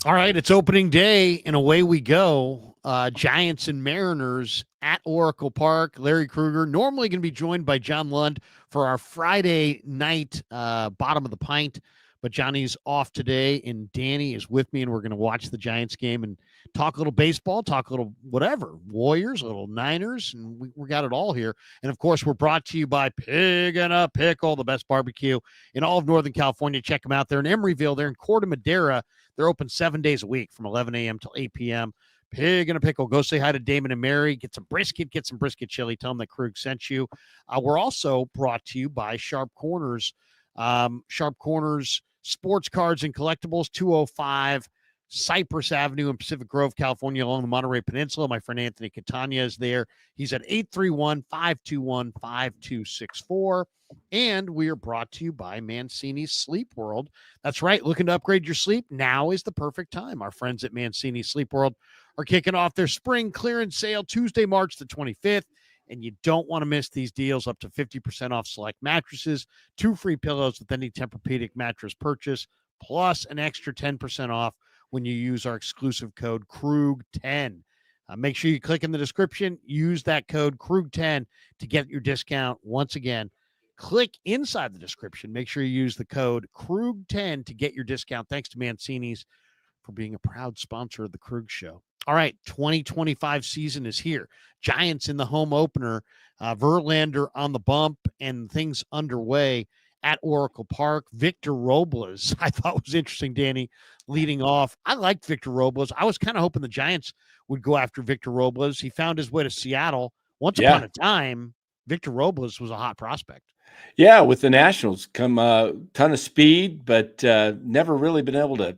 All right, it's opening day, and away we go. Giants and Mariners at Oracle Park. Larry Krueger, normally going to be joined by John Lund for our Friday night bottom of the pint, but Johnny's off today, and Danny is with me, and we're going to watch the Giants game and talk a little baseball, talk a little whatever, Warriors, a little Niners, and we got it all here. And of course, we're brought to you by Pig and a Pickle, the best barbecue in all of Northern California. Check them out. They're in Emeryville. They're in Corte Madera. They're open 7 days a week from 11 a.m. till 8 p.m. Pig and a Pickle. Go say hi to Damon and Mary. Get some brisket chili. Tell them that Krug sent you. We're also brought to you by Sharp Corners. Sharp Corners Sports Cards and Collectibles, 205 Cypress Avenue in Pacific Grove, California, along the Monterey Peninsula. My friend Anthony Catania is there. He's at 831-521-5264. And we are brought to you by Mancini's Sleep World. That's right. Looking to upgrade your sleep? Now is the perfect time. Our friends at Mancini's Sleep World are kicking off their spring clearance sale Tuesday, March the 25th. And you don't want to miss these deals, up to 50% off select mattresses, 2 free pillows with any Tempur-Pedic mattress purchase, plus an extra 10% off when you use our exclusive code KRUG10. Make sure you click in the description, use that code KRUG10 to get your discount. Once again, click inside the description. Make sure you use the code KRUG10 to get your discount. Thanks to Mancini's for being a proud sponsor of the Krug Show. All right, 2025 season is here. Giants in the home opener, Verlander on the bump, and things underway at Oracle Park. Victor Robles, I thought was interesting, Danny, leading off. I liked Victor Robles. I was kind of hoping the Giants would go after Victor Robles. He found his way to Seattle. Once upon a time, Victor Robles was a hot prospect. Yeah, with the Nationals, come ton of speed, but never really been able to,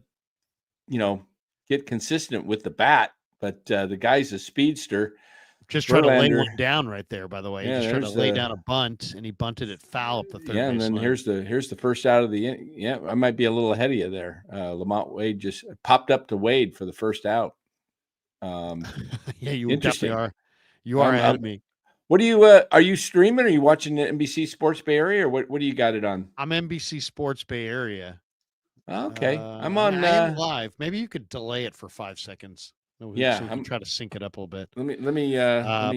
get consistent with the bat. But the guy's a speedster. Just trying to lay one down right there, by the way. Yeah, just trying to lay down a bunt, and he bunted it foul up the third base. Yeah, and then here's the first out of the inning. Yeah, I might be a little ahead of you there. Lamont Wade just popped up to Wade for the first out. Yeah, you definitely are. You are ahead of me. What do you are you streaming? Are you watching the NBC Sports Bay Area, or what do you got it on? I'm NBC Sports Bay Area. Okay, I'm on live. Maybe you could delay it for 5 seconds. So we can try to sync it up a little bit. Let me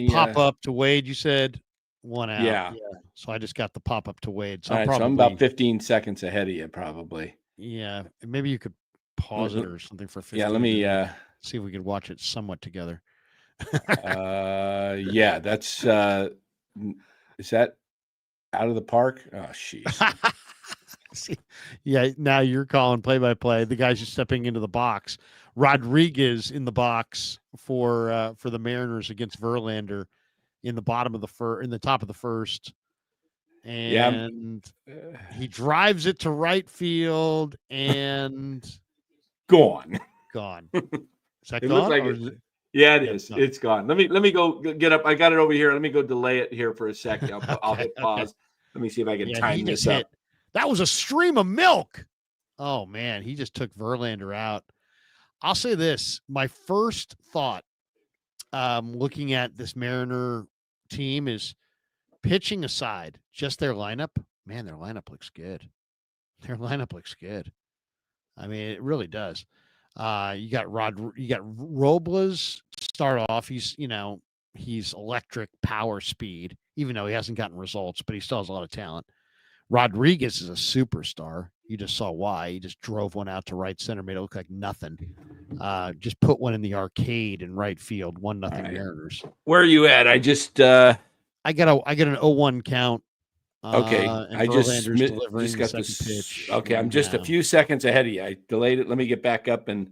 pop up to Wade. You said 1 out. Yeah. So I just got the pop up to Wade. So, so I'm about 15 seconds ahead of you, probably. Yeah, maybe you could pause it or something for 15. Yeah, let me see if we could watch it somewhat together. Yeah, that's is that out of the park? Oh, jeez. Yeah, now you're calling play-by-play. The guy's just stepping into the box. Rodriguez in the box for the Mariners against Verlander in the bottom of in the top of the first. And he drives it to right field and gone. Is that gone? Like yeah, it is. It's gone. Let me go get up. I got it over here. Let me go delay it here for a second. I'll hit pause. Let me see if I can time this up. That was a stream of milk. Oh, man. He just took Verlander out. I'll say this. My first thought looking at this Mariner team is, pitching aside, just their lineup. Man, their lineup looks good. I mean, it really does. You got Robles start off. He's electric power speed, even though he hasn't gotten results, but he still has a lot of talent. Rodriguez is a superstar. You just saw why. He just drove one out to right center, made it look like nothing. Just put one in the arcade in right field. 1-0 Mariners. Where are you at? I just I get an 0-1 count. Okay, I just got this pitch. Okay, I'm just a few seconds ahead of you. I delayed it. Let me get back up and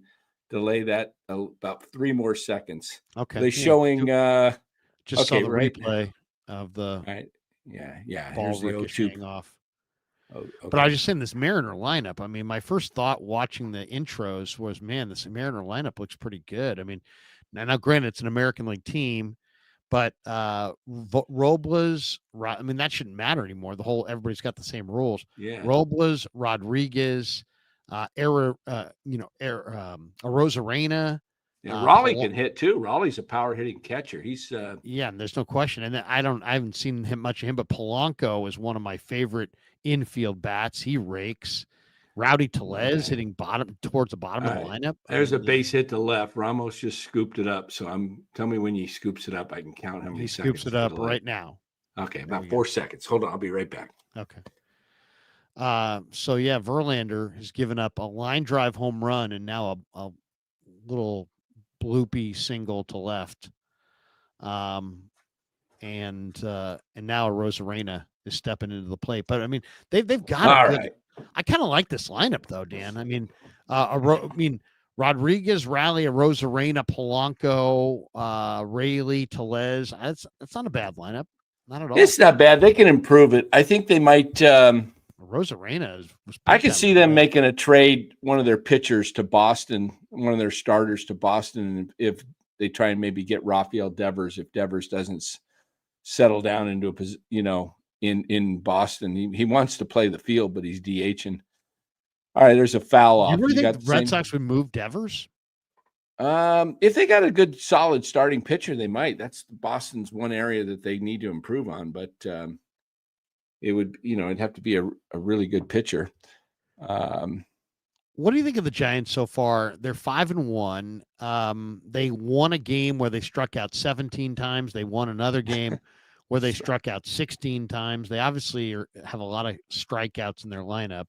delay that about 3 more seconds. Okay, they're showing. Just saw the replay of the. Right. Yeah. Ball ricocheting off. Oh, okay. But I was just saying this Mariner lineup. I mean, my first thought watching the intros was, man, this Mariner lineup looks pretty good. I mean, now granted, it's an American League team, but Robles, I mean, that shouldn't matter anymore. Everybody's got the same rules. Yeah. Robles, Rodriguez, Arozarena. Yeah, Raleigh can hit too. Raleigh's a power hitting catcher. He's and there's no question. And I haven't seen much of him, but Polanco is one of my favorite infield bats. He rakes. Rowdy Tellez Okay. hitting towards the bottom All of the right. lineup. I There's a mean, base hit to left. Ramos just scooped it up. So tell me when he scoops it up. I can count how many he scoops seconds it to the up delay. right now. Okay, There about we go. 4 seconds. Hold on, I'll be right back. Okay. So yeah, Verlander has given up a line drive home run and now a little bloopy single to left. And now Rosarena is stepping into the plate. But I mean, they've got a All good. right. I kind of like this lineup though, Dan. I mean, Rodriguez, Raleigh, Rosarena, Polanco, Rayleigh, Tellez. That's not a bad lineup, not at all. It's not bad. They can improve it. I think they might. Rosarena was. I Picked could that see way them up. making a trade, one of their pitchers to Boston, one of their starters to Boston, if they try and maybe get Rafael Devers, if Devers doesn't settle down into in Boston. He wants to play the field, but he's DHing. All right, there's a foul You off. really You think got the the Red same. Sox would move Devers? If they got a good, solid starting pitcher, they might. That's Boston's one area that they need to improve on. But it would, it'd have to be a really good pitcher. What do you think of the Giants so far? They're 5-1. They won a game where they struck out 17 times. They won another game where they struck out 16 times. They obviously have a lot of strikeouts in their lineup.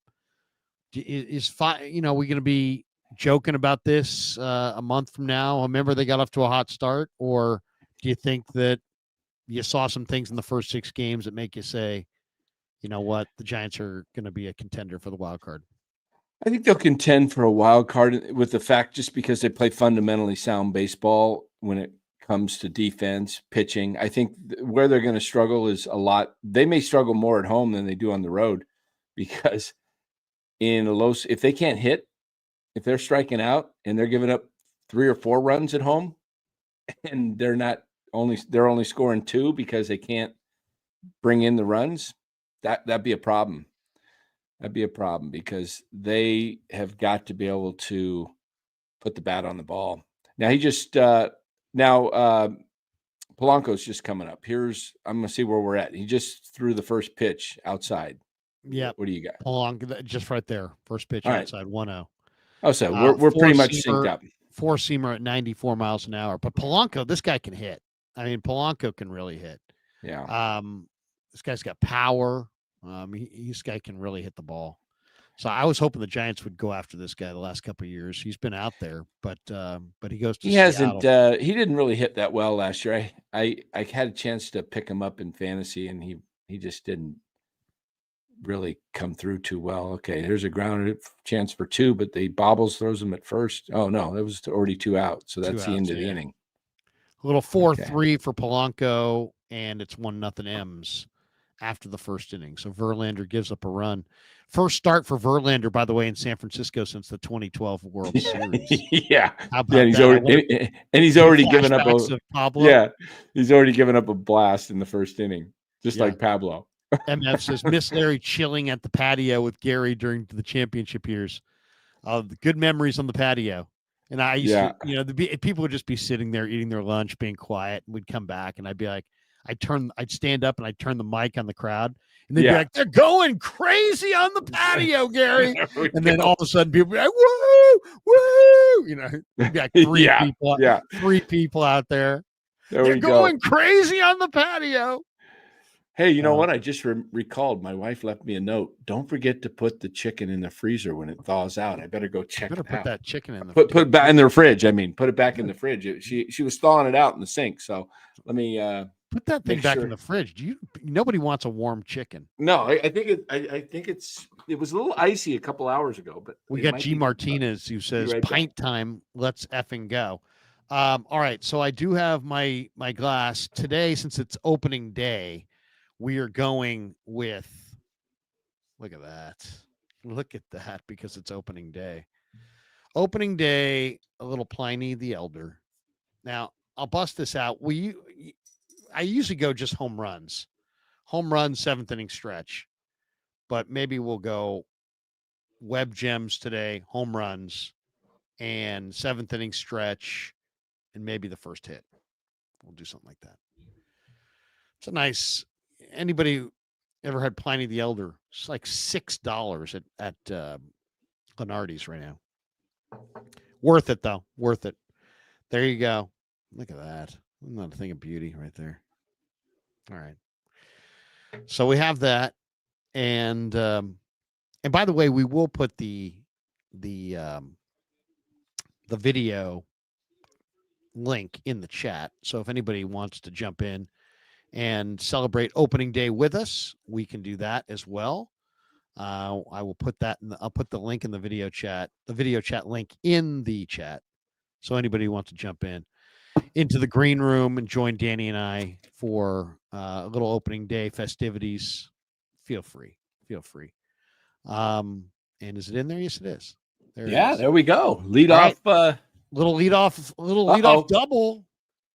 Is we going to be joking about this a month from now? Remember they got off to a hot start, or do you think that you saw some things in the first 6 games that make you say, you know what, the Giants are going to be a contender for the wild card? I think they'll contend for a wild card with the fact just because they play fundamentally sound baseball when it comes to defense, pitching. I think where they're going to struggle is a lot. They may struggle more at home than they do on the road because if they can't hit, if they're striking out and they're giving up 3 or 4 runs at home and they're only scoring 2 because they can't bring in the runs, that'd be a problem. That'd be a problem because they have got to be able to put the bat on the ball. Now Polanco's just coming up. I'm going to see where we're at. He just threw the first pitch outside. Yeah. What do you got? Polanco, just right there. First pitch All right. outside 1-0. Oh, so we're pretty much synced up. 4-seamer at 94 miles an hour. But Polanco, this guy can hit. I mean, Polanco can really hit. Yeah. This guy's got power. This guy can really hit the ball. So I was hoping the Giants would go after this guy the last couple of years. He's been out there, but he goes to Seattle. He didn't really hit that well last year. I had a chance to pick him up in fantasy, and he just didn't really come through too well. Okay, there's a grounded chance for 2, but the Bobbles throws him at first. Oh no, that was already 2 out. So that's the end of the inning. A little 4-3 for Polanco, and it's 1-0 M's after the first inning. So Verlander gives up a run. First start for Verlander, by the way, in San Francisco since the 2012 World Series. Yeah. How about that? He's already given up he's already given up a blast in the first inning, just like Pablo. MF says, Miss Larry chilling at the patio with Gary during the championship years. The good memories on the patio. And I used to, people would just be sitting there eating their lunch, being quiet, and we'd come back, and I'd be like, I'd stand up and I'd turn the mic on the crowd, and they'd be like, they're going crazy on the patio, Gary. And then all of a sudden people would be like, woo, woo, there'd be like 3 people out there. They're going crazy on the patio. Hey, you know what? I just recalled my wife left me a note. Don't forget to put the chicken in the freezer when it thaws out. I better go check it out. Put that chicken in the put it back in the fridge. I mean, put it back in the fridge. She was thawing it out in the sink. So let me put that thing back in the fridge. Nobody wants a warm chicken. No, I think it was a little icy a couple hours ago, but we got G Martinez who says pint time. Let's effing go. All right, so I do have my glass today since it's opening day. We are going with, look at that, because it's opening day. Opening day, a little Pliny the Elder. Now, I'll bust this out. I usually go just home runs, 7th inning stretch, but maybe we'll go Web Gems today, home runs, and 7th inning stretch, and maybe the first hit. We'll do something like that. It's a nice. Anybody ever had Pliny the Elder? It's like $6 at Lenardi's right now. Worth it, though. Worth it. There you go. Look at that. Not a thing of beauty right there. All right. So we have that. And by the way, we will put the video link in the chat. So if anybody wants to jump in and celebrate opening day with us, we can do that as well. I will put that I'll put the link in the video chat link in the chat. So anybody who wants to jump into the green room and join Danny and I for a little opening day festivities, feel free. Feel free. And is it in there? Yes, it is. There it is. There we go. Lead All off. right. Little lead off double.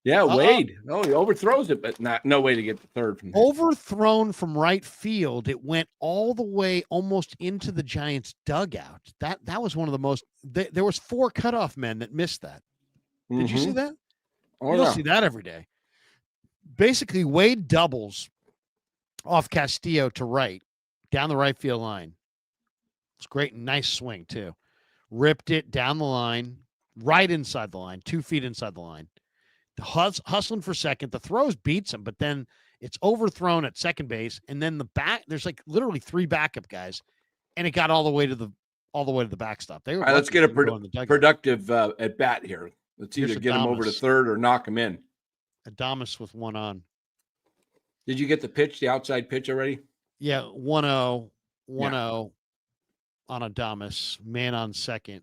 Yeah, Wade. Oh, he overthrows it, but no way to get the third from there. Overthrown from right field. It went all the way almost into the Giants' dugout. That was one of the most. There was 4 cutoff men that missed that. Did you see that? Oh, you don't see that every day. Basically, Wade doubles off Castillo to right, down the right field line. It's great. Nice swing, too. Ripped it down the line, right inside the line, 2 feet inside the line. Hustling for second. The throws beats him, but then it's overthrown at second base. And then there's like literally 3 backup guys, and it got all the way to the backstop. All right, let's get a productive at bat here. Let's either get him over to third or knock him in. Adames with 1 on. Did you get the outside pitch already? Yeah, 1-0, 1-0 on Adames, man on second.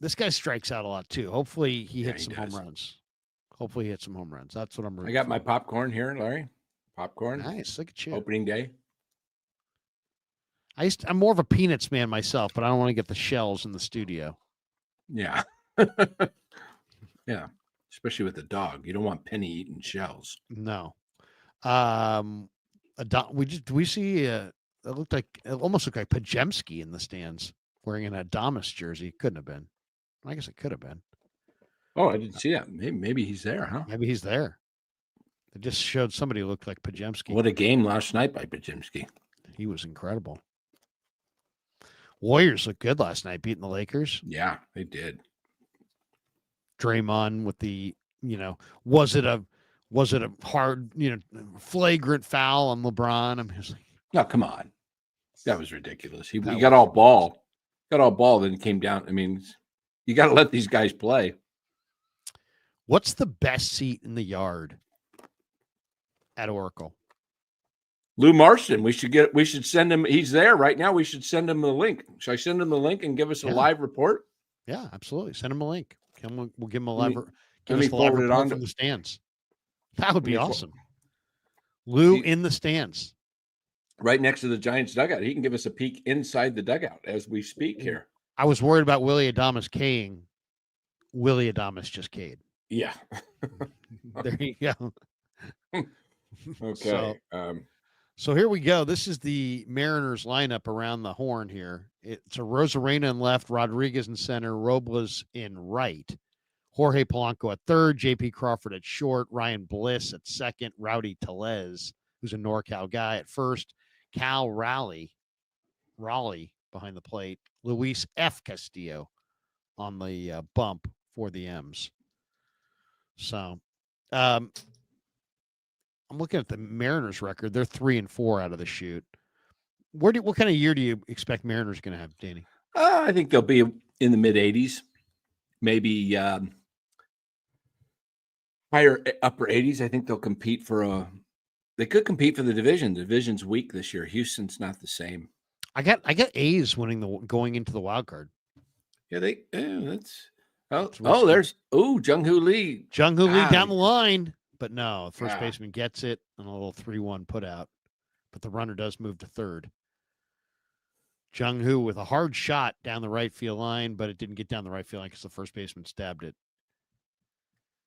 This guy strikes out a lot too. Hopefully he hits some home runs. That's what I'm rooting I got for. my popcorn here, Larry. Popcorn. Nice. Look at you. Opening day. I'm more of a peanuts man myself, but I don't want to get the shells in the studio. Yeah. Yeah. Especially with the dog. You don't want Penny eating shells. No. We see it almost looked like Pajemski in the stands wearing an Adames jersey. Couldn't have been. I guess it could have been. Oh, I didn't see that. Maybe he's there, huh? Maybe he's there. They just showed somebody who looked like Pajemski. What a game last night by Pajemski. He was incredible. Warriors looked good last night, beating the Lakers. Yeah, they did. Draymond with the, was it a hard, flagrant foul on LeBron? I'm just like, no, come on. That was ridiculous. He got all ball. Then came down. I mean, you got to let these guys play. What's the best seat in the yard at Oracle? Lou Marston. We should send him. He's there right now. We should send him the link. Should I send him the link and give us a live report? Yeah, absolutely. Send him a link. We'll give him a live. Give us the live report from the stands. That would be awesome. Lou in the stands, right next to the Giants dugout. He can give us a peek inside the dugout as we speak here. I was worried about Willie Adames K-ing. Willie Adames just K'd. Yeah. There you go. Okay. So here we go. This is the Mariners lineup around the horn here. It's a Rosarena in left, Rodriguez in center, Robles in right, Jorge Polanco at third, J.P. Crawford at short, Ryan Bliss at second, Rowdy Tellez, who's a NorCal guy, at first, Cal Raleigh behind the plate, Luis F. Castillo on the bump for the M's. So, I'm looking at the Mariners record. They're 3-4 out of the chute. What kind of year do you expect Mariners going to have, Danny? I think they'll be in the mid 80s, maybe higher upper 80s. I think they'll compete they could compete for the division. The division's weak this year. Houston's not the same. I got A's going into the wild card. Yeah, there's Jung-Hoo Lee. Jung-Hoo Lee down the line. But no, first baseman gets it on a little 3-1 put out. But the runner does move to third. Jung-Hoo with a hard shot down the right field line, but it didn't get down the right field line because the first baseman stabbed it.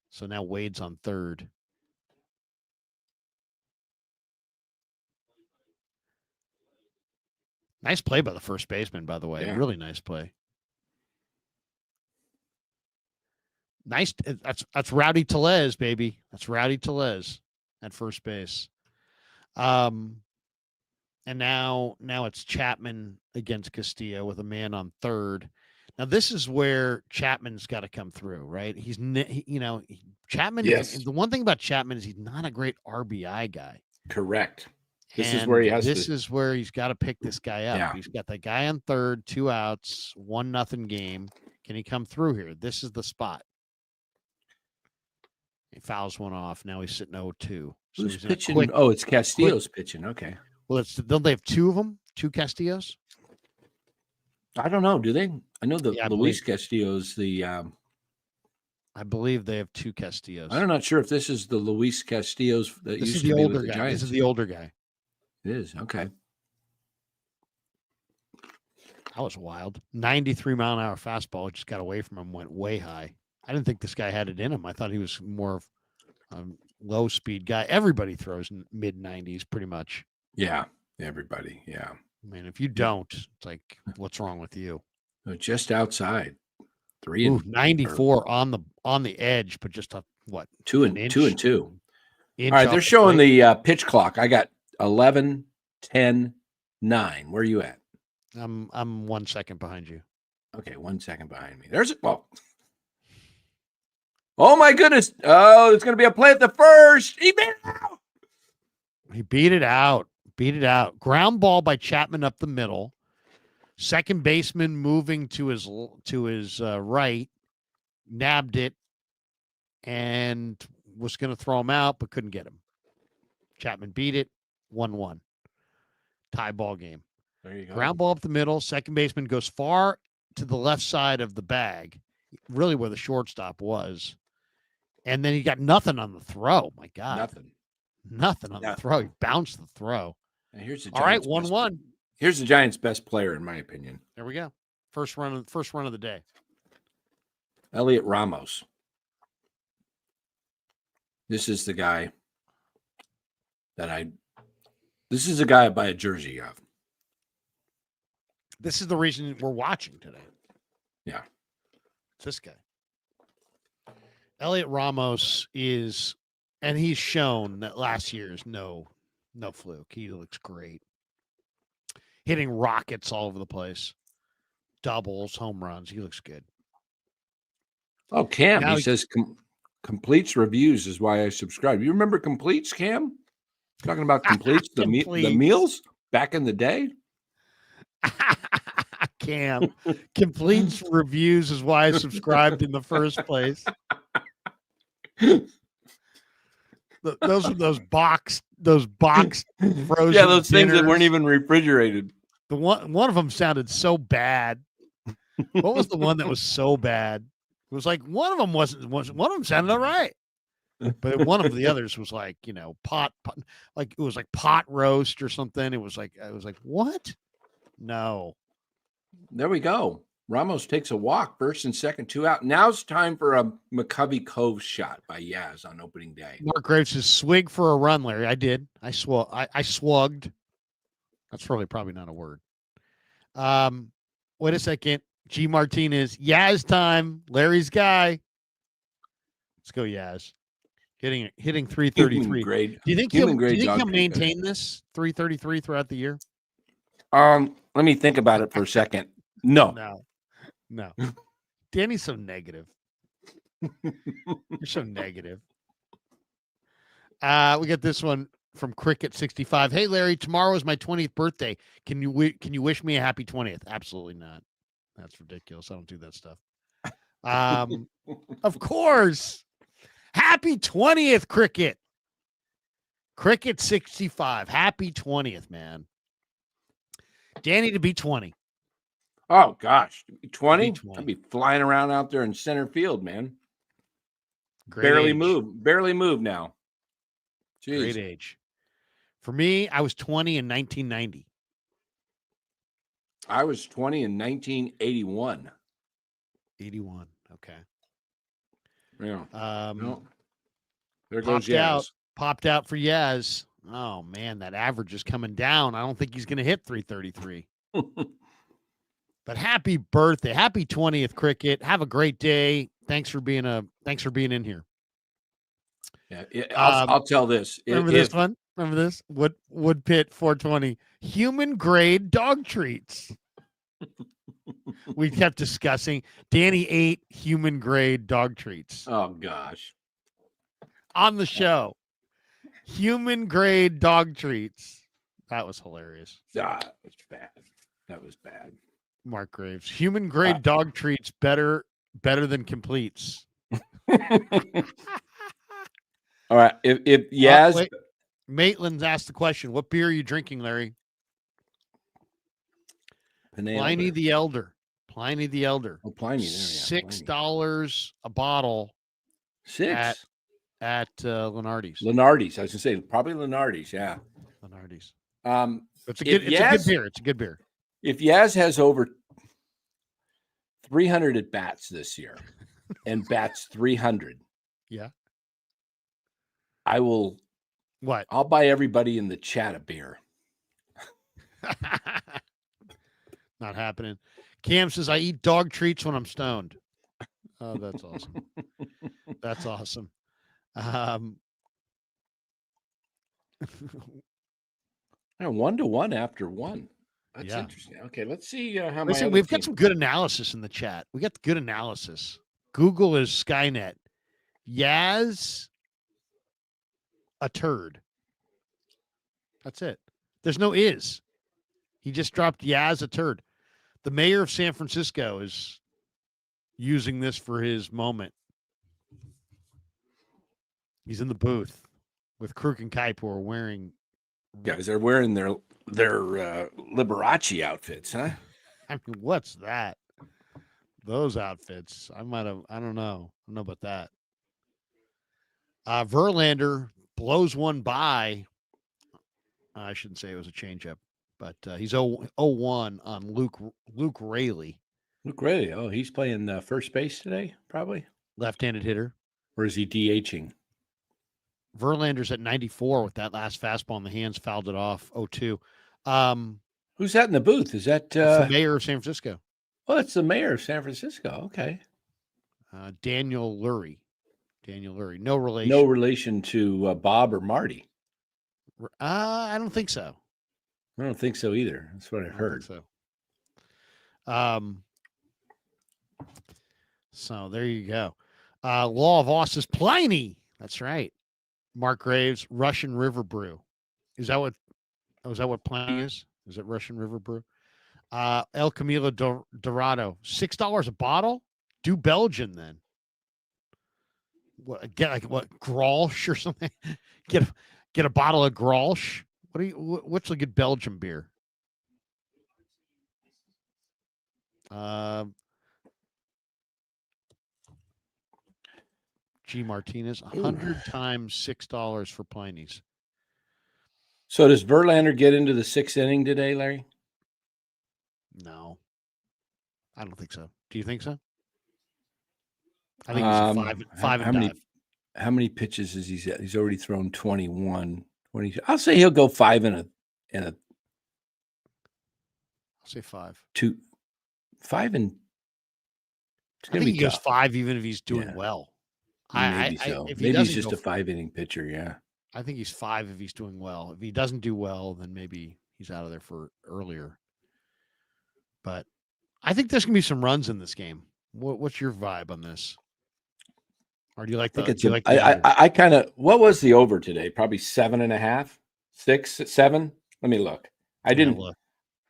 So now Wade's on third. Nice play by the first baseman, by the way. Yeah. Really nice play. Nice. That's Rowdy Tellez, baby. That's Rowdy Tellez at first base. And now it's Chapman against Castillo with a man on third. Now this is where Chapman's got to come through, right? Chapman. Yes. The one thing about Chapman is he's not a great RBI guy. Correct. This is And where he has this to. is where he's got to pick this guy up. Yeah. He's got that guy on third, 2 outs, 1-0 game. Can he come through here? This is the spot. He fouls one off. Now he's sitting 0-2. So Who's he's in a pitching? quick. Oh, it's Castillo's pitching. Okay. Well, don't they have 2 of them? 2 Castillos? I don't know. Do they? I know that Yeah, I Luis believe- Castillo's the. I believe they have 2 Castillos. I'm not sure if this is the Luis Castillo's that This is used the to be older with the guy. Giants. This is the older guy. It is. Okay. That was wild. 93-mile-an-hour fastball just got away from him, went way high. I didn't think this guy had it in him. I thought he was more of a low-speed guy. Everybody throws mid-90s pretty much. Yeah. Everybody. Yeah. I mean, if you don't, it's like, what's wrong with you? Just outside. 94 on the edge, but just what? 2 and 2 and 2. All right, they're showing the pitch clock. I got 11, 10, 9. Where are you at? I'm 1 second behind you. Okay, 1 second behind me. There's oh my goodness! Oh, there's going to be a play at the first. He made it out. He beat it out. Ground ball by Chapman up the middle. Second baseman moving to his right, nabbed it, and was going to throw him out, but couldn't get him. Chapman beat it, 1-1. Tie ball game. There you go. Ground ball up the middle. Second baseman goes far to the left side of the bag, really where the shortstop was. And then he got nothing on the throw. My God. Nothing on the throw. He bounced the throw. And here's the all right, 1-1. Here's the Giants' best player, in my opinion. There we go. First run of the day. Elliot Ramos. This is the guy this is the guy I buy a jersey of. This is the reason we're watching today. Yeah. It's this guy. Elliot Ramos is, and he's shown that last year is no fluke. He looks great. Hitting rockets all over the place. Doubles, home runs. He looks good. Oh, Cam, Now he says completes reviews is why I subscribe. You remember completes, Cam? Talking about completes, the meals back in the day? Cam, completes reviews is why I subscribed in the first place. Those boxed frozen. Yeah, those things that dinners. weren't even refrigerated. The one of them sounded so bad. What was the one that was so bad? It was like one of them one of them sounded all right, but one of the others was like pot, like it was like pot roast or something. It was like what? No. There we go. Ramos takes a walk, first and second, 2 out. Now it's time for a McCovey Cove shot by Yaz on opening day. Mark Graves says swig for a run, Larry. I did. I slugged. That's probably not a word. Wait a second. G Martinez. Yaz time. Larry's guy. Let's go, Yaz. Hitting 333. Grade. Do you think he'll maintain this 333 throughout the year? Let me think about it for a second. No. Danny's so negative. You're so negative. We got this one from Cricket65. Hey Larry, tomorrow is my 20th birthday. Can you wish me a happy 20th? Absolutely not. That's ridiculous. I don't do that stuff. Of course. Happy 20th, Cricket. Cricket65. Happy 20th, man. Danny to be 20. Oh gosh, 20? 20. I'd be flying around out there in center field, man. Great barely age. move now. Jeez. Great age. For me, I was 20 in 1990. I was 20 in 1981. 81. Okay. Yeah. No. There goes Yaz. Popped out for Yaz. Oh man, that average is coming down. I don't think he's going to hit 333. But happy birthday. Happy 20th, Cricket. Have a great day. Thanks for being in here. Yeah, I'll tell this. Remember this one? Remember this? Wood Pit 420. Human grade dog treats. We kept discussing. Danny ate human grade dog treats Oh gosh. on the show. Human grade dog treats. That was hilarious. That was bad. That was bad. Mark Graves. Human grade dog treats better than completes. All right. If Yaz, wait. Maitland's asked the question, what beer are you drinking, Larry? Pliny the Elder. Pliny the Elder. Oh, Pliny. There, yeah. $6 a bottle. $6 at Lenardi's. Lenardi's. I was gonna say probably Lenardi's. Yeah. Lenardi's. It's a good beer. It's a good beer. If Yaz has over 300 at bats this year and bats 300, yeah, I will. What? I'll buy everybody in the chat a beer. Not happening. Cam says I eat dog treats when I'm stoned. Oh, that's awesome. That's awesome. 1-1 after one. That's interesting. Okay, let's see how Listen, we've got some good analysis in the chat. We got good analysis. Google is Skynet. Yaz a turd. That's it. There's no is. He just dropped Yaz a turd. The mayor of San Francisco is using this for his moment. He's in the booth with Kruk and Kuiper who are wearing. Guys, they're wearing their Liberace outfits, huh? I mean, what's that? Those outfits. I don't know. I don't know about that. Verlander blows one by. I shouldn't say it was a changeup, but he's 0-1 on Luke Raley. Luke Raley. Oh, he's playing first base today, probably. Left-handed hitter. Or is he DHing? Verlander's at 94 with that last fastball in the hands, fouled it off 0-2. Who's that in the booth? Is that the mayor of San Francisco? Oh, it's the mayor of San Francisco. Okay. Daniel Lurie. No relation. No relation to Bob or Marty. I don't think so. I don't think so either. That's what I heard. So there you go. Law of Austin, Pliny. That's right. Mark Graves, Russian River Brew. Is that what Pliny is? Is it Russian River Brew? El Camilo Dorado, $6 a bottle. Do Belgian then. Get Grolsch or something? Get a bottle of Grolsch. What's a good Belgian beer? G. Martinez, 100 times $6 for Pliny's. So does Verlander get into the 6th inning today, Larry? No, I don't think so. Do you think so? I think he's five and dive. How many pitches is he at? He's already thrown 21. 20. I'll say he'll go 5 in a. I'll say 5. 2, 5 and. I think he goes 5 even if he's doing well. Maybe so. Maybe he's just a 5-inning pitcher. Yeah. I think he's 5 if he's doing well. If he doesn't do well, then maybe he's out of there for earlier. But I think there's gonna be some runs in this game. What's your vibe on this? Or do you like the? I kind of. What was the over today? Probably 7.5, 6, 7. Let me look. I didn't. Look.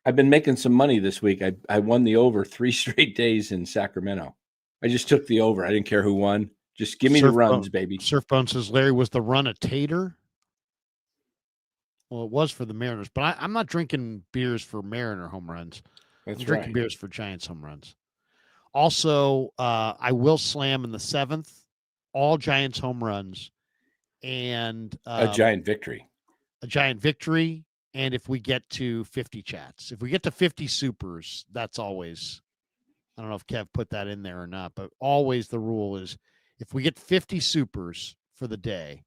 I've been making some money this week. I won the over 3 straight days in Sacramento. I just took the over. I didn't care who won. Just give me the runs, baby. Surfbone says, Larry, was the run a tater? Well, it was for the Mariners, but I'm not drinking beers for Mariner home runs. I'm drinking beers for Giants home runs. Also, I will slam in the 7th all Giants home runs and a giant victory. And if we get to 50 chats, if we get to 50 supers, that's always, I don't know if Kev put that in there or not, but always the rule is if we get 50 supers for the day.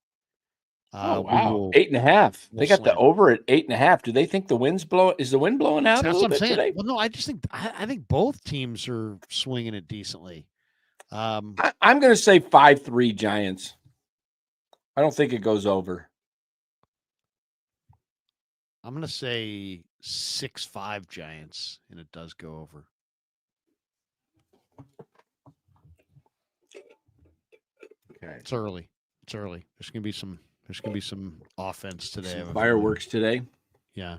Oh, wow. 8.5. They got the over at 8.5. Do they think the wind's blowing? Is the wind blowing out? That's what I'm saying. Today? Well, no, I just think, I think both teams are swinging it decently. I'm going to say 5-3 Giants. I don't think it goes over. I'm going to say 6-5 Giants, and it does go over. Okay. It's early. There's going to be some offense today. Some fireworks today. Yeah.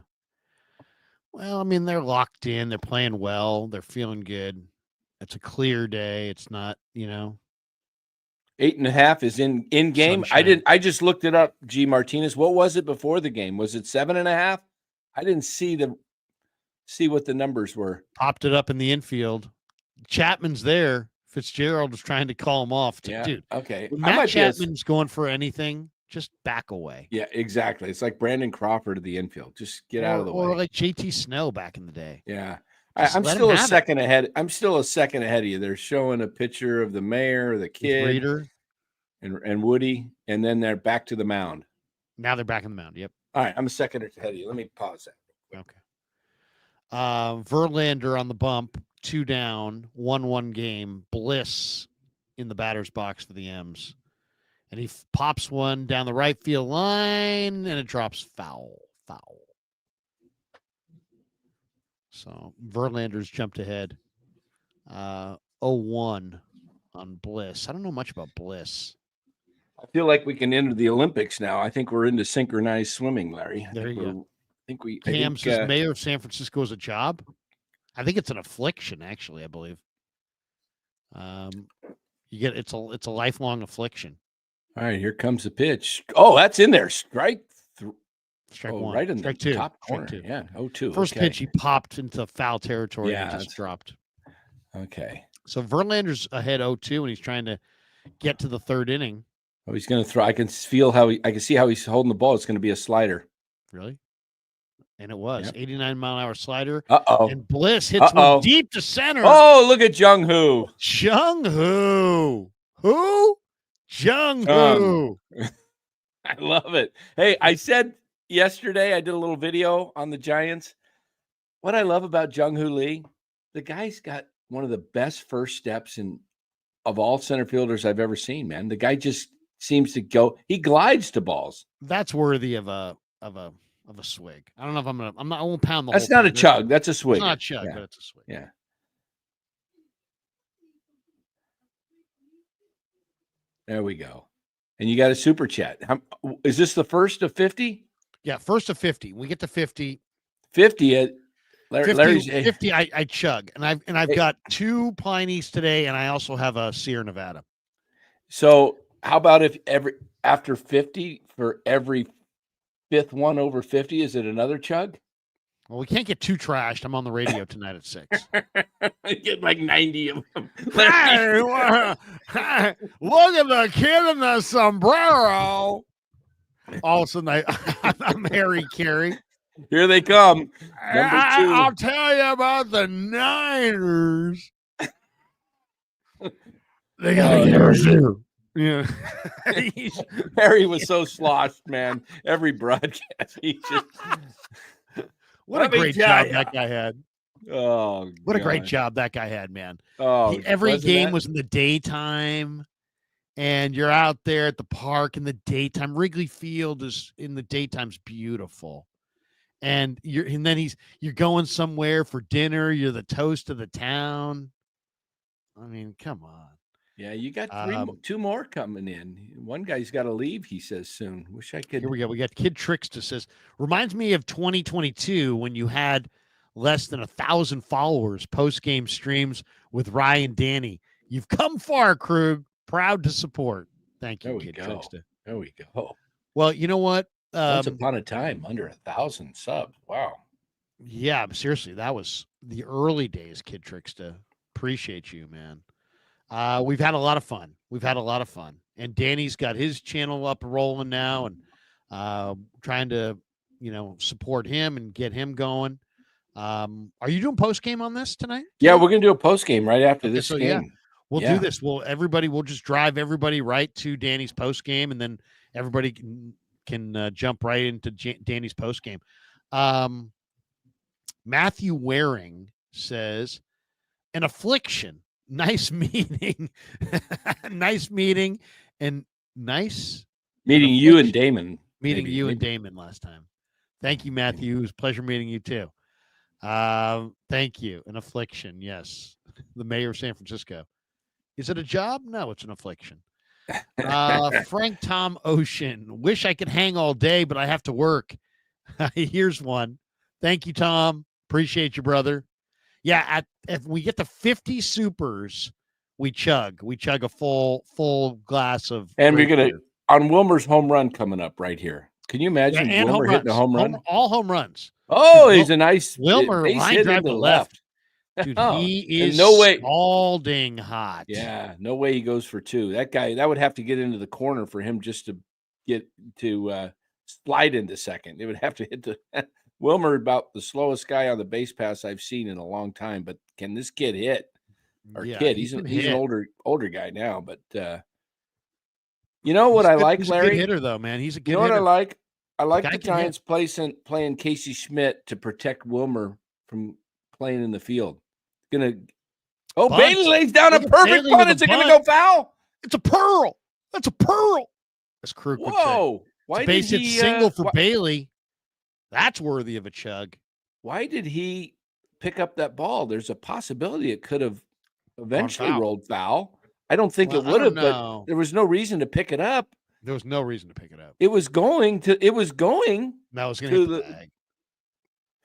Well, I mean, they're locked in. They're playing well. They're feeling good. It's a clear day. It's not, 8.5 is in game. sunshine. I just looked it up. G Martinez. What was it before the game? Was it 7.5? I didn't see what the numbers were. Popped it up in the infield. Chapman's there. Fitzgerald was trying to call him off. Yeah. Dude, Okay. when Matt Chapman's going for anything, just back away. Yeah, exactly. It's like Brandon Crawford of the infield. Just get out of the way. Or like JT Snell back in the day. Yeah. Just I'm let still him a have it. second ahead. I'm still a second ahead of you. They're showing a picture of the mayor, the kid, Raider. and Woody, and then they're back to the mound. Now they're back in the mound. Yep. All right. I'm a second ahead of you. Let me pause that. Okay. Verlander on the bump, 2 down, 1-1 game. Bliss in the batter's box for the M's. And he pops one down the right field line, and it drops foul. So Verlander's jumped ahead. 0-1 on Bliss. I don't know much about Bliss. I feel like we can enter the Olympics now. I think we're into synchronized swimming, Larry. There you go. Cam says mayor of San Francisco is a job. I think it's an affliction, actually. I believe. It's a lifelong affliction. All right, here comes the pitch. Oh, that's in there. Strike one. Right in Strike the two. top corner. Strike 2. Yeah, 0-2. First pitch, he popped into foul territory and just dropped. Okay. So Verlander's ahead 0-2, and he's trying to get to the third inning. Oh, he's going to throw. I can see how he's holding the ball. It's going to be a slider. Really? And it was 89-mile-an-hour slider. Uh-oh. And Bliss hits one deep to center. Oh, look at Jung-Hoo. Jung-Hoo. Who? Jung-Hoo. I love it. Hey, I said yesterday, I did a little video on the Giants. What I love about Jung-Hoo Lee, the guy's got one of the best first steps of all center fielders I've ever seen, man. The guy just seems to go, he glides to balls. That's worthy of a swig. I don't know if I won't pound the That's whole not thing. a chug. That's a swig. It's not a chug, but it's a swig. Yeah. There we go. And you got a super chat. Is this the first of 50? Yeah, first of 50. We get to 50. 50. Larry's 50. I chug, and I've got 2 Pliny's today, and I also have a Sierra Nevada. So how about if after 50 for every 5th one over 50, is it another chug? Well, we can't get too trashed. I'm on the radio tonight at 6. I get like 90 of them. Hey, look at the kid in the sombrero. All of a sudden, I'm Harry Carey. Here they come. Number 2. I'll tell you about the Niners. They got a yeah. Harry was so sloshed, man. Every broadcast, he just. What a great job that guy had. Oh, what a great job that guy had, man. Oh, every game was in the daytime, and you're out there at the park in the daytime. Wrigley Field is in the daytime's beautiful. And then you're going somewhere for dinner. You're the toast of the town. I mean, come on. Yeah, you got 2 more coming in. One guy's got to leave, he says soon. Wish I could. Here we go. We got Kid Trickster says, reminds me of 2022 when you had less than 1,000 followers, post-game streams with Ryan and Danny. You've come far, Krug. Proud to support. Thank you, Kid Trickster. There we go. Well, you know what? Once upon a time, under 1,000 subs. Wow. Yeah, seriously, that was the early days, Kid Trickster. Appreciate you, man. We've had a lot of fun. And Danny's got his channel up and rolling now, and trying to, support him and get him going. Are you doing post game on this tonight? Yeah, we're gonna do a post game right after this game. Yeah, we'll do this. We'll just drive everybody right to Danny's post game, and then everybody can jump right into Danny's post game. Matthew Waring says, an affliction. Nice meeting. Nice meeting. And nice meeting you and Damon. Meeting you and Damon last time. Thank you, Matthew. It was a pleasure meeting you too. Thank you. An affliction, yes. The mayor of San Francisco. Is it a job? No, it's an affliction. Frank Tom Ocean. Wish I could hang all day, but I have to work. Here's one. Thank you, Tom. Appreciate you, brother. Yeah, if we get to 50 supers, we chug. We chug a full glass of. And we're gonna beer. on Wilmer's home run coming up right here. Can you imagine and Wilmer hitting a home run? All home runs. Oh, he's a nice Wilmer base line hit drive into to the left. left. Dude, Oh, he is no way. scalding hot. Yeah, no way he goes for two. That guy, that would have to get into the corner for him just to get to slide into second. It would have to hit the Wilmer, about the slowest guy on the base pass I've seen in a long time. But can this kid hit? Or kid? He's an older guy now. But you know what I like, Larry? He's a good hitter, though, man. He's a good hitter. You know what I like? I like the Giants playing Casey Schmidt to protect Wilmer from playing in the field. Bailey lays down a perfect punt. Is it going to go foul? It's a pearl. That's a pearl. As Krug would say. Whoa! Why did he single for Bailey? That's worthy of a chug. Why did he pick up that ball? There's a possibility it could have eventually rolled foul. I don't think it would have, but there was no reason to pick it up. There was no reason to pick it up. It was going. No, it was going to hit the bag.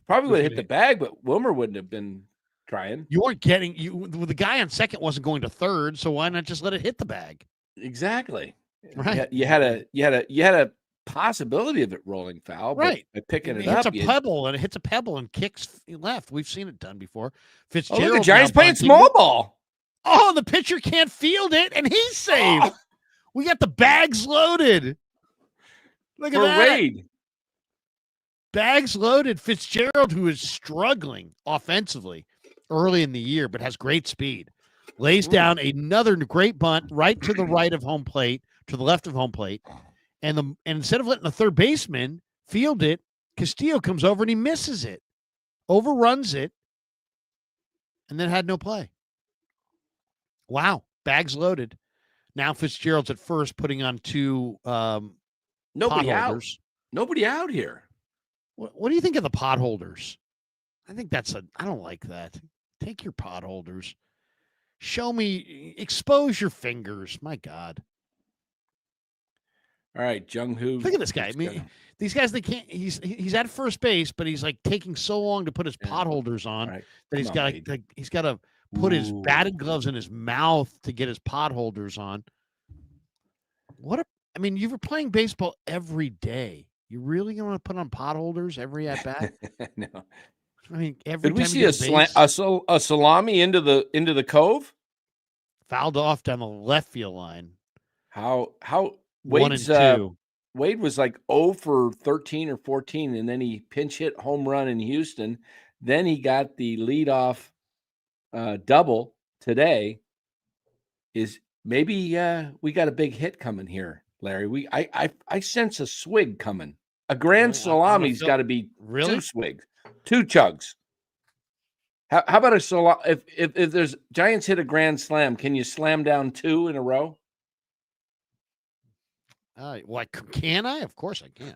Probably would have hit the bag, but Wilmer wouldn't have been trying. You weren't getting the guy on second wasn't going to third, so why not just let it hit the bag? Exactly. Right. You had a possibility of it rolling foul, right? But by picking it up, it hits a pebble and kicks left. We've seen it done before. Fitzgerald. Look, the Giants playing small ball. Oh, the pitcher can't field it, and he's saved. Oh. We got the bags loaded. Look at that. Wade. Bags loaded. Fitzgerald, who is struggling offensively early in the year, but has great speed, lays down another great bunt right to the right of home plate, to the left of home plate. And instead of letting the third baseman field it, Castillo comes over and he misses it, overruns it, and then had no play. Wow. Bags loaded. Now Fitzgerald's at first, putting on two nobody out. Holders. Nobody out here. What do you think of the pot holders? I think I don't like that. Take your pot holders. Show me, expose your fingers. My God. All right, Jung-Hoo. Look at this guy. I mean, these guys, they can't. He's at first base, but he's like taking so long to put his pot holders on that he's got to put his batted gloves in his mouth to get his pot holders on. I mean, you were playing baseball every day. You really going to put on pot holders every at bat? No. I mean, every time. Did we see a salami into the cove? Fouled off down the left field line. How Wade's 1-2. Wade was like 0 for 13 or 14, and then he pinch hit home run in Houston. Then he got the leadoff double today. Is maybe we got a big hit coming here, Larry. I sense a swig coming. A grand salami's got to be 2 swigs, 2 chugs. How about a salami? If there's Giants hit a grand slam, can you slam down 2 in a row? Can I? Of course I can.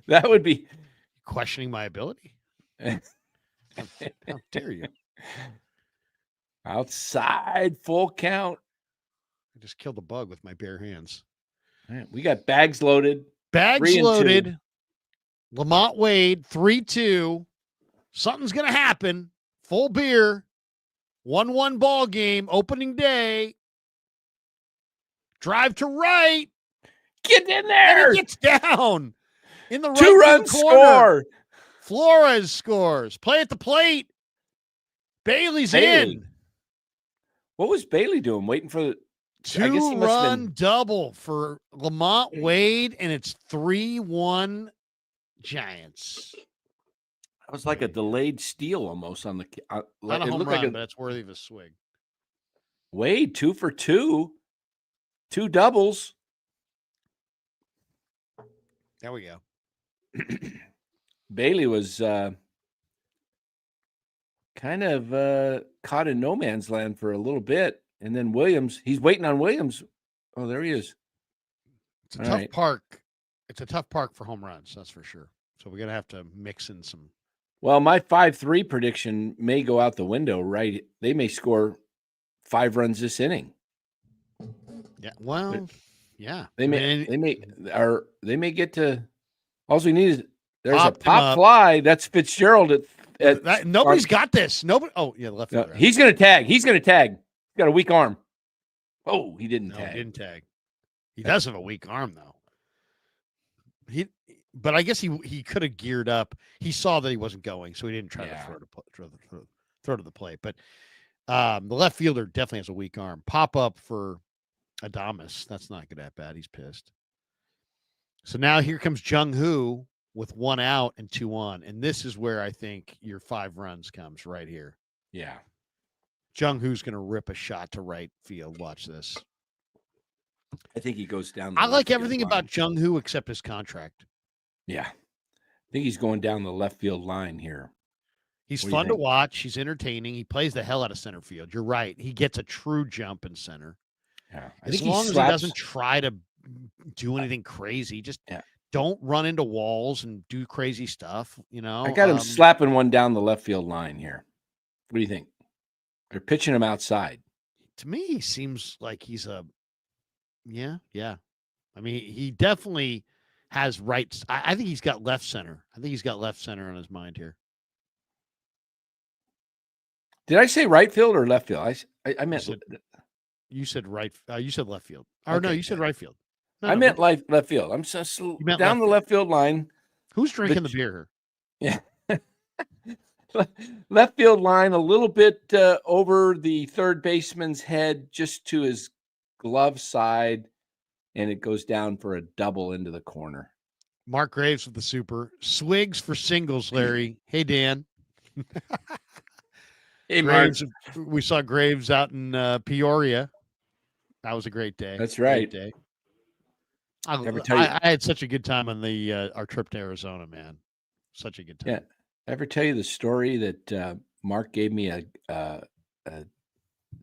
That would be questioning my ability. How dare you? Outside, full count. I just killed a bug with my bare hands. Man, we got bags loaded. Bags loaded. Lamont Wade, 3-2. Something's going to happen. Full beer. 1-1 ball game. Opening day. Drive to right. Get in there. And he gets down. In the right 2-run score. Flores scores. Play at the plate. Bailey's in. What was Bailey doing? Waiting for the 2-run double for Lamont Wade, and it's 3-1 Giants. That was like a delayed steal almost on the. Not a home run, but it's worthy of a swig. Wade 2 for 2, 2 doubles. There we go. Bailey was kind of caught in no man's land for a little bit. And then Williams, he's waiting on Williams. Oh, there he is. It's a tough park. It's a tough park for home runs, that's for sure. So we're gonna have to mix in some. Well, my 5-3 prediction may go out the window, right? They may score 5 runs this inning. Yeah. Well, yeah. They may get to all we need is there's a pop fly. That's Fitzgerald nobody's got this. Nobody. Oh, yeah, left fielder. He's gonna tag. He's got a weak arm. Oh, he didn't tag. He didn't tag. He does have a weak arm though. But I guess he could have geared up. He saw that he wasn't going, so he didn't try to throw to the plate. But the left fielder definitely has a weak arm. Pop up for Adames. That's not good at bat. He's pissed. So now here comes Jung Hoo with 1 out and 2 on. And this is where I think your 5 runs comes right here. Yeah. Jung Hoo's going to rip a shot to right field. Watch this. I think he goes down. I like everything about Jung Hoo except his contract. Yeah. I think he's going down the left field line here. He's fun to watch. He's entertaining. He plays the hell out of center field. You're right. He gets a true jump in center. Yeah. As long as he doesn't try to do anything crazy, just don't run into walls and do crazy stuff. I got him slapping one down the left field line here. What do you think? They're pitching him outside. To me, he seems like he's yeah. I mean, he definitely has rights. I think he's got left center. I think he's got left center on his mind here. Did I say right field or left field? I meant you said right. You said left field. Or no, you said right field. I meant left field. I'm so down the left field line. Who's drinking the beer here? Yeah. Left field line, a little bit over the third baseman's head, just to his glove side, and it goes down for a double into the corner. Mark Graves with the super. Swigs for singles, Larry. Hey, Dan. Hey, Graves, we saw Graves out in Peoria. That was a great day. That's right. Great day. I had such a good time on our trip to Arizona, man. Such a good time. Yeah. Ever tell you the story that Mark gave me a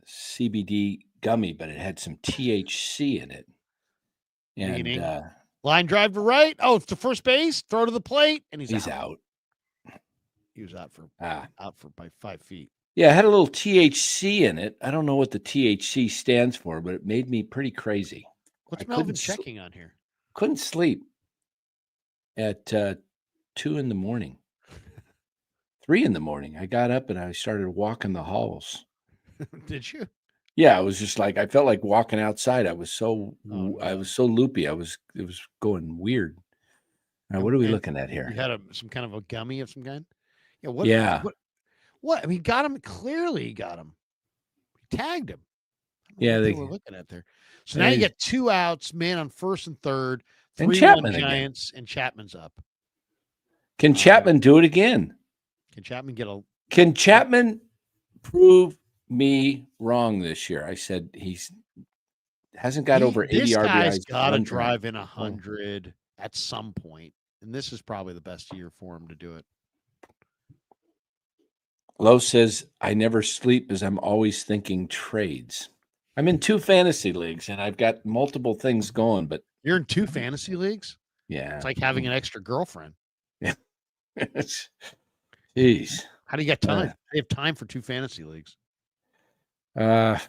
CBD gummy, but it had some THC in it? And line drive to right. Oh, it's to first base. Throw to the plate, and he's out. He was out for by 5 feet. Yeah, it had a little THC in it. I don't know what the THC stands for, but it made me pretty crazy. What's Melvin checking on here? Couldn't sleep at 2 in the morning. 3 in the morning. I got up and I started walking the halls. Did you? Yeah, it was just like I felt like walking outside. I was so loopy. It was going weird. Now, what are we looking at here? You had some kind of a gummy of some kind? Yeah. What? I mean, got him. Clearly, he got him. He tagged him. Yeah, they were looking at there. So now you get 2 outs, man on first and third, 3-1 Giants, and Chapman's up. Can Chapman do it again? Can Chapman Can Chapman prove me wrong this year? I said hasn't got over 80 RBIs. This guy's got to drive in 100 at some point, and this is probably the best year for him to do it. Lowe says, I never sleep as I'm always thinking trades. I'm in 2 fantasy leagues, and I've got multiple things going. But you're in 2 fantasy leagues? Yeah. It's like having an extra girlfriend. Yeah. Jeez. How do you get time? You have time for 2 fantasy leagues. Yeah.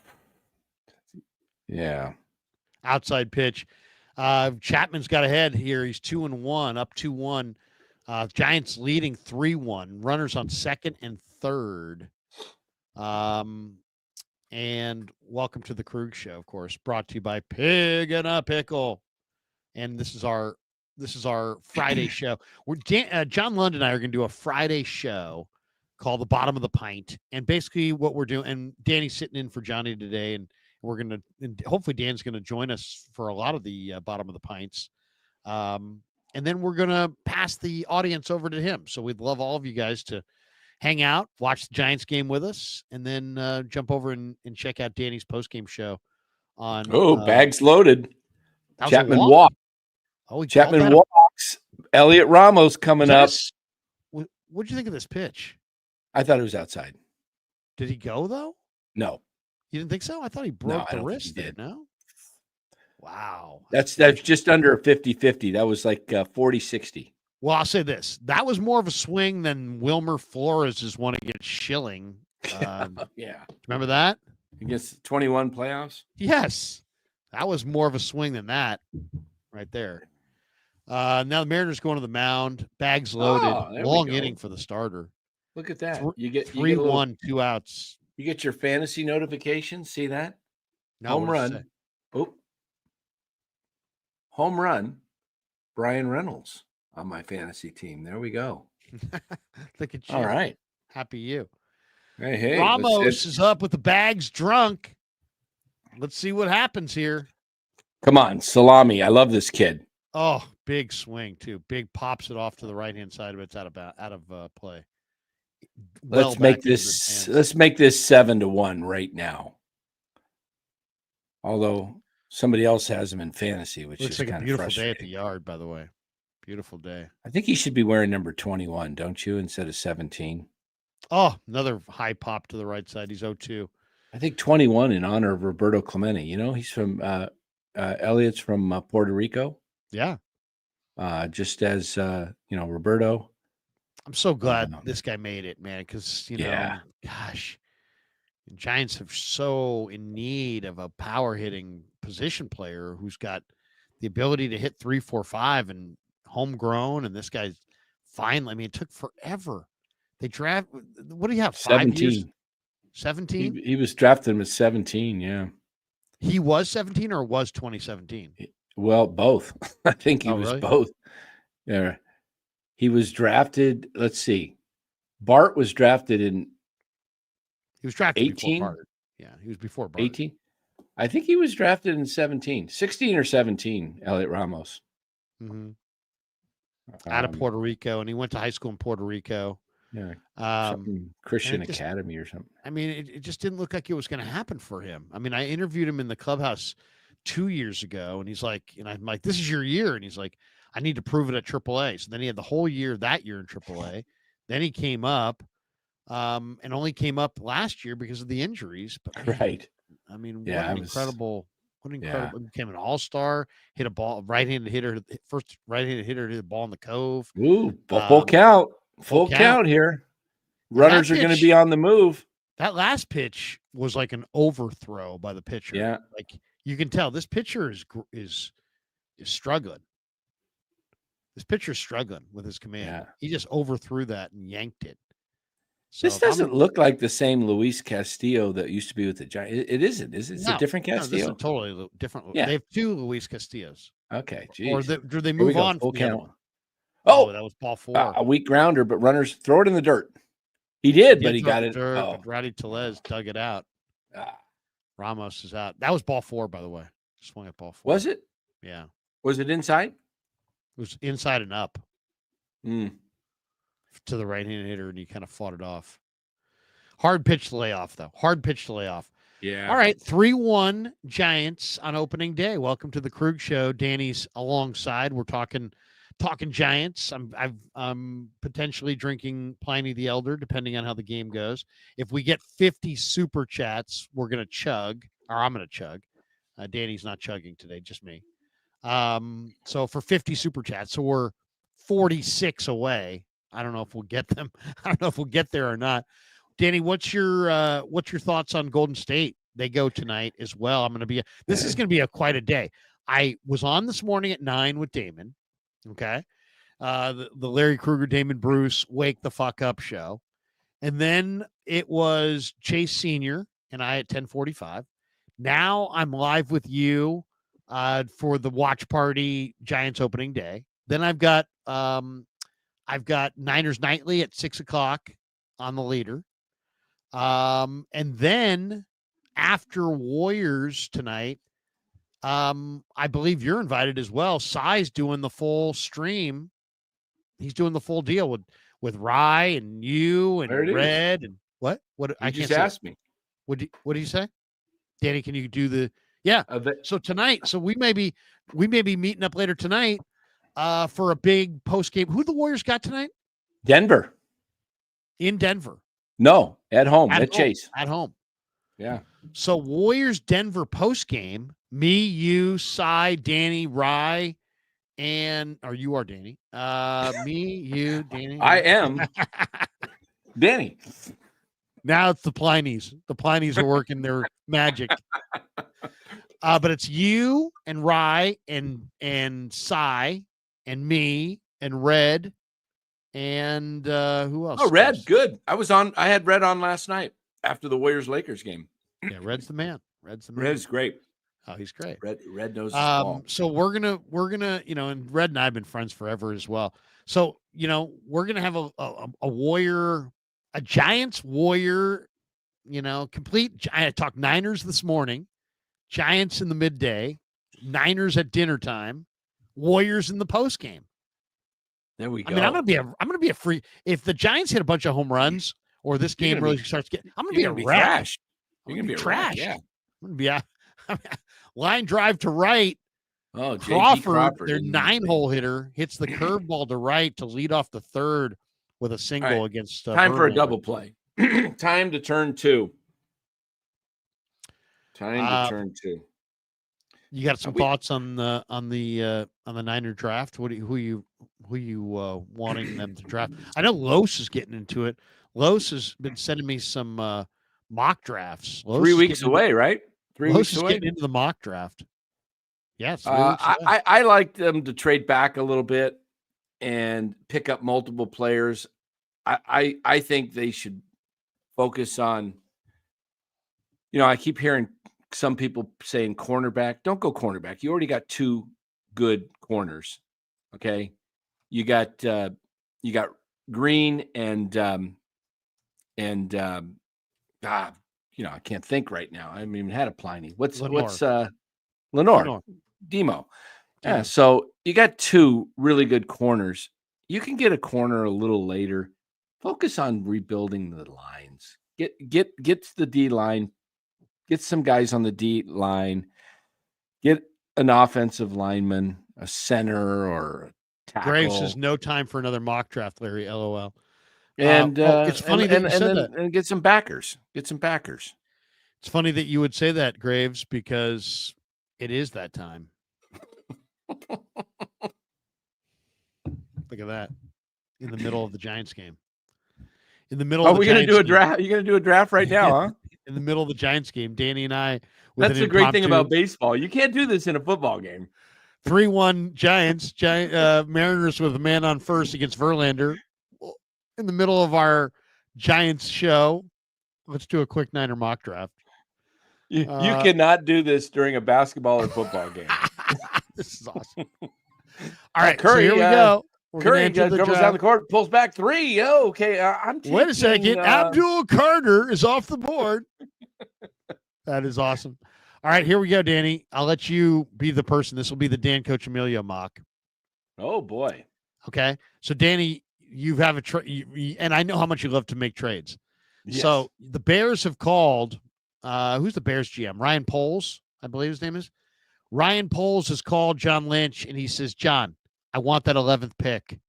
Outside pitch. Chapman's got ahead here. He's 2-1, up 2-1. Giants leading 3-1. Runners on second and third. And welcome to the Krug Show, of course, brought to you by Pig and a Pickle. And this is our Friday show. John Lund and I are going to do a Friday show called The Bottom of the Pint. And basically what we're doing, and Danny's sitting in for Johnny today, and we're going to, and hopefully Dan's going to join us for a lot of the Bottom of the Pints. And then we're going to pass the audience over to him. So we'd love all of you guys to hang out, watch the Giants game with us, and then jump over and check out Danny's postgame show on. Bags loaded. Chapman walks. Chapman walks. Elliot Ramos coming up. What'd you think of this pitch? I thought it was outside. Did he go, though? No. You didn't think so? I thought he broke the wrist there. No? Wow. That's just under a 50-50. That was like 40-60. Well, I'll say this. That was more of a swing than Wilmer Flores' one against Schilling. Yeah. Remember that? Against 21 playoffs? Yes. That was more of a swing than that right there. Now the Mariners going to the mound. Bags loaded. Oh, there we Long go. inning for the starter. Look at that. You get a 3-1, little, 2 outs. you get your fantasy notification. See that? No, Home what does it run. Oh. Home run. Brian Reynolds on my fantasy team. There we go. say? Look at you. All right. Happy you. Hey. Ramos is up with the bags drunk. Let's see what happens here. Come on, Salami. I love this kid. Oh, big swing too. Big pops it off to the right hand side of it. It's out of play. Let's make this 7-1 right now. Although somebody else has him in fantasy, which looks is like a kind of beautiful day frustrating. at the yard, by the way. Beautiful day. I think he should be wearing number 21, don't you, instead of 17? Oh, another high pop to the right side. He's 0-2. I think 21 in honor of Roberto Clemente. You know, he's from Elliot's from Puerto Rico. Yeah. Just as Roberto. I'm so glad this guy made it, man, because gosh, the Giants are so in need of a power hitting position player who's got the ability to hit 3, 4, 5 and homegrown. And this guy's finally, I mean, it took forever. They draft, what do you have? 5 years? 17? He was drafted with 17, yeah. He was 17 or was 2017? Well, both. I think he was really? both. Yeah. He was drafted, let's see. Bart was drafted in He was drafted 18? before Bart. Yeah, he was before Bart. 18? I think he was drafted in 17. 16 or 17, Elliot Ramos. Mm-hmm. Out of Puerto Rico, and he went to high school in Puerto Rico. Yeah. Christian Academy or something. I mean, it just didn't look like it was going to happen for him. I mean, I interviewed him in the clubhouse 2 years ago, and he's like, and I'm like, this is your year. And he's like, I need to prove it at AAA. So then he had the whole year that year in AAA. Then he came up and only came up last year because of the injuries. But man, right. I mean, what an incredible. Yeah. Became an all-star, hit a ball, right-handed hitter, first right-handed hitter hit a ball in the cove. Ooh, full count. Full count here. Runners are going to be on the move. That last pitch was like an overthrow by the pitcher. Yeah. Like you can tell this pitcher is struggling. This pitcher's struggling with his command. Yeah. He just overthrew that and yanked it. So this doesn't look like the same Luis Castillo that used to be with the Giants. It isn't. It's a different Castillo. No, this is a totally different. Yeah. They have 2 Luis Castillos. Okay. Geez. Or do they move on full from the other count. one? Oh, that was ball 4. A weak grounder, but runners throw it in the dirt. He did, but he got it. But Rowdy Tellez dug it out. Ramos is out. That was ball 4, by the way. Swung at ball 4. Was it? Yeah. Was it inside? It was inside and up to the right-handed hitter, and he kind of fought it off. Hard pitch to lay off, though. Hard pitch to lay off. Yeah. All right, 3-1 Giants on opening day. Welcome to the Krug Show. Danny's alongside. We're talking Giants. I'm potentially drinking Pliny the Elder, depending on how the game goes. If we get 50 super chats, we're gonna chug, or I'm gonna chug. Danny's not chugging today, just me. So for 50 super chats, so we're 46 away. I don't know if we'll get them. I don't know if we'll get there or not. Danny, what's your thoughts on Golden State? They go tonight as well. This is going to be quite a day. I was on this morning at 9 with Damon. Okay. The Larry Krueger, Damon Bruce, wake the fuck up show. And then it was Chase Sr. and I at 10:45. Now I'm live with you for the watch party Giants opening day. Then I've got Niners Nightly at 6:00 on the leader. And then after Warriors tonight, I believe you're invited as well. Cy's doing the full stream. He's doing the full deal with Rye and you and Red and what? I just asked me. What did you say? Danny, can you do the so tonight, so we may be meeting up later tonight for a big post game. Who the Warriors got tonight? Denver. In Denver. No, at home. At Chase. At home. Yeah. So Warriors Denver post game. Me, you, Cy, Danny, Rye, or you are Danny. Me, you, Danny. I Yeah. am Danny. Now it's the Plinies. The Plinies are working their magic. But it's you and Rye and Cy and me and Red and who else? Oh, Red, good. I had Red on last night after the Warriors-Lakers game. Yeah, Red's the man. Red's the man. Red's great. Oh, he's great. Red knows his ball. So we're gonna, and Red and I have been friends forever as well. So, we're gonna have a Warrior, a Giants Warrior, complete. I talked Niners this morning, Giants in the midday, Niners at dinner time, Warriors in the post game. There we go. I mean, I'm gonna be a free. If the Giants hit a bunch of home runs or this game really starts getting, I'm gonna be a trash. You're gonna be trash. Yeah, I'm gonna be line drive to right. Oh, Crawford, their 9-hole hitter, hits the curveball to right to lead off the third with a single against. Time Verlander. for a double play. Time to turn two. You got some thoughts on the Niner draft? Who you wanting them to draft? I know Los is getting into it. Los has been sending me some mock drafts. 3 weeks away, right? 3 Los weeks is away. Getting into the mock draft. Yes, I like them to trade back a little bit and pick up multiple players. I think they should focus on. I keep hearing some people saying cornerback. Don't go cornerback. You already got 2 good corners. Okay, you got Green and I can't think right now. I haven't even had a Pliny. What's Lenore. Demo. Yeah, so you got 2 really good corners. You can get a corner a little later. Focus on rebuilding the lines. Get to the D line. Get some guys on the D line. Get an offensive lineman, a center, or a tackle. Graves says no time for another mock draft, Larry. LOL. And it's funny that you said that. And get some backers. It's funny that you would say that, Graves, because it is that time. Look at that. In the middle of the Giants game. In the middle of the Are we going to do a draft? You're going to do a draft right now, huh? In the middle of the Giants game, Danny and I. That's the great thing about baseball. You can't do this in a football game. 3-1 Giants. Mariners with a man on first against Verlander. In the middle of our Giants show, let's do a quick Niner mock draft. You cannot do this during a basketball or football game. This is awesome. All right, Curry, so here we go. Curry dribbles down the court, pulls back 3. Oh, okay. Wait a second. Abdul Carter is off the board. That is awesome. All right, here we go, Danny. I'll let you be the person. This will be the Dan Coach Emilio mock. Oh, boy. Okay. So, Danny, you have a trade, and I know how much you love to make trades. Yes. So, the Bears have called, who's the Bears GM? Ryan Poles, I believe his name is. Ryan Poles has called John Lynch, and he says, John, I want that 11th pick.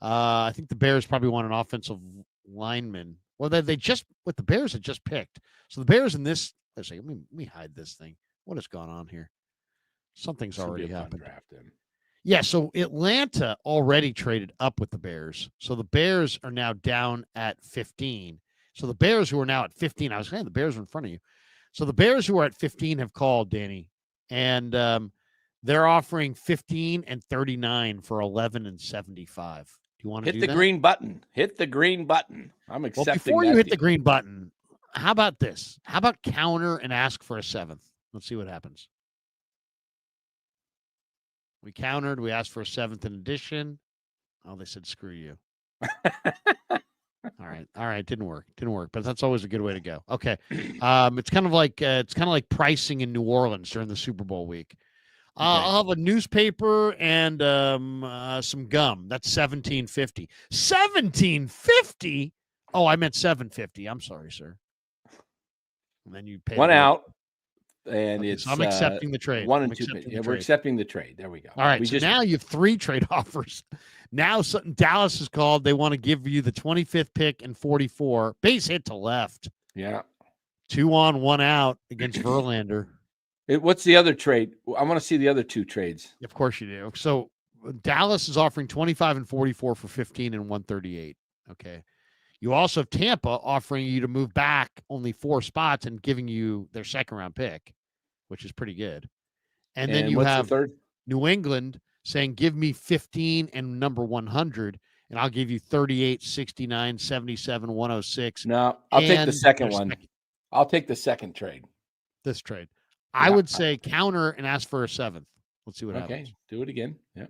I think the Bears probably want an offensive lineman. Well, the Bears had just picked. So the Bears in this, let's see, let me hide this thing. What has gone on here? Something's already happened. Yeah, so Atlanta already traded up with the Bears. So the Bears are now down at 15. So the Bears who are now at 15, I was saying the Bears are in front of you. So the Bears who are at 15 have called, Danny, and they're offering 15 and 39 for 11 and 75. Do you want to hit the green button? Hit the green button. I'm accepting. Well, before you hit the green button, how about this? How about counter and ask for a 7th? Let's see what happens. We countered. We asked for a 7th in addition. Oh, they said screw you. All right. Didn't work, but that's always a good way to go. Okay. It's kind of like pricing in New Orleans during the Super Bowl week. Okay. I'll have a newspaper and some gum. That's $17.50. $17.50? Oh, I meant $7.50. I'm sorry, sir. And then you pay one out, and okay, so I'm accepting the trade. 1 and 2. Yeah, we're accepting the trade. There we go. All right. Now you have 3 trade offers. Now Dallas has called. They want to give you the 25th pick and 44. Base hit to left. Yeah. 2 on, 1 out against Verlander. What's the other trade? I want to see the other 2 trades. Of course you do. So Dallas is offering 25 and 44 for 15 and 138. Okay. You also have Tampa offering you to move back only 4 spots and giving you their second round pick, which is pretty good. And then you what's the have third? New England saying, give me 15 and number 100, and I'll give you 38, 69, 77, 106. No, I'll take the second one. I'll take the second trade. This trade. I would say counter and ask for a 7th. Let's see what happens. Okay, do it again. Yeah.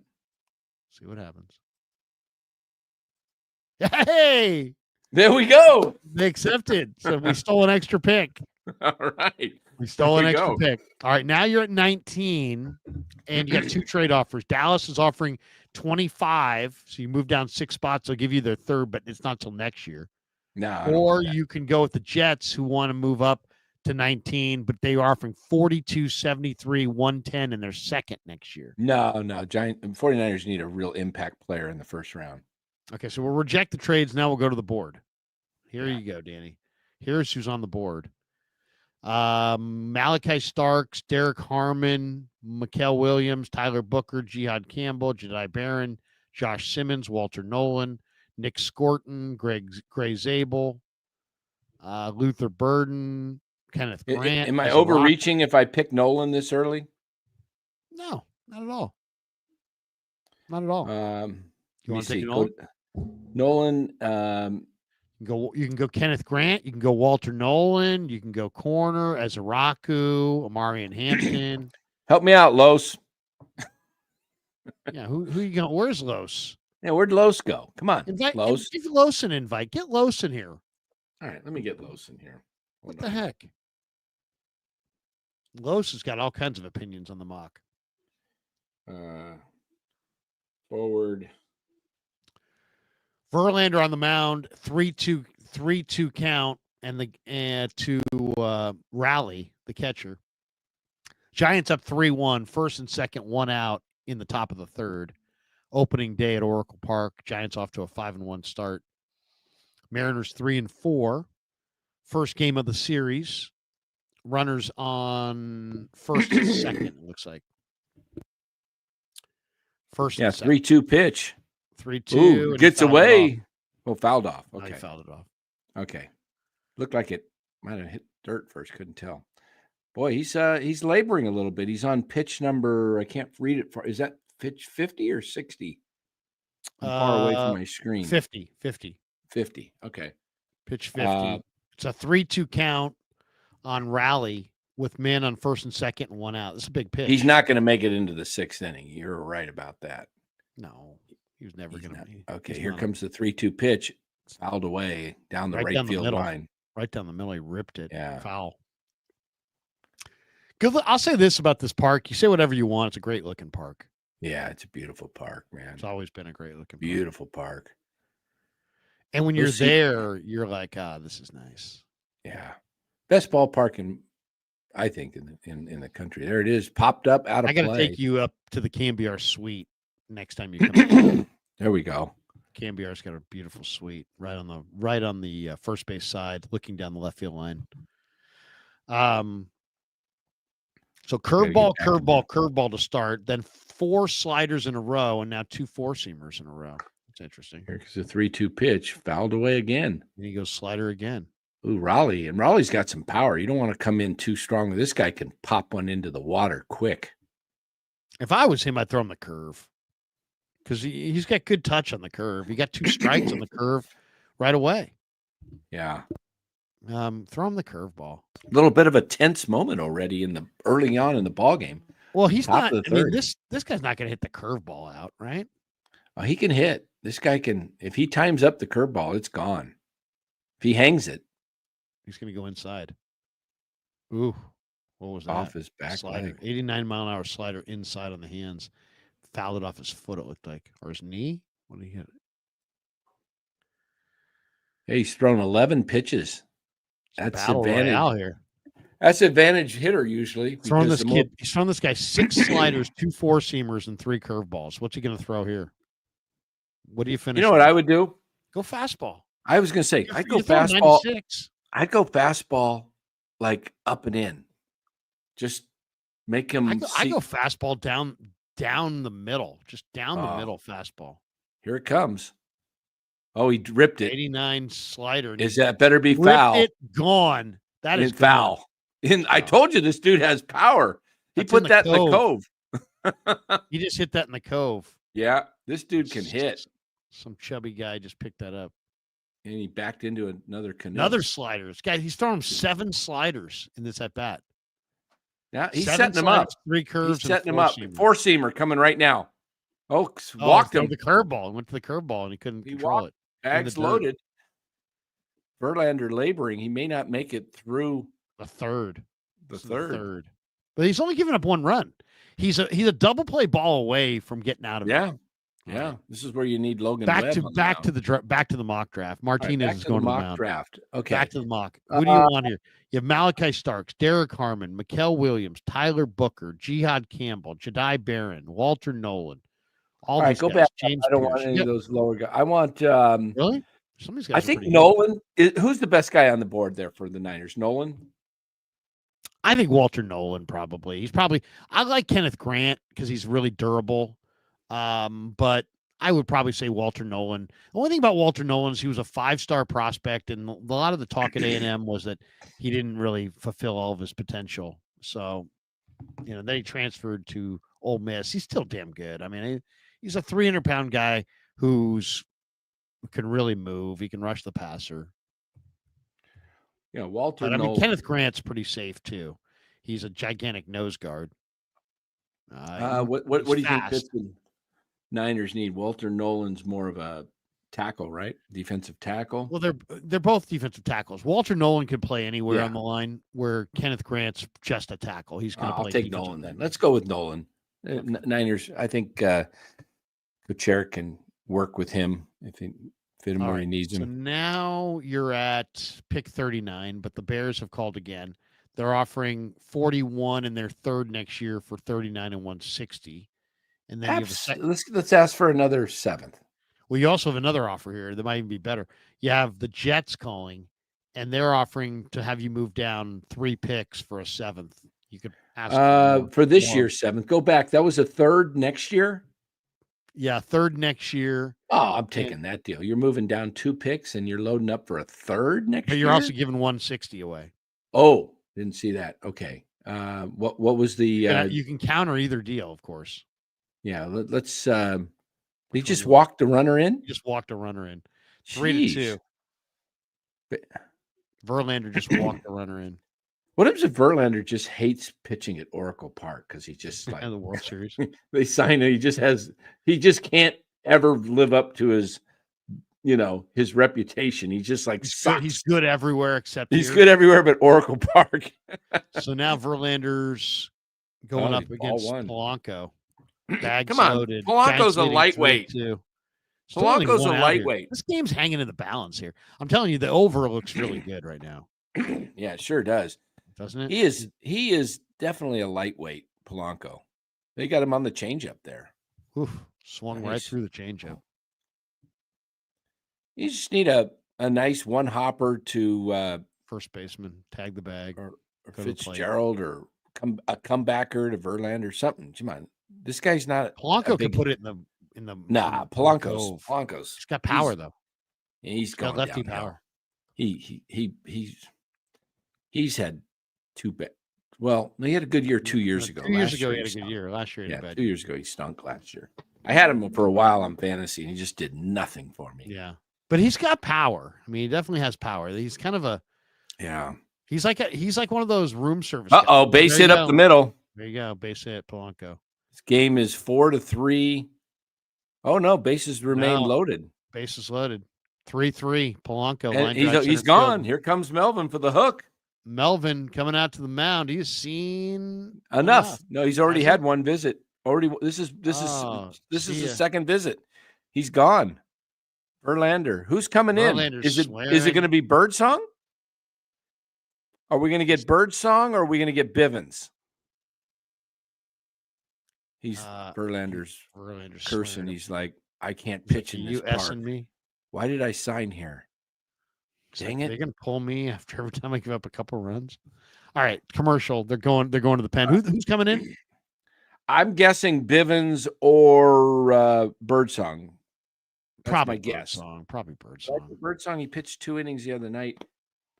See what happens. Hey! There we go. They accepted. So we stole an extra pick. All right. We stole an extra pick. All right. Now you're at 19, and you got 2 trade offers. Dallas is offering 25. So you move down 6 spots. They'll give you their third, but it's not till next year. No. Or you can go with the Jets, who want to move up to 19, but they are offering 42, 73, 110 in their second next year. No. 49ers need a real impact player in the first round. Okay, so we'll reject the trades. Now we'll go to the board. Here you go, Danny. Here's who's on the board. Malachi Starks, Derek Harmon, Mikael Williams, Tyler Booker, Jihad Campbell, Jedi Barron, Josh Simmons, Walter Nolan, Nick Scorton, Gray Zabel, Luther Burden, Kenneth Grant. Am I overreaching if I pick Nolan this early? No, not at all. Not at all. You want to take Nolan? Nolan. You can go Kenneth Grant. You can go Walter Nolan. You can go corner, Ezraku, Amarian Hampton. Help me out, Los. Yeah, who you going? Where's Los? Yeah, where'd Los go? Come on, Los. Give Los an invite. Get Los in here. All right, let me get Los in here. What the heck? Los has got all kinds of opinions on the mock. Forward. Verlander on the mound, 3-2 count, and to Rally, the catcher. Giants up 3-1, first and second, 1 out in the top of the third. Opening day at Oracle Park. Giants off to a 5-1 start. Mariners 3-4. First game of the series. Runners on first and second, it looks like. First and second. 3-2 pitch. 3-2. Gets away. Oh, fouled off. Okay. He fouled it off. Okay. Looked like it might have hit dirt first. Couldn't tell. Boy, he's laboring a little bit. He's on pitch number. I can't read it. Is that pitch 50 or 60? I'm far away from my screen. 50. 50. Okay. Pitch 50. It's a 3-2 count on Rally with men on first and second and 1 out. This is a big pitch. He's not going to make it into the 6th inning. You're right about that. No. He was never going to be. Okay, here comes the 3-2 pitch. Fouled away down the right field line. Right down the middle. He ripped it. Yeah. Foul. Good. I'll say this about this park. You say whatever you want. It's a great looking park. Yeah, it's a beautiful park, man. It's always been a great looking park. Beautiful park. And when you're there, you're like, this is nice. Yeah. Best ballpark I think in the country. There it is, popped up out of play. I got to take you up to the Cambiar suite next time you come. There we go. Cambiar's got a beautiful suite right on the first base side, looking down the left field line. So curveball to start, then 4 sliders in a row, and now 2 4-seamers in a row. It's interesting. Here's a 3-2 pitch, fouled away again. And he goes slider again. Ooh, Raleigh. And Raleigh's got some power. You don't want to come in too strong. This guy can pop one into the water quick. If I was him, I'd throw him the curve. Because he's got good touch on the curve. He got 2 strikes on the curve right away. Yeah. Throw him the curveball. A little bit of a tense moment already early on in the ball game. Well, he's not. I mean, this guy's not going to hit the curveball out, right? Oh, he can hit. This guy can. If he times up the curveball, it's gone. If he hangs it, he's going to go inside. Ooh, what was that? Off his back slider, 89-mile-an-hour slider inside on the hands. Fouled it off his foot, it looked like, or his knee. What did he hit? Yeah, he's thrown 11 pitches. That's advantage here. That's advantage hitter usually. He's throwing this guy 6 sliders, 2 4-seamers, and 3 curveballs. What's he going to throw here? What do you finish? You know what I would do? Go fastball. I was going to say I'd go fastball. 96. I'd go fastball like up and in. Just make him. I go fastball down the middle, just down the Oh, middle fastball. here it comes. Oh, he ripped it. 89 slider. And Is he that better be ripped foul? it, gone. That is In gone. foul. And I Oh, told you this dude has power. He that's in put the that in the cove. cove. He just hit that in the cove. Yeah, this dude can hit. Some chubby guy just picked that up. And he backed into another canoe. Another sliders. Guy, he's thrown 7 sliders in this at bat. Yeah, he's 7 setting him up. sliders, 3 curves, He's and a setting him up. four-seamer. Four-seamer coming right now. Oh, walked him. The curveball. Went to the curveball, and he couldn't control it. Bags loaded. Verlander laboring. He may not make it through the third. The third. But he's only given up 1 run. He's a double play ball away from getting out of it. Yeah. Yeah. This is where you need Logan back Webb to the mock draft. Martinez is going to the mock draft. Okay. Back to the mock. Who do you want here? You have Malachi Starks, Derek Harmon, Mikael Williams, Tyler Booker, Jihad Campbell, Jedi Barron, Walter Nolan. All right, these go guys. back. James I don't Pierce. want any of those lower guys. I want really? Some of these guys I think Nolan who's the best guy on the board there for the Niners? Nolan? I think Walter Nolan probably. I like Kenneth Grant because he's really durable. But I would probably say Walter Nolan. The only thing about Walter Nolan is he was a 5-star prospect, and a lot of the talk at A&M was that he didn't really fulfill all of his potential. So, then he transferred to Ole Miss. He's still damn good. I mean, he's a 300-pound guy who can really move. He can rush the passer. Yeah, Walter Nolan. I mean, Kenneth Grant's pretty safe too. He's a gigantic nose guard. What do you think Pittsburgh Niners need? Walter Nolan's more of a tackle, right? Defensive tackle. Well, they're both defensive tackles. Walter Nolan could play anywhere on the line, where Kenneth Grant's just a tackle. He's going to play. I'll take Nolan then. Let's go with Nolan. Niners. I think Kuchera can work with him if he fit him where he needs him. So now you're at pick 39, but the Bears have called again. They're offering 41 in their third next year for 39 and 160. And then let's ask for another 7th. Well, you also have another offer here that might even be better. You have the Jets calling, and they're offering to have you move down 3 picks for a 7th. You could ask for this year's 7th. Go back. That was a 3rd next year. Yeah, 3rd next year. Oh, I'm taking that deal. You're moving down 2 picks, and you're loading up for a 3rd next year. But you're also giving 160 away. Oh, didn't see that. Okay. What was the? You can counter either deal, of course. Yeah. Let's. He just walked the runner in. Just walked a runner in. 3-2. Verlander just walked the runner in. What if Verlander just hates pitching at Oracle Park because he just like the World Series? They signed him. He just can't ever live up to his reputation. He's just like he's good everywhere except he's good everywhere but Oracle Park. So now Verlander's going up against Polanco. Bags Come on, loaded. Polanco's a lightweight. Polanco's a lightweight. This game's hanging in the balance here. I'm telling you, the over looks really good right now. Yeah, it sure does. Doesn't it? He is definitely a lightweight, Polanco. They got him on the changeup there. Oof, swung right through the changeup. You just need a nice one hopper to first baseman, tag the bag, or Fitzgerald, or a comebacker to Verlander or something. Come on, this guy's not. Polanco can put it in the. Nah, Polanco's. He's got power though. He's got lefty power. He's had 2 bad. Well, he had a good year 2 years ago. 2 years ago, he had a good year. Last year, he had a bad 2 years ago, he stunk last year. I had him for a while on fantasy, and he just did nothing for me. Yeah, but he's got power. I mean, he definitely has power. He's kind of a. Yeah. He's like one of those room service. Base hit up the middle. There you go, base hit, Polanco. This game is 4-3. Oh no, bases remain loaded. Bases loaded. 3-3. Polanco. And he's gone. Here comes Melvin for the hook. Melvin coming out to the mound. He's seen enough. No, he's already had one visit. This is the 2nd visit. He's gone. Verlander. Who's coming in? Is it going to be Birdsong? Are we going to get Birdsong or are we going to get Bivens? He's Verlander's cursing. He's like, I can't pitch in this park. Me? Why did I sign here? Dang it! They can pull me after every time I give up a couple runs. All right, commercial. They're going to the pen. Who's coming in? I'm guessing Bivens or Birdsong. That's Probably my guess. Birdsong. Probably Birdsong. Birdsong, he pitched 2 innings the other night.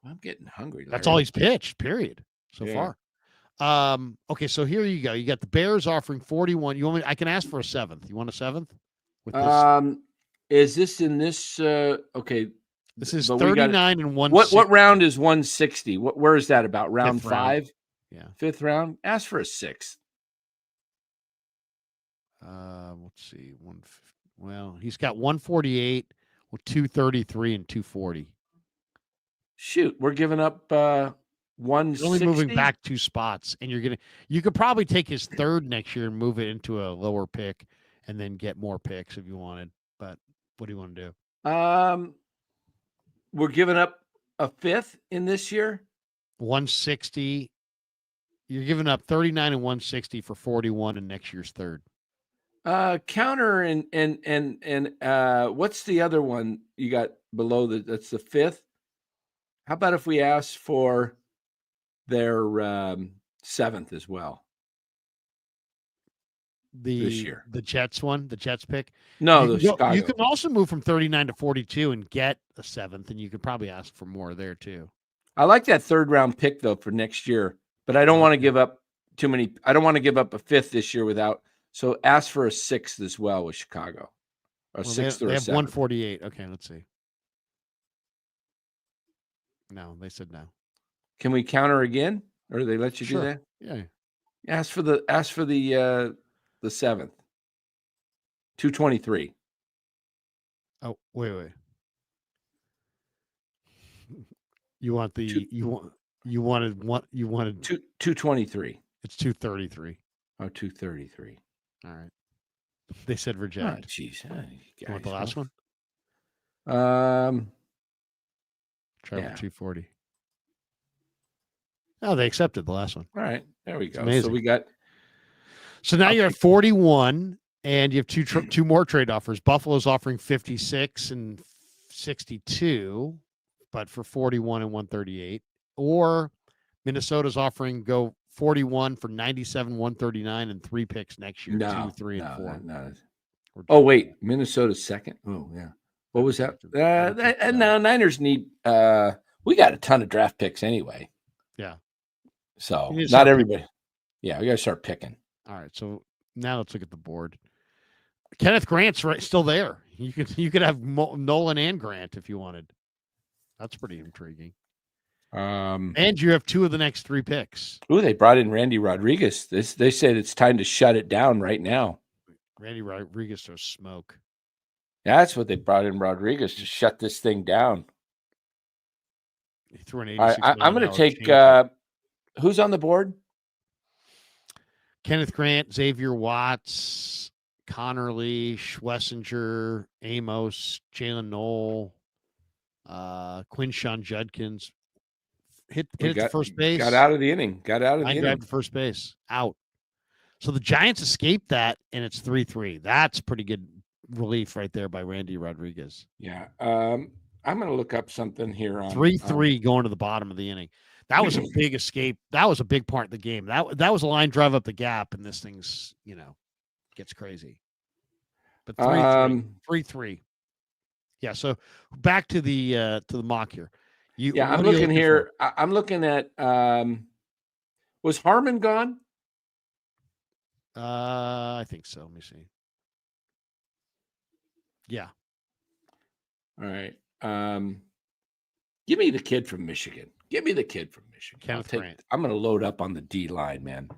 I'm getting hungry, Larry. That's all he's pitched, period, so far. Okay, so here you go. You got the Bears offering 41. You want me? I can ask for a 7th. You want a 7th? With this? Is this in this? Okay, this is 39 and 160. What round is 160? Where is that about? Round 5? Yeah. 5th round. Ask for a 6th. Let's see. Well, he's got 148 with 233 and 240. Shoot, we're giving up 160. Only moving back 2 spots, and you could probably take his 3rd next year and move it into a lower pick, and then get more picks if you wanted. But what do you want to do? We're giving up a 5th in this year. 160. You're giving up 39 and 160 for 41 in next year's 3rd. Counter and what's the other one you got below that's the 5th? How about if we ask for their 7th as well? This year. The Jets one, the Jets pick. No, Chicago. You can also move from 39 to 42 and get a 7th, and you could probably ask for more there too. I like that 3rd round pick though for next year, but I don't want to give up too many. I don't want to give up a 5th this year without. So ask for a 6th as well with Chicago. A 6th or a 7th. They have 148. Okay, let's see. No, they said no. Can we counter again, or do they let you do that? Yeah. Ask for the 7th. 223. Oh, wait. You want the you wanted 223. It's 233. Oh, 233. All right. They said reject. Oh, jeez. You want the last one? Try 240. Oh, they accepted the last one. All right. There we go. Amazing. So we got. So now you're at 41, and you have two more trade offers. Buffalo's offering 56 and 62, but for 41 and 138. Or Minnesota's offering go 41 for 97, 139, and 3 picks next year. 2, 3, and 4. No. Oh, wait. Minnesota's 2nd. Oh, yeah. What was that? No, Niners need. We got a ton of draft picks anyway. Yeah. So not everybody. Yeah, we got to start picking. All right. So now let's look at the board. Kenneth Grant's still there. You could have Nolan and Grant if you wanted. That's pretty intriguing. And you have 2 of the next 3 picks. Ooh, they brought in Randy Rodriguez. They said it's time to shut it down right now. Randy Rodriguez throws smoke. That's what they brought in Rodriguez to shut this thing down. He threw an 86. I'm going to take who's on the board? Kenneth Grant, Xavier Watts, Connerly, Schlesinger, Amos, Jalen Knoll, Quinshon Judkins. Hit the first base. Got out of the inning. Drive to first base. Out. So the Giants escaped that, and it's 3-3. That's pretty good relief right there by Randy Rodriguez. Yeah. I'm going to look up something here on 3-3 going to the bottom of the inning. That was a big escape. That was a big part of the game. That was a line drive up the gap, and this thing's gets crazy. But 3-3. Yeah. So back to the mock here. I'm looking here. I'm looking at. Was Harmon gone? I think so. Let me see. Yeah. All right. Give me the kid from Michigan. Kenneth Grant. I'm going to load up on the D line, man.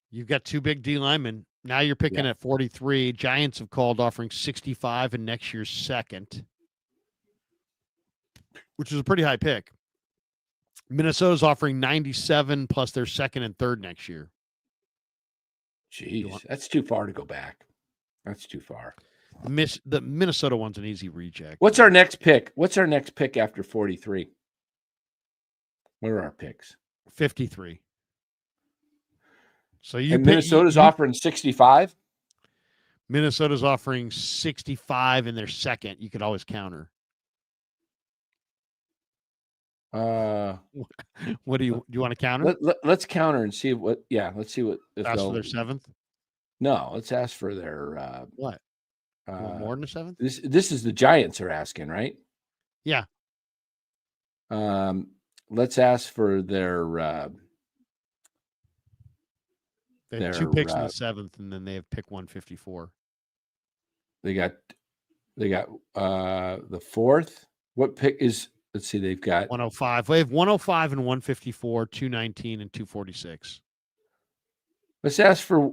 You've got 2 big D linemen. Now you're picking at 43. Giants have called offering 65 in next year's 2nd, which is a pretty high pick. Minnesota's offering 97 plus their 2nd and 3rd next year. Jeez, that's too far to go back. That's too far. The Minnesota one's an easy reject. What's our next pick? After 43? What are our picks? 53. So Minnesota's offering 65? Minnesota's offering 65 in their 2nd. You could always counter. What do you want to counter? Let's counter and see what. Yeah, let's see what. That's for their 7th. No, let's ask for their. What? You want more than a 7th? This is the Giants are asking, right? Yeah. Let's ask for their. They have 2 picks in the 7th, and then they have pick 154. They got the 4th. What pick is? Let's see. They've got 105. They have 105 and 154, 219 and 246. Let's ask for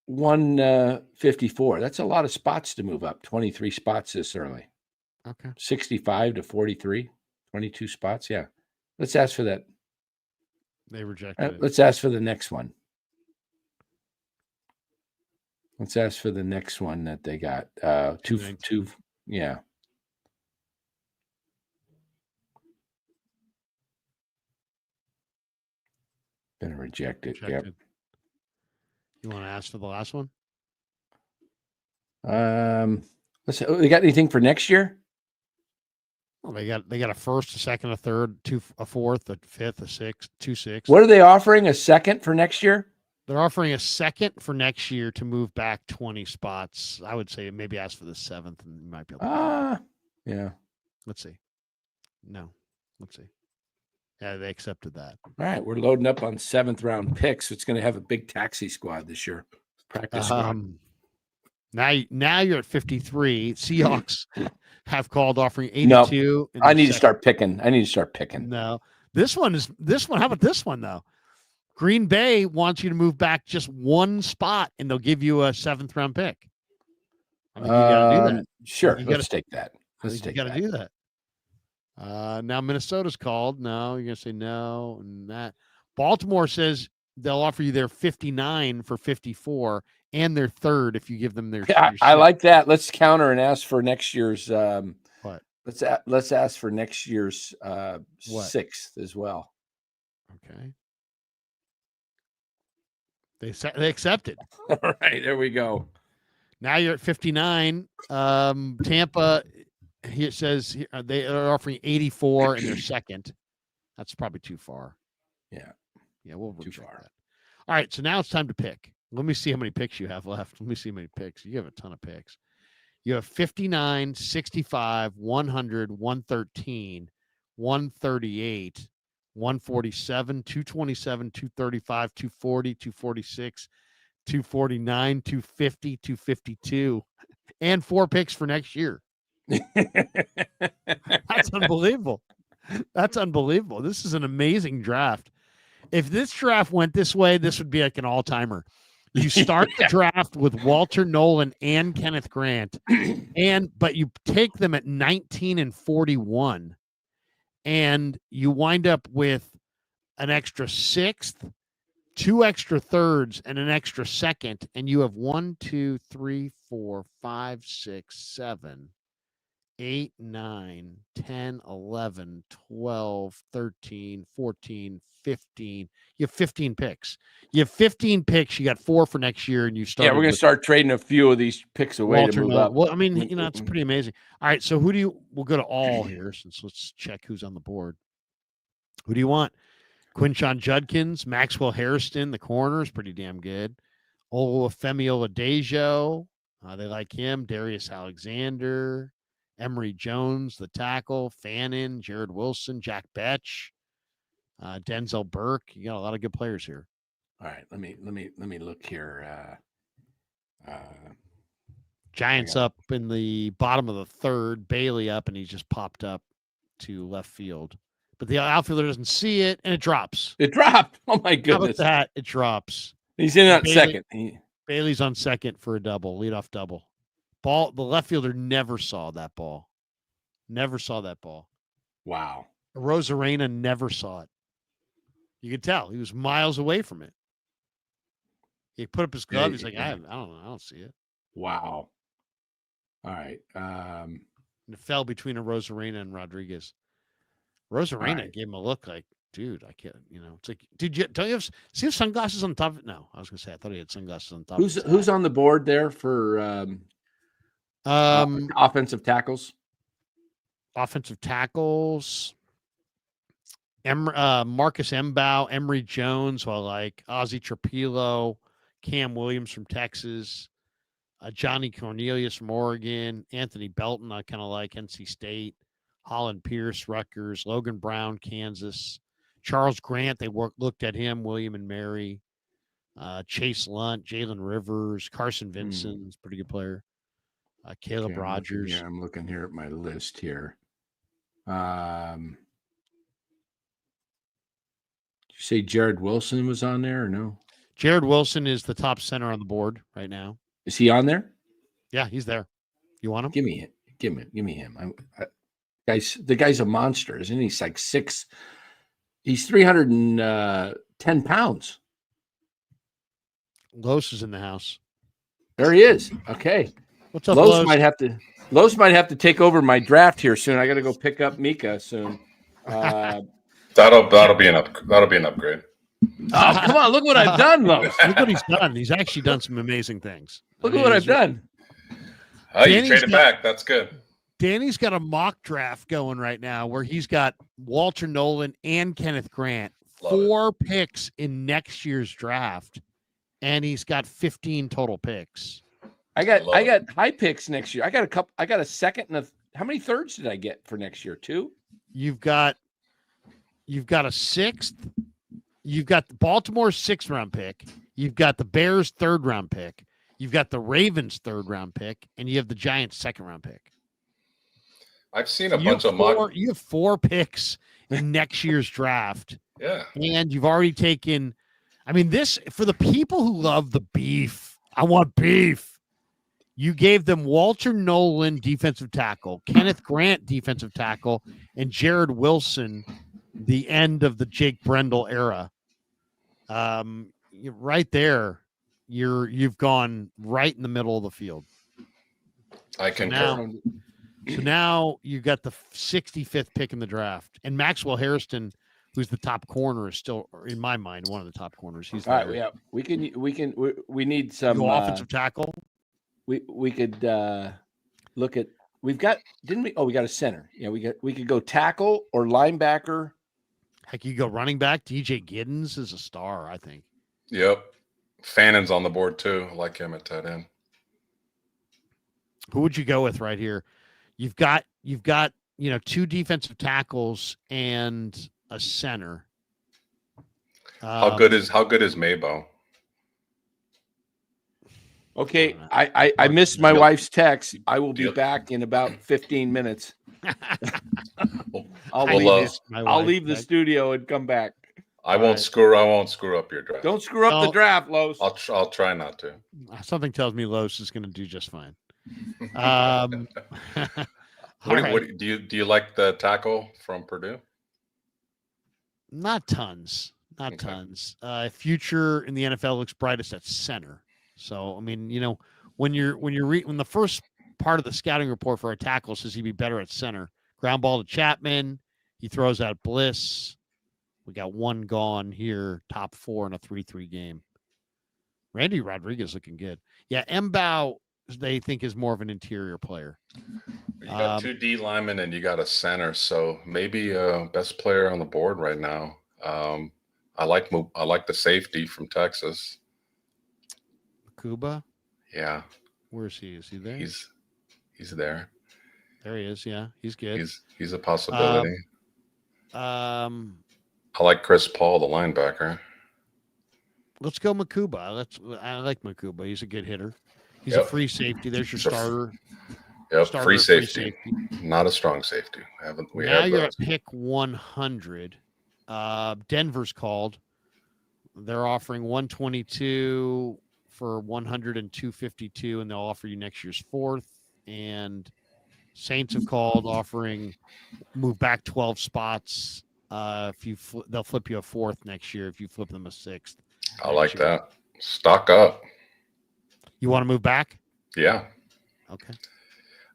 154. That's a lot of spots to move up. 23 spots this early. Okay. 65 to 43. 22 spots. Yeah. Let's ask for that. They rejected it. Let's ask for the next one. Let's ask for the next one that they got. Two. Yeah. Gonna reject it. Yep. You want to ask for the last one? Let's. They got anything for next year? Well, they got a first, a second, a third, a fourth, a fifth, a sixth, 2 6. What are they offering? A second for next year? They're offering a second for next year to move back 20 spots. I would say maybe ask for the 7th, and you might be able to. Yeah. Let's see. No. Let's see. Yeah, they accepted that. All right, we're loading up on 7th round picks. It's going to have a big taxi squad this year. Practice squad. Now you're at 53. Seahawks have called offering 82. No, I need to start picking. No. This one. How about this one though? Green Bay wants you to move back just 1 spot, and they'll give you a 7th round pick. I mean, you got to do that. Sure, let's take that. You got to do that. Now Minnesota's called. No, you're gonna say no, and that. Baltimore says they'll offer you their 59 for 54 and their 3rd if you give them their. I like that. Let's counter and ask for next year's. What? Let's ask for next year's 6th as well. Okay. They accepted. All right, there we go. Now you're at 59. Tampa. He says they are offering 84 in their 2nd. That's probably too far. Yeah, we'll too far. That. All right, so now it's time to pick. Let me see how many picks you have left. Let me see how many picks. You have a ton of picks. You have 59, 65, 100, 113, 138, 147, 227, 235, 240, 246, 249, 250, 252, and 4 picks for next year. That's unbelievable. That's unbelievable. This is an amazing draft. If this draft went this way, this would be like an all-timer. You start the draft with Walter Nolan and Kenneth Grant, but you take them at 19 and 41, and you wind up with an extra 6th, 2 extra 3rds, and an extra 2nd, and you have 1, 2, 3, 4, 5, 6, 7, 8, 9, 10, 11, 12, 13, 14, 15. You have 15 picks. You got 4 for next year, and you start. Yeah, we're going to start trading a few of these picks away Walter to move up. Well, I mean, it's pretty amazing. All right, so we'll go to all here, since let's check who's on the board. Who do you want? Quinshon Judkins, Maxwell Hairston, the corner is pretty damn good. Olufemi Oladejo, they like him. Darius Alexander, Emory Jones, the tackle, Fannin, Jared Wilson, Jack Betch, Denzel Burke. You got a lot of good players here. All right, let me look here. Giants up in the bottom of the 3rd. Bailey up, and he's just popped up to left field. But the outfielder doesn't see it, and it drops. It dropped. Oh my goodness! How about that? It drops. He's in on second. Bailey's on second for a double, leadoff double. Ball. The left fielder never saw that ball. Never saw that ball. Wow. Rosarena never saw it. You could tell he was miles away from it. He put up his glove. He's like, I don't know. I don't see it. Wow. All right. And it fell between a Rosarena and Rodriguez. Rosarena gave him a look like, dude, I can't, it's like, don't you have sunglasses on top of it? No, I was going to say, I thought he had sunglasses on top of it. Who's on the board there for offensive tackles? Offensive tackles. Marcus Mbow, Emory Jones, who I like, Ozzie Trapilo, Cam Williams from Texas, Johnny Cornelius from Oregon, Anthony Belton, I kind of like, NC State, Holland Pierce, Rutgers, Logan Brown, Kansas, Charles Grant, they looked at him, William and Mary, Chase Lunt, Jalen Rivers, Carson Vincent, is a pretty good player, Caleb Rogers. I'm looking here at my list here. Did you say Jared Wilson was on there or no? Jared Wilson is the top center on the board right now. Is he on there? Yeah, he's there. You want him? Give me him. The guy's a monster, isn't he? He's like 6. He's 310 pounds. Los is in the house. There he is. Okay. What's up, Los? Los? Los might have to take over my draft here soon. I got to go pick up Mika soon. That'll be an upgrade. Oh, come on. Look what I've done, Los. Look what he's done. He's actually done some amazing things. Look at what I've done. Oh, you traded back. That's good. Danny's got a mock draft going right now where he's got Walter Nolan and Kenneth Grant, 4 picks in next year's draft, and he's got 15 total picks. I got high picks next year. I got a second and how many thirds did I get for next year? 2? You've got a sixth. You've got the Baltimore's 6th round pick. You've got the Bears' 3rd round pick. You've got the Ravens' 3rd round pick, and you have the Giants' 2nd round pick. I've seen a bunch of mock. You have 4 picks in next year's draft. Yeah. And you've already taken, this, for the people who love the beef, I want beef. You gave them Walter Nolan, defensive tackle, Kenneth Grant, defensive tackle, and Jared Wilson, the end of the Jake Brendel era. Right there, you've gone right in the middle of the field. I concur. So now you got the 65th pick in the draft, and Maxwell Hairston, who's the top corner, is still, in my mind, one of the top corners. He's all right. Yeah, we need some offensive tackle. We could look at. We got a center. Yeah, we could go tackle or linebacker. Heck, you go running back. DJ Giddens is a star, I think. Yep. Fannon's on the board too. I like him at tight end. Who would you go with right here? You've got 2 defensive tackles and a center. How good is Maybo? Okay, I missed my wife's text. I will be back in about 15 minutes. I'll leave the studio and come back. I won't screw up your draft. Don't screw up the draft, Los. I'll try not to. Something tells me Los is going to do just fine. What do you like the tackle from Purdue? Not tons. Future in the NFL looks brightest at center. So when the first part of the scouting report for a tackle says he'd be better at center. Ground ball to Chapman. He throws out Bliss. We got 1 gone here. Top 4 in a 3-3 game. Randy Rodriguez looking good. Yeah, M'Bow, they think, is more of an interior player. You got 2 D linemen and you got a center, so maybe best player on the board right now. I like the safety from Texas. Kuba? Yeah. Where is he? Is he there? He's there. There he is. Yeah, he's good. He's a possibility. I like Chris Paul, the linebacker. Let's go Makuba. I like Makuba. He's a good hitter. He's a free safety. There's your starter. Yep, free safety. Not a strong safety. Now you're at pick 100. Denver's called. They're offering 122 for 100 and 252, and they'll offer you next year's 4th. And Saints have called, offering move back 12 spots. They'll flip you a 4th next year if you flip them a 6th. I like that. Stock up. You want to move back? Yeah. Okay.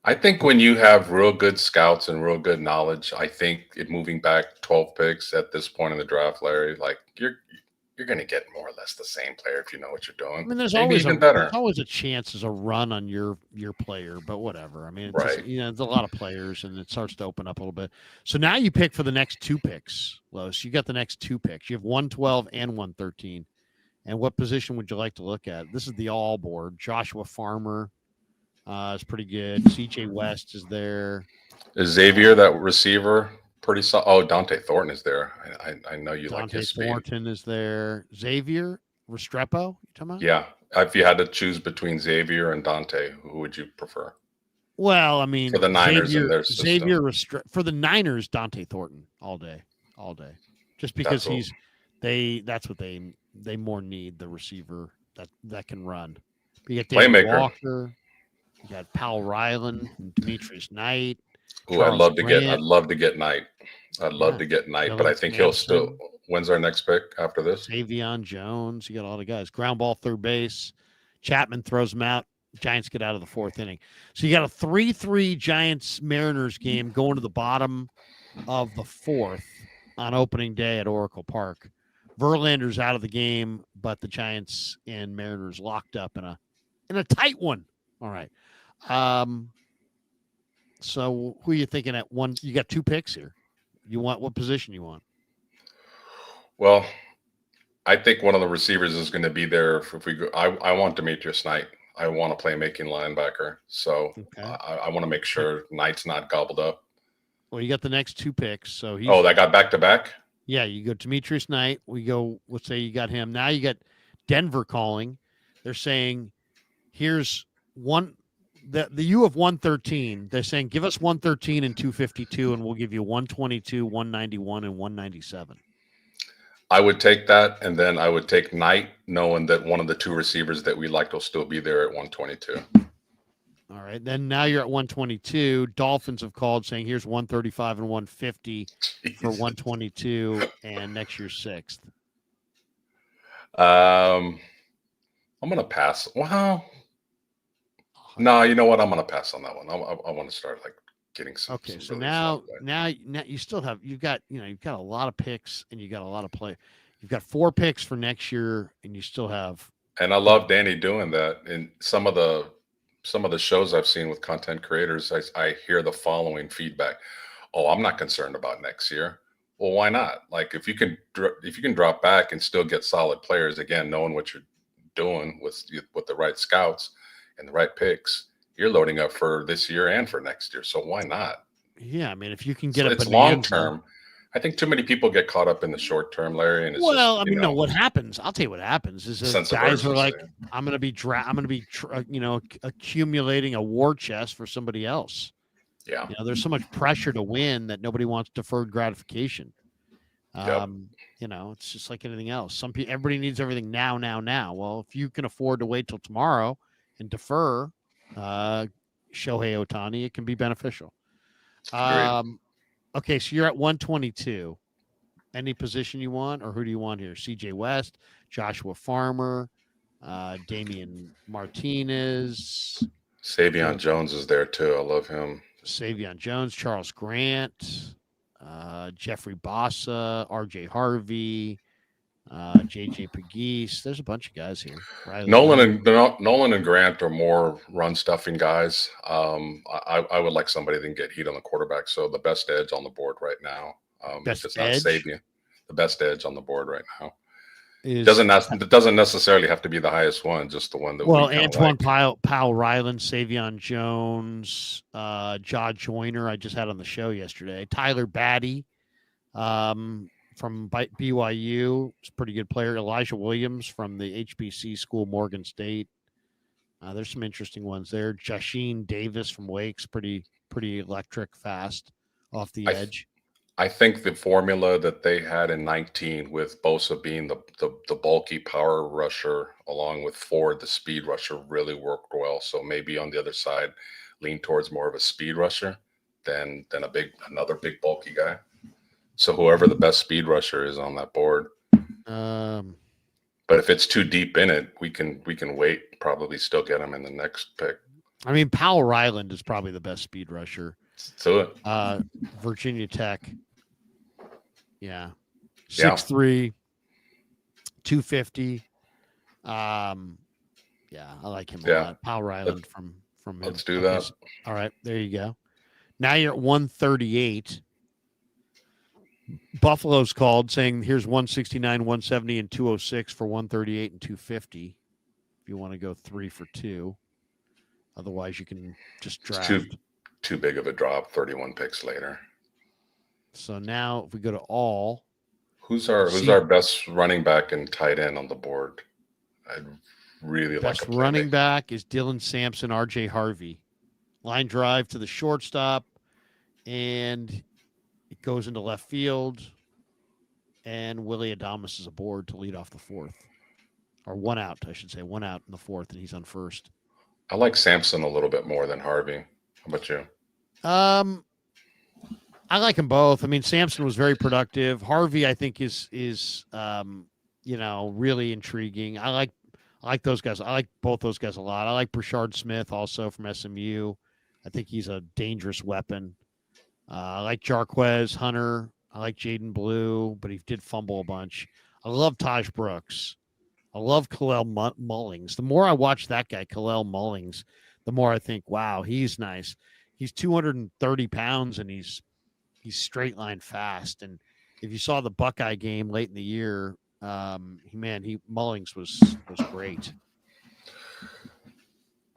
I think when you have real good scouts and real good knowledge, I think moving back 12 picks at this point in the draft, Larry, like you're going to get more or less the same player if you know what you're doing. There's always a chance as a run on your player, but whatever. Right. There's a lot of players, and it starts to open up a little bit. So now you pick for the next 2 picks, Los. You got the next 2 picks. You have 112 and 113, And what position would you like to look at? This is the all board. Joshua Farmer is pretty good. CJ West is there. Is Xavier that receiver pretty solid? Oh, Dante Thornton is there. I know you like Dante his speed. Thornton is there. Xavier Restrepo, you talking about? Yeah. If you had to choose between Xavier and Dante, who would you prefer? Well, I mean, For the Niners and their system. For the Niners, Dante Thornton all day, just because that's what they more need, the receiver that can run. But you got David Playmaker. Walker, you got Powell Ryland, and Demetrius Knight. Oh, I'd love to get Knight. I'd love to get Knight, but I think he'll still. When's our next pick after this? Savion Jones. You got all the guys. Ground ball, third base. Chapman throws them out. Giants get out of the fourth inning. So you got a 3-3 Giants-Mariners game going to the bottom of the fourth on opening day at Oracle Park. Verlander's out of the game, but the Giants and Mariners locked up in a tight one. All right. So who are you thinking at one? You got two picks here. You want what position you want? Well, I think one of the receivers is going to be there. If we go, I want Demetrius Knight. I want to play making linebacker. So I want to make sure Knight's not gobbled up. Well, you got the next two picks. So that got back to back? Yeah, you go Demetrius Knight. We go, let's say you got him. Now you got Denver calling. They're saying, here's one. The U of 113, they're saying, give us 113 and 252, and we'll give you 122, 191, and 197. I would take that, and then I would take Knight, knowing that one of the two receivers that we liked will still be there at 122. All right. Then now you're at 122. Dolphins have called saying, here's 135 and 150 for 122 and next year's sixth. I'm going to pass. Well, no, you know what? I'm going to pass on that one. I want to start getting some. Okay, some so really now you still have you've got a lot of picks and you got a lot of play. You've got 4 picks for next year, and you still have. And I love Danny doing that. In some of the shows I've seen with content creators, I hear the following feedback: "Oh, I'm not concerned about next year." Well, why not? If you can drop back and still get solid players, again, knowing what you're doing with the right scouts and the right picks, you're loading up for this year and for next year. So why not? Yeah, I mean, if you can get it's long term. I think too many people get caught up in the short term, Larry. And no. What happens? I'll tell you what happens is that guys are like, I'm going to be accumulating a war chest for somebody else. Yeah, there's so much pressure to win that nobody wants deferred gratification. It's just like anything else. Everybody needs everything now. Well, if you can afford to wait till tomorrow and defer Shohei Ohtani, it can be beneficial. Okay, so you're at 122. Any position you want, or who do you want here? CJ West, Joshua Farmer, Damian Martinez. Savion Jones is there too. I love him. Savion Jones, Charles Grant, Jeffrey Bossa, RJ Harvey, JJ Pegues. There's a bunch of guys here. Nolan and Grant are more run stuffing guys. I would like somebody that can get heat on the quarterback. So the best edge on the board right now. If it's not Savion, the best edge on the board right now. It doesn't necessarily have to be the highest one, just the one that. Well, Antoine Powell Ryland, Savion Jones, Jaw Joyner, I just had on the show yesterday. Tyler Batty, from BYU, is a pretty good player. Elijah Williams from the HBC school, Morgan State. There's some interesting ones there. Jasheen Davis from Wake's pretty electric, fast off the edge. I think the formula that they had in 19 with Bosa being the bulky power rusher along with Ford, the speed rusher, really worked well. So maybe on the other side, lean towards more of a speed rusher than another big bulky guy. So whoever the best speed rusher is on that board. But if it's too deep in it, we can wait. Probably still get him in the next pick. I mean, Powell Ryland is probably the best speed rusher. So Virginia Tech. Yeah. 6'3", 250. I like him a lot. Powell Ryland from him. Let's do that. So, all right, there you go. Now you're at 138. Buffalo's called saying here's 169, 170, and 206 for 138 and 250. If you want to go 3 for 2. Otherwise, you can just It's draft. too big of a drop. 31 picks later. So now, if we go to all, who's our best running back and tight end on the board? I'd really like best a running back is Dylan Sampson, R.J. Harvey. Line drive to the shortstop, and it goes into left field. And Willie Adames is aboard to lead off the fourth. Or one out, I should say. One out in the fourth, and he's on first. I like Sampson a little bit more than Harvey. How about you? I like them both. I mean, Sampson was very productive. Harvey, I think, is really intriguing. I like those guys. I like both those guys a lot. I like Brashard Smith also from SMU. I think he's a dangerous weapon. I like Jarquez Hunter. I like Jaden Blue, but he did fumble a bunch. I love Taj Brooks. I love Kalel Mullings. The more I watch that guy, Kalel Mullings, the more I think, wow, he's nice. He's 230 pounds, and he's straight line fast. And if you saw the Buckeye game late in the year, Mullings was great.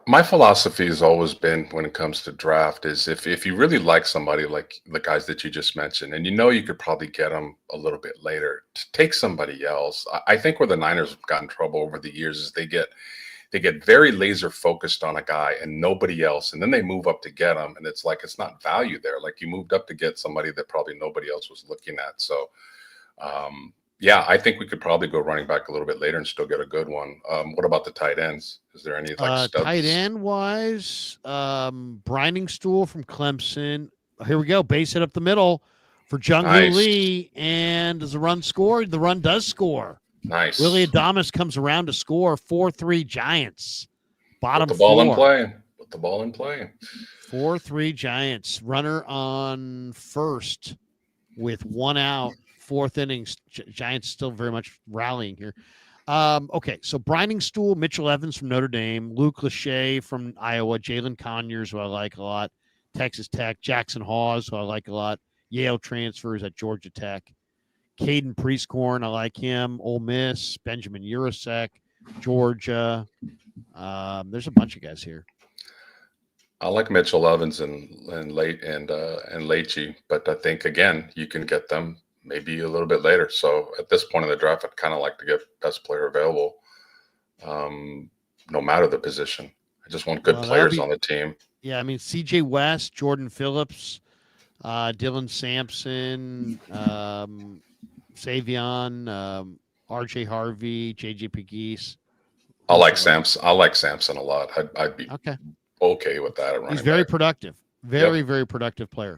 My philosophy has always been when it comes to draft is if you really like somebody like the guys that you just mentioned, and you could probably get them a little bit later, to take somebody else. I think where the Niners have gotten in trouble over the years is they get very laser focused on a guy and nobody else, and then they move up to get him, and it's like it's not value there. Like you moved up to get somebody that probably nobody else was looking at. So yeah, I think we could probably go running back a little bit later and still get a good one. What about the tight ends? Is there any stubs? Tight end wise, Briningstool from Clemson. Here we go. Base hit up the middle for Jung-Hoo Lee. And does the run score? The run does score. Nice. Willie Adames comes around to score. 4-3 Giants. Bottom Put the ball four. in play. Put the ball in play. 4-3 Giants. Runner on first with one out. Fourth innings. Giants still very much rallying here. Okay, so Briningstool, Mitchell Evans from Notre Dame, Luke Lachey from Iowa, Jalen Conyers, who I like a lot, Texas Tech, Jackson Hawes, who I like a lot, Yale transfers at Georgia Tech, Caden Priestcorn, I like him, Ole Miss, Benjamin Urasek, Georgia. There's a bunch of guys here. I like Mitchell Evans and Leachy, but I think again you can get them maybe a little bit later. So at this point in the draft, I'd kind of like to get best player available, no matter the position. I just want good players on the team. Yeah, I mean, C.J. West, Jordan Phillips, Dylan Sampson, Savion, R.J. Harvey, J.J. Pegues. I like Sampson a lot. I'd be okay with that. He's very productive. Very productive player.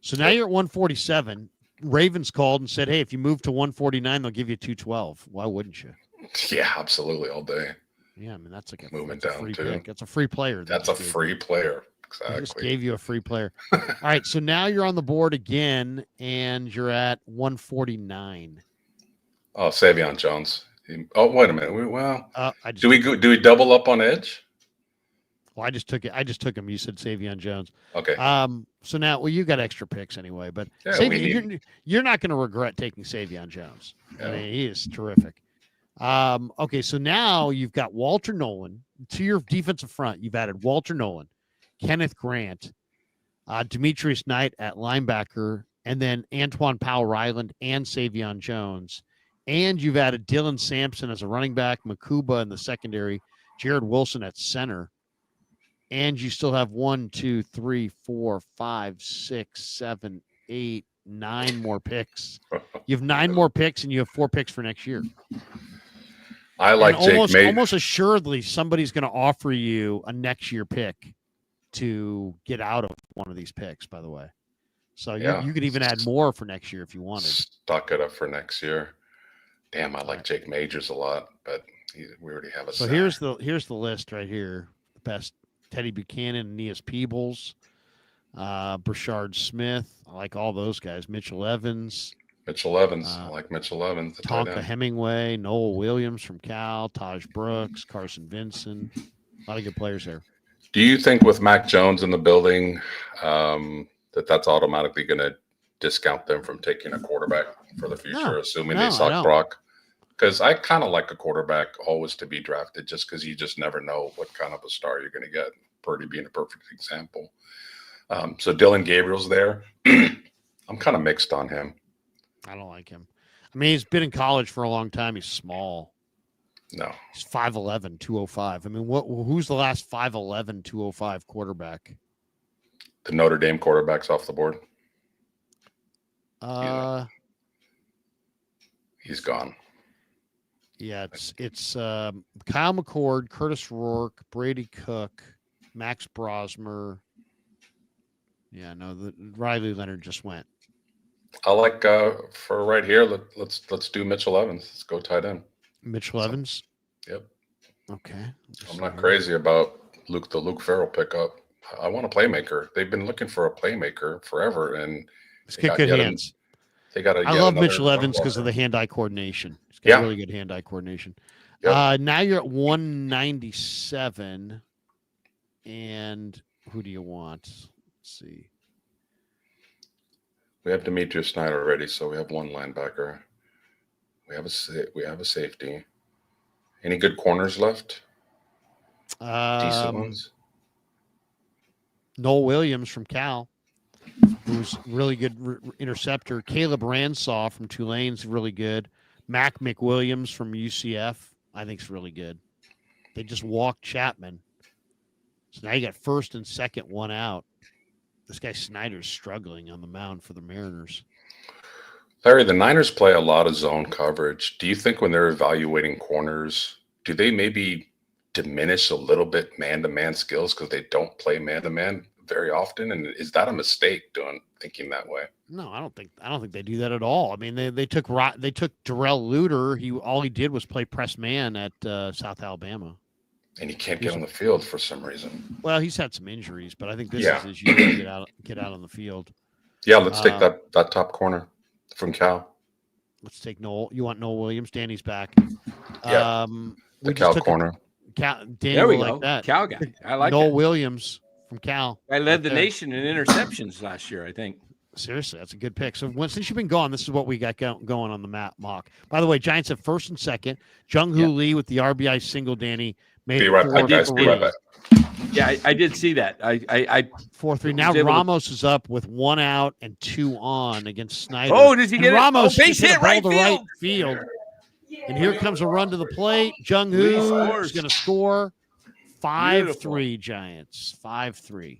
So now you're at 147. Ravens called and said, hey, if you move to 149, they'll give you 212. Why wouldn't you? Yeah, absolutely. All day. Yeah, I mean, that's like moving down free too. pick. That's a free player. That's a free player. Exactly. I just gave you a free player. All right, so now you're on the board again, and you're at 149. Oh, Savion Jones. Oh, wait a minute. Do we double up on edge? Well, I just took it. I just took him. You said Savion Jones. Okay. So now, you got extra picks anyway, but you're not going to regret taking Savion Jones. Yeah. I mean, he is terrific. Okay, so now you've got Walter Nolan to your defensive front. You've added Walter Nolan, Kenneth Grant, Demetrius Knight at linebacker, and then Antoine Powell-Ryland and Savion Jones. And you've added Dylan Sampson as a running back, Makuba in the secondary, Jared Wilson at center. And you still have 1, 2, 3, 4, 5, 6, 7, 8, 9 more picks. You have 9 more picks, and you have 4 picks for next year. I like almost assuredly somebody's going to offer you a next year pick to get out of one of these picks, by the way. So you could even add more for next year if you wanted. Stock it up for next year. Damn, I like Jake Majors a lot, but we already have a. So here's the list right here. The best: Teddy Buchanan, Aeneas Peebles, Brashard Smith. I like all those guys. Mitchell Evans. I like Mitchell Evans. Tonka Hemingway, Noel Williams from Cal, Taj Brooks, Carson Vinson. A lot of good players there. Do you think with Mac Jones in the building that's automatically going to discount them from taking a quarterback for the future, assuming no, they I suck don't. Brock. Because I kind of like a quarterback always to be drafted, just because you just never know what kind of a star you're going to get. Purdy being a perfect example. So Dylan Gabriel's there. I'm kind of mixed on him. I don't like him. I mean, he's been in college for a long time. He's small. No. He's 5'11", 205. I mean, who's the last 5'11", 205 quarterback? The Notre Dame quarterback's off the board. He's gone. Yeah, it's Kyle McCord, Curtis Rourke, Brady Cook, Max Brosmer. Yeah, no, Riley Leonard just went. I like for right here. Let's do Mitchell Evans. Let's go tight end. Mitchell Evans. Yep. Okay. I'm not crazy about the Luke Farrell pickup. I want a playmaker. They've been looking for a playmaker forever, and he's got good hands. I love Mitchell Evans because of the hand-eye coordination. He's got really good hand-eye coordination. Yep. Now you're at 197, and who do you want? Let's see. We have Demetrius Snyder already, so we have one linebacker. We have a safety. Any good corners left? Decent ones. Noel Williams from Cal, who's really good interceptor. Caleb Ransaw from Tulane's really good. Mac McWilliams from UCF, I think, is really good. They just walked Chapman. So now you got first and second, one out. This guy Snyder's struggling on the mound for the Mariners. Larry, the Niners play a lot of zone coverage. Do you think when they're evaluating corners, do they maybe diminish a little bit man-to-man skills because they don't play man-to-man very often? And is that a mistake thinking that way? No, I don't think they do that at all. I mean, they took Darrell Luter. All he did was play press man at South Alabama. And he can't get on the field for some reason. Well, he's had some injuries, but I think this is his year to get out on the field. Yeah, let's take that top corner from Cal. Let's take Noel. You want Noel Williams? Danny's back. Yeah, the Cal corner. Danny there we go. Like that. Cal guy. I like Noel that. Williams from Cal. I led the nation in interceptions last year, I think. Seriously, that's a good pick. So since you've been gone, this is what we got going on the mock. By the way, Giants at first and second. Jung-Hoo Lee with the RBI single, Danny. Be right back, guys. Be right back. Yeah, I did see that. I 4-3. Now Ramos is up with 1 out and 2 on against Snyder. Oh, does he get Ramos base hit right field. And here comes a run to the plate. Jung-Hoo is going to score. 5-3 Giants. 5-3.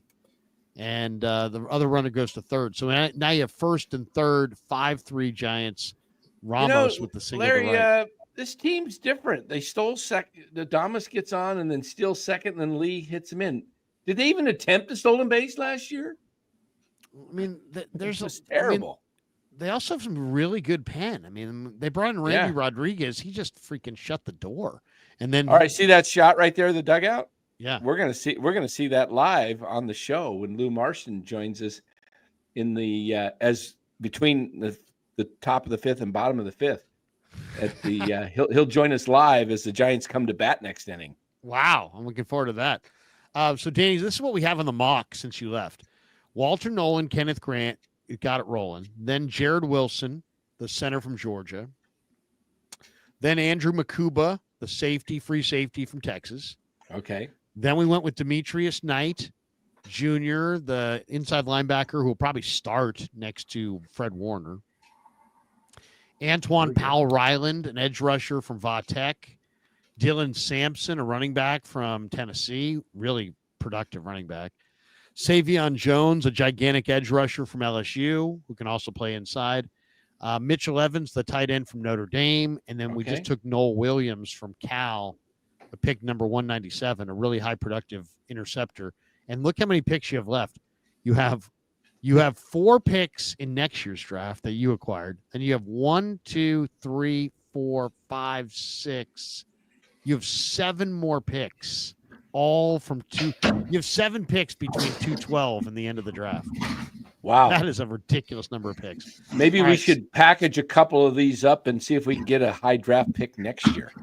And the other runner goes to third. So now you have first and third. 5-3 Giants. Ramos with the single. Larry, this team's different. They stole second. The Adames gets on and then steals second, and then Lee hits him in. Did they even attempt a stolen base last year? I mean, there's terrible. They also have some really good pen. I mean, they brought in Randy Rodriguez. He just freaking shut the door. And then, all right, see that shot right there, the dugout. Yeah, we're gonna see that live on the show when Lou Martian joins us in the as between the top of the fifth and bottom of the fifth. At the he'll join us live as the Giants come to bat next inning. Wow, I'm looking forward to that. So, Danny, this is what we have on the mock since you left. Walter Nolan, Kenneth Grant, you got it rolling. Then Jared Wilson, the center from Georgia. Then Andrew Makuba, the free safety from Texas. Okay. Then we went with Demetrius Knight Jr., the inside linebacker who will probably start next to Fred Warner. Antoine Powell-Ryland, an edge rusher from Vatech. Dylan Sampson, a running back from Tennessee, really productive running back. Savion Jones, a gigantic edge rusher from LSU, who can also play inside. Mitchell Evans, the tight end from Notre Dame. And then we just took Noel Williams from Cal, the pick number 197, a really high productive interceptor. And look how many picks you have left. You have 4 picks in next year's draft that you acquired. And you have 1, 2, 3, 4, 5, 6. You have 7 more picks, all from 2. You have 7 picks between 212 and the end of the draft. Wow. That is a ridiculous number of picks. Maybe we should package a couple of these up and see if we can get a high draft pick next year.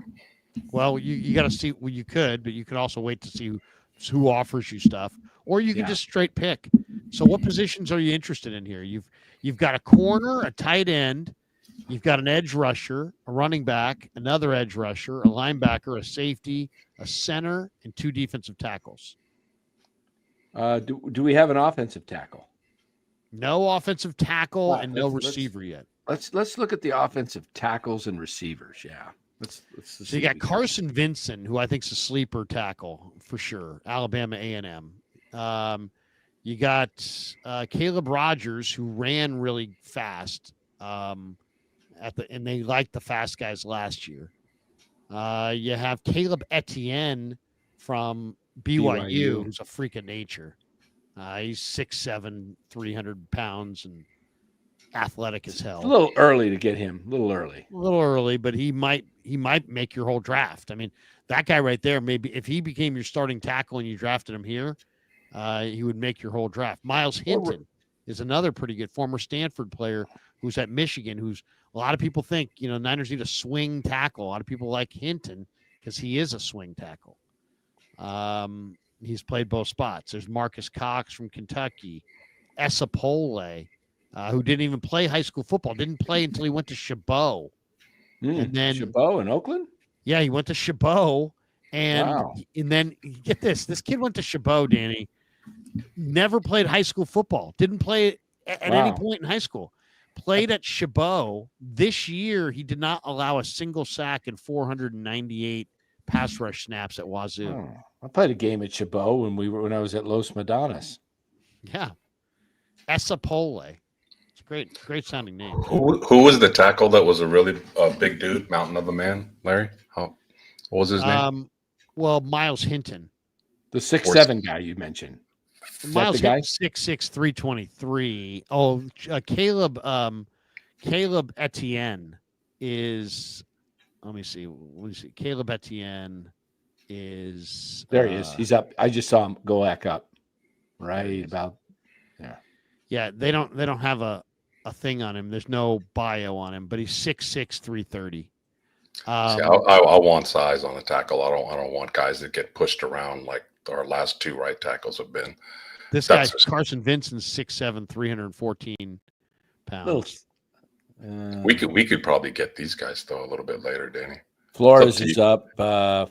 Well, you got to see. Well, you could, but you could also wait to see who offers you stuff. Or you can just straight pick. So what positions are you interested in here? You've got a corner, a tight end, you've got an edge rusher, a running back, another edge rusher, a linebacker, a safety, a center, and 2 defensive tackles. Do we have an offensive tackle? No offensive tackle Right, and no let's- receiver yet. Let's look at the offensive tackles and receivers. Yeah. Let's So you got Carson Vincent, who I think is a sleeper tackle for sure. Alabama A&M. You got Caleb Rogers, who ran really fast and they liked the fast guys last year. You have Caleb Etienne from BYU, who's a freak of nature. He's 6'7", 300 pounds, and athletic as hell. A little early to get him. A little early, but he might make your whole draft. I mean, that guy right there, maybe if he became your starting tackle and you drafted him here, he would make your whole draft. Miles Hinton is another pretty good former Stanford player who's at Michigan, who's a lot of people think, Niners need a swing tackle. A lot of people like Hinton because he is a swing tackle. He's played both spots. There's Marcus Cox from Kentucky, Esapole, who didn't even play high school football, didn't play until he went to Chabot. And then Chabot in Oakland? Yeah, he went to Chabot. And then get this kid went to Chabot, Danny, never played high school football, didn't play at any point in high school, played at Chabot. This year, he did not allow a single sack and 498 pass rush snaps at Wazoo. Oh, I played a game at Chabot when I was at Los Madonnas. Yeah. Esapole. It's a great sounding name. Who was the tackle that was a really big dude, mountain of a man, Larry? What was his name? Well, Miles Hinton. The 6'7" guy you mentioned. Miles Hinton, 6'6", 323. Oh, Caleb Etienne is, let me see. Caleb Etienne is there. He is. He's up. I just saw him go back up. Right about. Yeah. They don't have a thing on him. There's no bio on him, but he's 6'6", 330. I want size on the tackle. I don't want guys that get pushed around like our last 2 right tackles have been. This guy's Carson Vincent's 6'7", 314 pounds. We could probably get these guys though a little bit later, Danny. Flores is up.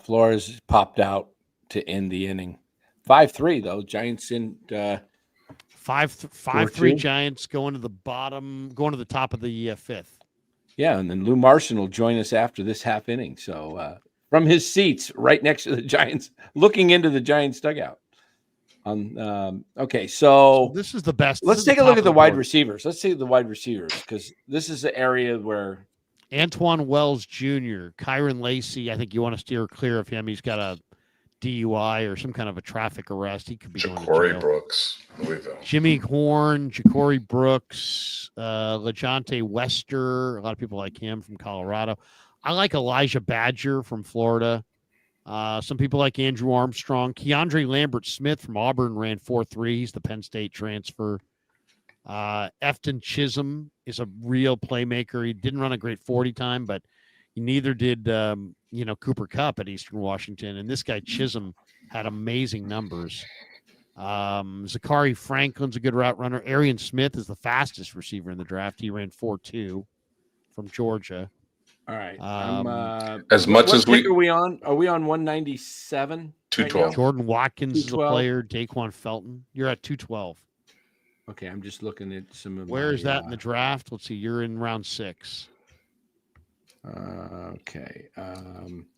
Flores popped out to end the inning. 5-3 though. Giants in 5-3 Giants going to the top of the 5th. Yeah, and then Lou Martian will join us after this half inning. So from his seats right next to the Giants, looking into the Giants dugout. Okay, so this is the best. Let's take a look at the wide receivers. Let's see the wide receivers because this is the area where Antoine Wells Jr., Kyron Lacey. I think you want to steer clear of him. He's got a DUI or some kind of a traffic arrest. He could be going to jail. Brooks, Louisville. Jimmy Horn, Ja'Cory Brooks, LeJontay Wester. A lot of people like him from Colorado. I like Elijah Badger from Florida. Some people like Andrew Armstrong. Keandre Lambert-Smith from Auburn ran 4.3. He's the Penn State transfer. Efton Chisholm is a real playmaker. He didn't run a great 40 time, but neither did Cooper Kupp at Eastern Washington. And this guy Chisholm had amazing numbers. Zachary Franklin's a good route runner. Arian Smith is the fastest receiver in the draft. He ran 4.2 from Georgia. All right. As much as are we on? Are we on 197? 212. Right Jordan Watkins is a player. Daquan Felton. You're at 212. Okay, I'm just looking at some of. Where is that in the draft? Let's see. You're in round 6. Okay.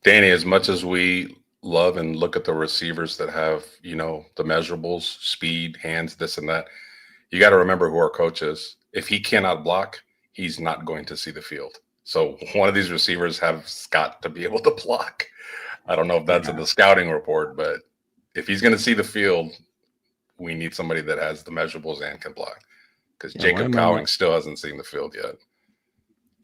Danny, as much as we love and look at the receivers that have, the measurables, speed, hands, this and that, you got to remember who our coach is. If he cannot block, he's not going to see the field. So one of these receivers has got to be able to block. I don't know if that's in the scouting report, but if he's going to see the field, we need somebody that has the measurables and can block. Because Jacob Cowing still hasn't seen the field yet.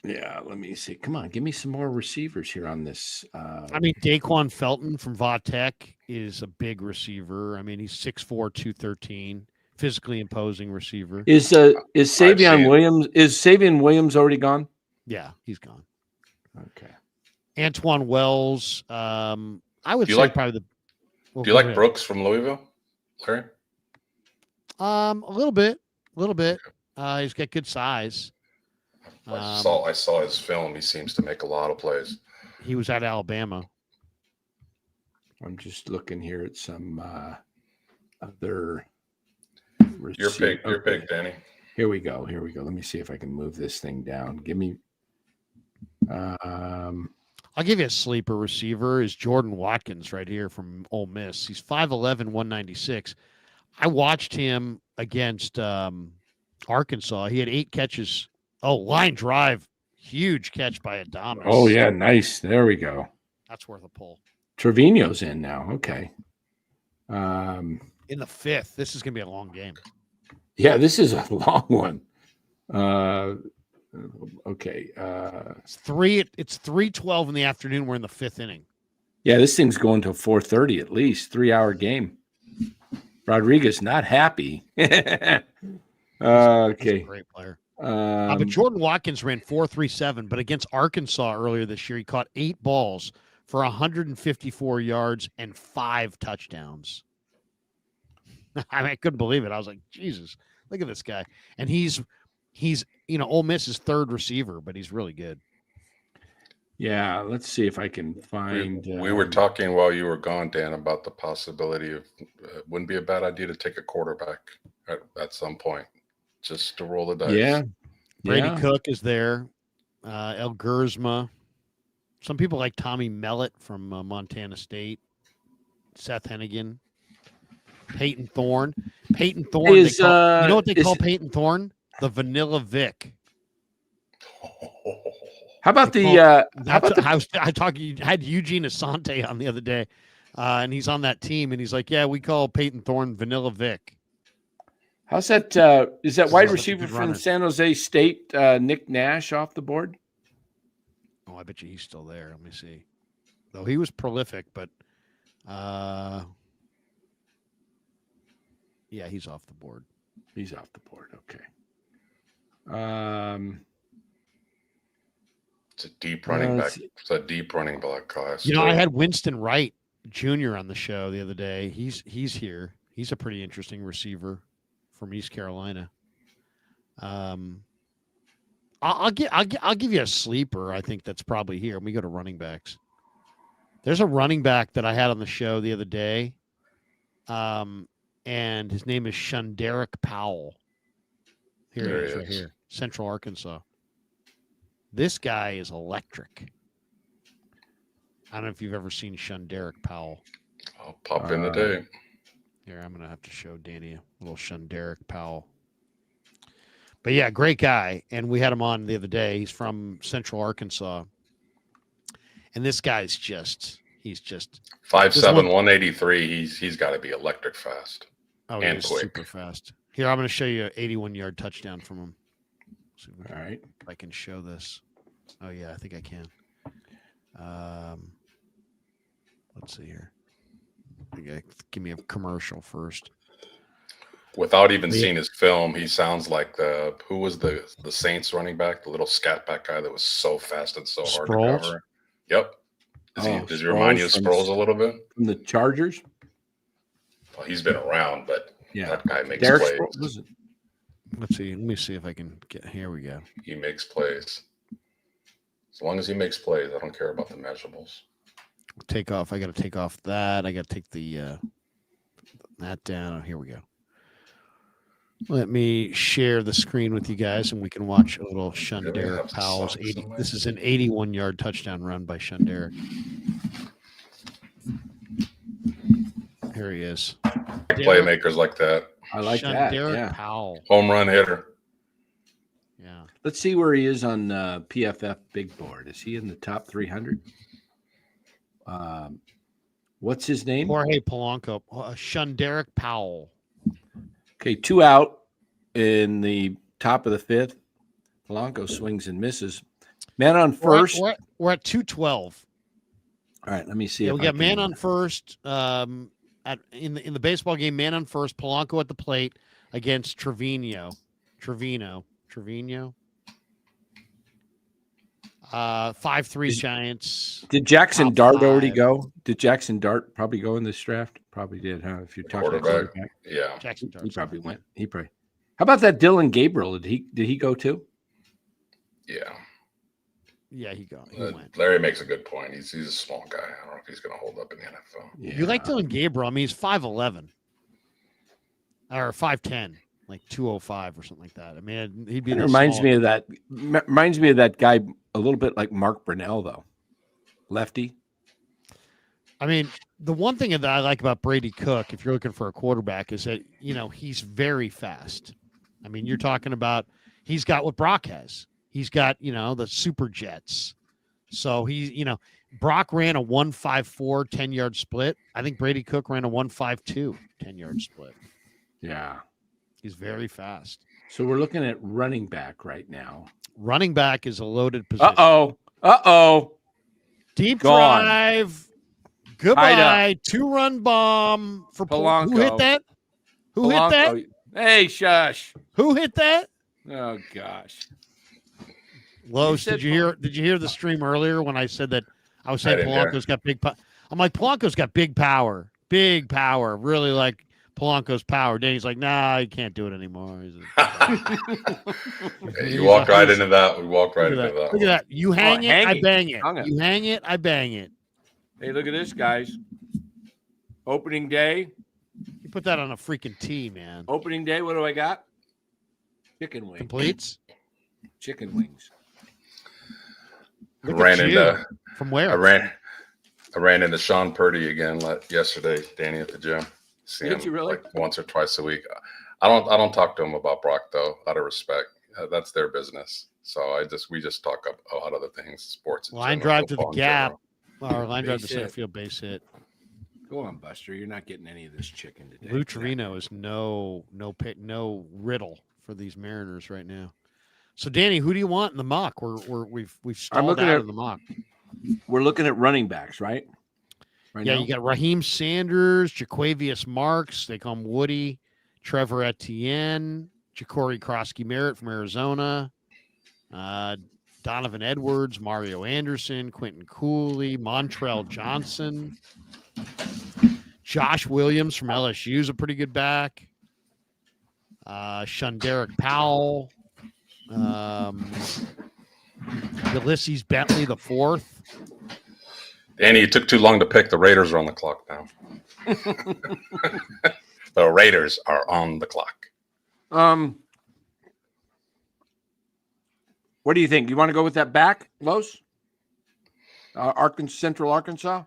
Yeah, let me see. Come on, give me some more receivers here on this. Daquan Felton from Va Tech is a big receiver. He's 6'4", 213, physically imposing receiver. Is Savion Williams? Is Savion Williams already gone? Yeah, he's gone. Okay. Antoine Wells. I would say probably the. Do you like Brooks from Louisville, Larry? A little bit. He's got good size. I saw his film. He seems to make a lot of plays. He was at Alabama. I'm just looking here at some other. Your pick, Danny. Here we go. Let me see if I can move this thing down. Give me. I'll give you a sleeper receiver. Is Jordan Watkins right here from Ole Miss. He's 5'11", 196. I watched him against Arkansas. He had 8 catches. Oh, line drive. Huge catch by Adamas. Oh, yeah. Nice. There we go. That's worth a pull. Trevino's in now. Okay. In the 5th. This is going to be a long game. Yeah, this is a long one. Okay. It's 3:12 in the afternoon. We're in the 5th inning. Yeah, this thing's going till 4:30 at least. 3-hour game. Rodriguez not happy. Okay. He's a great player. But Jordan Watkins ran 4.37, but against Arkansas earlier this year, he caught 8 balls for 154 yards and 5 touchdowns. I mean, I couldn't believe it. I was like, Jesus, look at this guy. And he's Ole Miss's 3rd receiver, but he's really good. Yeah, let's see if I can find. We were talking while you were gone, Dan, about the possibility of wouldn't be a bad idea to take a quarterback at some point, just to roll the dice. Yeah, Brady Cook is there. El Gersma. Some people like Tommy Mellett from Montana State. Seth Hennigan. Peyton Thorne. Peyton Thorne. You know what they call Peyton Thorne? The Vanilla Vic. How about I had Eugene Asante on the other day, and he's on that team, and he's like, "Yeah, we call Peyton Thorne Vanilla Vic." How's that? Is that wide receiver from San Jose State, Nick Nash, off the board? Oh, I bet you he's still there. Let me see. Though he was prolific, but yeah, he's off the board. He's off the board. Okay. It's a deep running back. It's a deep running back class. You know, I had Winston Wright Jr. on the show the other day. He's here. He's a pretty interesting receiver from East Carolina. I'll give you a sleeper. I think that's probably here. Let me go to running backs. There's a running back that I had on the show the other day, and his name is Shunderick Powell. Here he is, right here, Central Arkansas. This guy is electric. I don't know if you've ever seen Shunderick Powell. I'll pop in the day. Here, I'm going to have to show Danny a little Shunderick Powell. But yeah, great guy. And we had him on the other day. He's from Central Arkansas. And this guy's he's 5'7", 183. He's got to be electric fast. Oh, and he's quick. Super fast. Here, I'm going to show you an 81-yard touchdown from him. All right. If I can show this. Oh, yeah, I think I can. Let's see here. Give me a commercial first. Without even seeing his film, he sounds like who was the Saints running back, the little scat back guy that was so fast and so hard to cover. Yep. Does he remind you of Sproles a little bit? From the Chargers? Well, he's been around, but yeah, that guy makes Derek plays. Sproles. Let me see if I can get. Here we go. He makes plays. As long as he makes plays, I don't care about the measurables. Take off. I got to take off that. I got to take the that down. Here we go. Let me share the screen with you guys, and we can watch a little Shunderick Powell's 80. This is an 81-yard touchdown run by Shunderick. Here he is. Playmakers like that. I like that. Shunderick Powell. Home run hitter. Yeah. Let's see where he is on PFF Big Board. Is he in the top 300? What's his name? Jorge Polanco. Shunderick Powell. Okay, 2 out in the top of the 5th. Polanco swings and misses. Man on first. We're at 212. All right, let me see. Yeah, we got man on first. In the baseball game, man on first. Polanco at the plate against Trevino. 5-3 Giants. Did Jackson Top Dart already 5. go? Did Jackson Dart probably go in this draft? Probably did, huh? If you're talking quarterback. Yeah. Jackson He Dart's probably went. How about that Dylan Gabriel? Did he go too? Yeah. Yeah, he went. Larry makes a good point. He's a small guy. I don't know if he's going to hold up in the NFL. Yeah. You like Dylan Gabriel? I mean, he's 5'11", or 5'10", like 205 or something like that. I mean, he'd be. It reminds me of that. Reminds me of that guy a little bit like Mark Brunell, though. Lefty. I mean, the one thing that I like about Brady Cook, if you're looking for a quarterback, is that he's very fast. I mean, you're talking about he's got what Brock has. He's got the super jets. So Brock ran a 1.54 10-yard split. I think Brady Cook ran a 1.52 10-yard split. Yeah. He's very fast. So we're looking at running back right now. Running back is a loaded position. Uh-oh. Deep Gone. drive. Goodbye. 2-run bomb for Polanco. Who hit that? Who hit that? Hey, shush. Who hit that? Oh, gosh. Los, did you hear the stream earlier when I said that I was saying Polanco's got big power? I'm like, Polanco's got big power. Big power. Really like Polanco's power. Danny's like, nah, he can't do it anymore. You walked right into that. We walked right into that. Look at that. You hang it, I bang it. You hang it, I bang it. Hey, look at this, guys. Opening day. You put that on a freaking tee, man. Opening day, what do I got? Chicken wings. Completes? Chicken wings. From where? I ran into Sean Purdy again yesterday, Danny, at the gym. See him you really? like once or twice a week. I don't talk to him about Brock though, out of respect. That's their business. So we just talk about other things, sports. Line drive to the gap, or line drive to center field, base hit. Go on, Buster. You're not getting any of this chicken today. Lou Torino is no riddle for these Mariners right now. So, Danny, who do you want in the mock? We've stalled out of the mock. We're looking at running backs, right? Yeah, you got Raheem Sanders, Jaquavius Marks. They call him Woody. Trevor Etienne, Ja'Cory Krosky-Merritt from Arizona. Donovan Edwards, Mario Anderson, Quentin Cooley, Montrell Johnson. Josh Williams from LSU is a pretty good back. Shunderick Powell. Ulysses Bentley the fourth. Danny, it took too long to pick. The Raiders are on the clock now. The Raiders are on the clock. What do you think? You want to go with that back, Los? Central Arkansas?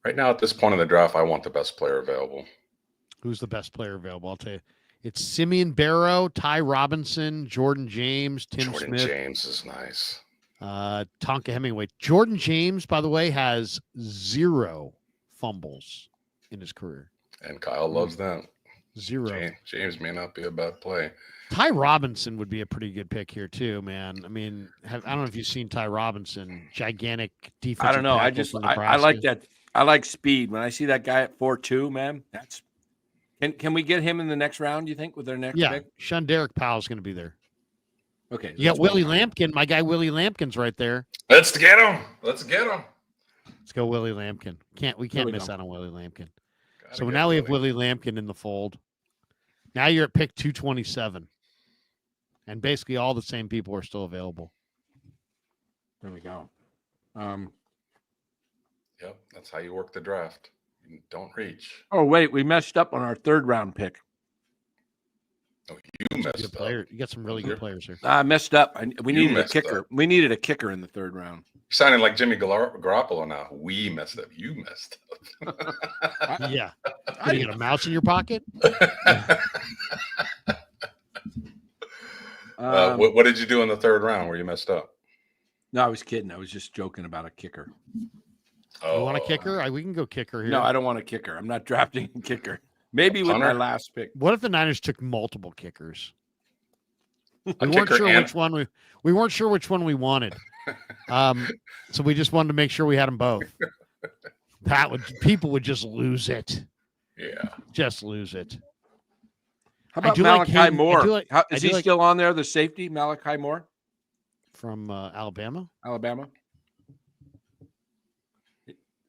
Right now, at this point in the draft, I want the best player available. Who's the best player available? I'll tell you. It's Simeon Barrow, Ty Robinson, Jordan James, Tim Smith. Jordan James is nice. Tonka Hemingway. Jordan James, by the way, has 0 fumbles in his career. And Kyle loves that. 0. James may not be a bad play. Ty Robinson would be a pretty good pick here too, man. I mean, I don't know if you've seen Ty Robinson, gigantic defensive. I don't know. I like that. I like speed. When I see that guy at 4.2, man, that's. Can we get him in the next round? You think with their next pick? Shunderick Powell's going to be there. Okay, you got Willie Lampkin. My guy Willie Lampkin's right there. Let's get him. Let's go Willie Lampkin. We can't miss out on Willie Lampkin. So now we have Willie Lampkin in the fold. Now you're at pick 227. And basically all the same people are still available. There we go. Yep, that's how you work the draft. You don't reach. Oh, wait, we messed up on our 3rd round pick. Oh, you messed up. You got some really good players here. I messed up. We needed a kicker. Up. We needed a kicker in the 3rd round. You're sounding like Jimmy Garoppolo now. We messed up. You messed up. Yeah. Did you get a mouse in your pocket? What did you do in the 3rd round where you messed up? No, I was kidding. I was just joking about a kicker. Oh, you want a kicker? We can go kicker here. No, I don't want a kicker. I'm not drafting a kicker. Maybe with my last pick. What if the Niners took multiple kickers? We weren't sure which one we wanted. So we just wanted to make sure we had them both. People would just lose it. Yeah. Just lose it. How about Malachi Moore? Is he still on there, the safety, Malachi Moore? from Alabama. Alabama.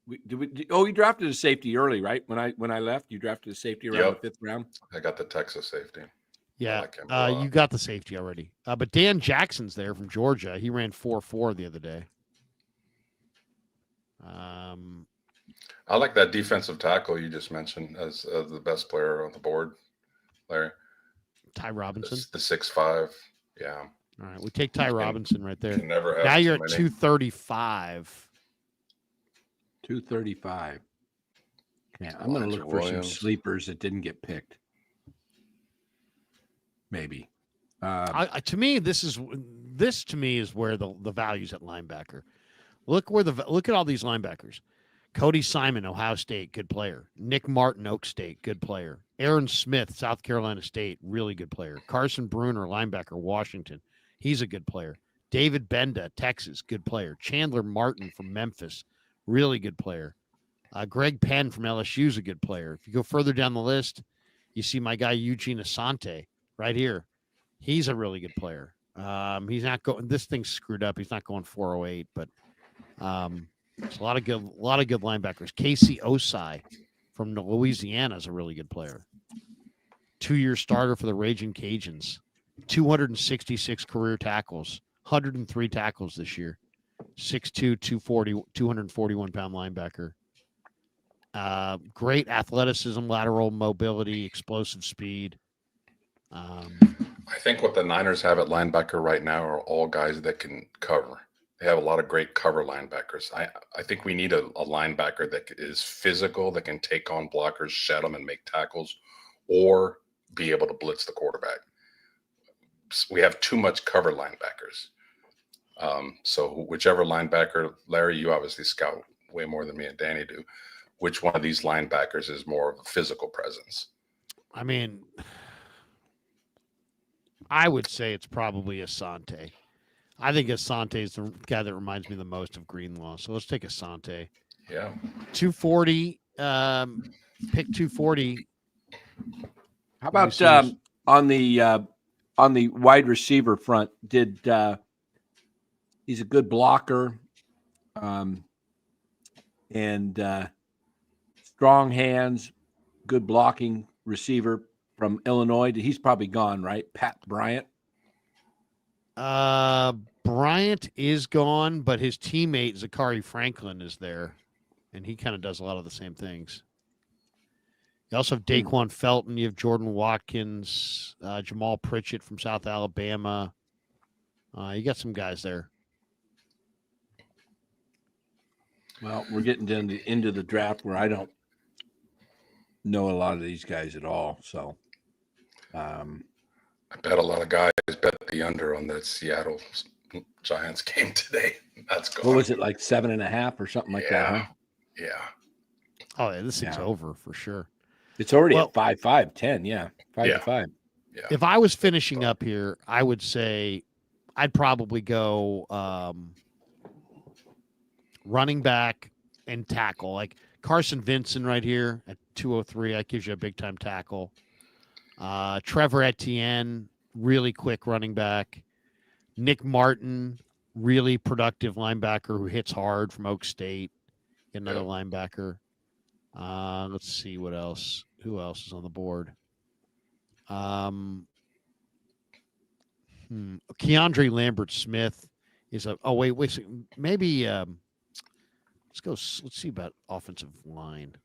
You drafted a safety early, right? When I left, you drafted a safety around the 5th round. I got the Texas safety. Yeah, like him a lot. you got the safety already. But Dan Jackson's there from Georgia. He ran 4.4 the other day. I like that defensive tackle you just mentioned as the best player on the board, Larry. Ty Robinson. The 6'5". Yeah. All right, we take Ty Robinson right there. Can never have Now you're too at many. 235. 235. Yeah, I'm going to look for some sleepers that didn't get picked. Maybe. To me, this is where the value's at linebacker. Look at all these linebackers. Cody Simon, Ohio State, good player. Nick Martin, Oak State, good player. Aaron Smith, South Carolina State, really good player. Carson Bruner, linebacker, Washington, he's a good player. David Benda, Texas, good player. Chandler Martin from Memphis, really good player. Greg Penn from LSU is a good player. If you go further down the list, you see my guy Eugene Asante right here. He's a really good player. He's not going. This thing's screwed up. He's not going 408, but there's a lot of good linebackers. Casey Osai from Louisiana is a really good player. 2-year starter for the Raging Cajuns. 266 career tackles. 103 tackles this year. 6'2", 241-pound linebacker. Great athleticism, lateral mobility, explosive speed. I think what the Niners have at linebacker right now are all guys that can cover. They have a lot of great cover linebackers. I think we need a linebacker that is physical, that can take on blockers, shed them, and make tackles, or be able to blitz the quarterback. We have too much cover linebackers. So whichever linebacker, Larry, you obviously scout way more than me and Danny do. Which one of these linebackers is more of a physical presence? I mean, I would say it's probably Asante. I think Asante is the guy that reminds me the most of Greenlaw. So let's take Asante. Yeah. 240, pick 240. How about on the wide receiver front? He's a good blocker, and strong hands, good blocking receiver from Illinois. He's probably gone, right? Pat Bryant. Bryant is gone, but his teammate Zachary Franklin is there, and he kind of does a lot of the same things. You also have Daquan Felton. You have Jordan Watkins, Jamal Pritchett from South Alabama. You got some guys there. Well, we're getting into the draft where I don't know a lot of these guys at all. So, I bet a lot of guys bet the under on that Seattle Giants game today. That's gone. What was it, like 7.5 or something like that? Huh? Yeah. Oh, yeah, this thing's over for sure. It's already at 5, 10. Yeah, 5-5. Yeah. If I was finishing up here, I would say I'd probably go running back and tackle, like Carson Vincent right here at 203. That gives you a big time tackle. Trevor Etienne, really quick running back. Nick Martin, really productive linebacker who hits hard from Oak State. Another linebacker. Let's see what else. Who else is on the board? Keandre Lambert Smith is a. Oh wait. Maybe. Let's see about offensive line.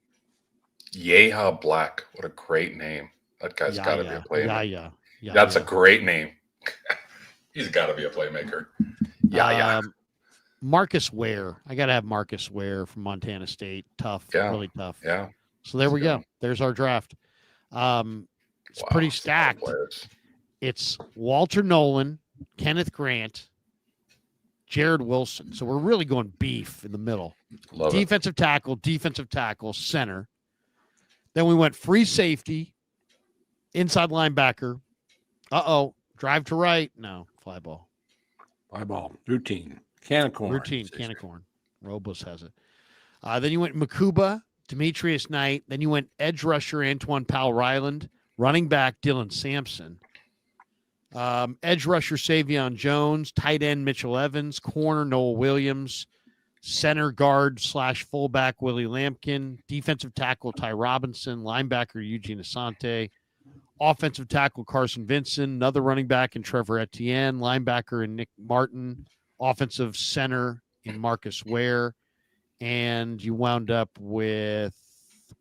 Yeha Black. What a great name. That guy's got to be a playmaker. Yeah. That's a great name. He's got to be a playmaker. Yeah. Marcus Ware. I got to have Marcus Ware from Montana State. Tough. Yeah. Really tough. Yeah. So there we go. There's our draft. It's pretty stacked. It's Walter Nolan, Kenneth Grant, Jared Wilson. So we're really going beef in the middle. Love defensive tackle, center. Then we went free safety, inside linebacker. Drive to right. No, fly ball. Routine. Can of corn. Robles has it. Then you went Makuba, Demetrius Knight. Then you went edge rusher Antoine Powell Ryland, running back Dylan Sampson. Edge rusher Savion Jones, tight end Mitchell Evans, corner Noel Williams, center guard / fullback Willie Lampkin, defensive tackle Ty Robinson, linebacker Eugene Asante, offensive tackle Carson Vincent, another running back in Trevor Etienne, linebacker in Nick Martin, offensive center in Marcus Ware, and you wound up with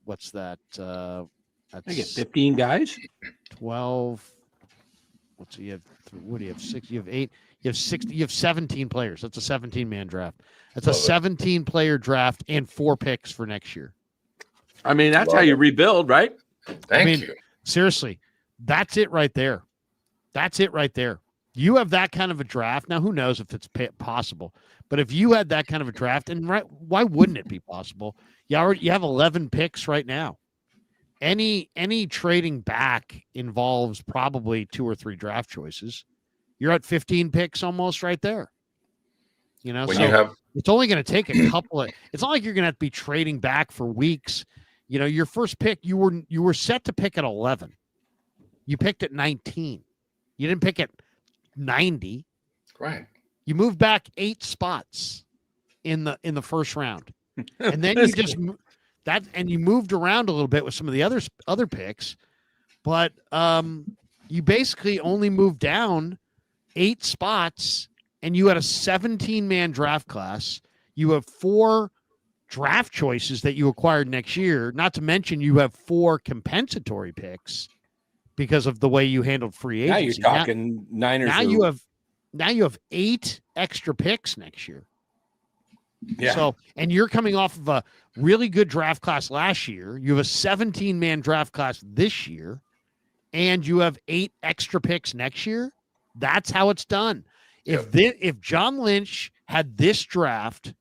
what's that? I get 15 guys. 12. What's you have? What do you have? 6. You have 8. You have 60. You have 17 players. That's a 17-man draft. That's a 17-player draft and 4 picks for next year. I mean, that's how you rebuild, right? Thank you. Seriously, that's it right there. That's it right there. You have that kind of a draft. Now, who knows if it's possible? But if you had that kind of a draft, and why wouldn't it be possible? You have 11 picks right now. Any trading back involves probably 2 or 3 draft choices. You're at 15 picks almost right there. You know, it's only going to take a couple of. It's not like you're going to have to be trading back for weeks. You know, your first pick, you were set to pick at 11. You picked at 19. You didn't pick at 90. Right. You moved back 8 spots in the first round, and then you just and you moved around a little bit with some of the other picks, but you basically only moved down 8 spots, and you had a 17-man draft class. You have 4 draft choices that you acquired next year. Not to mention you have 4 compensatory picks because of the way you handled free agency. Now you're talking Niners. Now you have 8 extra picks next year. Yeah. So, and you're coming off of a really good draft class last year. You have a 17-man draft class this year, and you have 8 extra picks next year. That's how it's done. If John Lynch had this draft,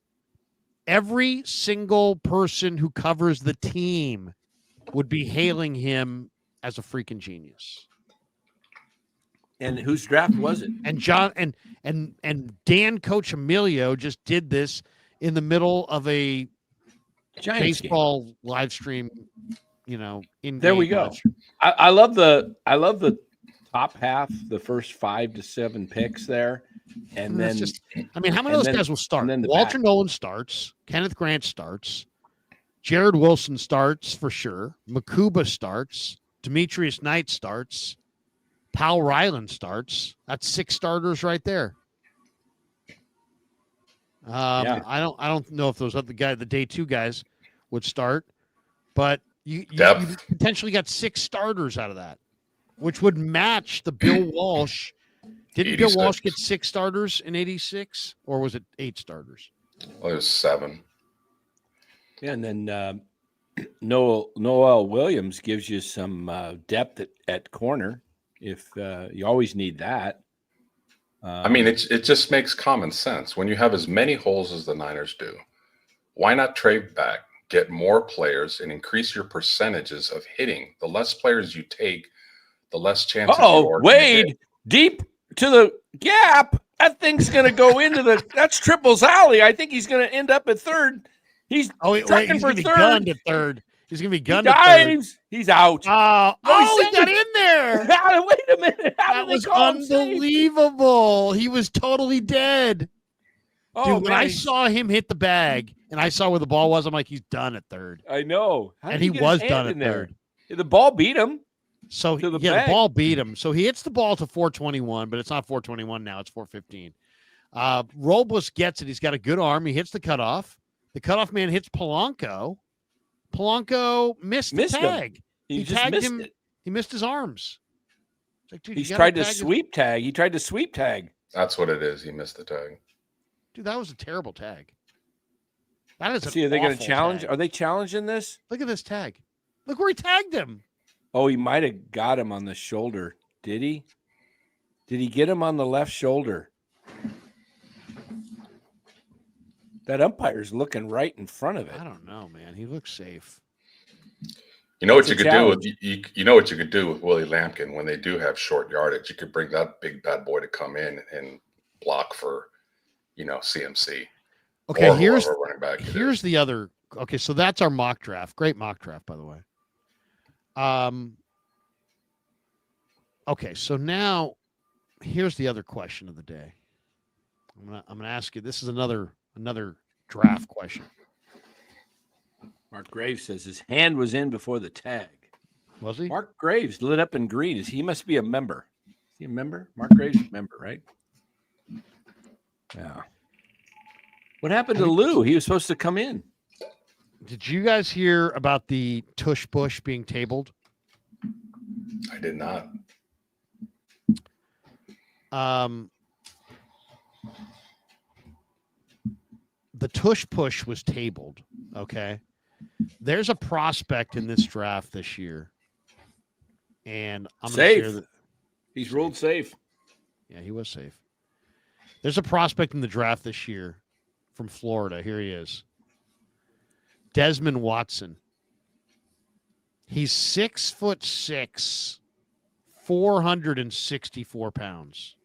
every single person who covers the team would be hailing him as a freaking genius. And whose draft was it? And John and Dan Coach Emilio just did this in the middle of a Giants baseball game. live stream. You know, there we go. I love the top half, the first 5 to 7 picks there, and then how many of those guys will start? Walter Nolan starts. Kenneth Grant starts. Jared Wilson starts for sure. Makuba starts. Demetrius Knight starts. Powell Ryland starts. That's 6 starters right there. I don't know if those other the day 2 guys would start, but you potentially got 6 starters out of that, which would match the Bill Walsh. Didn't 86. Bill Walsh get 6 starters in 86, or was it 8 starters? Well, it was 7. Yeah, and then Noel Williams gives you some depth at corner if you always need that. I mean, it just makes common sense. When you have as many holes as the Niners do, why not trade back, get more players, and increase your percentages of hitting? The less players you take, the less chances. Wade, deep to the gap. That thing's going to go into that's Triple's alley. I think he's going to end up at third. He's tracking for third. At third. He's going to be gunned at third. Dives. He's out. He got in there. Wait a minute. That was unbelievable. He was totally dead. Dude, when I saw him hit the bag and I saw where the ball was, I'm like, he's done at third. I know. And he was done at third. The ball beat him. So the ball beat him. So he hits the ball to 421, but it's not 421 now. It's 415. Robles gets it. He's got a good arm. He hits the cutoff. The cutoff man hits Polanco. Polanco missed the tag. He tagged him. He missed his arms. It's like, dude, he's tried to sweep tag. He tried to sweep tag. That's what it is. He missed the tag. Dude, that was a terrible tag. That is. Are they going to challenge? Tag. Are they challenging this? Look at this tag. Look where he tagged him. Oh, he might have got him on the shoulder. Did he? Did he get him on the left shoulder? That umpire's looking right in front of it. I don't know, man. He looks safe. You know what you could do with you know what you could do with Willie Lampkin when they do have short yardage. You could bring that big bad boy to come in and block for, CMC. Okay, here's the other. Okay, so that's our mock draft. Great mock draft, by the way. Okay, so now here's the other question of the day. I'm gonna ask you. This is another draft question. Mark Graves says his hand was in before the tag. Was he? Mark Graves lit up in green. He must be a member. Is he a member? Mark Graves is a member, right? Yeah. What happened to Lou? He was supposed to come in. Did you guys hear about the tush push being tabled? I did not. The tush push was tabled. Okay. There's a prospect in this draft this year. And I'm going to share that. He's ruled safe. Yeah, he was safe. There's a prospect in the draft this year from Florida. Here he is. Desmond Watson. He's 6'6", 464 pounds.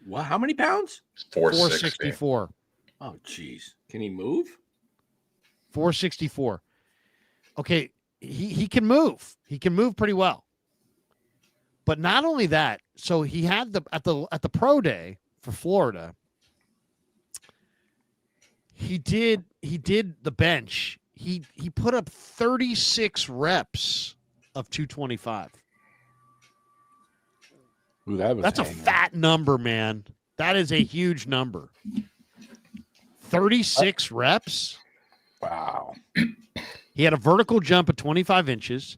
Wow, how many pounds? 464. Oh, geez. Can he move? 464. Okay, he can move. He can move pretty well. But not only that, so he had at the pro day for Florida. He did the bench. He put up 36 reps of 225. Ooh, that's a fat number, man. That is a huge number. 36 reps. Wow. He had a vertical jump of 25 inches.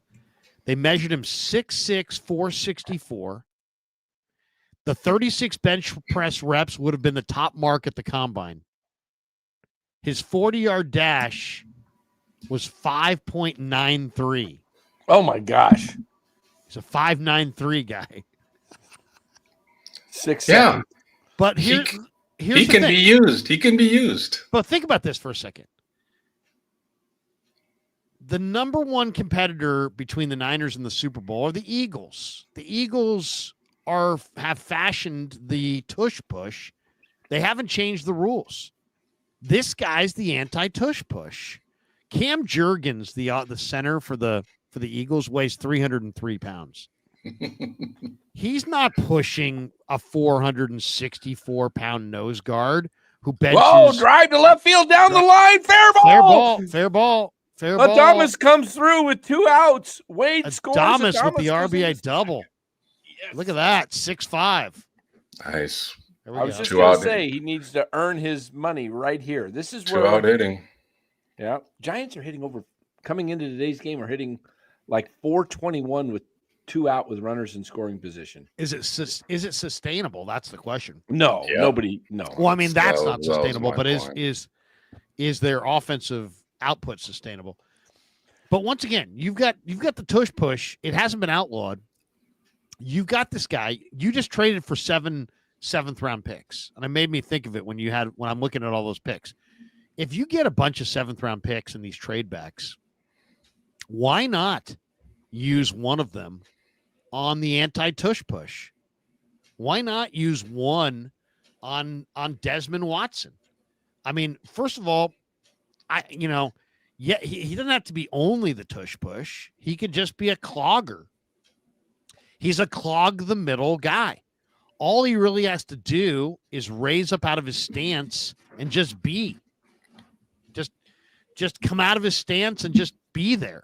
They measured him 6'6", 464. The 36 bench press reps would have been the top mark at the combine. His 40-yard dash was 5.93. Oh, my gosh. He's a 5.93 guy. 6'7". Yeah. But here's he can be used. He can be used. But think about this for a second. The number one competitor between the Niners and the Super Bowl are the Eagles. The Eagles have fashioned the tush push. They haven't changed the rules. This guy's the anti-tush push. Cam Jurgens, the center for the Eagles, weighs 303 pounds. He's not pushing a 464-pound nose guard who benches. Whoa, drive to left field down the line. Fair ball. Fair ball. Adamas comes through with 2 outs. Wade scores. Adamas with the RBI double. Yes. Look at that, 6'5". Nice. I was just going to say he needs to earn his money right here. This is where 2-out hitting. Yeah, Giants are hitting coming into today's game are hitting like 421 with 2 out with runners in scoring position. Is it sustainable? That's the question. No, nobody. No. Well, I mean that's not sustainable, but is their offensive output sustainable? But once again, you've got the tush push. It hasn't been outlawed. You've got this guy. You just traded for 7 seventh-round picks, and it made me think of it when I'm looking at all those picks. If you get a bunch of 7th-round picks in these trade backs, why not use one of them on the anti-tush push? Why not use one on Desmond Watson? I mean, first of all, he doesn't have to be only the tush push. He could just be a clogger. He's a clog the middle guy. All he really has to do is raise up out of his stance and just be. Just come out of his stance and just be there.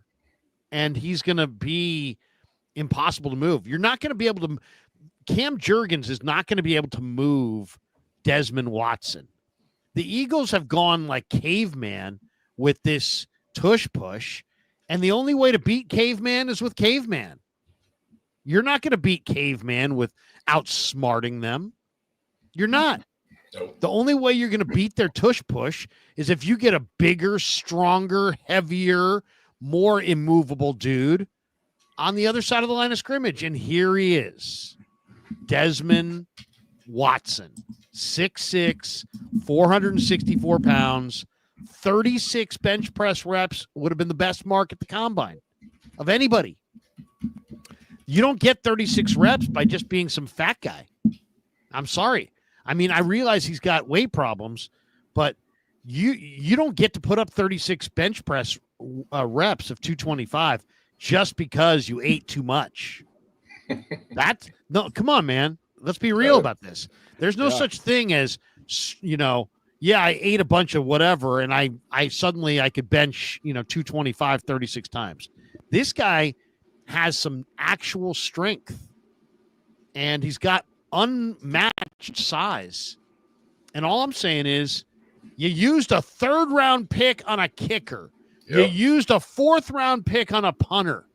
And he's going to be impossible to move. You're not going to be able to – Cam Jurgens is not going to be able to move Desmond Watson. The Eagles have gone like caveman with this tush push, and the only way to beat caveman is with caveman. You're not going to beat caveman with outsmarting them. You're not. Nope. The only way you're going to beat their tush push is if you get a bigger, stronger, heavier, more immovable dude on the other side of the line of scrimmage. And here he is, Desmond Watson, 6'6", 464 pounds, 36 bench press reps, would have been the best mark at the combine of anybody. You don't get 36 reps by just being some fat guy. I'm sorry. I mean, I realize he's got weight problems, but you don't get to put up 36 bench press reps of 225 just because you ate too much. That's no, come on, man. Let's be real about this. There's no Yeah. such thing as, yeah, I ate a bunch of whatever and I suddenly I could bench, 225 36 times. This guy has some actual strength and he's got unmatched size. And all I'm saying is you used a 3rd round pick on a kicker. You used a 4th round pick on a punter.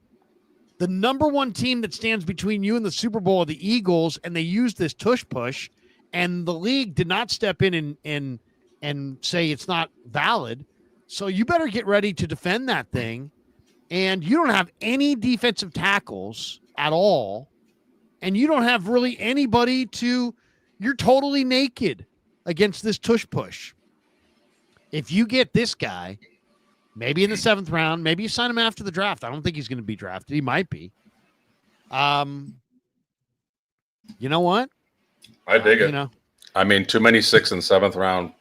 The number 1 team that stands between you and the Super Bowl are the Eagles, and they used this tush push, and the league did not step in and say it's not valid. So you better get ready to defend that thing. And you don't have any defensive tackles at all, and you don't have really anybody you're totally naked against this tush push. If you get this guy, maybe in the 7th round, maybe you sign him after the draft. I don't think he's going to be drafted. He might be. You know what? I dig it. I mean, too many 6th and 7th round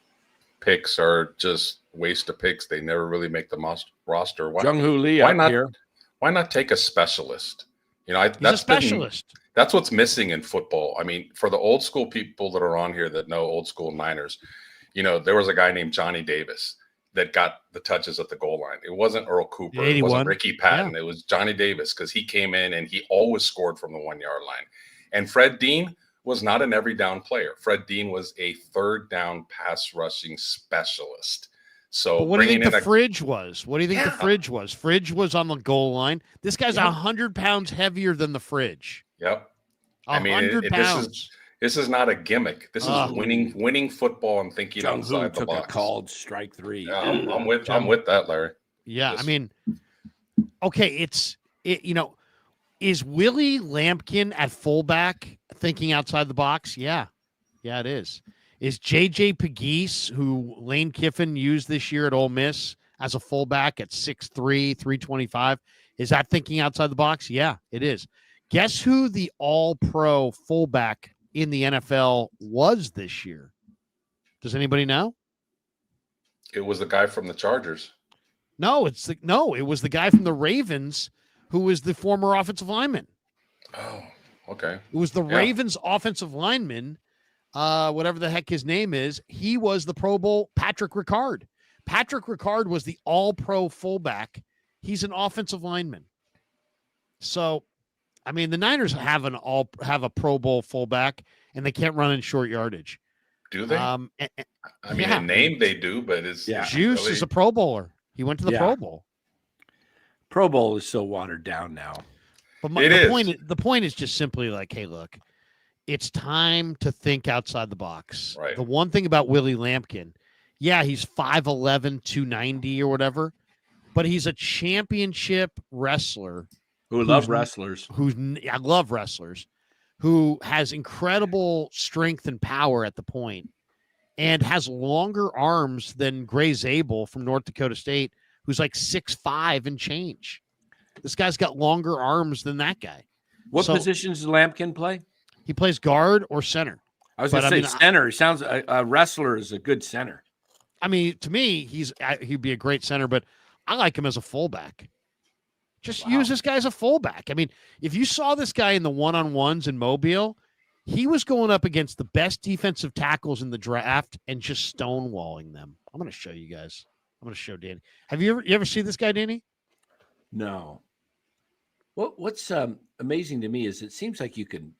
picks are just waste of picks. They never really make the roster. Jung-Hoo Lee up here. Why not take a specialist? He's a specialist. That's what's missing in football. I mean, for the old school people that are on here that know old school Niners, there was a guy named Johnny Davis that got the touches at the goal line. It wasn't Earl Cooper. It wasn't Ricky Patton. Yeah. It was Johnny Davis because he came in and he always scored from the 1-yard line. And Fred Dean was not an every down player. Fred Dean was a 3rd down pass rushing specialist. So but what do you think the fridge was? What do you think the fridge was? Fridge was on the goal line. This guy's 100 pounds heavier than the fridge. Yep. 100 pounds. This is not a gimmick. This is winning football and thinking outside the box. A called strike 3. Yeah, I'm with that, Larry. Yeah, I mean, okay, is Willie Lampkin at fullback thinking outside the box? Yeah, it is. Is J.J. Pegues, who Lane Kiffin used this year at Ole Miss as a fullback at 6'3", 325, is that thinking outside the box? Yeah, it is. Guess who the all-pro fullback in the NFL was this year? Does anybody know? It was the guy from the Chargers. No, it was the guy from the Ravens who was the former offensive lineman. Oh, okay. It was the Ravens offensive lineman, whatever the heck his name is. He was the Pro Bowl Patrick Ricard. Patrick Ricard was the all-pro fullback. He's an offensive lineman. So, I mean, the Niners have a Pro Bowl fullback, and they can't run in short yardage. Do they? I mean, in name they do, but it's Juice really... is a Pro Bowler. He went to the Pro Bowl. Pro Bowl is so watered down now. But the point is just simply like, hey, look, it's time to think outside the box. Right. The one thing about Willie Lampkin, he's 5'11", 290 or whatever, but he's a championship wrestler. I love wrestlers. Who has incredible strength and power at the point and has longer arms than Gray Zabel from North Dakota State, who's like 6'5" and change. This guy's got longer arms than that guy. What positions does Lampkin play? He plays guard or center. I was going to say center. He sounds a wrestler is a good center. I mean, to me, he'd be a great center, but I like him as a fullback. Just use this guy as a fullback. I mean, if you saw this guy in the one-on-ones in Mobile, he was going up against the best defensive tackles in the draft and just stonewalling them. I'm going to show you guys. I'm going to show Danny. Have you ever seen this guy, Danny? No. What's amazing to me is it seems like you can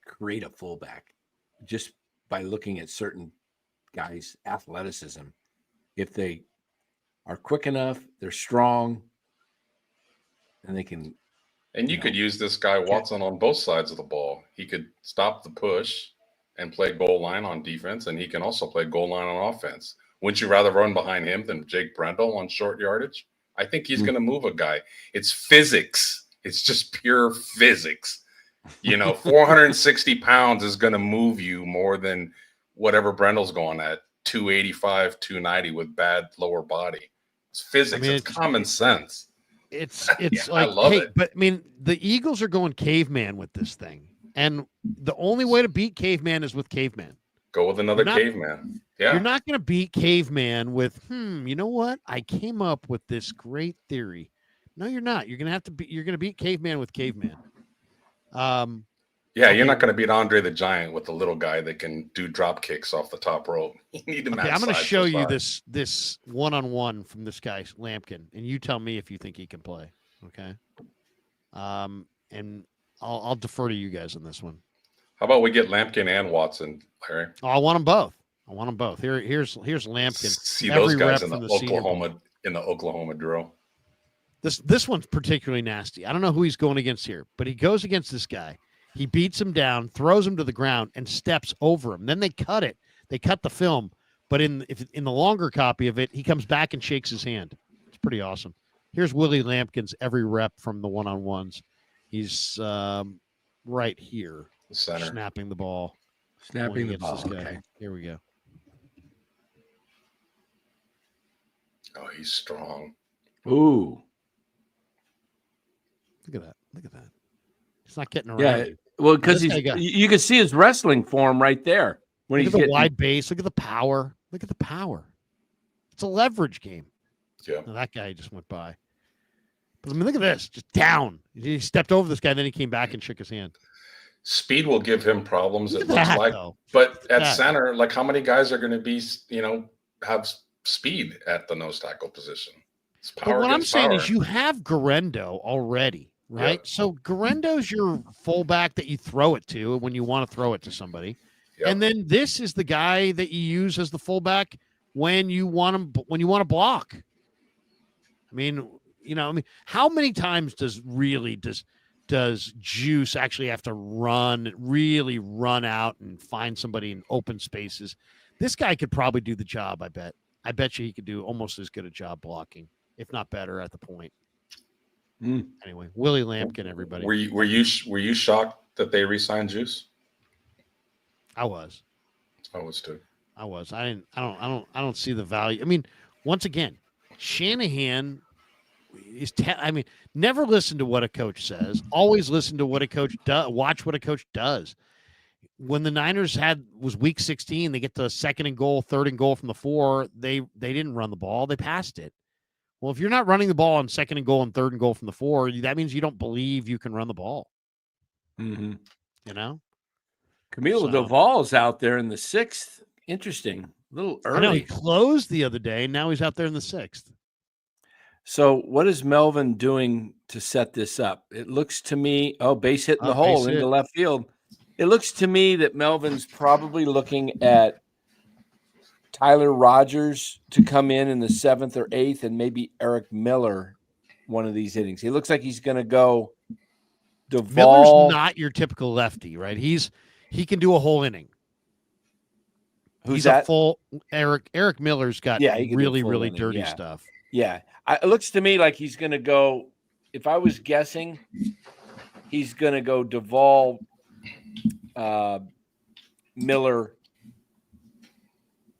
create a fullback just by looking at certain guys' athleticism. If they are quick enough, they're strong, and they can. And you could use this guy Watson on both sides of the ball. He could stop the push and play goal line on defense, and he can also play goal line on offense. Wouldn't you rather run behind him than Jake Brendel on short yardage? I think he's going to move a guy. It's physics. It's just pure physics. 460 pounds is going to move you more than whatever Brendel's going at 285, 290 with bad lower body. It's physics. I mean, it's common sense. It's like, I love it. But I mean, the Eagles are going caveman with this thing. And the only way to beat caveman is with caveman. Go with another caveman. Yeah. You're not going to beat caveman with, you know what? I came up with this great theory. No, you're not. You're going to beat caveman with caveman. Yeah, Okay. you're not going to beat Andre the Giant with a little guy that can do drop kicks off the top rope. You need to match. I'm going to size show for you size. this one-on-one from this guy Lampkin, and you tell me if you think he can play. Okay. And I'll defer to you guys on this one. How about we get Lampkin and Watson, Larry? Oh, I want them both. Here's Lampkin. See Every those guys rep in the from the Senior Bowl. Oklahoma drill. This one's particularly nasty. I don't know who he's going against here, but he goes against this guy. He beats him down, throws him to the ground, and steps over him. Then they cut it. They cut the film, but in the longer copy of it, he comes back and shakes his hand. It's pretty awesome. Here's Willie Lampkin's every rep from the one-on-ones. He's right here, The center. snapping the ball. Snapping the Going ball. against this guy. Okay. Here we go. Oh, he's strong. Ooh. Look at that. Look at that. He's not getting around. Yeah. Well, because This guy got- you can see his wrestling form right there. When Look he's at the getting, wide base. Look at the power. Look at the power. It's a leverage game. Yeah. Now, that guy just went by. But I mean, look at this. Just down. He stepped over this guy, then he came back and shook his hand. Speed will give him problems, Look it at looks that, like. though. But at that. center, like how many guys are going to be, have speed at the nose tackle position? It's power. But what I'm against saying power. is you have Garendo already, right? Yeah. So Garendo's your fullback that you throw it to when you want to throw it to somebody. Yep. And then this is the guy that you use as the fullback when you want to block. I mean, how many times does Juice actually have to really run out and find somebody in open spaces? This guy could probably do the job, I bet. I bet you he could do almost as good a job blocking, if not better at the point. Anyway, Willie Lampkin, everybody. Were you shocked that they re-signed Juice? I was. I was too. I don't see the value. I mean, once again, Shanahan is never listen to what a coach says. Always listen to what a coach does. Watch what a coach does. When the Niners was week 16, they get to second and goal, third and goal from the 4. They didn't run the ball. They passed it. Well, if you're not running the ball on second and goal and third and goal from the 4, that means you don't believe you can run the ball. Mm-hmm. Camilo Duvall's out there in the 6th. Interesting. A little early. I know he closed the other day, and now he's out there in the 6th. So what is Melvin doing to set this up? It looks to me, base hit in the hole into left field. It looks to me that Melvin's probably looking at Tyler Rogers to come in the 7th or 8th, and maybe Eric Miller one of these innings. He looks like he's going to go Duvall. Miller's not your typical lefty, right? He can do a whole inning. Who's that? A full Eric Miller's got really, really inning. dirty stuff. Yeah. It looks to me like he's going to go, if I was guessing, he's going to go Duvall, Miller,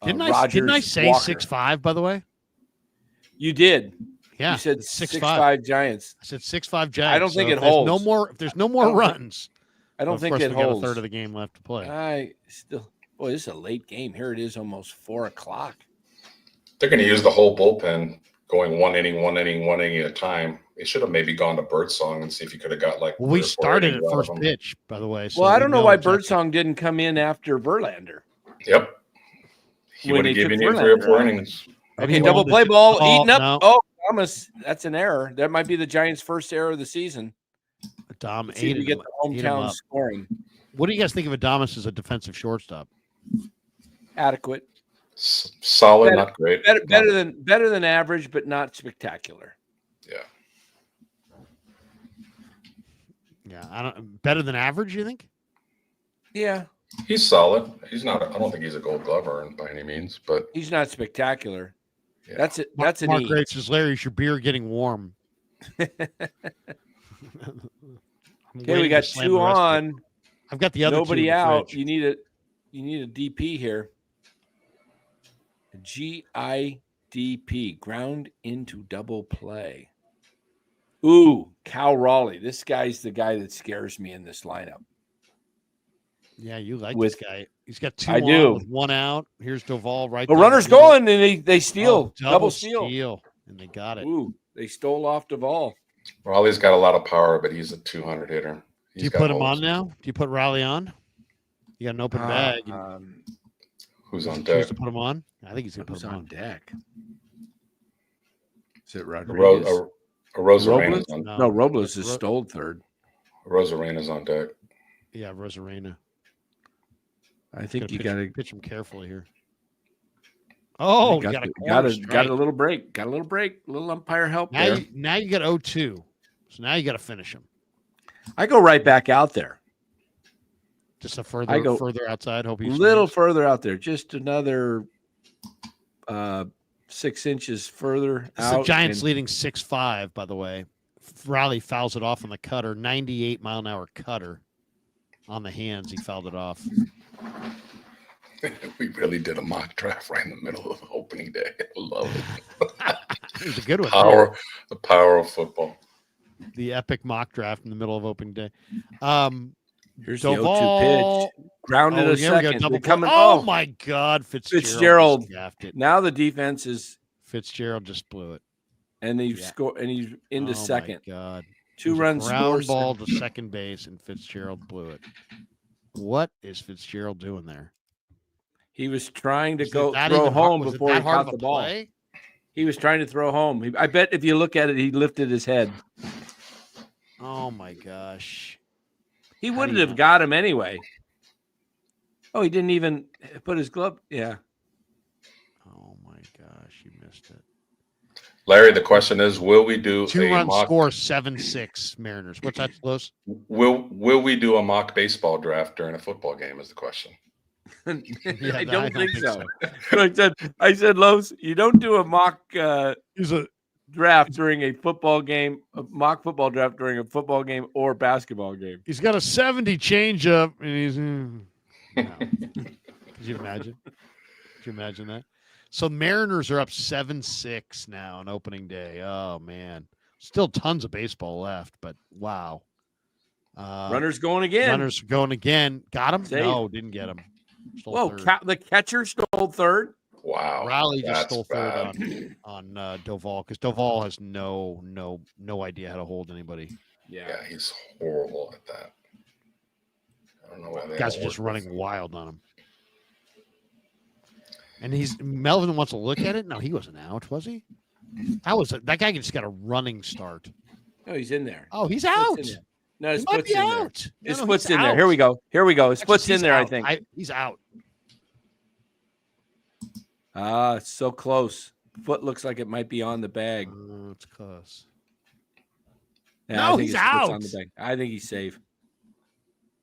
Didn't Rogers, I say Walker. 6'5", by the way? You did. Yeah. You said 6'5" Giants. I said 6'5" Giants. I don't think it holds. If there's no more runs. I don't think it holds. We got a third of the game left to play. This is a late game. Here it is, almost 4:00. They're going to use the whole bullpen, going one inning at a time. They should have maybe gone to Birdsong and see if you could have got like. Well, we started at first pitch, by the way. So I don't know why Birdsong didn't come in after Verlander. Yep. He would have given you 3 or 4 innings. Okay, double play ball, eating up. No. Oh, Thomas, that's an error. That might be the Giants' first error of the season. Dom ate to get the hometown scoring. What do you guys think of Adames as a defensive shortstop? Adequate. Solid, not great. Better than average, but not spectacular. Yeah. Yeah, better than average, you think? Yeah. He's solid. He's not. I don't think he's a Gold Glover by any means, but he's not spectacular. Yeah. That's it. Mark Grace says, Larry, is your beer getting warm? Okay, we got 2 on. I've got the other nobody 2 out. You need a DP here. A GIDP, ground into double play. Ooh, Cal Raleigh. This guy's the guy that scares me in this lineup. Yeah, you like this guy. He's got 2 I do. With 1 out. Here's Duvall right there. The runner's going, and they steal. Double steal. And they got it. Ooh, they stole off Duvall. Raleigh's got a lot of power, but he's a 200 hitter. Do you put him on now? Do you put Riley on? You got an open bag. Who's on Choose deck? to put him on? I think he's going to put Who's him on on. deck? Is it Rodriguez? Rosarena's on. No, Robles is stole third. Rosarena's on deck. Yeah, Rosarena. I think you got to pitch him carefully here. Oh, got a little break. Got a little break. A little umpire help now there. Now you got 0-2. So now you got to finish him. I go right back out there. Just further outside. Hope he's a little further out there. Just another 6 inches further out. The Giants leading 6-5, by the way. Riley fouls it off on the cutter. 98-mile-an-hour cutter on the hands. He fouled it off. We really did a mock draft right in the middle of opening day. I love it. It was a good one. The power of football. The epic mock draft in the middle of opening day. Here's Doval, the 0-2 pitch. Grounded a second. Oh, my God. Fitzgerald. Now the defense is. Fitzgerald just blew it. And he's into second. My God. 2 runs ground ball to second base, and Fitzgerald blew it. What is Fitzgerald doing there? He was trying to throw home before he caught the ball. Play? He was trying to throw home. I bet if you look at it, he lifted his head. Oh, my gosh. He wouldn't have got him anyway. Oh, he didn't even put his glove. Yeah. Oh, my gosh. You missed it. Larry, the question is, will we do 2-run score 7-6 Mariners? What's that, Los? Will we do a mock baseball draft during a football game is the question. I don't think so. I said, Los, you don't do a mock draft during a football game, a mock football draft during a football game or basketball game. He's got a 70 changeup, and he's no. Could you imagine? Could you imagine that? So Mariners are up 7-6 now on opening day. Oh, man. Still tons of baseball left, but wow. Runners going again. Got him? Save. No, didn't get him. The catcher stole third. Wow. Riley just stole third on Doval because Doval has no idea how to hold anybody. Yeah, he's horrible at that. I don't know why guys are just running wild on him. And Melvin wants to look at it. No, he wasn't out, was he? That guy just got a running start. No, he's in there. Oh, he's out. No, his foot's in there. His foot's in out. there. Here we go. His foot's in there, I think. He's out. It's so close. Foot looks like it might be on the bag. It's close. Yeah, no, he's out. On the bag. I think he's safe.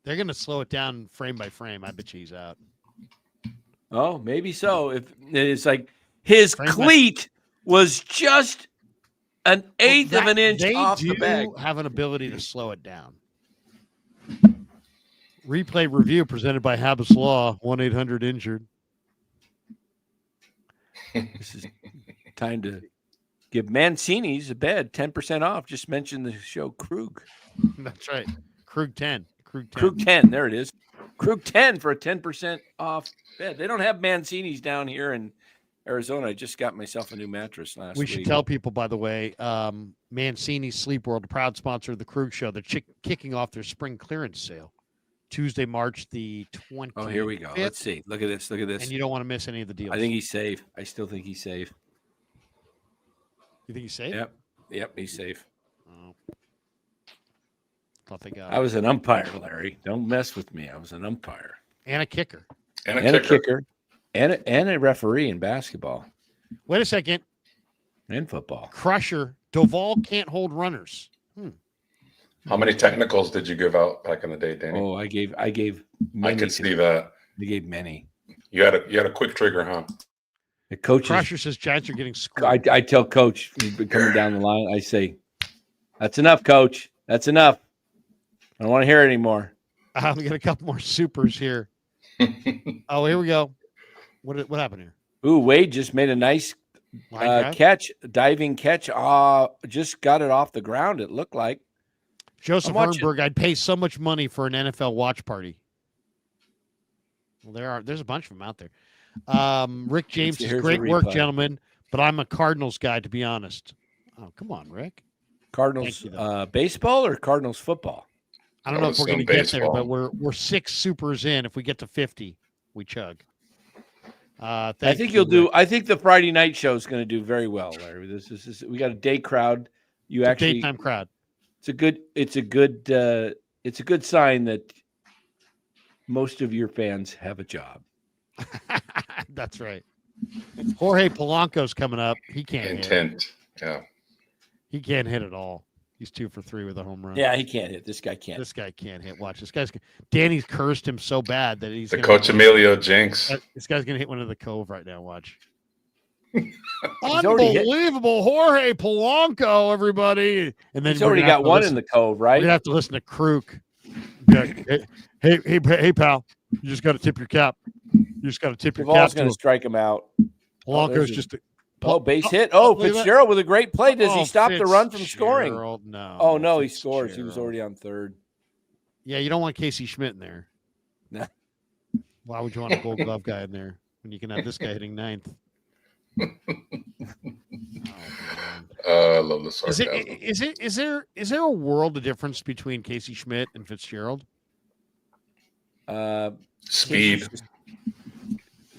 They're going to slow it down frame by frame. I bet you he's out. Oh, maybe so. If it's like his cleat was just an eighth of an inch off the bag. They do have an ability to slow it down. Replay review presented by Habas Law, 1-800-INJURED. This is time to give Mancini's a bed 10% off. Just mention the show Krug. That's right. Krug 10. Krug 10. There it is. Krug 10 for a 10% off bed. They don't have Mancini's down here in Arizona. I just got myself a new mattress last week. We should tell people, by the way, Mancini's Sleep World, a proud sponsor of the Krug Show. They're kicking off their spring clearance sale Tuesday, March the 20th. Oh, here we go. Let's see. Look at this. And you don't want to miss any of the deals. I think he's safe. I still think he's safe. You think he's safe? Yep, he's safe. Oh. Thought they got I was an umpire, Larry. Don't mess with me. I was an umpire. And a kicker. And a kicker. And a referee in basketball. Wait a second. And football. Crusher. Doval can't hold runners. How many technicals did you give out back in the day, Danny? Oh, I gave many. I could see that. I gave many. You had a quick trigger, huh? The coach Crusher says Giants are getting scored. I tell Coach, he's been coming down the line. I say, "That's enough, Coach. That's enough. I don't want to hear it anymore." We got a couple more supers here. Oh, here we go. What happened here? Ooh, Wade just made a nice catch, diving catch. Just got it off the ground. It looked like. Joseph Hernberg, I'd pay so much money for an NFL watch party. Well, there's a bunch of them out there. Rick James says, great work, gentlemen, but I'm a Cardinals guy, to be honest. Oh, come on, Rick. Cardinals baseball or Cardinals football? I don't know Oh, if we're going to some get there, but baseball. we're 6 supers in. If we get to 50, we chug. I Thank think you, you'll do. Rick. I think the Friday night show is going to do very well, Larry. This is we got a day crowd. You It's a actually, daytime crowd. it's a good sign that most of your fans have a job. That's right. Jorge Polanco's coming up. He can't hit. Intent. Yeah. He can't hit at all. He's 2 for 3 with a home run. Yeah, he can't hit. This guy can't. This guy can't hit. Watch this guy's. Danny's cursed him so bad that he's The gonna Coach Emilio jinx. This guy's gonna hit one of the cove right now. Watch. already hit. Unbelievable, Jorge Polanco, everybody. And then He's already got one in the cove, We're right? gonna have to listen to Kruk. Be like, hey, pal. You just got to tip your cap. You just got to tip your cap. Duvall's going to strike him out. Polanco's just. Base hit. Oh, look at that. Fitzgerald with a great play. Does he stop the run from scoring? No. Oh, no, he scores. He was already on third. Yeah, you don't want Casey Schmidt in there. No. Why would you want a Gold Glove guy in there when you can have this guy hitting 9th? I love the sarcasm. Is there a world of difference between Casey Schmidt and Fitzgerald? Speed.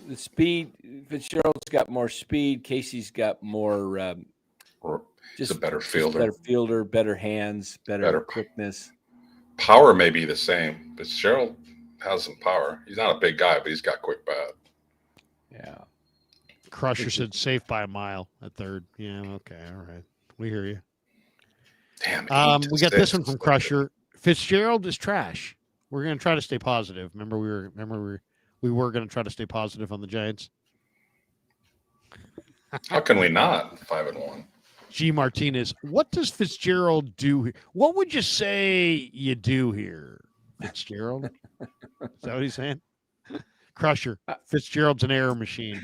The speed. Fitzgerald's got more speed. Casey's got more. He's a better fielder. Better fielder, better hands, better quickness. Power may be the same. Fitzgerald has some power. He's not a big guy, but he's got quick bat. Yeah. Crusher said safe by a mile at third. Yeah, okay, all right. We hear you. Damn. We got this one from Crusher. Fitzgerald is trash. We're going to try to stay positive. Remember we were going to try to stay positive on the Giants. How can we not? 5-1. G. Martinez, what does Fitzgerald do? What would you say you do here, Fitzgerald? Is that what he's saying? Crusher, Fitzgerald's an error machine.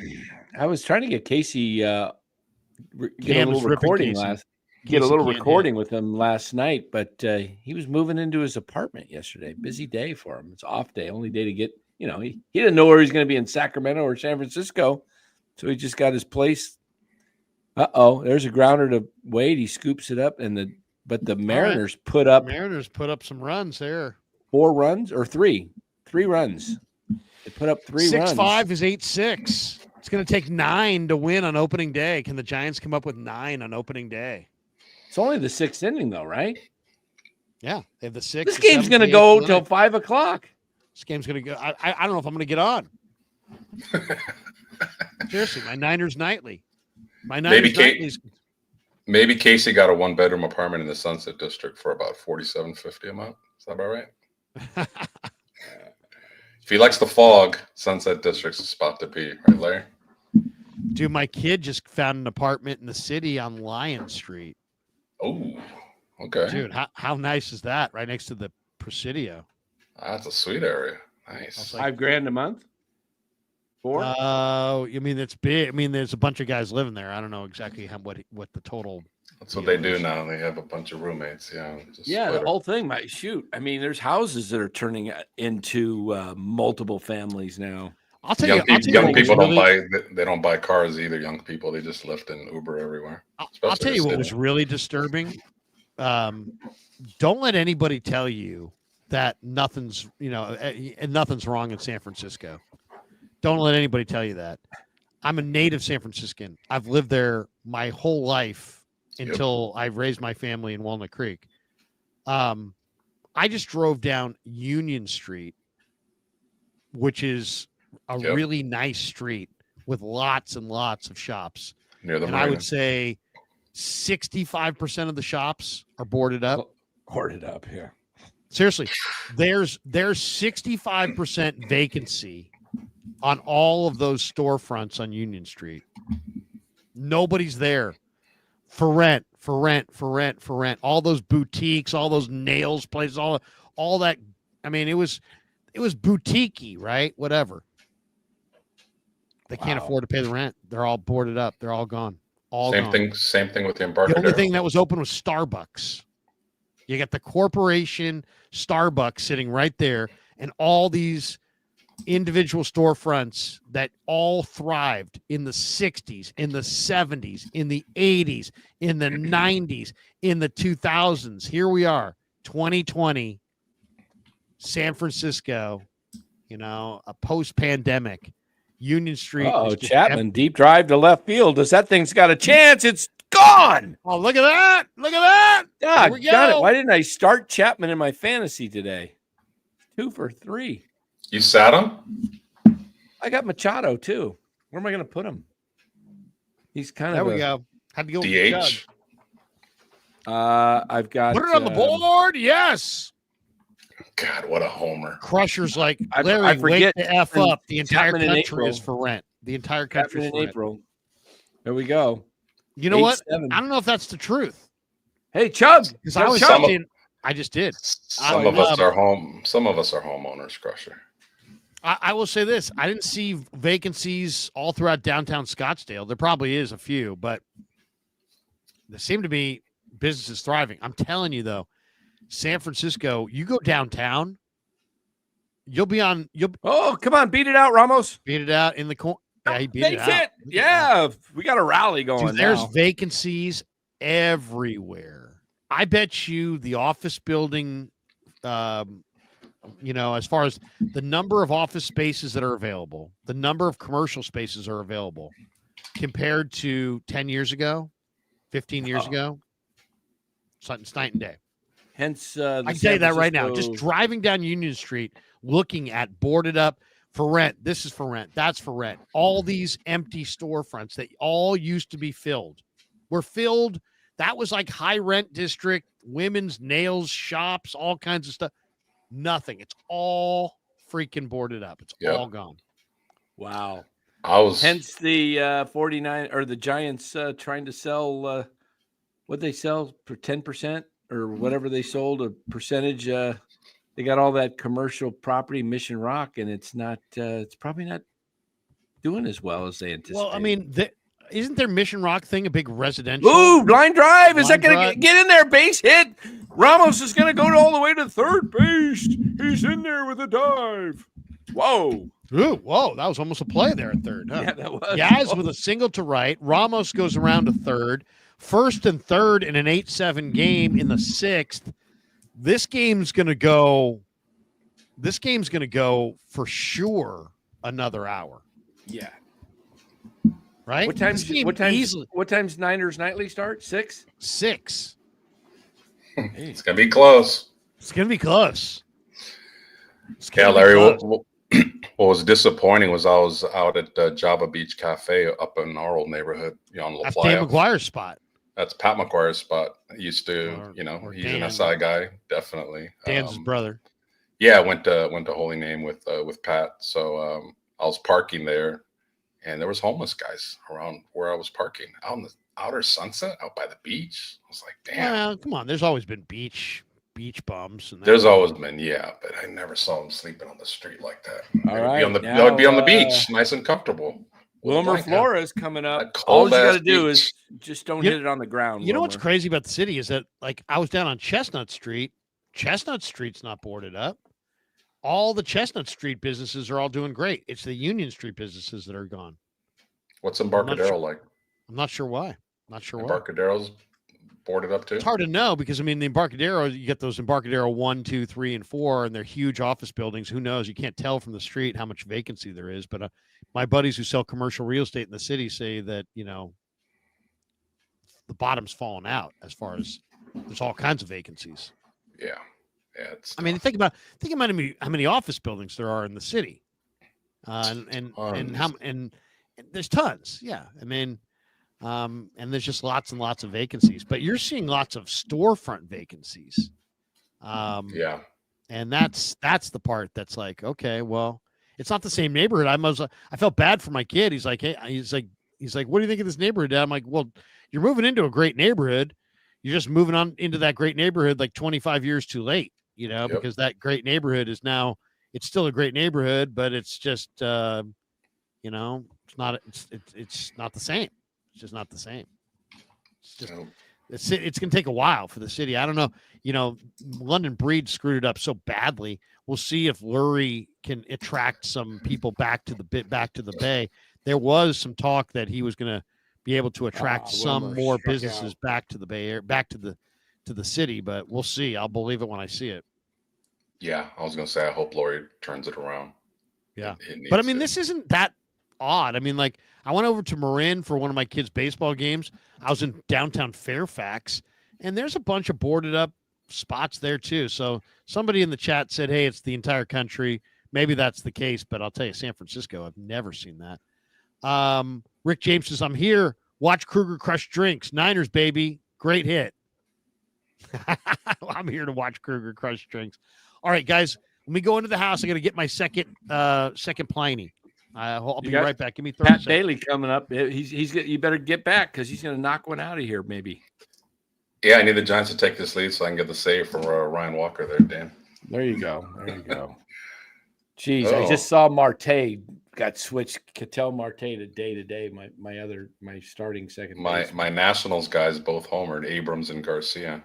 I was trying to get Casey get a little recording with him last night, but he was moving into his apartment yesterday. Busy day for him. It's off day, only day to get. He didn't know where he's going to be in Sacramento or San Francisco, so he just got his place. There's a grounder to Wade. He scoops it up, but the Mariners put up some runs there. 4 runs or 3 runs. They put up 3 runs. 6-5 is 8-6. It's going to take 9 to win on opening day. Can the Giants come up with 9 on opening day? It's only the 6th inning, though, right? Yeah, they have the 6th. This game's going to go until 5 o'clock. This game's going to go. I don't know if I'm going to get on. Seriously, my Niners Nightly. Maybe Casey got a 1-bedroom apartment in the Sunset District for about $47.50 a month. Is that about right? If he likes the fog, Sunset District's a spot to be, right, Larry? Dude, my kid just found an apartment in the city on Lion Street. Oh, okay. Dude, how nice is that? Right next to the Presidio. That's a sweet area. Nice. Like, $5,000 a month? 4? I mean, it's big. I mean, there's a bunch of guys living there. I don't know exactly what the total. That's what they do now. They have a bunch of roommates. Yeah. The whole thing might shoot. I mean, there's houses that are turning into multiple families now. I'll tell you. Young people don't buy cars either. Young people, they just Lyft and Uber everywhere. I'll tell you what was really disturbing. Don't let anybody tell you that nothing's wrong in San Francisco. Don't let anybody tell you that. I'm a native San Franciscan. I've lived there my whole life until I raised my family in Walnut Creek. I just drove down Union Street, which is a really nice street with lots and lots of shops. Near the marina. I would say 65% of the shops are boarded up. Boarded up, yeah. Seriously, there's 65% vacancy on all of those storefronts on Union Street. Nobody's there for rent. All those boutiques, all those nails places, all that. I mean, it was boutique-y, right? Whatever. They can't afford to pay the rent. They're all boarded up. They're all gone. Same thing with the Embarcadero. The only thing that was open was Starbucks. You got the corporation Starbucks sitting right there, and all these individual storefronts that all thrived in the 60s, in the 70s, in the 80s, in the 90s, in the 2000s. Here we are, 2020, San Francisco, a post-pandemic Union Street. Oh, is just Chapman, deep drive to left field. Does that thing's got a chance? It's gone. Oh, look at that. Look at that. God, we got it. go. Why didn't I start Chapman in my fantasy today? 2 for 3. You sat him? I got Machado, too. Where am I going to put him? He's kind There of we go. Had to go with the jug. DH? I've got. Put it on the board. Yes. God, what a homer. Crusher's like, I Larry, forget wake the F up. The entire Chapman in country April. is for rent. The entire country Chapman is in for rent. April. There we go. You know what? 8-7. I don't know if that's the truth. Hey, Chug. Because I was Chug. thinking, I just did. Some of us are homeowners, Crusher. I will say this. I didn't see vacancies all throughout downtown Scottsdale. There probably is a few, but there seem to be businesses thriving. I'm telling you, though, San Francisco, you go downtown, you'll Oh, come on. Beat it out, Ramos. beat it out in the corner. Yeah, he beat it Makes out. it. Yeah. We got a rally going Dude, there's now. vacancies everywhere. I bet you the office building, as far as the number of office spaces that are available, the number of commercial spaces are available compared to 10 years ago, 15 years ago, it's night and day. Hence, I can tell you that right now. Just driving down Union Street, looking at boarded up for rent. This is for rent. That's for rent. All these empty storefronts that all used to be filled were filled. That was like high rent district, women's nails shops, all kinds of stuff. Nothing. It's all freaking boarded up. It's all gone. Wow. Hence the 49 or the Giants trying to sell what they sell for 10% or whatever they sold a percentage. They got all that commercial property, Mission Rock, and it's not. It's probably not doing as well as they anticipated. Well, I mean, isn't their Mission Rock thing a big residential? Ooh, line drive. Is Line that going drive. to get in there? Base hit. Ramos is going to go all the way to third base. He's in there with a dive. Whoa. Ooh, whoa, that was almost a play there at third. Huh? Yeah, that was. Yaz with a single to right. Ramos goes around to third. First and third in an 8-7 game in the sixth. This game's going to go for sure another hour. Yeah. Right? What time's Niners nightly start? 6? 6. it's gonna be close. It's going to be close. Yeah, Larry. What was disappointing was I was out at Java Beach Cafe up in our old neighborhood, on La That's Playa. Dan McGuire's spot. That's Pat McGuire's spot. He used to, Or he's Dan. an SI guy, definitely. Dan's his brother. Yeah, went to Holy Name with Pat. So I was parking there, and there was homeless guys around where I was parking, out in the outer Sunset, out by the beach. I was like, damn. Well, come on. There's always been beach bums. And There's always been, but I never saw them sleeping on the street like that. All right, They would be on the beach, nice and comfortable. Wilmer Flores coming up. That All you got to cold-ass do beach. is just don't hit it on the ground. You know what's Wilmer. crazy about the city is that, like, I was down on Chestnut Street. Chestnut Street's not boarded up. All the Chestnut Street businesses are all doing great. It's the Union Street businesses that are gone. What's Embarcadero like? I'm not sure why. Embarcadero's boarded up too. It's hard to know because, I mean, the Embarcadero, you get those Embarcadero 1, 2, 3, and 4, and they're huge office buildings. Who knows? You can't tell from the street how much vacancy there is. But my buddies who sell commercial real estate in the city say that, the bottom's fallen out as far as there's all kinds of vacancies. Yeah. It's I mean, think about how many office buildings there are in the city, and there's tons. Yeah, I mean, and there's just lots and lots of vacancies. But you're seeing lots of storefront vacancies. Yeah, and that's the part that's like, okay, well, it's not the same neighborhood. I felt bad for my kid. He's like, he's like, what do you think of this neighborhood, Dad? I'm like, well, you're moving into a great neighborhood. You're just moving on into that great neighborhood like 25 years too late. Because that great neighborhood is now, it's still a great neighborhood, but it's just, it's not the same. It's just not the same. It's going to take a while for the city. I don't know. London Breed screwed it up so badly. We'll see if Lurie can attract some people back to the Bay. There was some talk that he was going to be able to attract some more businesses back to the Bay Area, back to the city, but we'll see. I'll believe it when I see it. Yeah, I was gonna say I hope Laurie turns it around. Yeah. It But I needs mean, to. this isn't that odd. I mean, like, I went over to Marin for one of my kids' baseball games. I was in downtown Fairfax, and there's a bunch of boarded up spots there too. So somebody in the chat said, hey, it's the entire country. Maybe that's the case, but I'll tell you, San Francisco, I've never seen that. Rick James says, I'm here. Watch Kruger crush drinks. Niners, baby. Great hit. I'm here to watch Kruger crush drinks. All right, guys. Let me go into the house. I got to get my second Pliny. I'll be right back. Give me 30 Pat seconds. Bailey coming up. You better get back because he's going to knock one out of here, maybe. Yeah, I need the Giants to take this lead so I can get the save for Ryan Walker there, Dan. There you go. Jeez, I just saw Marte got switched. Cattell Marte to day. My starting second. My Nationals guys both homered, Abrams and Garcia.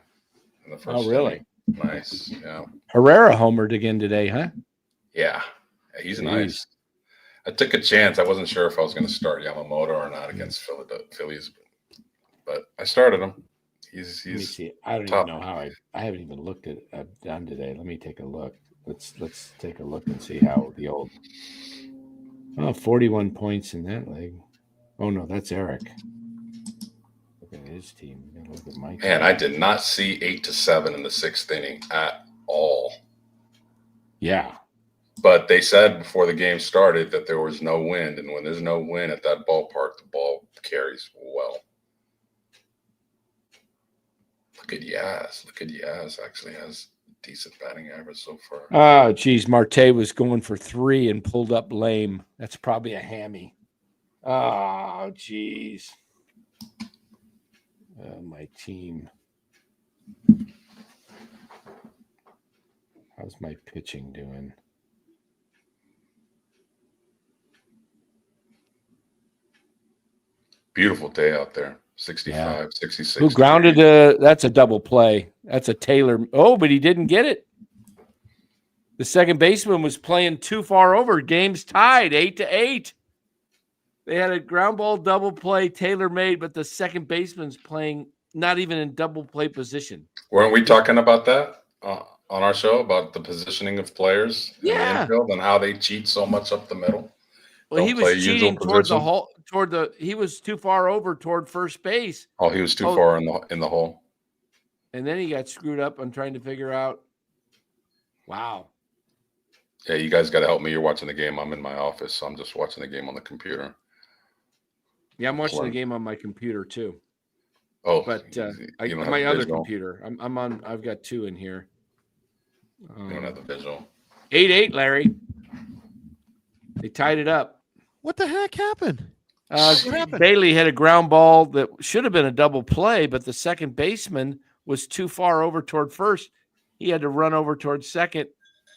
In the first really? Inning. Nice. Yeah. Herrera homered again today, huh? Yeah, he's nice. I took a chance. I wasn't sure if I was going to start Yamamoto or not against Phillies, but I started him. He's. Let me see. I don't even know how I haven't even looked at done today. Let me take a look. Let's take a look and see how the old 41 points in that leg. Oh no, that's Eric. Look at his team. Look at my team. Man, I did not see 8-7 in the 6th inning at all. Yeah. But they said before the game started that there was no wind, and when there's no wind at that ballpark, the ball carries well. Look at Yaz. Actually has decent batting average so far. Oh, geez. Marte was going for 3 and pulled up lame. That's probably a hammy. Oh, geez. My team. How's my pitching doing? Beautiful day out there. 65, 66. Who grounded that's a double play. That's a Taylor. Oh, but he didn't get it. The second baseman was playing too far over. Game's tied 8-8. They had a ground ball double play Taylor made, but the second baseman's playing not even in double play position. Weren't we talking about that on our show about the positioning of players in the infield and how they cheat so much up the middle? Well, he was cheating towards the hole. He was too far over toward first base. Oh, he was too far in the hole. And then he got screwed up on trying to figure out. Wow. Yeah, you guys got to help me. You're watching the game. I'm in my office, so I'm just watching the game on the computer. Yeah, I'm watching the game on my computer too. Oh, but my other computer. I'm on. I've got 2 in here. You don't have the visual. 8-8, Larry. They tied it up. What the heck happened? Bailey had a ground ball that should have been a double play, but the second baseman was too far over toward first. He had to run over toward second,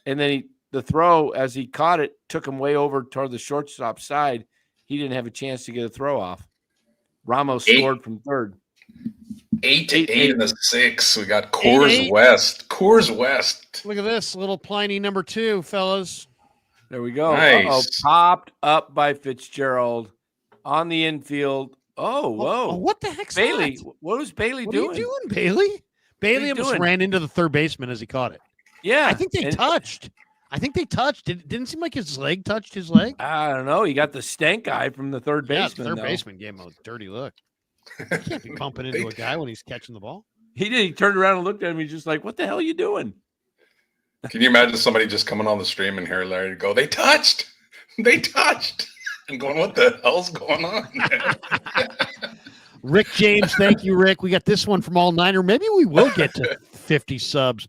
and then the throw, as he caught it, took him way over toward the shortstop side. He didn't have a chance to get a throw off. Ramos scored from third. 8-8 in the 6. We got Coors West. Coors West. Look at this little Pliny number 2, fellas. There we go. Nice. Popped up by Fitzgerald on the infield. Oh, whoa. Oh, what the heck's Bailey? that? What was Bailey What doing? are you doing, Bailey? Bailey almost ran into the third baseman as he caught it. Yeah. I think they touched. Didn't seem like his leg touched his leg. I don't know. He got the stank eye from the third baseman. The third baseman gave him a dirty look. You can't be bumping into a guy when he's catching the ball. He did. He turned around and looked at him. He's just like, what the hell are you doing? Can you imagine somebody just coming on the stream and hearing Larry go, they touched. And going, what the hell's going on? Rick James, thank you, Rick. We got this one from All Niner. Maybe we will get to 50 subs.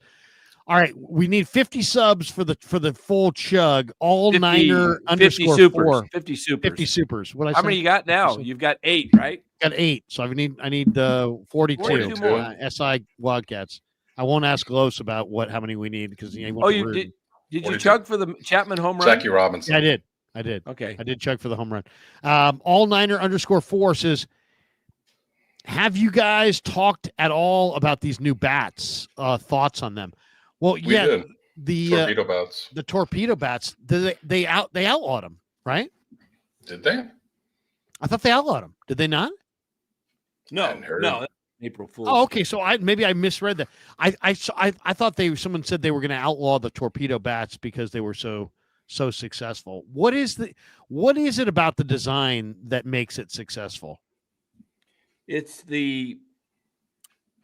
All right, we need 50 subs for the full chug. All 50, Niner 50 _4. supers. 50 supers. 50 supers. What I How say? many you got now? You've got 8, right? Got 8. So I need 42 more. SI Wildcats. I won't ask Los about how many we need because he went you did. Did you chug for the Chapman home run? Jackie Robinson. Yeah, I did. Okay. I did chug for the home run. All Niner _4 says, have you guys talked at all about these new bats? Thoughts on them? Well, we did. The torpedo bats. The torpedo bats. They outlawed them, right? Did they? I thought they outlawed them. Did they not? No. April Fool's. Oh, okay. So maybe I misread that. I thought someone said they were going to outlaw the torpedo bats because they were so successful. What is it about the design that makes it successful? It's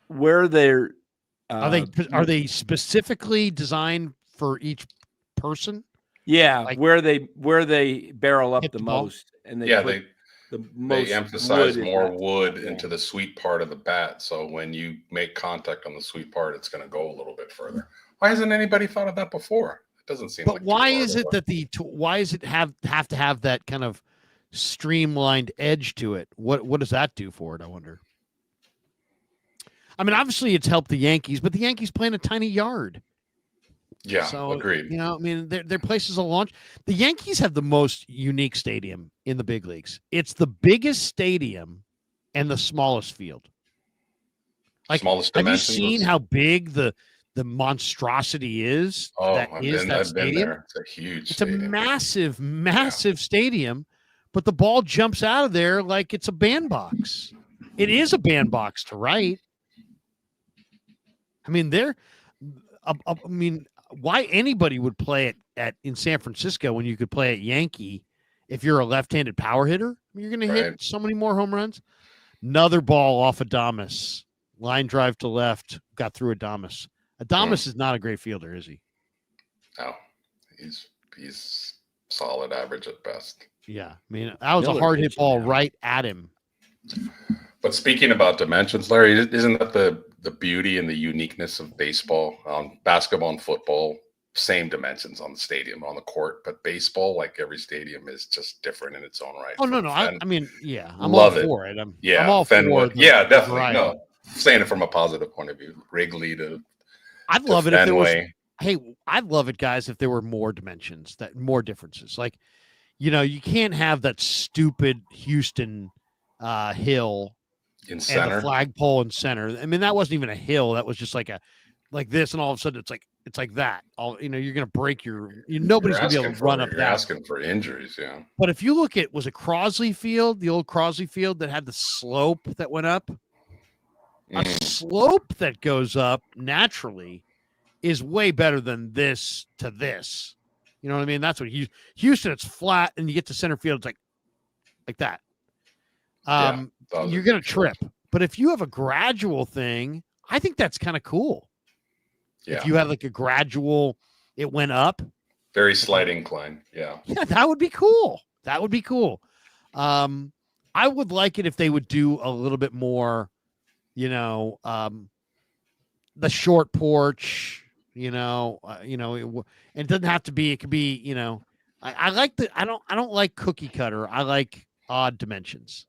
where they're are they specifically designed for each person? Yeah, Like, where they barrel up hit the the ball? most, and they emphasize more wood Yeah. into the sweet part of the bat. So when you make contact on the sweet part, it's going to go a little bit further. Why hasn't anybody thought of that before? It doesn't seem. But like why is it that why does it have to have that kind of streamlined edge to it? What does that do for it? I wonder. I mean, obviously it's helped the Yankees, but the Yankees play in a tiny yard. Yeah, so, agreed. You know, I mean, their places of launch. The Yankees have the most unique stadium in the big leagues. It's the biggest stadium and the smallest field. Like, smallest have you dimensions. seen how big the monstrosity is? Oh, that I've is been, that I've stadium? been there. It's a huge. It's stadium. a massive stadium, but the ball jumps out of there like it's a bandbox. It is a bandbox to right. I mean, why anybody would play it in San Francisco when you could play at Yankee if you're a left-handed power hitter? You're going to hit so many more home runs. Another ball off Adames. Line drive to left, got through Adames. Adames is not a great fielder, is he? No, he's solid average at best. Yeah, I mean, that was a hard hit ball right at him. But speaking about dimensions, Larry, isn't that the beauty and the uniqueness of baseball? Basketball and football, same dimensions on the stadium, on the court, but baseball, like every stadium, is just different in its own right. Oh, no. I mean, yeah, I'm love all for it. I'm Yeah, all for Fenway. Yeah, definitely. variety. No, saying it from a positive point of view. Wrigley to I'd love it if there was. Fenway. Hey, I'd love it, guys, if there were more dimensions, more differences. Like, you know, you can't have that stupid Houston hill in center and the flagpole in center. I mean, that wasn't even a hill. That was just like this, and all of a sudden it's like that. You're going to break nobody's going to be able to run up that. You're asking for injuries, yeah. But if you look at, was it Crosley Field, the old Crosley Field that had the slope that went up? A slope that goes up naturally is way better than this to this. You know what I mean? That's what Houston, it's flat, and you get to center field, it's like that. You're going to trip. But if you have a gradual thing, I think that's kind of cool. Yeah. If you have like a gradual, it went up. Very slight incline. Yeah. Yeah, that would be cool. I would like it if they would do a little bit more, the short porch, and it doesn't have to be, it could be, I like I don't like cookie cutter. I like odd dimensions.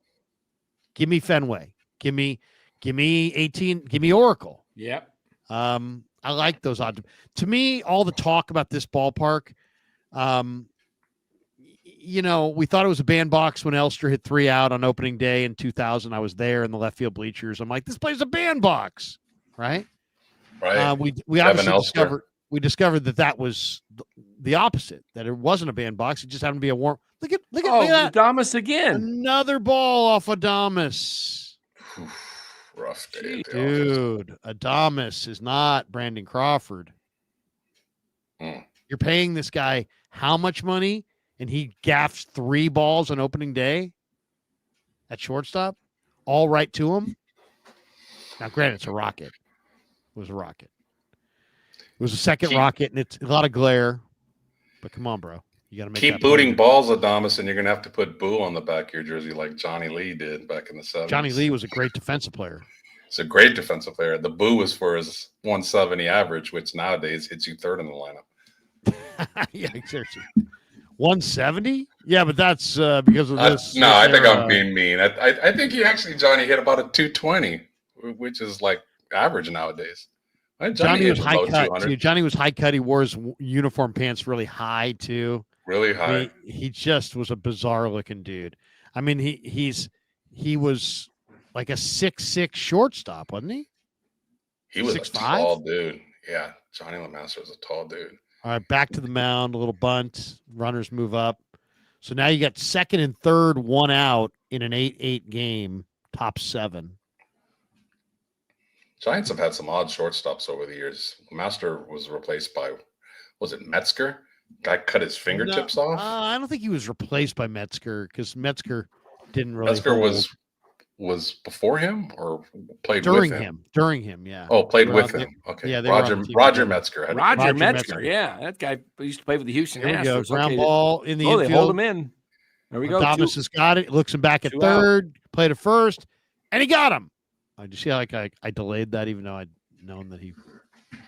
Give me Fenway. Give me 18. Give me Oracle. Yep. I like those odd. To me, all the talk about this ballpark, we thought it was a bandbox when Elster hit 3 out on opening day in 2000. I was there in the left field bleachers. I'm like, this place is a bandbox, right? Right. We obviously discovered that was the opposite. That it wasn't a bandbox. It just happened to be a warm. Look at that. Adames again. Another ball off Adames. Rough day, dude. Adames is not Brandon Crawford. You're paying this guy how much money, and he gaffs 3 balls on opening day at shortstop, all right to him. Now, granted, it's a rocket. It was a rocket. It was a second rocket, and it's a lot of glare. But come on, bro. You got to keep booting balls, Adames, and you're going to have to put Boo on the back of your jersey like Johnny Lee did back in the 70s. Johnny Lee was a great defensive player. He's a great defensive player. The Boo was for his 170 average, which nowadays hits you third in the lineup. Yeah, seriously. 170? Yeah, but that's because of this. I think I'm being mean. I think Johnny hit about a 220, which is like average nowadays. Johnny was high cut too. Johnny was high cut. He wore his uniform pants really high too. Really high. He just was a bizarre looking dude. I mean, he was like a 6'6" shortstop, wasn't he? He was 6'5"? A tall dude. Yeah, Johnny LeMaster was a tall dude. All right, back to the mound, a little bunt. Runners move up. So now you got second and third, 1 out in an 8-8 game, top 7. Giants have had some odd shortstops over the years. Master was replaced by, was it Metzger? Guy cut his fingertips off. I don't think he was replaced by Metzger because Metzger didn't really. Metzger was before him or played during with him? During him, yeah. Oh, played with him. Okay. Yeah, Roger Metzger. Roger Metzger. Yeah, that guy used to play for the Houston Here we Astros. go. Ground ball in the infield. They hold him in. There we go. Thomas has got it. Looks him back at third. Played at first, and he got him. I just see how I delayed that, even though I'd known that he.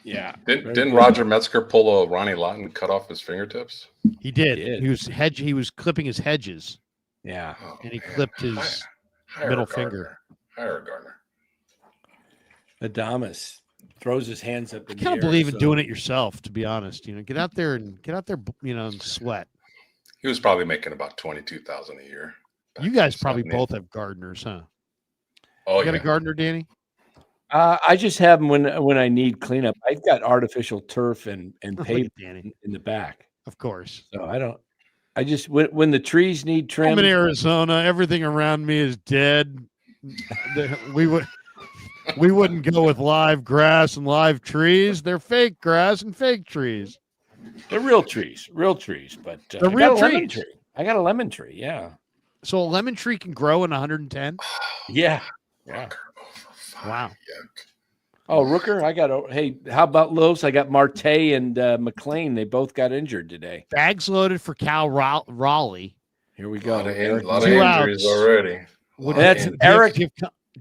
Yeah. Didn't Roger Metzger pull a Ronnie Lott and cut off his fingertips? He did. He was clipping his hedges. Yeah. And he clipped his middle finger. Hire Gardner. Adamas throws his hands up in the air. I can't believe in doing it yourself, to be honest. Get out there, and sweat. He was probably making about $22,000 a year. You guys probably both have gardeners, huh? Oh, you got a gardener, Danny? I just have them when I need cleanup. I've got artificial turf and pavement in the back. Of course. So I just when the trees need trim. I'm in Arizona. Everything around me is dead. We wouldn't go with live grass and live trees. They're fake grass and fake trees. They're real trees, but they're real trees. I got a lemon tree. Yeah. So a lemon tree can grow in 110. Yeah. Wow. Oh, Rooker, hey, how about Los? I got Marte and McLean. They both got injured today. Bags loaded for Cal Raleigh. Here we go. A lot of injuries already. That's Eric. Do you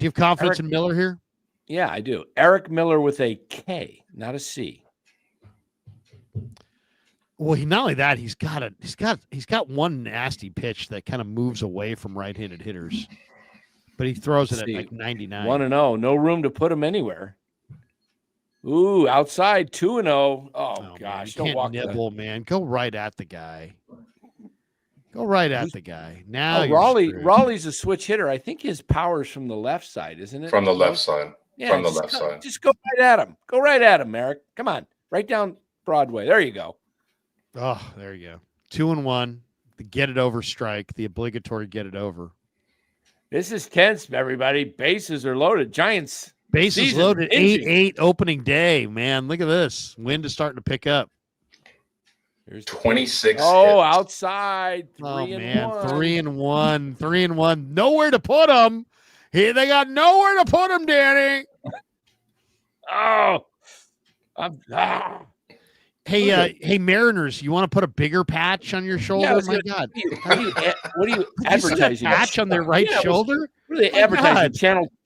have confidence in Miller here? Yeah, I do. Eric Miller with a K, not a C. Well, not only that, he's got one nasty pitch that kind of moves away from right-handed hitters, but he throws it at like 99. 1-0, no room to put him anywhere. Ooh, outside 2-0. Oh gosh, don't walk nibble, man. Go right at the guy. Now Raleigh's a switch hitter. I think his power's from the left side, isn't it? From the left side. Yeah, from the left side. Just go right at him. Go right at him, Eric. Come on, right down Broadway. There you go. Oh, there you go. 2-1. The get it over strike. The obligatory get it over. This is tense, everybody. Bases are loaded. Giants. Bases loaded. 8-8 opening day. Man, look at this. Wind is starting to pick up. There's 26. Oh, hits. Outside. 3-1. 3-1. 3-1. Nowhere to put them. They got nowhere to put them, Danny. Hey, Mariners, you want to put a bigger patch on your shoulder? Yeah, my God. What are you advertising? Patch on their right shoulder? What are they advertising?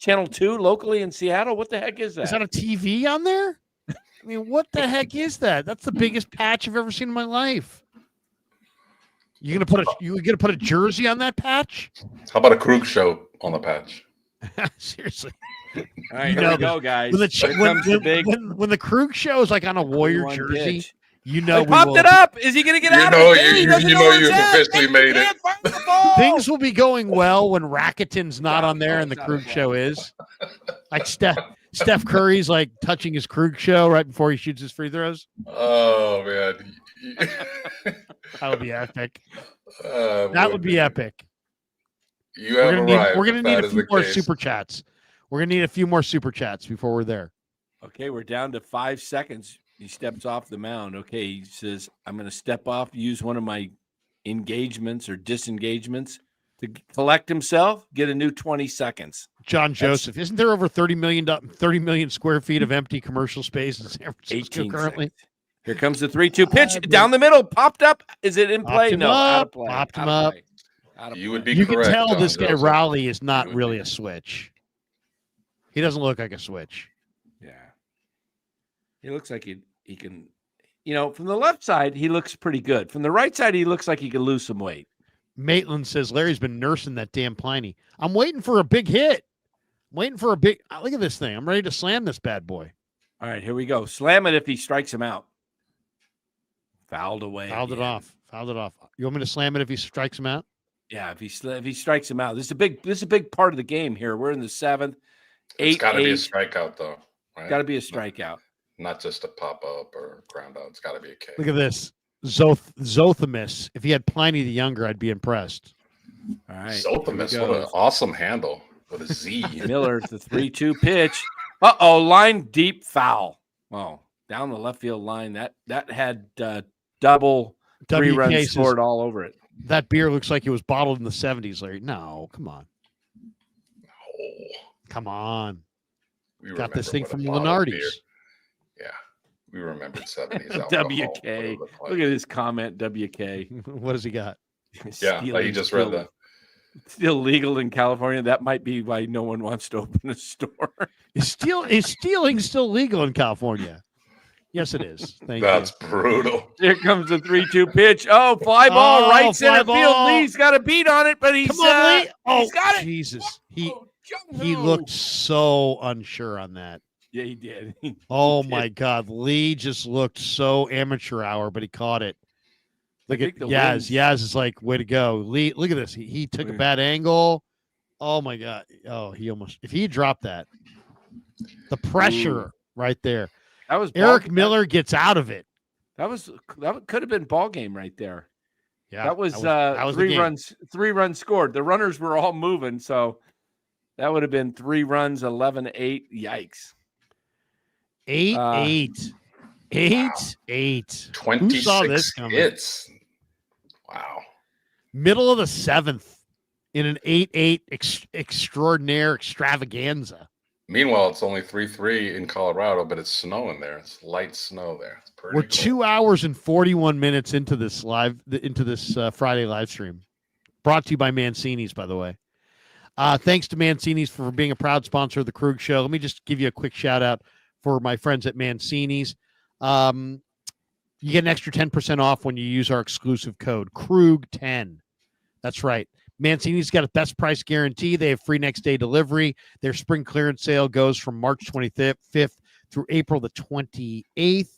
Channel 2 locally in Seattle? What the heck is that? Is that a TV on there? I mean, what the heck is that? That's the biggest patch I've ever seen in my life. You gonna put a jersey on that patch? How about a Krug show on the patch? Seriously. All right, here we go, guys. When the Krug show is like on a Warrior jersey, pitch. you know, popped it up. Is he going to get out of it? You know you've officially made it. Things will be going well when Rakitin's not on there and the Krug show is. Like Steph Curry's like touching his Krug show right before he shoots his free throws. Oh man, that would be epic. That would be epic. We're gonna need a few more super chats. We're gonna need a few more super chats before we're there. Okay, we're down to 5 seconds. He steps off the mound. Okay, he says, I'm going to step off, use one of my engagements or disengagements to collect himself, get a new 20 seconds. John Joseph, isn't there over 30 million square feet of empty commercial space in San Francisco currently? Seconds. Here comes the 3-2 pitch down the middle, popped up. Is it in play? No, out of play. Popped him up. You would be correct. You can tell John this guy Joseph. Raleigh is not really a switch. He doesn't look like a switch. Yeah. He looks like he can, from the left side, he looks pretty good. From the right side, he looks like he can lose some weight. Maitland says Larry's been nursing that damn Pliny. I'm waiting for a big hit. Look at this thing. I'm ready to slam this bad boy. All right, here we go. Slam it if he strikes him out. Fouled away. Fouled it off. You want me to slam it if he strikes him out? Yeah, if he strikes him out. This is a big part of the game here. We're in the 7th. It's got to be a strikeout, though. Right? Got to be a strikeout. Not just a pop up or ground out. It's got to be a K. Look at this. Zothamus. If he had Pliny the Younger, I'd be impressed. All right. Zothamus. What an awesome handle with a Z. Miller, the 3-2 pitch. Line deep foul. Oh, down the left field line. That had double three-run WK says, scored all over it. that beer looks like it was bottled in the 70s, Larry. No, come on. Oh, Come on. we Got this remember thing what a from bottle of beer- Lenardi's. Yeah, we remembered 70s alcohol. WK. what it looked like. Look at his comment, WK. What has he got? Yeah, like he just read that. Still legal in California. That might be why no one wants to open a store. Is stealing still legal in California? Yes, it is. Thank That's you. brutal. Here comes the 3-2 pitch. Oh, fly ball, Oh, right fly center ball. field. Lee's got a beat on it, but he's Come on, Lee. Oh, he's got it. Jesus. He No. looked so unsure on that. Yeah, he did. Oh, did. my God. Lee just looked so amateur hour, but he caught it. Look at think the Yaz. wind's- Yaz is like, way to go. Lee, look at this. He took a bad angle. Oh, my God. Oh, he almost – if he dropped that, the pressure right there. That was Eric Miller gets out of it. That could have been ball game right there. Yeah, that was the three game. runs. 3 runs scored. The runners were all moving, so that would have been 3 runs, 11-8. Yikes! 8-8. 8-8. 26 Who saw this coming? hits. Wow. Middle of the 7th in an 8-8 extraordinaire extravaganza. Meanwhile, it's only 3-3 in Colorado, but it's snowing there. It's light snow there. It's pretty We're cool. 2 hours and 41 minutes into this Friday live stream. Brought to you by Mancini's, by the way. Thanks to Mancini's for being a proud sponsor of the Krug Show. Let me just give you a quick shout out for my friends at Mancini's. You get an extra 10% off when you use our exclusive code Krug10. That's right. Mancini's got a best price guarantee. They have free next day delivery. Their spring clearance sale goes from March 25th through April the 28th.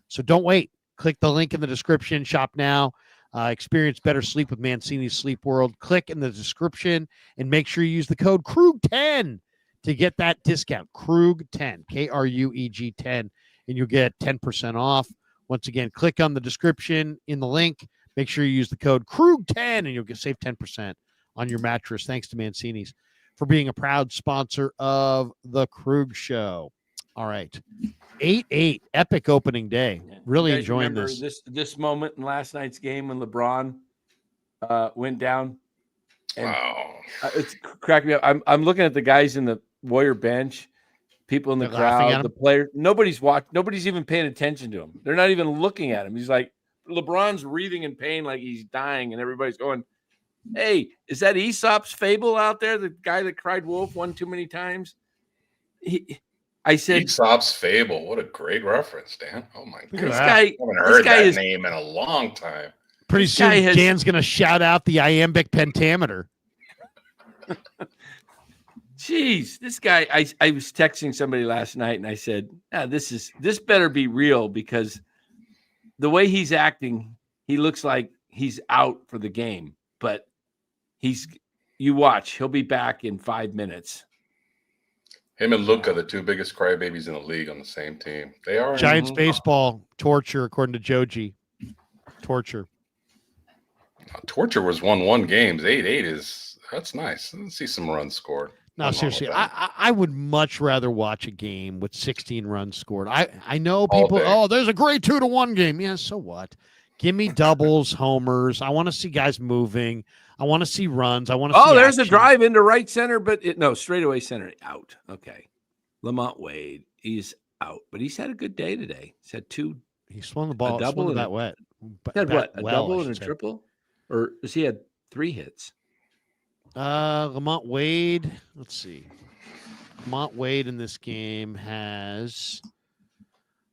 So don't wait. Click the link in the description. Shop now. Experience better sleep with Mancini's Sleep World. Click in the description and make sure you use the code Krug10 to get that discount. Krug10, Krug 10, and you'll get 10% off. Once again, click on the description in the link. Make sure you use the code Krug10 and you'll save 10% on your mattress. Thanks to Mancini's for being a proud sponsor of the Krug Show. All right. 8-8, epic opening day. Really enjoying this moment in last night's game when LeBron went down. And Wow. it's cracking me up. I'm looking at the guys in the Warrior bench, people in the They're laughing at crowd, him? the players. Nobody's even paying attention to him. They're not even looking at him. He's like, LeBron's wreathing in pain like he's dying, and everybody's going, hey, is that Aesop's fable out there? The guy that cried wolf one too many times? I said, Aesop's Fable. What a great reference, Dan. Oh, my Look at God. that. I haven't heard that name in a long time. Pretty This guy soon, Dan's going to shout out the iambic pentameter. Jeez, this guy, I was texting somebody last night and I said, this better be real because the way he's acting, he looks like he's out for the game, but you watch, he'll be back in 5 minutes. Him and Luka, the two biggest crybabies in the league on the same team. They are Giants baseball, torture, according to Joji. Torture. Torture was 1-1 games. 8-8 that's nice. Let's see some runs scored. No, Nothing wrong seriously, with that. I would much rather watch a game with 16 runs scored. I know All people, day. there's a great 2-1 game. Yeah, so what? Give me doubles, homers. I want to see guys moving. I want to see runs. I want to see There's a action. drive into right center, but straightaway center out. Okay. Lamont Wade, he's out, but he's had a good day today. He's had 2. He swung the ball. double Swung and that wet. He had what? A Well, double I and a should say. triple? Or has he had 3 hits? Lamont Wade. Let's see. Lamont Wade in this game has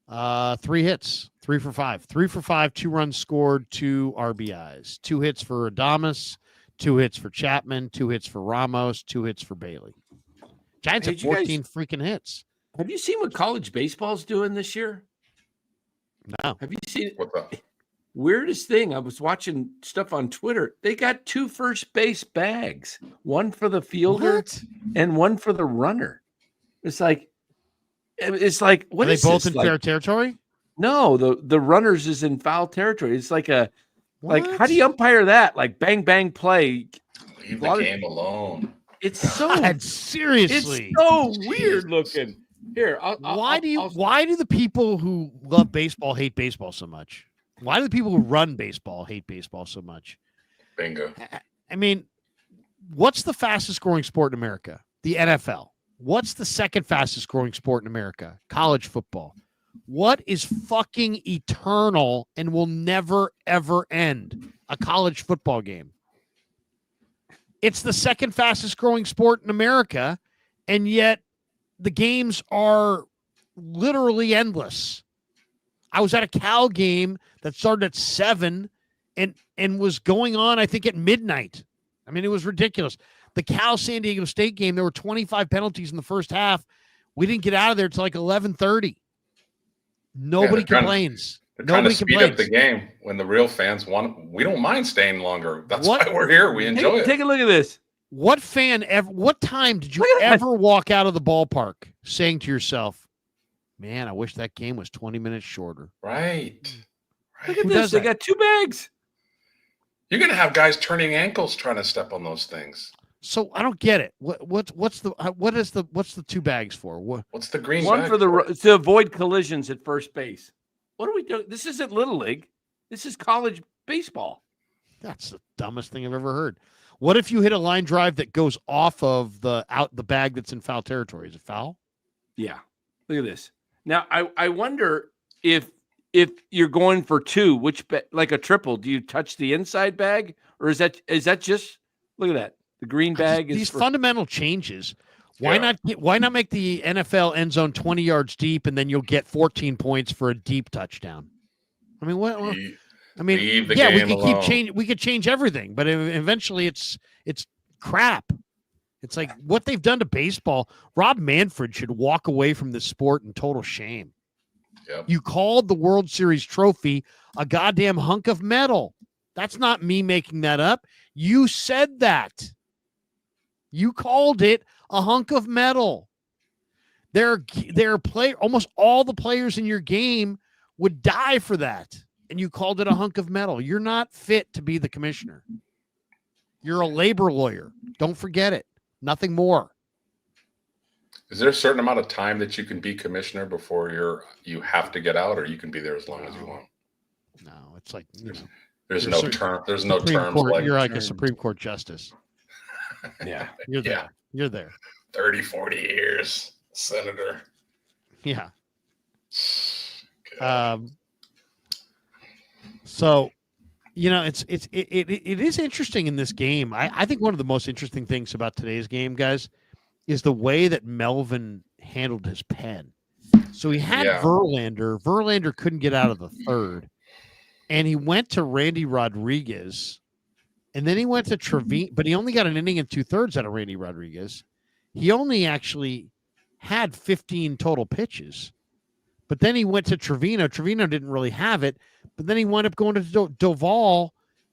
3 hits, 3 for 5, 3 for 5, 2 runs scored, 2 RBIs, 2 hits for Adames, 2 hits for Chapman, 2 hits for Ramos, 2 hits for Bailey. Giants have Did you guys- 14 freaking hits. Have you seen what college baseball's doing this year? No. Have you seen it? What the? Weirdest thing, I was watching stuff on Twitter. They got 2 first base bags, one for the fielder What? and one for the runner. It's like, what Are they is both this? in Like, fair territory? no, the runners is in foul territory. It's like how What? do you umpire that? Like bang, bang, play. Leave the game alone. It's so God, seriously. it's so weird looking. Here, why do the people who love baseball hate baseball so much? Why do the people who run baseball hate baseball so much? Bingo. I mean, what's the fastest growing sport in America? The NFL. What's the second fastest growing sport in America? College football. What is fucking eternal and will never, ever end? A college football game. It's the second fastest growing sport in America, and yet the games are literally endless. I was at a Cal game that started at 7 and was going on, I think, at midnight. I mean, it was ridiculous. The Cal San Diego State game, there were 25 penalties in the first half. We didn't get out of there till like 11:30. Nobody complains. They're trying to speed up the game when the real fans want. We don't mind staying longer. That's why we're here. We enjoy it. Take a look at this. What time did you ever walk out of the ballpark saying to yourself, man, I wish that game was 20 minutes shorter? Right. Look at this. They got 2 bags. You're going to have guys turning ankles trying to step on those things. So I don't get it. What's the 2 bags for? What's the green one bag for to avoid collisions at first base? What are we doing? This isn't Little League. This is college baseball. That's the dumbest thing I've ever heard. What if you hit a line drive that goes off of the bag that's in foul territory? Is it foul? Yeah. Look at this. Now I wonder if you're going for 2, which like a triple, do you touch the inside bag, or is that just look at that? The green bag is these fundamental changes. Why not make the NFL end zone 20 yards deep, and then you'll get 14 points for a deep touchdown? I mean, what? I mean, we could change everything, but eventually it's crap. It's like what they've done to baseball. Rob Manfred should walk away from this sport in total shame. Yep. You called the World Series trophy a goddamn hunk of metal. That's not me making that up. You said that. You called it a hunk of metal. Almost all the players in your game would die for that, and you called it a hunk of metal. You're not fit to be the commissioner. You're a labor lawyer. Don't forget it. Nothing more. Is there a certain amount of time that you can be commissioner before you have to get out, or you can be there as long as you want? No, it's like there's no term. There's no terms. You're like a Supreme Court justice. Yeah, you're there. You're there. 30, 40 years, senator. Yeah. So, it is interesting in this game. I think one of the most interesting things about today's game, guys, is the way that Melvin handled his pen. So he had Verlander. Verlander couldn't get out of the third, and he went to Randy Rodriguez, and then he went to Trevino, but he only got an inning and 2/3 out of Randy Rodriguez. He only actually had 15 total pitches, but then he went to Trevino. Trevino didn't really have it, but then he wound up going to Doval,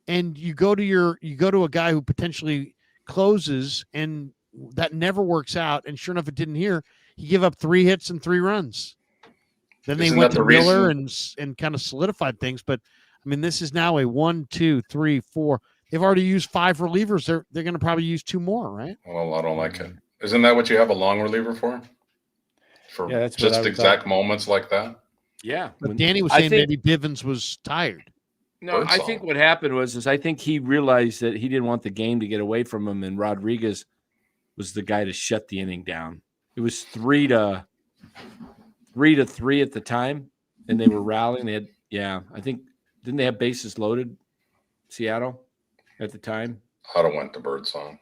and you go to a guy who potentially closes, and that never works out. And sure enough, it didn't here. He gave up 3 hits and 3 runs. Then they went to Miller and kind of solidified things. But I mean, this is now a 1, 2, 3, 4. They've already used 5 relievers. They're going to probably use 2 more, right? Well, I don't like it. Isn't that what you have a long reliever for? That's just exact moments like that. Yeah. But Danny was saying maybe Bivens was tired. No, I think what happened was I think he realized that he didn't want the game to get away from him, and Rodriguez was the guy to shut the inning down. It was 3-3 at the time, and they were rallying. They had, I think, didn't they have bases loaded, Seattle, at the time? Otto went to Birdsong.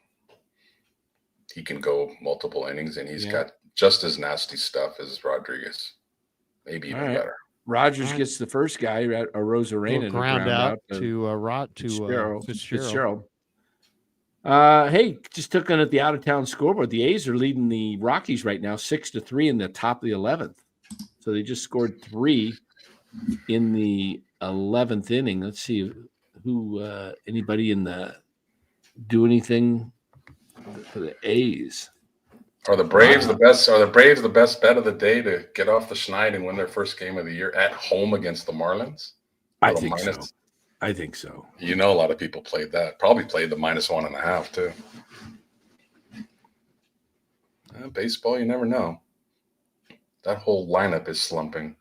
He can go multiple innings, and he's got just as nasty stuff as Rodriguez, maybe even better. Rogers gets the first guy, Arozarena, ground out to Fitzgerald. Hey, just took on at the out-of-town scoreboard. The A's are leading the Rockies right now, 6-3 in the top of the 11th. So they just scored 3 in the 11th inning. Let's see who anybody do anything for the A's. Are the Braves the best? Are the Braves the best bet of the day to get off the schneid and win their first game of the year at home against the Marlins? I think so. I think so. You know, a lot of people played that. Probably played the -1.5 too. Baseball, you never know. That whole lineup is slumping.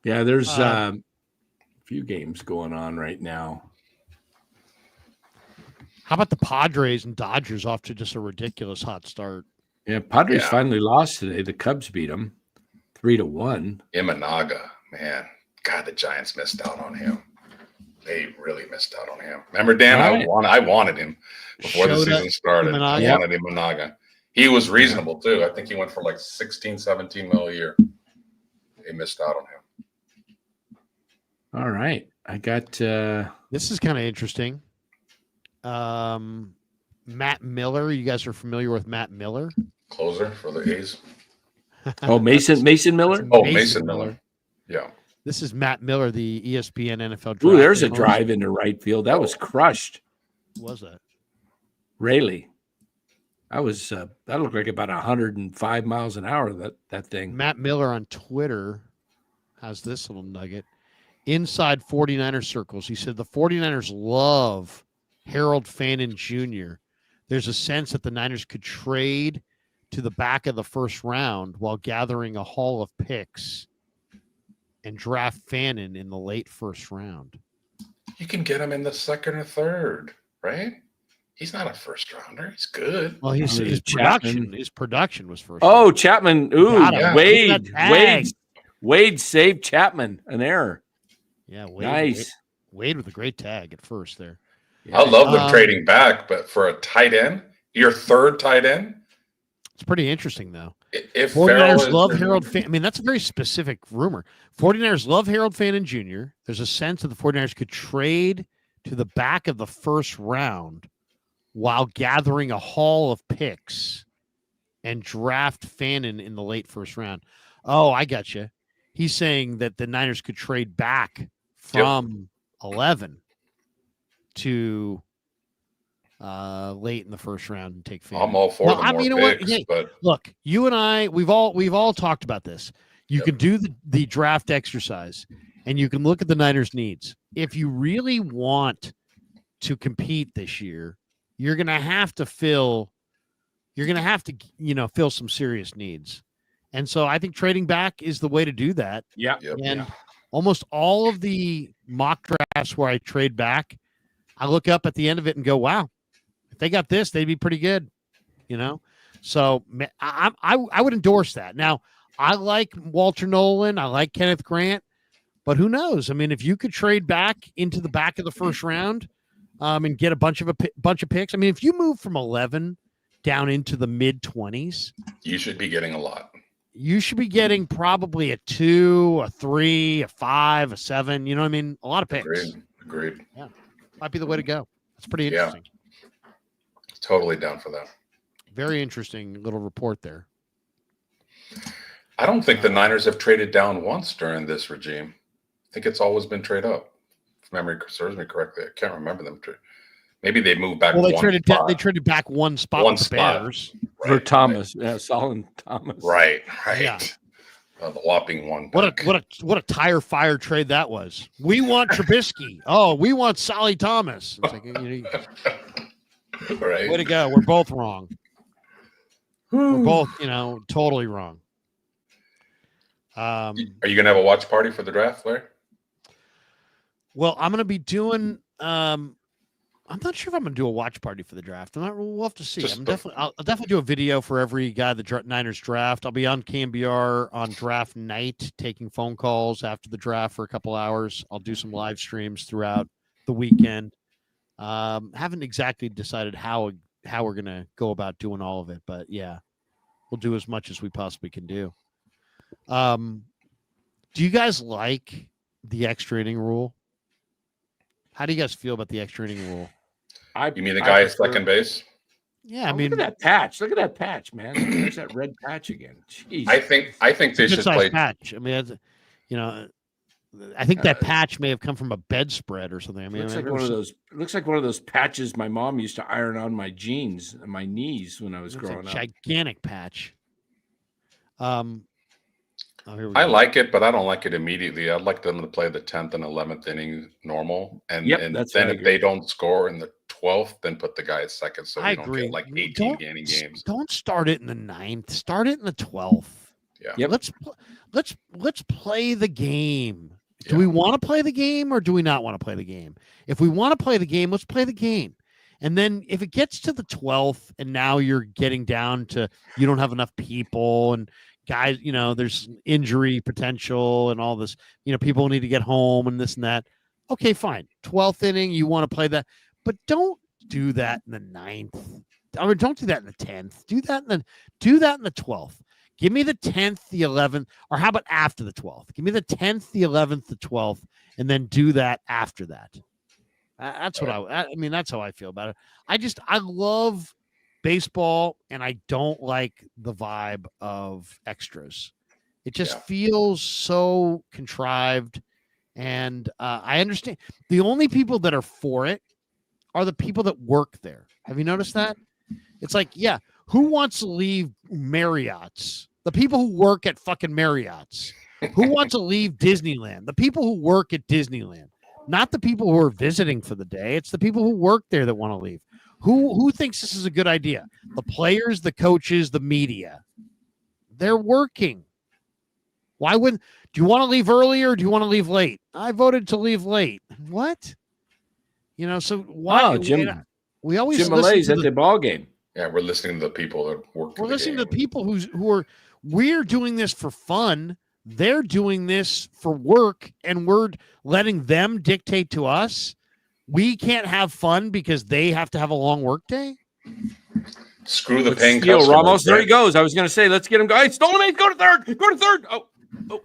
Yeah, there's a few games going on right now. How about the Padres and Dodgers off to just a ridiculous hot start? Yeah, Padres finally lost today. The Cubs beat them 3-1. Imanaga, man. God, the Giants missed out on him. They really missed out on him. Remember, Dan? Right. I wanted him before the season started. Imanaga. I wanted Imanaga. He was reasonable, too. I think he went for like 16, 17 mil a year. They missed out on him. All right. I got This is kind of interesting. Matt Miller. You guys are familiar with Matt Miller? Closer for the A's. Mason Miller. Oh, Mason Miller. Yeah. This is Matt Miller, the ESPN NFL draft. Ooh, there's a drive into right field. That was crushed. What was that? Rayleigh. That was that looked like about 105 miles an hour, that thing. Matt Miller on Twitter has this little nugget. Inside 49er circles, he said the 49ers love Harold Fannin Jr. There's a sense that the Niners could trade to the back of the first round while gathering a haul of picks and draft Fannin in the late first round. You can get him in the second or third, right? He's not a first rounder. He's good. Well, his production was first. Oh, Chapman. Ooh, Yeah. Wade saved Chapman. An error. Yeah, nice. Wade with a great tag at first there. I love them trading back, but for a tight end, your third tight end, it's pretty interesting though. If 49ers love Harold Fannin, I mean, that's a very specific rumor. 49ers love Harold Fannin Jr. There's a sense that the 49ers could trade to the back of the first round while gathering a haul of picks and draft Fannin in the late first round. Oh, I got you. He's saying that the Niners could trade back from 11 to late in the first round and take Fannin. I'm all for picks, but look, you and I, we've all talked about this. You can do the draft exercise, and you can look at the Niners' needs. If you really want to compete this year, you're going to have to fill some serious needs. And so I think trading back is the way to do that. Yeah. And almost all of the mock drafts where I trade back, I look up at the end of it and go, wow, if they got this, they'd be pretty good, So I would endorse that. Now, I like Walter Nolan. I like Kenneth Grant. But who knows? I mean, if you could trade back into the back of the first round and get a bunch of picks. I mean, if you move from 11 down into the mid-20s. You should be getting a lot. You should be getting probably a 2, a 3, a 5, a 7. You know what I mean? A lot of picks. Agreed. Yeah. Might be the way to go. That's pretty interesting. Yeah. Totally down for that. Very interesting little report there. I don't think the Niners have traded down once during this regime. I think it's always been trade up. If memory serves me correctly. I can't remember them. Maybe they moved back. Well, they traded back one spot with the Bears. Right. For Thomas. Yeah, Solon Thomas. Right. Yeah. The whopping one. What a tire fire trade that was. We want Trubisky. Oh, we want Solly Thomas. It's like, right. Way to go. We're both wrong. We're both, totally wrong. Are you going to have a watch party for the draft, Larry? Well, I'm going to be doing. I'm not sure if I'm going to do a watch party for the draft. We'll have to see. I'll definitely do a video for every guy the Niners draft. I'll be on KMBR on draft night, taking phone calls after the draft for a couple hours. I'll do some live streams throughout the weekend. Haven't exactly decided how we're going to go about doing all of it, but yeah, we'll do as much as we possibly can do. Do you guys like the extra inning rule? How do you guys feel about the extra inning rule? You mean the guy at second base? Yeah, I mean, look at that patch. Look at that patch, man. There's that red patch again. Jeez. I think they should play patch. I mean, I think that patch may have come from a bedspread or something. I mean, looks like one of those patches my mom used to iron on my jeans and my knees when I was growing up. Gigantic patch. Oh, here we I go. like it, but I don't like it immediately. I'd like them to play the 10th and 11th inning normal, and that's then what I if they agree. don't score in the 12th, then put the guy at second, so I we don't agree. get like 18 Don't gaining games. don't start it in the 9th. Start it in the 12th. Yeah. Yep. Let's play the game. Do Yeah. we want to play the game or do we not want to play the game? If we want to play the game, let's play the game. And then if it gets to the 12th and now you're getting down to you don't have enough people and guys, there's injury potential and all this, people need to get home and this and that. Okay, fine. 12th inning, you want to play that, but don't do that in the 9th. I mean, don't do that in the 10th. Do that in the 12th. Give me the 10th, the 11th, or how about after the 12th? Give me the 10th, the 11th, the 12th, and then do that after that. That's what that's how I feel about it. I love baseball, and I don't like the vibe of extras. It just feels so contrived, and I understand. The only people that are for it are the people that work there. Have you noticed that? It's like, yeah, who wants to leave Marriott's? The people who work at fucking Marriott's. Who wants to leave Disneyland? The people who work at Disneyland. Not the people who are visiting for the day. It's the people who work there that want to leave. Who thinks this is a good idea? The players, the coaches, the media. They're working. Why wouldn't? Do you want to leave early or do you want to leave late? I voted to leave late. What? So why? Oh, Jim. We always Jim listen Malay's to at the ball game. Yeah, we're listening to the people that work. We're listening to the people who are. We're doing this for fun. They're doing this for work, and we're letting them dictate to us. We can't have fun because they have to have a long work day. Screw the Let's paying steal customers. Ramos. There he goes. I was going to say, let's get him. Guys, stolen base. Go to third. Go to third. Oh, no.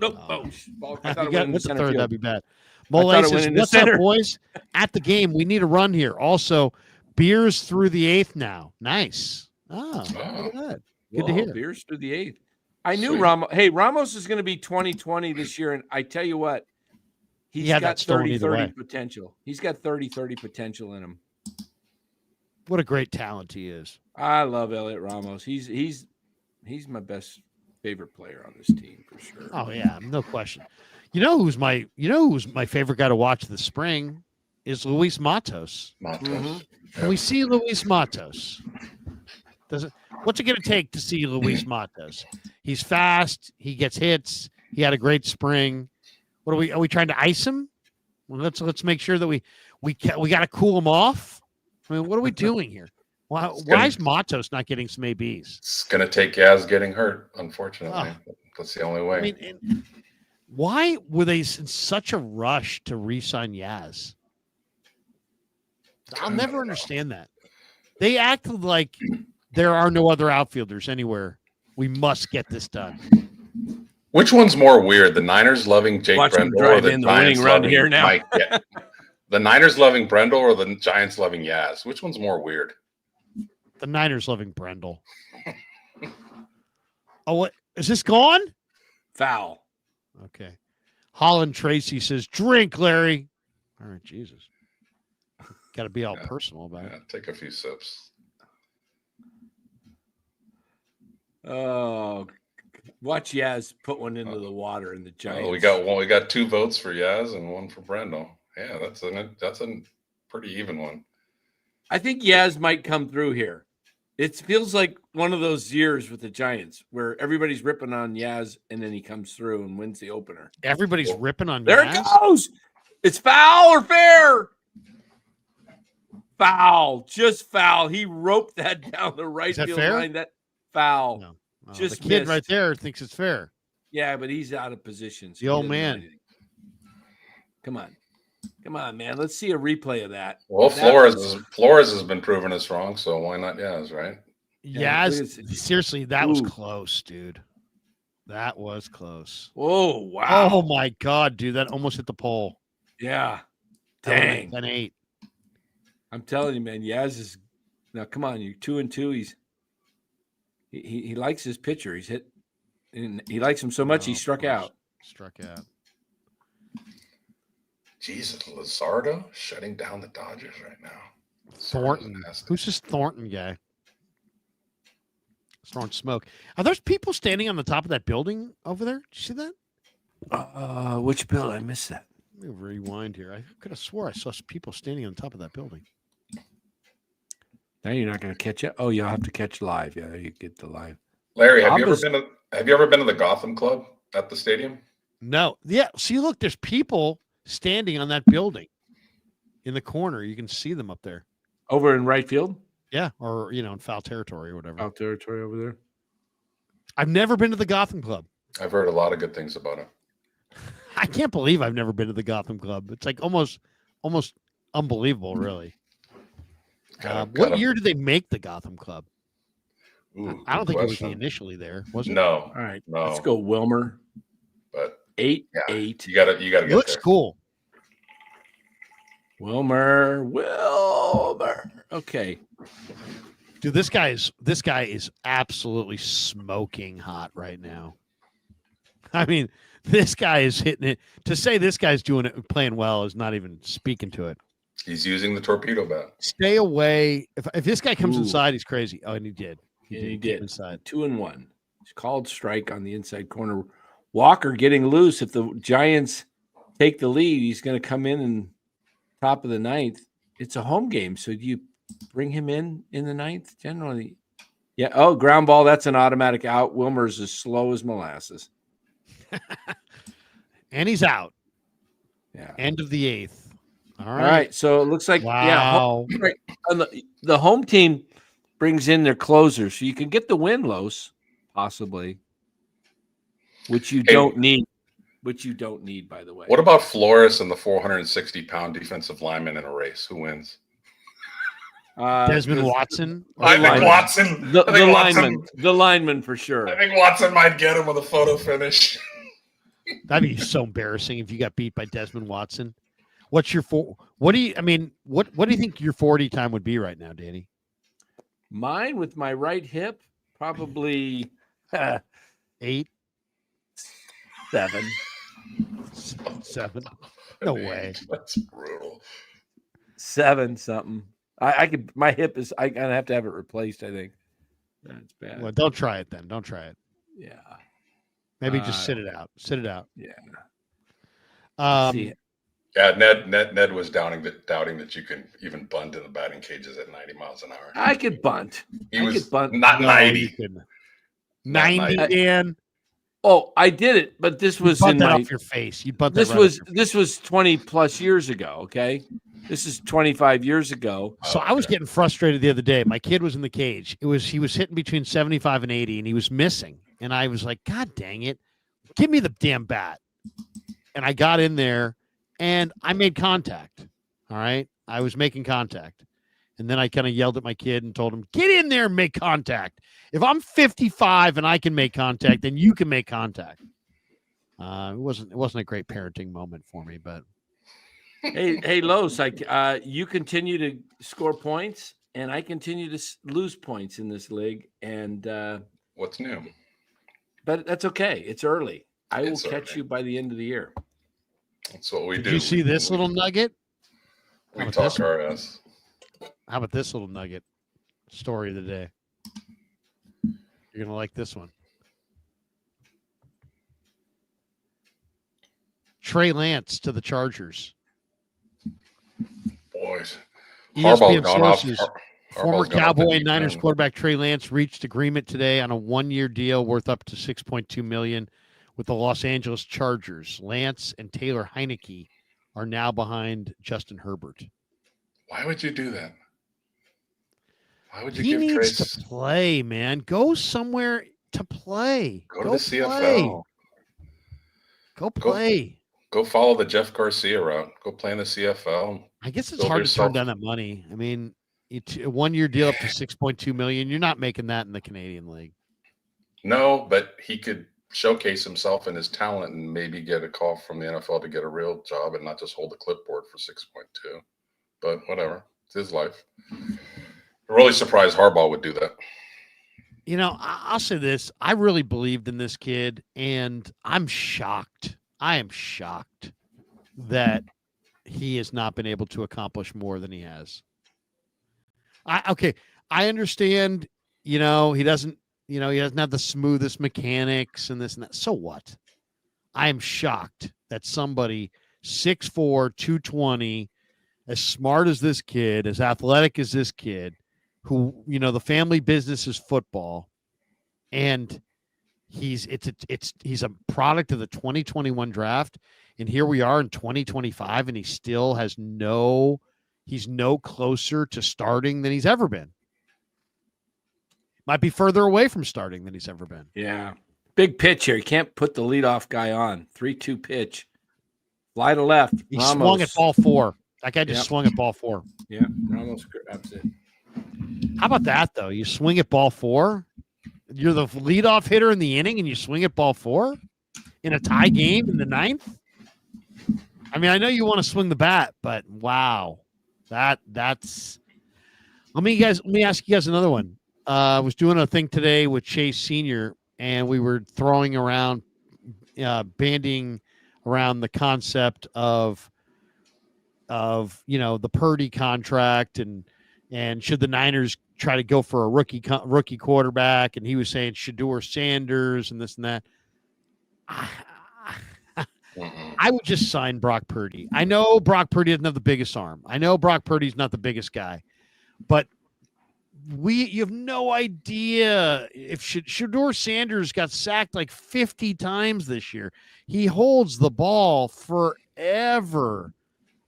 Oh, I thought it went in the What's the center third? field. That'd be bad. I thought Molay it went says, in the "What's center." up, boys? At the game, we need a run here. Also, beers through the 8th now. Nice. Oh, look at that. Good to hear. Beers through the 8th. I knew Sweet. Ramos. Hey, Ramos is going to be 2020 this year, and I tell you what, he's got 30-30 potential. He's got 30-30 potential in him. What a great talent he is. I love Elliot Ramos. He's my best favorite player on this team for sure. Oh yeah, no question. You know who's my favorite guy to watch this spring is Luis Matos. Mm-hmm. Can we see Luis Matos? What's it going to take to see Luis Matos? He's fast. He gets hits. He had a great spring. Are we trying to ice him? Well, let's make sure that we got to cool him off. I mean, what are we doing here? Why is Matos not getting some ABs? It's going to take Yaz getting hurt, unfortunately. That's the only way. I mean, why were they in such a rush to re-sign Yaz? I'll never understand that. They acted like there are no other outfielders anywhere. We must get this done. Which one's more weird? The Niners loving Jake Brendel or the Giants loving here now. Mike? Yeah. The Niners loving Brendel or the Giants loving Yaz? Which one's more weird? The Niners loving Brendel. Oh, what is this gone? Foul. Okay. Holland Tracy says, "Drink, Larry." All right, Jesus. Got to be all personal about it. Take a few sips. Oh, watch Yaz put one into the water in the Giants. We got 2 votes for Yaz and 1 for Brendel. Yeah, that's a pretty even one. I think Yaz might come through here. It feels like one of those years with the Giants where everybody's ripping on Yaz and then he comes through and wins the opener. Everybody's ripping on there Yaz? It goes. It's foul or fair? Foul. Just foul. He roped that down the right field line. That foul. No. Oh, just the kid missed. right there thinks it's fair. Yeah, but he's out of position. So the old man. Come on, man. Let's see a replay of that. Well, Flores has been proving us wrong, so why not Yaz, right? Yaz, seriously, that was close, dude. That was close. Oh, wow. Oh, my God, dude. That almost hit the pole. Yeah. Dang. 10-8. I'm telling you, man, Yaz is – now, come on. You're 2-2. He likes his pitcher. He's hit – and he likes him so much he struck out. Jesus, Luzardo shutting down the Dodgers right now. Thornton. Who's this Thornton guy? throwing smoke. Are there people standing on the top of that building over there? Did you see that? Which bill? I missed that. Let me rewind here. I could have swore I saw some people standing on top of that building. Now you're not going to catch it. Oh, you'll have to catch live. Yeah, you get the live. Larry, have you ever been to the Gotham Club at the stadium? No. Yeah. See, look, there's people standing on that building in the corner. You can see them up there. Over in right field? Yeah. Or, in foul territory or whatever. Foul territory over there. I've never been to the Gotham Club. I've heard a lot of good things about it. I can't believe I've never been to the Gotham Club. It's like almost unbelievable, really. What year did they make the Gotham Club? Ooh, I don't think question. it was initially there, was it? No. All right. No. Let's go Wilmer. But 8-8. You gotta get It looks there. cool. Wilmer. Okay. Dude, this guy is absolutely smoking hot right now. I mean, this guy is hitting it. To say this guy's doing it, playing well, is not even speaking to it. He's using the torpedo bat. Stay away. If this guy comes Ooh. inside, he's crazy. Oh, and he did. He came did. inside. 2-1. It's called strike on the inside corner. Walker getting loose. If the Giants take the lead, he's going to come in top of the ninth. It's a home game, so do you bring him in the ninth generally? Yeah. Oh, ground ball. That's an automatic out. Wilmer's as slow as molasses. And he's out. Yeah. End of the eighth. All right. So it looks like wow. Right. And the home team brings in their closer, so you can get the win, Los, possibly, which you don't need. Which you don't need, by the way. What about Flores and the 460-pound defensive lineman in a race? Who wins? Desmond Watson. I think Watson. The lineman for sure. I think Watson might get him with a photo finish. That'd be so embarrassing if you got beat by Desmond Watson. What's your what do you think your 40 time would be right now, Danny? Mine with my right hip, probably 8, 7. 7. No way. That's brutal. 7 something. I could. My hip is. I'm gonna have to have it replaced. I think that's bad. Well, don't try it then. Don't try it. Yeah. Maybe just sit it out. Sit it out. Yeah. Yeah. Ned was doubting that you can even bunt in the batting cages at 90 miles an hour. I could bunt. He was could bunt. not 90. 90, Dan. Oh, I did it, but this was bunt in that my off your face. You bunt this that was off your this was 20 plus years ago. Okay, this is 25 years ago. So I was getting frustrated the other day. My kid was in the cage. He was hitting between 75 and 80, and he was missing. And I was like, God dang it, give me the damn bat. And I got in there, and I made contact. All right, I was making contact, and then I kind of yelled at my kid and told him, "Get in there and make contact. If I'm 55 and I can make contact, then you can make contact." It wasn't a great parenting moment for me, but Hey, Los, you continue to score points, and I continue to lose points in this league. And what's new? But that's okay. It's early. I will It's catch early. you by the end of the year. That's what we do. did you see this little nugget? We talk our ass. How about this little nugget? Story of the day. You're gonna like this one. Trey Lance to the Chargers. Boys. ESPN gone off. sources. Harbaugh's Former gone off the Cowboy and deep Niners end. quarterback Trey Lance reached agreement today on a 1-year deal worth up to $6.2 million with the Los Angeles Chargers. Lance and Taylor Heineke are now behind Justin Herbert. Why would you do that? Why would you He give needs Trace? to play, man. Go somewhere to play. Go to the CFL. play. Go play. Go follow the Jeff Garcia route. Go play in the CFL. I guess it's Build hard to turn yourself- down that money. I mean, a 1-year deal up to $6.2 million. You're not making that in the Canadian League. No, but he could showcase himself and his talent and maybe get a call from the NFL to get a real job and not just hold the clipboard for 6.2. But whatever. It's his life. I'm really surprised Harbaugh would do that. You know, I'll say this. I really believed in this kid, and I'm shocked. I am shocked that he has not been able to accomplish more than he has. I understand, he doesn't, he doesn't have the smoothest mechanics and this and that. So what? I am shocked that somebody 6'4", 220, as smart as this kid, as athletic as this kid, who, the family business is football, and he's a product of the 2021 draft, and here we are in 2025, and he still has he's no closer to starting than he's ever been. Might be further away from starting than he's ever been. Yeah. Big pitch here. You can't put the leadoff guy on. 3-2 pitch. Fly to left. He Ramos. swung at ball 4. That guy just swung at ball 4. Yeah. Ramos grabs it. How about that, though? You swing at ball 4? You're the leadoff hitter in the inning, and you swing at ball 4 in a tie game in the 9th? I mean, I know you want to swing the bat, but wow. That's – let me ask you guys another one. I was doing a thing today with Chase Sr., and we were throwing around, banding around the concept of the Purdy contract and should the Niners try to go for a rookie quarterback, and he was saying Shedeur Sanders and this and that. I would just sign Brock Purdy. I know Brock Purdy doesn't have the biggest arm. I know Brock Purdy's not the biggest guy, but you have no idea if Shedeur Sanders got sacked like 50 times this year. He holds the ball forever.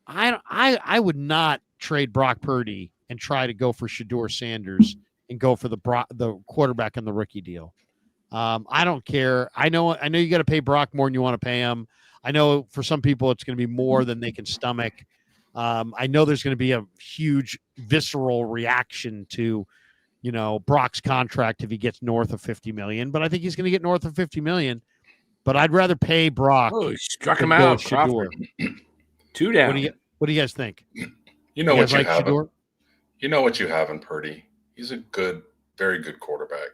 I would not trade Brock Purdy and try to go for Shedeur Sanders and go for the quarterback on the rookie deal. I don't care. I know you got to pay Brock more than you want to pay him. I know for some people it's going to be more than they can stomach. I know there's going to be a huge visceral reaction to, Brock's contract if he gets north of $50 million, but I think he's going to get north of $50 million. But I'd rather pay Brock. Oh, he struck him out. Crawford. 2 down. What do you guys think? You know what you like have. Shedeur? You know what you have in Purdy. He's a very good quarterback,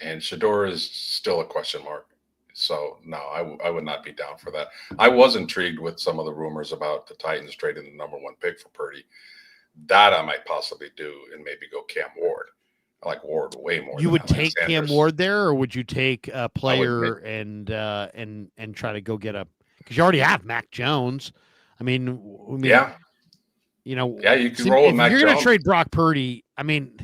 and Shedeur is still a question mark. So no, I would not be down for that. I was intrigued with some of the rumors about the Titans trading the number 1 pick for Purdy. That I might possibly do, and maybe go Cam Ward. I like Ward way more. You would take Cam Ward there, or would you take a player and try to go get because you already have Mac Jones. I mean, yeah. You can roll with Mac Jones. If you're going to trade Brock Purdy, I mean,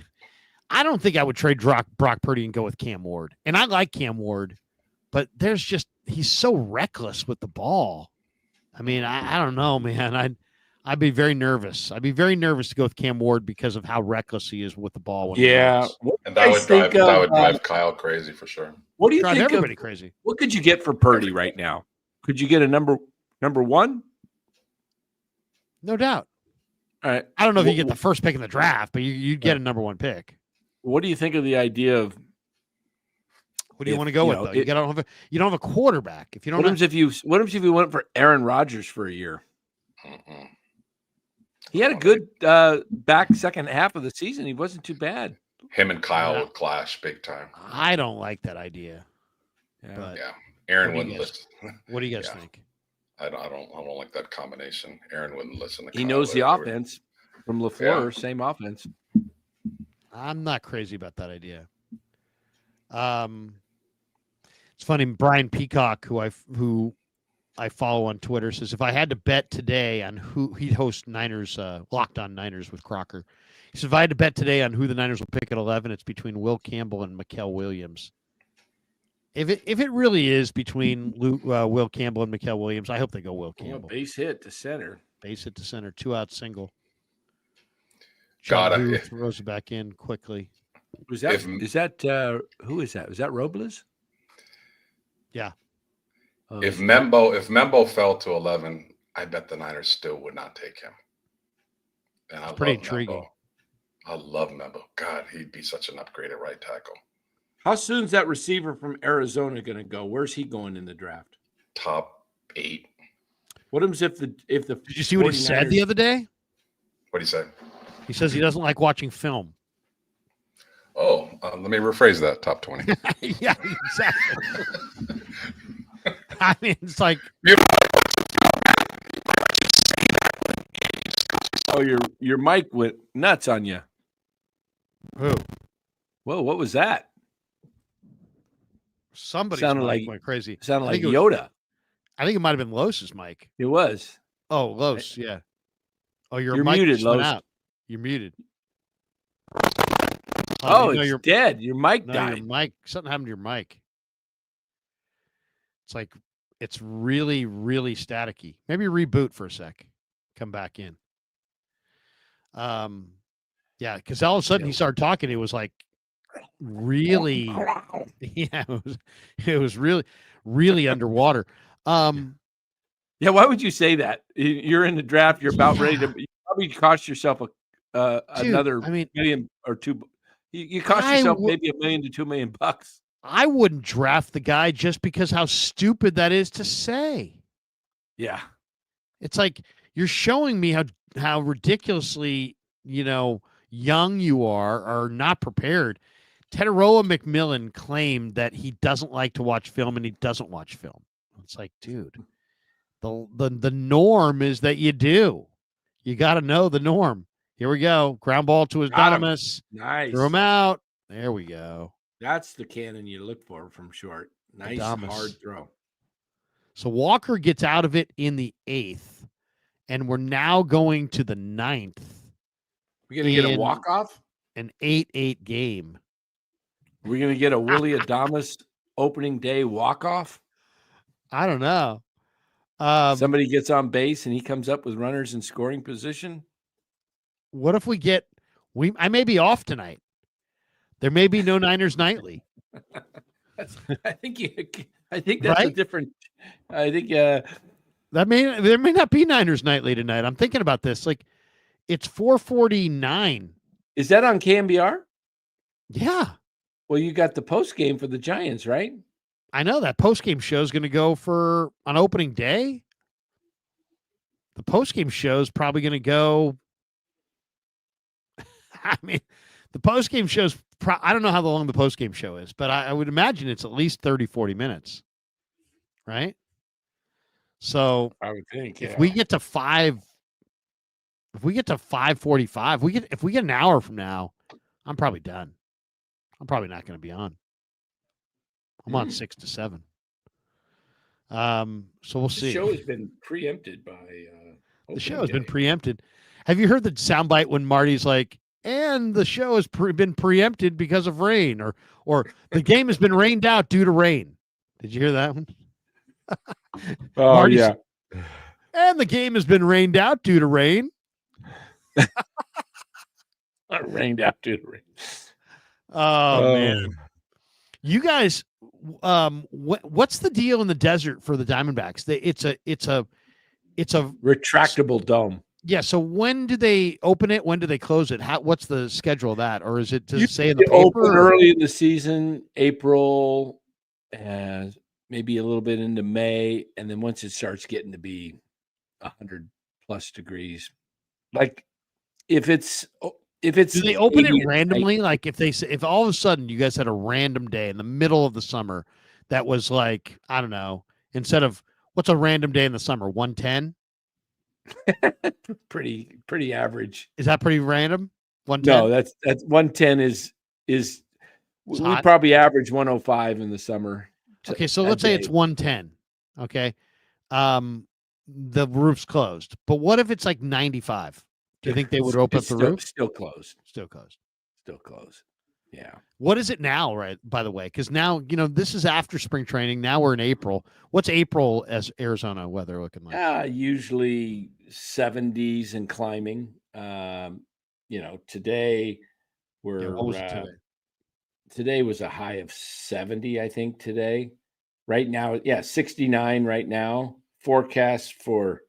I don't think I would trade Brock Purdy and go with Cam Ward. And I like Cam Ward, but he's so reckless with the ball. I mean, I don't know, man. I'd be very nervous. I'd be very nervous to go with Cam Ward because of how reckless he is with the ball. And that would drive Kyle crazy for sure. What do you think? Everybody crazy. What could you get for Purdy right now? Could you get a number 1? No doubt. All right. I don't know if you get the first pick in the draft, but you'd get a number 1 pick. What do you think of the idea of? What do you want to go with, though? You don't have a quarterback. If you don't. What if you went for Aaron Rodgers for a year? Mm-mm. He had a good back second half of the season. He wasn't too bad. Him and Kyle would clash big time. I don't like that idea. Yeah. Aaron wouldn't listen. What do you guys think? I don't like that combination. Aaron wouldn't listen to Kyle. He knows the offense from LaFleur, same offense. I'm not crazy about that idea. It's funny. Brian Peacock, who I follow on Twitter, says if I had to bet today on who he'd host Niners, Locked On Niners with Crocker. He said if I had to bet today on who the Niners will pick at 11, it's between Will Campbell and Mikael Williams. If it really is between Will Campbell and Mikael Williams, I hope they go Will Campbell. Base hit to center. 2-out single. Got it. Throws it back in quickly. Who is that? Who is that? Was that Robles? Yeah. If Membo fell to 11, I bet the Niners still would not take him. And it's pretty intriguing. I love Membo. God, he'd be such an upgrade at right tackle. How soon is that receiver from Arizona going to go? Where's he going in the draft? Top 8. What happens if the Did you see what he said the other day? What did he say? He says he doesn't like watching film. Oh, let me rephrase that. Top 20. Yeah, exactly. I mean, it's like. Oh, your mic went nuts on you. Who? Whoa, what was that? Somebody's Sounded mic like went crazy. sounded I like think it was, Yoda. I think it might have been Los's mic. It was. Oh, Los, yeah. Oh, your You're mic muted, just went Los. out. You're muted. Oh, you know it's dead. Your mic no, your died. mic. Something happened to your mic. It's like it's really, really staticky. Maybe reboot for a sec. Come back in. Yeah, because all of a sudden he started talking. It was like really, yeah, it was really, really underwater. Yeah, why would you say that? You're in the draft. You're about ready Yeah. to. You probably cost yourself Dude, another I mean, million or two. You cost I yourself w- maybe $1 million to $2 million. I wouldn't draft the guy just because how stupid that is to say. Yeah, It's like you're showing me how ridiculously, young you are or not prepared. Tedderoa McMillan claimed that he doesn't like to watch film and he doesn't watch film. It's like, dude, the norm is that you do. You got to know the norm. Here we go. Ground ball to got him. Adamas. Nice. Threw him out. There we go. That's the cannon you look for from short. Nice Adames. hard throw. So Walker gets out of it in the 8th, and we're now going to the 9th. We're gonna get a walk off. An 8-8 game. We're gonna get a Willie Adames opening day walk off. I don't know. Somebody gets on base and he comes up with runners in scoring position. What if I may be off tonight. There may be no Niners Nightly. I think that's right? a different. I think there may not be Niners Nightly tonight. I'm thinking about this. Like, it's 4:49. Is that on KMBR? Yeah. Well, you got the post game for the Giants, right? I know that post game show is going to go for on opening day. The post game show is probably going to go. I mean, the post game show's. I don't know how long the post game show is, but I would imagine it's at least 30, 40 minutes, right? So I would think if we get to 5:45, if we get an hour from now, I'm probably done. I'm probably not going to be on. I'm on 6 to 7. So we'll see. The show has been preempted by. The show has been preempted. Have you heard the soundbite when Marty's like, and the show has been preempted because of rain, or the game has been rained out due to rain? Did you hear that one? Oh, Marty's, yeah. And the game has been rained out due to rain. Rained out due to rain. Oh, man. You guys, what's the deal in the desert for the Diamondbacks? It's a retractable dome. Yeah. So when do they open it? When do they close it? What's the schedule of that? Or is it to say in the paper? Open early in the season, April, and maybe a little bit into May, and then once it starts getting to be 100+ degrees, like if it's do they open it randomly? Like if all of a sudden you guys had a random day in the middle of the summer that was like, I don't know, instead of what's a random day in the summer? 110? pretty average. Is that pretty random? 110? No, that's 110 is we hot. probably average 105 in the summer. Okay, so let's say it's 110. Okay. The roof's closed. But what if it's like 95? Do you think they would open up the roof? Still closed. Still closed. Still closed. Yeah. What is it now, right? By the way, because now, this is after spring training. Now we're in April. What's April as Arizona weather looking like? Usually 70s and climbing. Today what was it today? Today was a high of 70, I think, today. Right now, 69 right now. Forecast for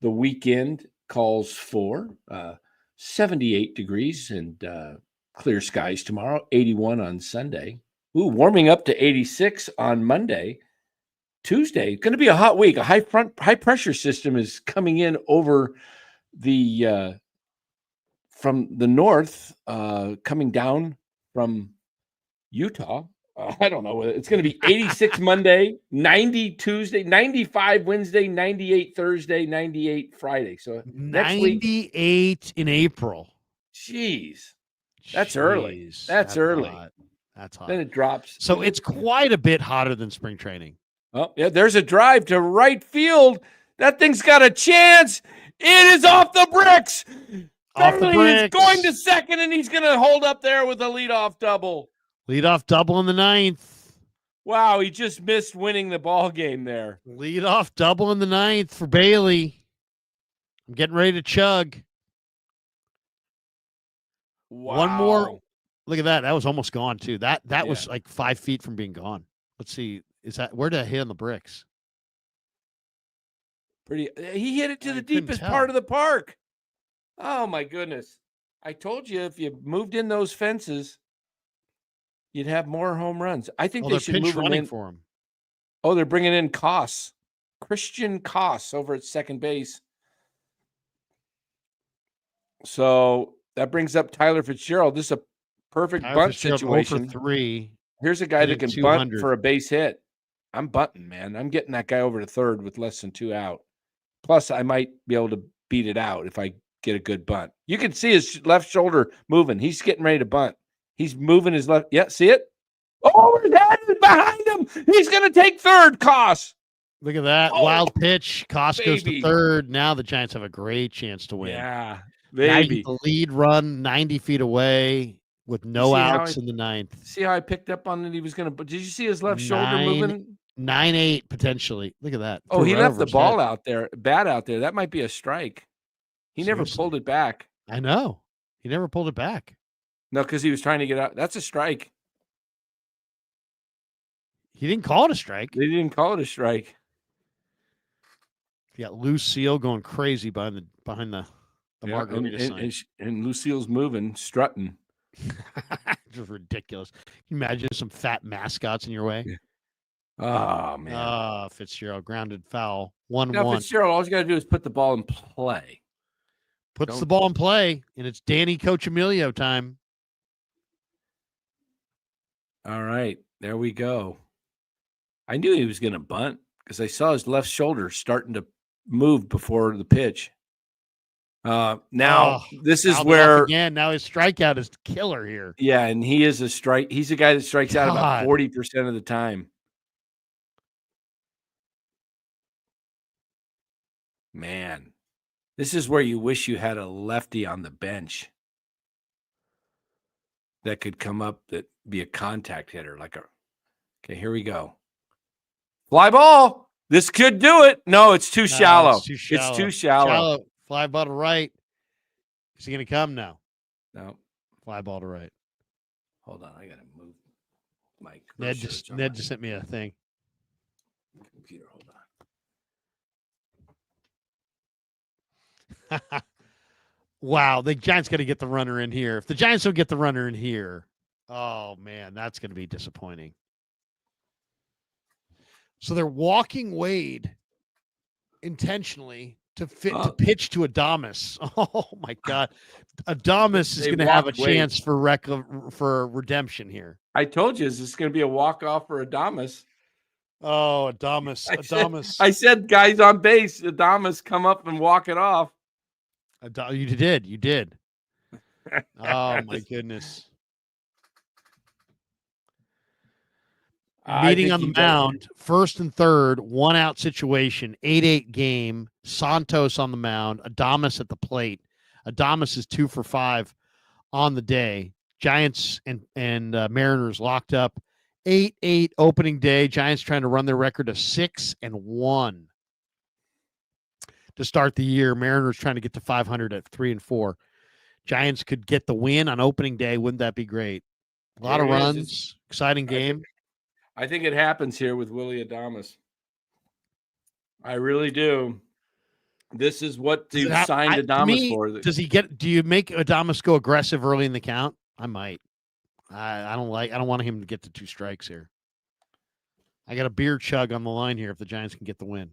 the weekend calls for 78 degrees and clear skies tomorrow, 81 on Sunday. Warming up to 86 on Monday. Tuesday, going to be a hot week. A high pressure system is coming in over the from the north, coming down from Utah. I don't know. It's going to be 86 Monday, 90 Tuesday, 95 Wednesday, 98 Thursday, 98 Friday. So next 98 week, in April. Jeez. That's early. That's early. Hot. That's hot. Then it drops. So it's quite a bit hotter than spring training. Oh, yeah, there's a drive to right field. That thing's got a chance. It is off the bricks. Off the Bailey is bricks. going to second, and he's going to hold up there with a leadoff double. Leadoff double in the 9th. Wow, he just missed winning the ball game there. Leadoff double in the 9th for Bailey. I'm getting ready to chug. Wow. One more. Look at that. That was almost gone, too. That was like 5 feet from being gone. Let's see. Where did I hit on the bricks? He hit it to the couldn't deepest tell. part of the park. Oh, my goodness. I told you if you moved in those fences, you'd have more home runs. I think they should pinch move him running in. for him. Oh, they're bringing in Christian Koss over at second base. So that brings up Tyler Fitzgerald. This is a perfect bunt situation. 0 for 3. Here's a guy that can 200. bunt for a base hit. I'm bunting, man. I'm getting that guy over to third with less than 2 out. Plus, I might be able to beat it out if I get a good bunt. You can see his left shoulder moving. He's getting ready to bunt. He's moving his left. Yeah, see it? Oh, his head is behind him. He's going to take third, Koss. Look at that. Oh, wild pitch. Koss goes to baby. third. Now the Giants have a great chance to win. Yeah, Now baby. the lead run 90 feet away with no see how outs in the 9th. See how I picked up on it? He was going to. Did you see his left shoulder moving? 9-8 potentially. Look at that. Oh, he Threw right left over the his ball head. out there, bat out there. That might be a strike. He never Seriously. pulled it back. I know. He never pulled it back. No, because he was trying to get out. That's a strike. He didn't call it a strike. They didn't call it a strike. You got Lucille going crazy behind the margarita sign. And Lucille's moving, strutting. Just ridiculous. Can you imagine some fat mascots in your way? Yeah. Oh, man. Fitzgerald grounded foul. 1-1. Now, Fitzgerald, all you got to do is put the ball in play. Puts the ball in play, and it's Danny Coach Emilio time. All right. There we go. I knew he was going to bunt because I saw his left shoulder starting to move before the pitch. Now, this is where again. Now his strikeout is killer here. Yeah, and he is a strike. He's a guy that strikes out about 40% of the time. Man, this is where you wish you had a lefty on the bench that could come up that be a contact hitter. Okay, here we go. Fly ball. This could do it. No, it's too shallow. It's too shallow. Fly ball to right. Is he going to come now? No. Fly ball to right. Hold on. I got to move my Ned just sent me a thing. Computer, hold on. Wow. The Giants got to get the runner in here. If the Giants don't get the runner in here, oh, man, that's going to be disappointing. So they're walking Wade intentionally to pitch to Adames. Oh my God, Adames is going to have a chance for redemption here. I told you, is this going to be a walk off for Adames? Oh, Adames! I said, guys on base, Adames come up and walk it off. You did. Oh my goodness. Meeting on the mound, first and third, 1-out situation, 8-8 game. Santos on the mound, Adames at the plate. Adames is 2 for 5 on the day. Giants and Mariners locked up. 8-8 opening day. Giants trying to run their record of 6-1 to start the year. Mariners trying to get to 500 at 3-4. Giants could get the win on opening day. Wouldn't that be great? A lot of runs, exciting game. I think it happens here with Willy Adames. I really do. This is what they've signed Adames for. Do you make Adames go aggressive early in the count? I might. I don't want him to get to 2 strikes here. I got a beer chug on the line here if the Giants can get the win.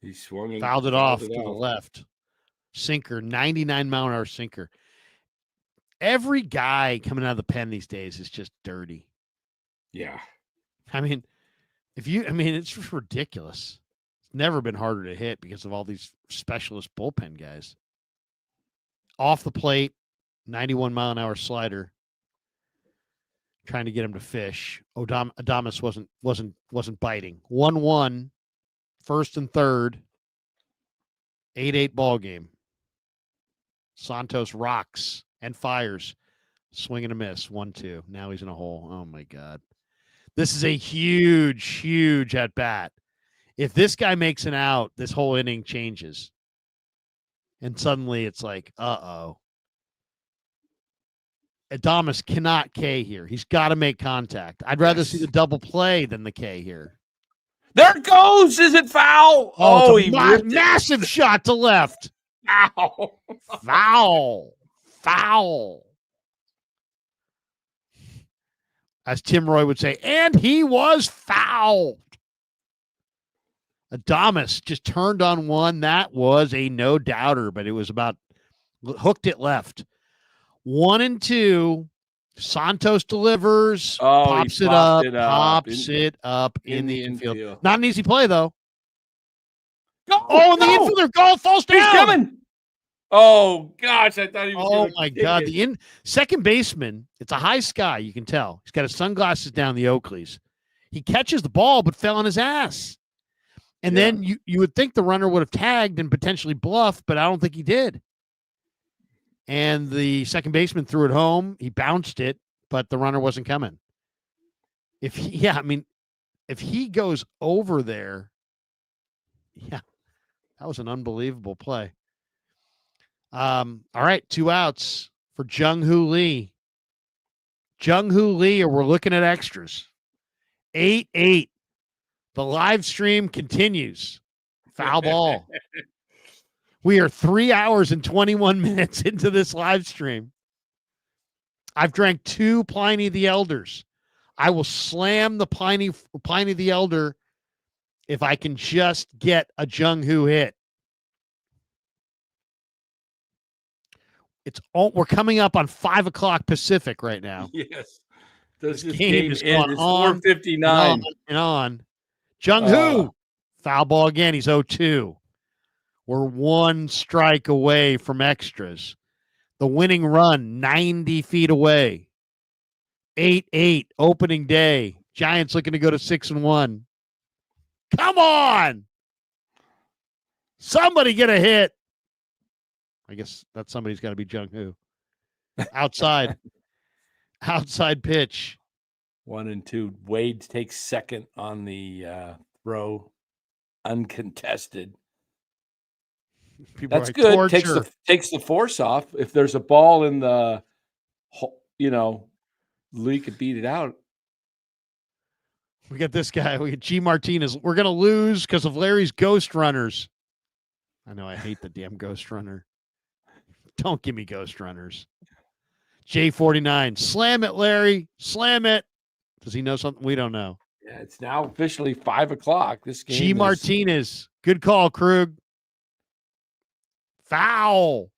He swung and fouled it off to the left. Sinker, 99-mile-an-hour sinker. Every guy coming out of the pen these days is just dirty. Yeah. I mean, it's just ridiculous. It's never been harder to hit because of all these specialist bullpen guys. Off the plate, 91-mile-an-hour slider. trying to get him to fish. Adames wasn't biting. 1-1, first and third, 8-8 ball game. Santos rocks and fires, swing and a miss. 1-2. Now he's in a hole. Oh my God, this is a huge at bat. If this guy makes an out, this whole inning changes, and suddenly it's like, uh-oh. Adames cannot K here. He's got to make contact. I'd rather see the double play than the K here. There it goes. Is it foul? Oh, he ripped it. massive shot to left. Foul. Foul. As Tim Roy would say, and he was fouled. Adames just turned on one. That was a no-doubter, but it was about hooked it left. 1-2. Santos delivers, pops it up in the infield. Not an easy play, though. The infielder goal falls down. He's coming. Oh, gosh. I thought he was Oh, my God. The second baseman, it's a high sky, you can tell. He's got his sunglasses down, the Oakleys. He catches the ball, but fell on his ass. And then you would think the runner would have tagged and potentially bluffed, but I don't think he did. And the second baseman threw it home. He bounced it, but the runner wasn't coming. If he goes over there, that was an unbelievable play. All right, 2 outs for Jung-Hoo Lee. Jung-Hoo Lee, or we're looking at extras. 8-8. The live stream continues. Foul ball. We are 3 hours and 21 minutes into this live stream. I've drank 2 Pliny the Elders. I will slam the Pliny the Elder if I can just get a Jung-Hoo hit. We're coming up on 5 o'clock Pacific right now. Yes. This game is going it's on 4:59 and on. Jung-Hoo, foul ball again. He's 0-2. We're 1 strike away from extras. The winning run, 90 feet away. 8-8, opening day. Giants looking to go to 6-1. Come on! Somebody get a hit. I guess that somebody's got to be Jung-Hoo. Outside. Outside pitch. 1-2. Wade takes second on the throw, uncontested. People That's good. Torture. Takes the force off. If there's a ball in the, Lee could beat it out. We got this guy. We got G. Martinez. We're going to lose because of Larry's ghost runners. I know. I hate the damn ghost runner. Don't give me ghost runners. J49. Slam it, Larry. Slam it. Does he know something we don't know? Yeah, it's now officially 5 o'clock. This game. G. Martinez. Good call, Krug. Foul.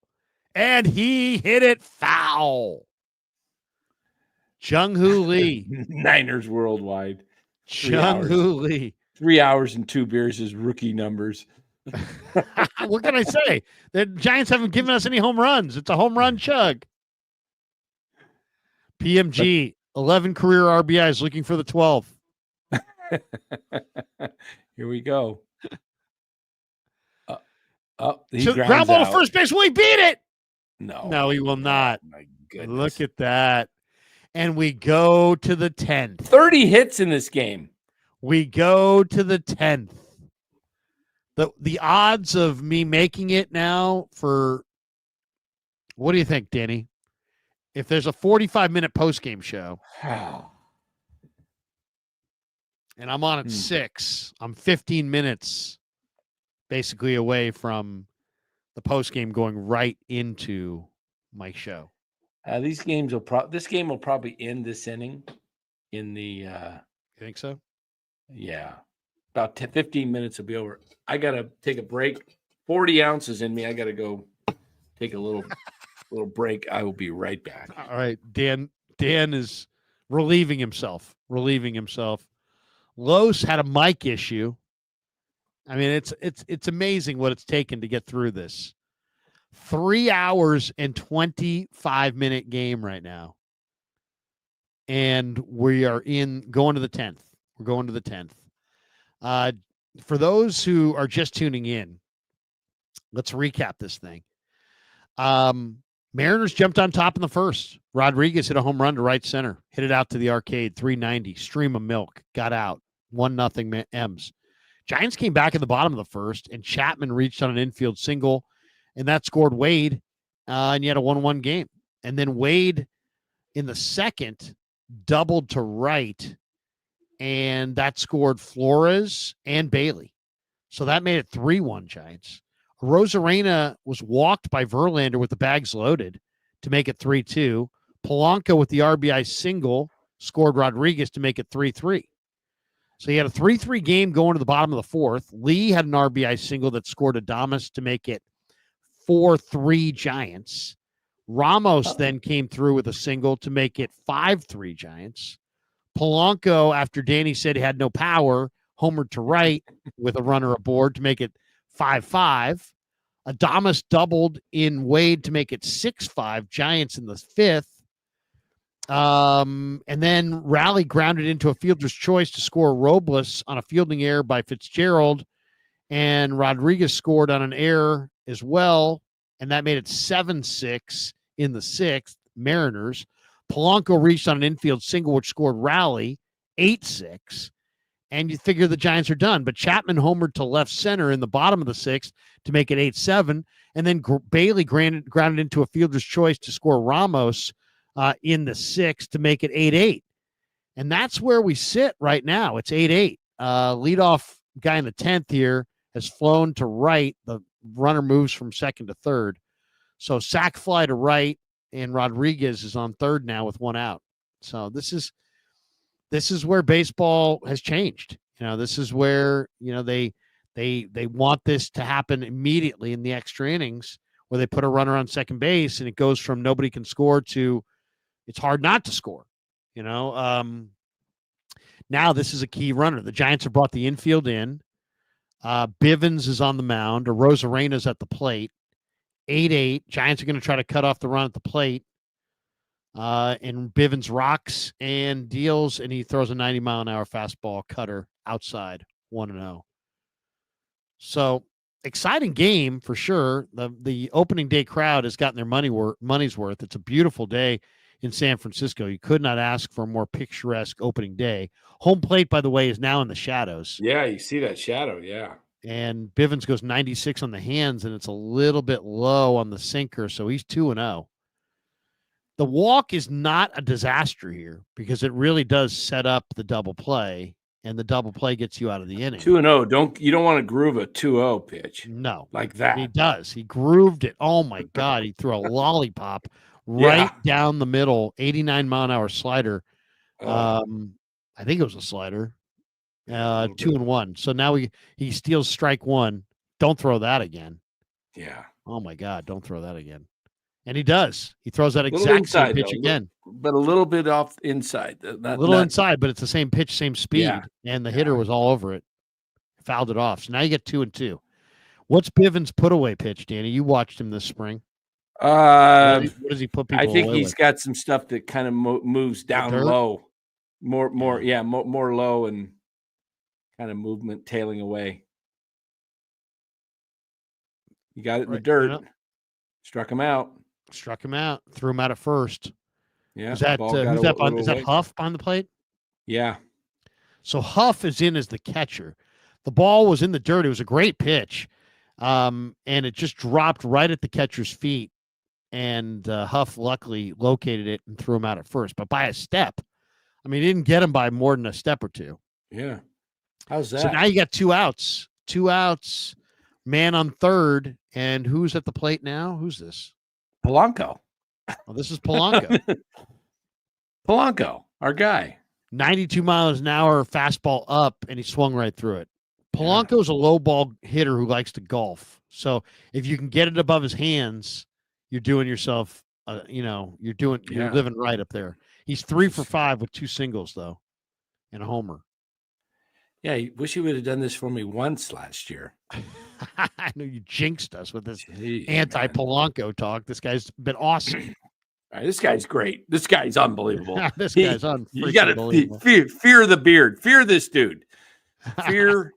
And he hit it foul. Jung-Hoo Lee. Niners worldwide. Jung-Hoo Lee. 3 hours and 2 beers is rookie numbers. What can I say? The Giants haven't given us any home runs. It's a home run chug. PMG, 11 career RBIs, looking for the 12. Here we go. Ground ball to first base. Will he beat it? No, he will not. My goodness. Look at that. And we go to the 10th. 30 hits in this game. We go to the 10th. The odds of me making it now for, what do you think, Danny? If there's a 45-minute postgame show and I'm on at 6, I'm 15 minutes basically away from the postgame going right into my show. This game will probably end this inning in the you think so? Yeah. About 15 minutes will be over. I got to take a break. 40 ounces in me. I got to go take a little break. I will be right back. All right. Dan is relieving himself. Los had a mic issue. I mean, it's amazing what it's taken to get through this. 3 hours and 25-minute game right now. and we are going to the 10th. We're going to the 10th. For those who are just tuning in, let's recap this thing. Mariners jumped on top in the first. Rodriguez hit a home run to right center, hit it out to the arcade, 390, stream of milk, got out, 1-0 M's. Giants came back in the bottom of the first, and Chapman reached on an infield single, and that scored Wade, and you had a 1-1 game. And then Wade in the second doubled to right, and that scored Flores and Bailey. So that made it 3-1 Giants. Rosarena was walked by Verlander with the bags loaded to make it 3-2. Polanco with the RBI single scored Rodriguez to make it 3-3. So you had a 3-3 game going to the bottom of the fourth. Lee had an RBI single that scored Adames to make it 4-3 Giants. Ramos then came through with a single to make it 5-3 Giants. Polanco, after Danny said he had no power, homered to right with a runner aboard to make it 5-5. Adames doubled in Wade to make it 6-5 Giants in the fifth. And then Raleigh grounded into a fielder's choice to score Robles on a fielding error by Fitzgerald. And Rodriguez scored on an error as well. And that made it 7-6 in the sixth. Mariners. Polanco reached on an infield single, which scored Raleigh 8-6. And you figure the Giants are done. But Chapman homered to left center in the bottom of the sixth to make it 8-7. And then Bailey grounded into a fielder's choice to score Ramos in the sixth to make it 8-8. And that's where we sit right now. It's 8-8. Leadoff guy in the 10th here has flown to right. The runner moves from second to third. So sac fly to right, and Rodriguez is on third now with one out. So this is where baseball has changed. This is where, they want this to happen immediately in the extra innings, where they put a runner on second base and it goes from nobody can score to it's hard not to score. Now this is a key runner. The Giants have brought the infield in. Bivens is on the mound, or Rosarena's at the plate. 8-8. Giants are going to try to cut off the run at the plate. And Bivens rocks and deals, and he throws a 90-mile-an-hour fastball cutter outside, 1-0. So, exciting game for sure. The opening day crowd has gotten their money's worth. It's a beautiful day in San Francisco. You could not ask for a more picturesque opening day. Home plate, by the way, is now in the shadows. Yeah, you see that shadow, yeah. And Bivens goes 96 on the hands, and it's a little bit low on the sinker, so he's 2-0. The walk is not a disaster here because it really does set up the double play, and the double play gets you out of the inning. 2-0. You don't want to groove a 2-0 pitch. No. Like that. He does. He grooved it. Oh, my God. He threw a lollipop right down the middle, 89-mile-an-hour slider. I think it was a slider. 2-1. So now he steals strike one. Don't throw that again. Yeah. Oh, my God. Don't throw that again. And he does. He throws that exact same pitch again. But a little bit off inside. Inside, but it's the same pitch, same speed. Yeah. And the hitter was all over it. Fouled it off. So now you get 2-2. What's Bivens' put-away pitch, Danny? You watched him this spring. What does he put people away with? I think he's got some stuff that kind of moves down low. More low and kind of movement tailing away. You got it in the dirt. Struck him out. Threw him out at first. Yeah. Is that is that Huff on the plate? Yeah. So Huff is in as the catcher. The ball was in the dirt. It was a great pitch. And it just dropped right at the catcher's feet. And Huff luckily located it and threw him out at first, but by a step. I mean, he didn't get him by more than a step or two. Yeah. How's that? So now you got 2 outs. 2 outs, man on third. And who's at the plate now? Who's this? Polanco. Well, this is Polanco. Polanco, our guy. 92 miles an hour fastball up, and he swung right through it. Polanco's a low ball hitter who likes to golf. So if you can get it above his hands, you're doing yourself, you're living right up there. He's 3 for 5 with 2 singles, though, and a homer. Yeah, I wish you would have done this for me once last year. I know you jinxed us with this anti-Polanco talk. This guy's been awesome. All right, this guy's great. This guy's unbelievable. This guy's You got to unbelievable. fear the beard. Fear this dude. Fear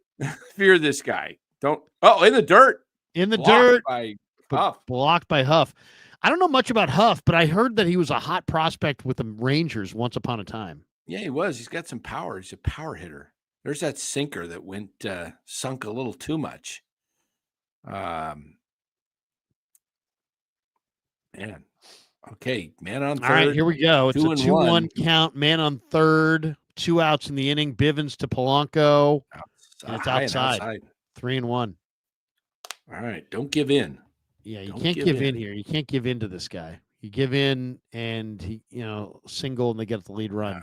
this guy. Don't. Oh, in the dirt. In the Blocked dirt. by But Huff. blocked by Huff. I don't know much about Huff, but I heard that he was a hot prospect with the Rangers once upon a time. Yeah, he was. He's got some power. He's a power hitter. There's that sinker that went sunk a little too much. Man. Okay, man on third. All right, here we go. It's a 2-1 count. Man on third. 2 outs in the inning. Bivens to Polanco. And it's outside. 3-1. All right, don't give in. Yeah, you Don't can't give give in in. here. You can't give in to this guy. You give in and he, single and they get the lead run.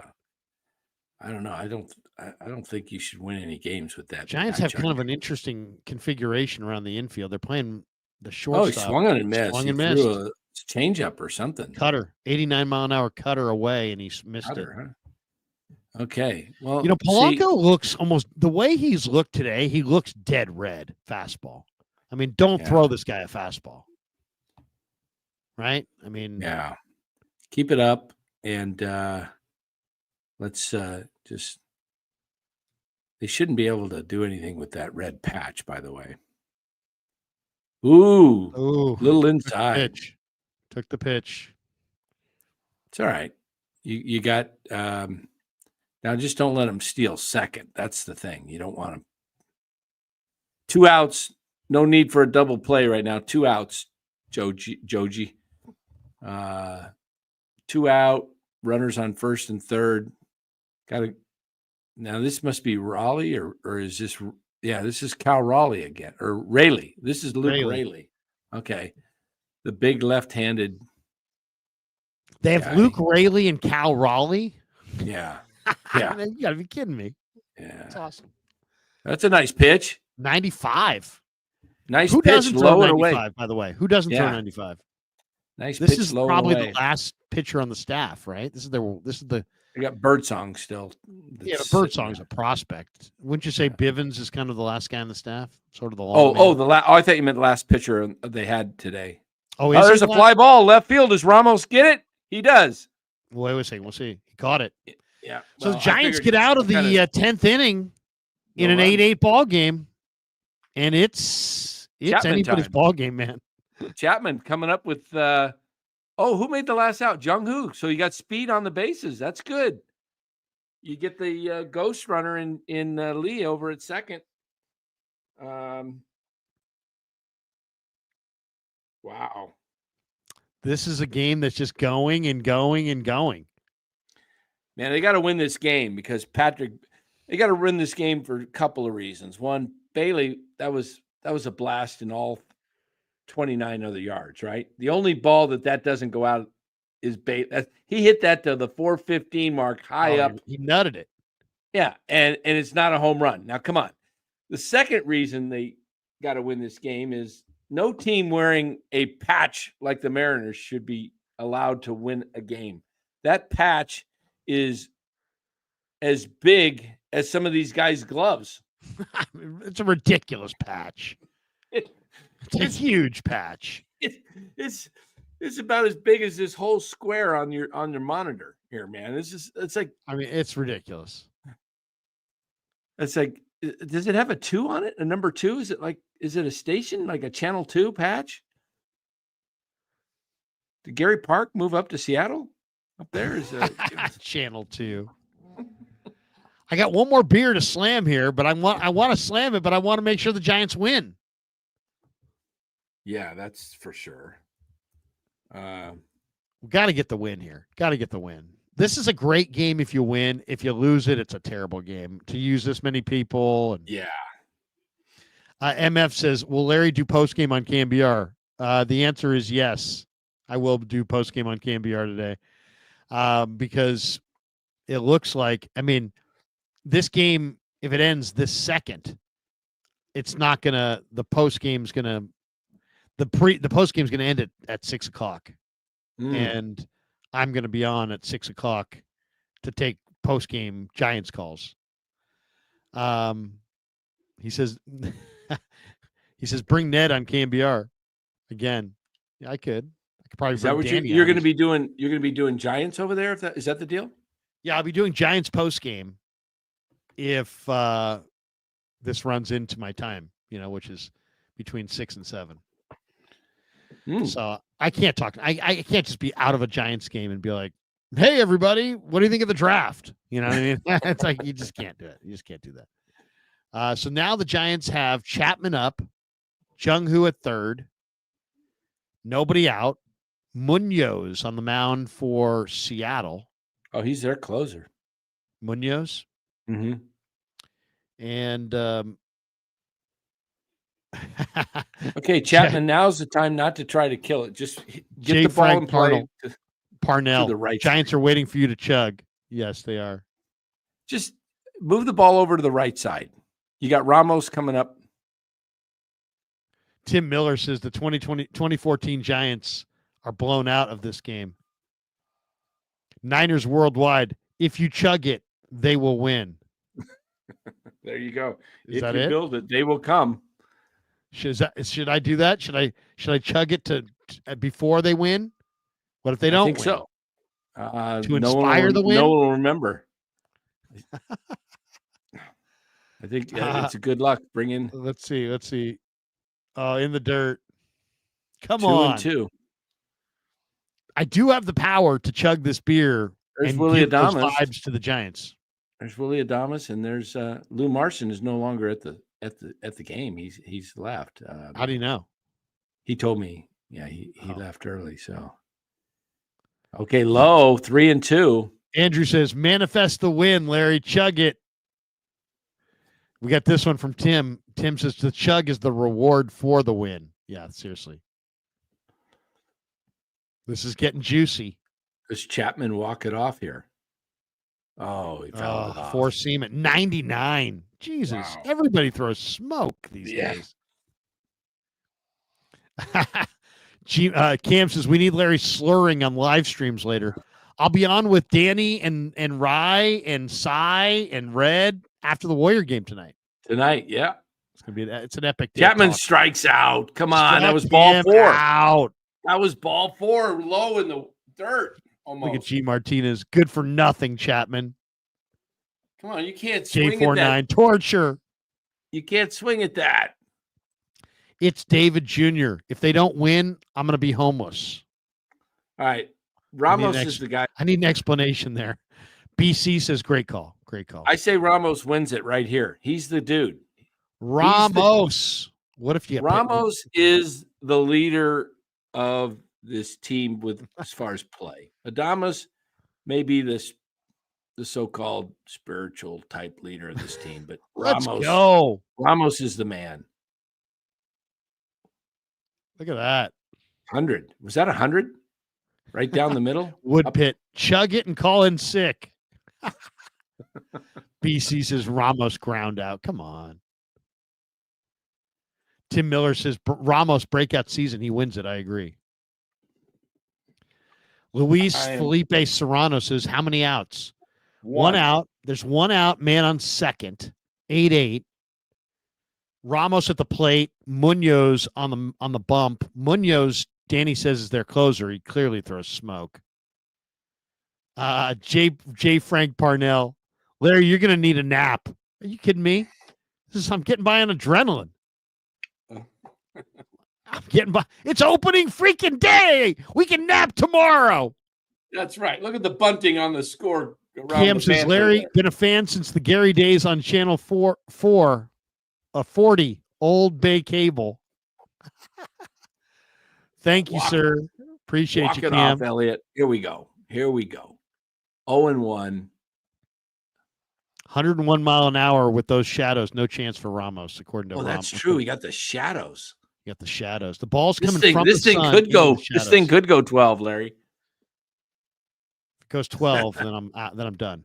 I don't know. I don't think you should win any games with that. Giants have kind of an interesting configuration around the infield. They're playing the shortstop. He swung on and missed. Swung and He missed. threw a changeup or something. Cutter, 89-mile-an-hour cutter away, and he missed it. Huh? Okay. Well, Polanco looks almost the way he's looked today. He looks dead red fastball. I mean, don't throw this guy a fastball, right? I mean, yeah. Keep it up, and let's just. They shouldn't be able to do anything with that red patch, by the way. Ooh, little inside. Took the pitch. It's all right. You got now. Just don't let them steal second. That's the thing. You don't want them. 2 outs. No need for a double play right now. 2 outs, Joji. 2 out. Runners on first and third. Got to. Now this must be Raleigh, or is this? Yeah, this is Cal Raleigh again, or Rayleigh. This is Luke Rayleigh. Okay, the big left-handed. They have guy. Luke Rayleigh and Cal Raleigh. Yeah. You gotta be kidding me. Yeah, that's awesome. That's a nice pitch. 95. Nice Who pitch, doesn't low throw and 95, away. by the way? Who doesn't throw 95? Nice this pitch, is low probably and away. the last pitcher on the staff, right? This is the. They got Birdsong still. Birdsong's a prospect. Wouldn't you say Bivens is kind of the last guy on the staff? Sort of the I thought you meant the last pitcher they had today. Oh, there's a fly ball left field. Does Ramos get it? He does. Wait a second. We'll see. He caught it. Yeah. So the Giants get out of the 10th inning in an 8-8 ball game, and it's anybody's time. ball game, man. Chapman coming up with who made the last out? Jung-Hoo. So you got speed on the bases. That's good. You get the ghost runner in Lee over at second. Wow. This is a game that's just going and going and going. Man, they got to win this game because they got to win this game for a couple of reasons. One, Bailey, that was a blast in all 29 other yards, right? The only ball that doesn't go out is Bailey. He hit that to the 415 mark high up. He nutted it. Yeah, and it's not a home run. Now, come on. The second reason they got to win this game is no team wearing a patch like the Mariners should be allowed to win a game. That patch is as big as some of these guys' gloves. It's a ridiculous patch. It's a huge patch. It's about as big as this whole square on your monitor here, man. It's like, I mean, it's ridiculous. It's like, does it have a 2 on it? A number 2? Is it a station, like a channel 2 patch? Did Gary Park move up to Seattle? Up there is channel 2. I got one more beer to slam here, but I want to slam it, but I want to make sure the Giants win. Yeah, that's for sure. We got to get the win here. Got to get the win. This is a great game if you win. If you lose it, it's a terrible game to use this many people. And, yeah. MF says, will Larry do postgame on KMBR? The answer is yes. I will do postgame on KMBR today because it looks like, this game, if it ends this second, it's not going to, the postgame's going to, the postgame's going to end at 6:00. And I'm going to be on at 6:00 to take post-game Giants calls. He says, bring Ned on KMBR again. Yeah, I could I could probably Is that bring what Danny you're on. going to be doing? You're going to be doing Giants over there? Is that the deal? Yeah, I'll be doing Giants post game if this runs into my time, which is between 6 and 7. So I can't talk. I can't just be out of a Giants game and be like, "Hey, everybody, what do you think of the draft?" You know what I mean? It's like you just can't do it. You just can't do that. So now the Giants have Chapman up, Jung-Hoo at third, nobody out, Munoz on the mound for Seattle. Oh, he's their closer. Munoz. Mm-hmm. And okay, Chapman, now's the time not to try to kill it. Just get the ball Frank in play. Parnell. To the right Giants side. are waiting for you to chug. Yes, they are. Just move the ball over to the right side. You got Ramos coming up. Tim Miller says the 2014 Giants are blown out of this game. Niners worldwide. If you chug it, they will win. There you go. If you build it, they will come. Should I do that? Should I chug it to before they win? What if they don't? I think win? So. To inspire the win. No one will remember. I think it's a good luck. Bring in. Let's see. Oh, in the dirt. Come 2 on. and 2. I do have the power to chug this beer There's and Willie give those Adames. vibes to the Giants. There's Willie Adames, and there's Lou Marson is no longer at the game. He's left. How do you know? He told me. Yeah, he left early. So okay, low 3 and 2. Andrew says, "Manifest the win, Larry. Chug it." We got this one from Tim. Tim says the chug is the reward for the win. Yeah, seriously. This is getting juicy. Does Chapman walk it off here? Oh, he fouled it off. 4 seam at 99. Jesus. Wow. Everybody throws smoke these days. Cam says, we need Larry slurring on live streams later. I'll be on with Danny and Rye and Cy and Red after the Warrior game tonight. Yeah. It's gonna be it's an epic day. Chapman strikes out. Come on. That was ball 4. Out. That was ball 4, low in the dirt. Almost. Look at G Martinez. Good for nothing, Chapman. Come on, you can't swing at J49 torture. You can't swing at that. It's David Jr. If they don't win, I'm going to be homeless. All right. Ramos is the guy. I need an explanation there. BC says, great call. Great call. I say Ramos wins it right here. He's the dude. Ramos. What if you Ramos is the leader of this team with as far as play. Adames may be the so-called spiritual type leader of this team, but Ramos is the man. Look at that. 100. Was that 100? Right down the middle? Woodpit. Chug it and call in sick. BC says Ramos ground out. Come on. Tim Miller says Ramos breakout season. He wins it. I agree. Luis Felipe Serrano says, how many outs? One out. There's 1 out. Man on second. 8-8. Ramos at the plate. Munoz on the bump. Munoz, Danny says, is their closer. He clearly throws smoke. J. Frank Parnell. Larry, you're going to need a nap. Are you kidding me? I'm getting by on adrenaline. I'm getting by. It's opening freaking day. We can nap tomorrow. That's right. Look at the bunting on the score. Cam says, Larry, been a fan since the Gary days on Channel 40, Old Bay Cable. Thank you, sir. Appreciate you, Cam. Off, Elliot. Here we go. 0-1. 101 mile an hour with those shadows. No chance for Ramos, according to Ramos. That's true. He got the shadows. You got the shadows. The ball's coming from this the thing sun. This thing could go 12, Larry. If it goes 12, then I'm done.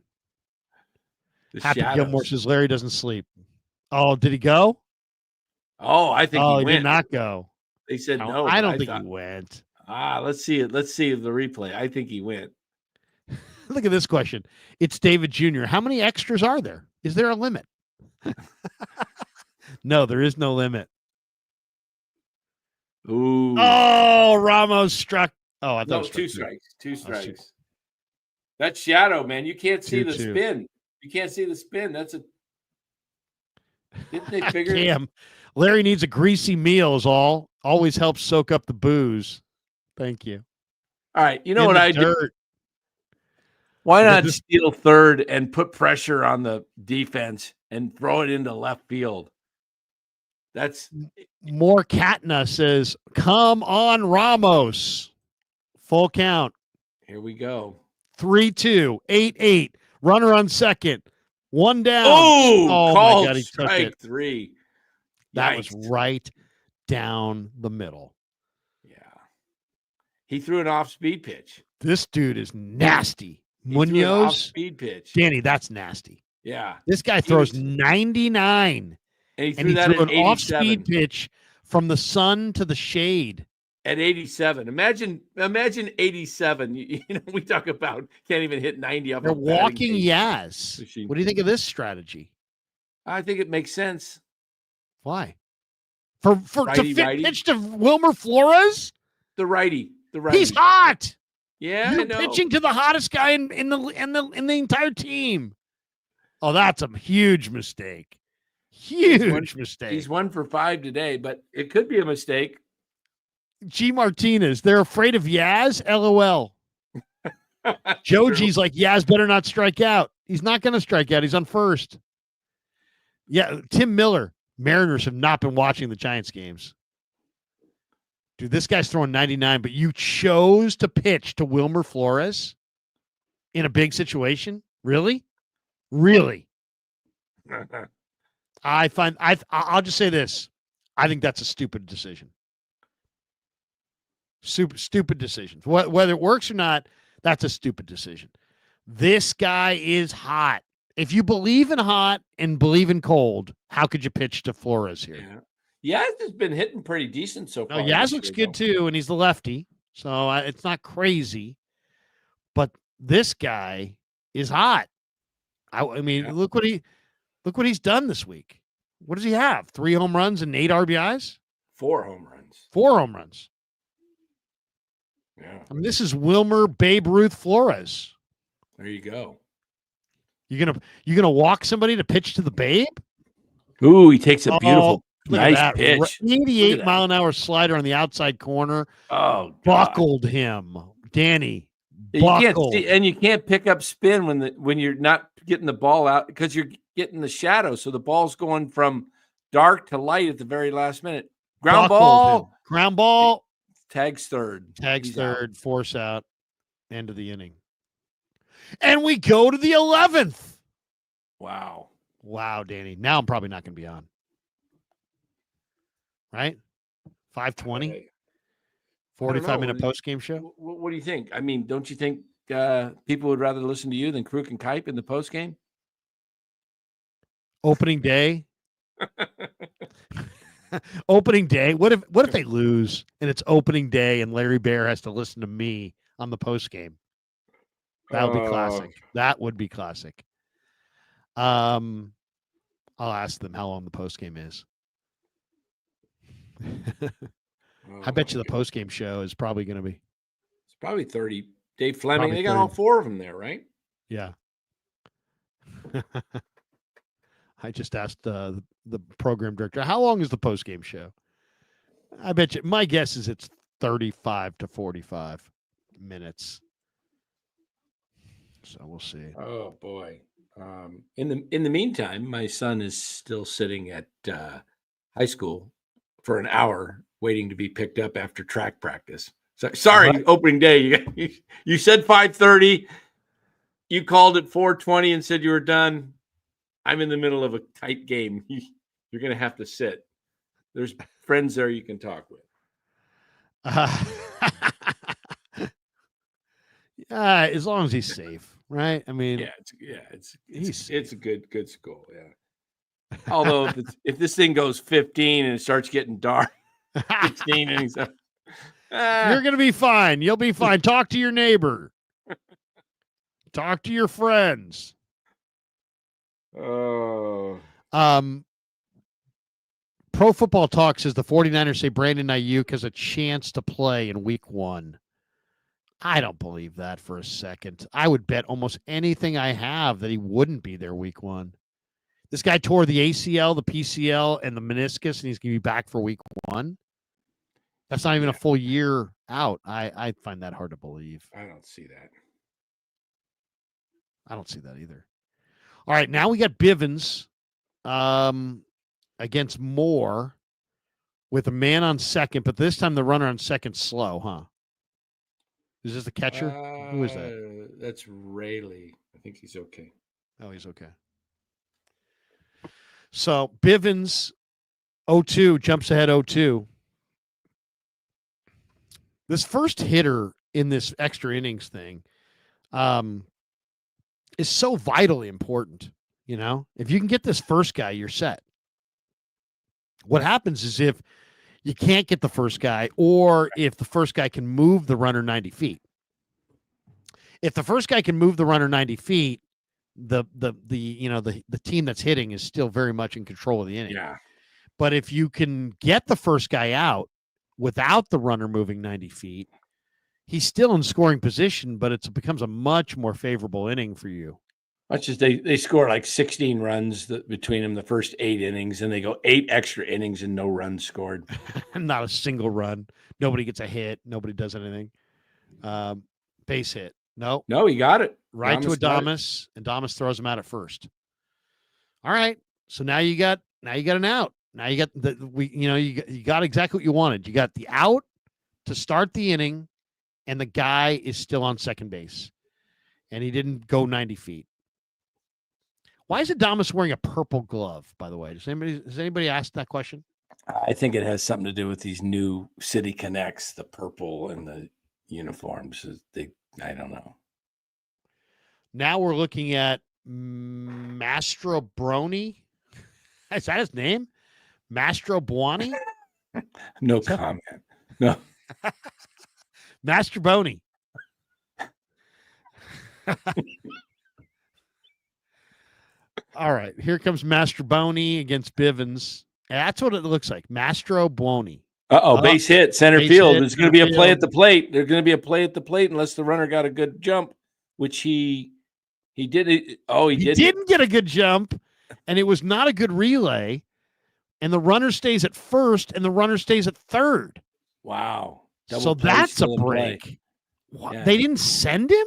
Happy Gilmore says Larry doesn't sleep. Oh, did he go? Oh, I think he went. He did not go. They said no. I don't think he went. Let's see it. Let's see the replay. I think he went. Look at this question. It's David Jr. How many extras are there? Is there a limit? No, there is no limit. Ooh. Oh, Ramos struck. Oh, I thought it No, was two strike strikes. Two Oh, two. strikes. That's shadow, man. You can't see the 2-2. spin. You can't see the spin. That's a. Didn't they figure? Cam, Larry needs a greasy meal. Is all. Always helps soak up the booze. Thank you. All right. You know In what the I do? dirt. Why You got not this- steal third and put pressure on the defense and throw it into left field? That's More Katna says, "Come on, Ramos." Full count. here we go. 3-2, 8-8. Runner on second. One down. Oh, my called God, he took strike it. 3. That was Yikes. right down the middle. Yeah. He threw an off-speed pitch. This dude is nasty. He threw an Munoz, off-speed pitch. Danny, that's nasty. Yeah. This guy throws 99, And he and threw he that threw at an 87. off-speed pitch from the sun to the shade. At 87. Imagine 87. You know, we talk about can't even hit 90 off They're a batting walking cage Yaz. machine. What do you think of this strategy? I think it makes sense. Why? For Righty, to fit righty. pitch to Wilmer Flores? The righty. He's hot. Yeah, I You're know. pitching to the hottest guy in the entire team. Oh, that's a huge mistake. Huge mistake. He's 1 for 5 today, but it could be a mistake. G. Martinez, they're afraid of Yaz? LOL. Joe True. G's like, Yaz better not strike out. He's not going to strike out. He's on first. Yeah, Tim Miller. Mariners have not been watching the Giants games. Dude, this guy's throwing 99, but you chose to pitch to Wilmer Flores in a big situation? Really? Really? I'll just say this. I think that's a stupid decision. Stupid decision. Whether it works or not, that's a stupid decision. This guy is hot. If you believe in hot and believe in cold, how could you pitch to Flores here? Yeah. Yaz has been hitting pretty decent so far. No, Yaz looks good too, and he's the lefty, so it's not crazy. But this guy is hot. I mean, look what he's done this week. What does he have? 3 home runs and 8 RBIs? 4 home runs. 4 home runs. Yeah. I mean, this is Wilmer Babe Ruth Flores. There you go. You gonna walk somebody to pitch to the Babe? Ooh, he takes a beautiful, look at nice that. pitch. 88 mile an hour slider on the outside corner. Oh, God. Buckled him, Danny. You can't Buckled. see, and you can't pick up spin when you're not getting the ball out because you're getting the shadow. So the ball's going from dark to light at the very last minute. Ground Buckled ball. him. Ground ball. Tags third. Tags He's third. out. Force out. End of the inning. And we go to the 11th. Wow. Wow, Danny. Now I'm probably not going to be on. Right? 5:20. 45-minute post-game show. What do you think? I mean, don't you think people would rather listen to you than Kruk and Kipe in the post game? Opening day. Opening day. What if they lose and it's opening day and Larry Bear has to listen to me on the post game? That would be classic. That would be classic. I'll ask them how long the post game is. I bet you the post game show is probably going to be. It's probably 30. Dave Fleming. Probably They got 30. all 4 of them there, right? Yeah. I just asked the program director, how long is the post game show? I bet you. My guess is it's 35 to 45 minutes. So we'll see. Oh boy. In the meantime, my son is still sitting at high school for an hour waiting to be picked up after track practice. So, sorry, Right. Opening day. You said 5:30. You called at 4:20 and said you were done. I'm in the middle of a tight game. You're going to have to sit. There's friends there you can talk with. As long as he's safe, right? I mean, It's a good school. Yeah. Although if this thing goes 15 and it starts getting dark, 16 innings, you're going to be fine. You'll be fine. Talk to your neighbor. Talk to your friends. Oh. Pro Football Talk says the 49ers say Brandon Ayuk has a chance to play in week 1. I don't believe that for a second. I would bet almost anything I have that he wouldn't be there week 1. This guy tore the ACL, the PCL, and the meniscus, and he's going to be back for week 1. That's not even a full year out. I find that hard to believe. I don't see that. I don't see that either. All right, now we got Bivens against Moore with a man on second, but this time the runner on second slow, huh? Is this the catcher? Who is that? That's Rayleigh. I think he's okay. Oh, he's okay. So Bivens 0-2 jumps ahead 0-2. This first hitter in this extra innings thing is so vitally important. You know, if you can get this first guy, you're set. What happens is if you can't get the first guy, or if the first guy can move the runner 90 feet. If the first guy can move the runner 90 feet, the team that's hitting is still very much in control of the inning. Yeah. But if you can get the first guy out without the runner moving 90 feet, he's still in scoring position, but it becomes a much more favorable inning for you. Much as they score like 16 runs between them the first 8 innings, and they go 8 extra innings and no runs scored. Not a single run. Nobody gets a hit. Nobody does anything. Base hit. No, he got it. Right to Adames, and Adames throws him out at first. All right. So now you got an out. Now you got you got exactly what you wanted. You got the out to start the inning, and the guy is still on second base. And he didn't go 90 feet. Why is Adames wearing a purple glove, by the way? Has anybody asked that question? I think it has something to do with these new City Connects, the purple and the uniforms. I don't know. Now we're looking at Mastro Brony. Is that his name? Mastro Buoni? No comment. No. Master Boney. All right, here comes Master Boney against Bivens. That's what it looks like. Mastro Buoni. Base hit, center base field. hit, There's going to be a play at the plate. There's going to be a play at the plate unless the runner got a good jump, which he did. He didn't get a good jump, and it was not a good relay. And the runner stays at first, and the runner stays at third. Wow. So that's a break. Yeah. They didn't send him?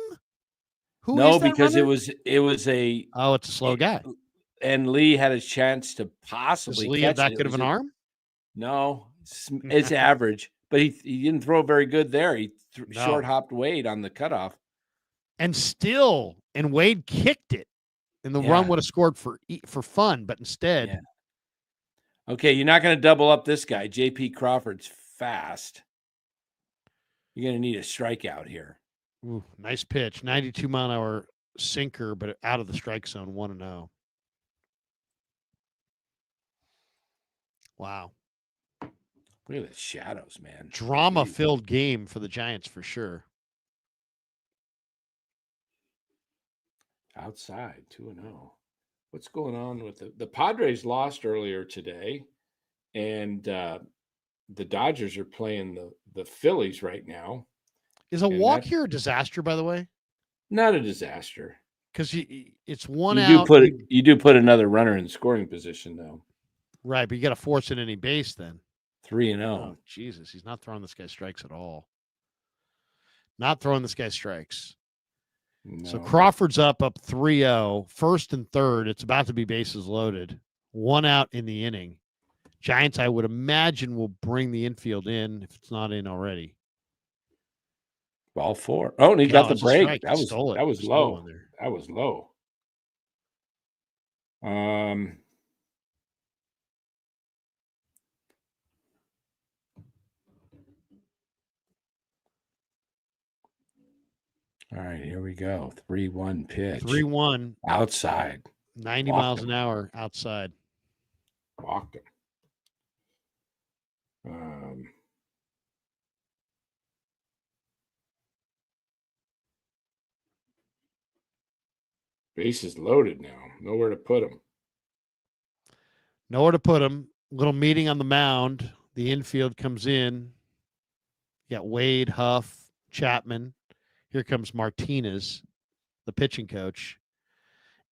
No, because runner? it was a it's a slow guy. And Lee had a chance to possibly Does Lee catch have that it. good of an arm? No, it's average, but he didn't throw very good there. He short hopped Wade on the cutoff, and Wade kicked it, and the run would have scored for fun, but instead. Yeah. Okay, you're not going to double up this guy. J.P. Crawford's fast. You're going to need a strikeout here. Ooh, nice pitch. 92-mile-an-hour sinker, but out of the strike zone, 1-0. Wow. Look at the shadows, man. Drama-filled game for the Giants for sure. Outside, 2-0. What's going on with the Padres lost earlier today, and the Dodgers are playing the Phillies right now. Is a walk here a disaster, by the way? Not a disaster. Because it's one out. You do put another runner in scoring position, though. Right, but you got to force it any base then. 3-0. Oh, Jesus. He's not throwing this guy strikes at all. Not throwing this guy strikes. No. So Crawford's up 3-0. First and third. It's about to be bases loaded. 1 out in the inning. Giants, I would imagine, will bring the infield in if it's not in already. Ball 4. Oh, and he got the break. That was low. That was low. All right, here we go. 3-1 pitch. 3-1. Outside. 90 miles an hour outside. Walked him. Base is loaded now. Nowhere to put him. Little meeting on the mound. The infield comes in. You got Wade, Huff, Chapman. Here comes Martinez, the pitching coach.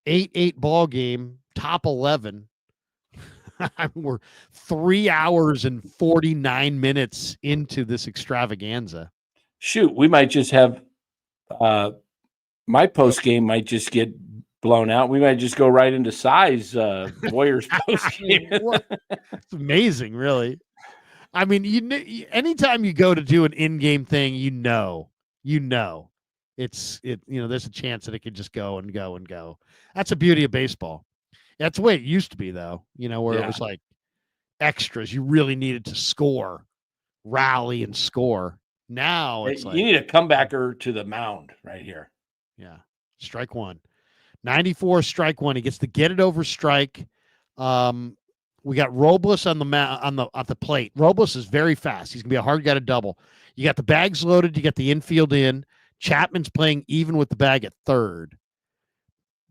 8-8 ball game, top 11. We're 3 hours and 49 minutes into this extravaganza. Shoot, we might just have my post game might just get blown out. We might just go right into size Warriors post game. It's amazing, really. I mean, anytime you go to do an in-game thing, there's a chance that it could just go and go and go. That's the beauty of baseball. That's the way it used to be, though. Where it was like extras. You really needed to score, rally, and score. Now it's you need a comebacker to the mound right here. Yeah, strike one. 94, strike one. He gets to get it over strike. We got Robles on at the plate. Robles is very fast. He's gonna be a hard guy to double. You got the bags loaded. You got the infield in. Chapman's playing even with the bag at third.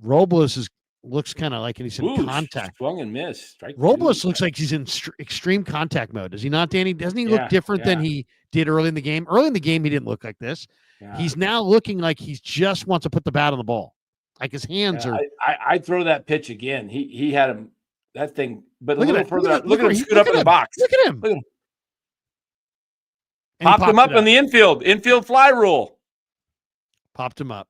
Robles looks kind of like he's in contact. Swung and missed. Strike Robles two. looks like he's in extreme contact mode. Does he not, Danny? Doesn't he look different than he did early in the game? Early in the game, he didn't look like this. Yeah. He's now looking like he just wants to put the bat on the ball. Like his hands are. I'd throw that pitch again. He had him that thing, but look a little further up. Look at him scoot up in the box. Look at him. Popped him up in the infield. Infield fly rule. Popped him up.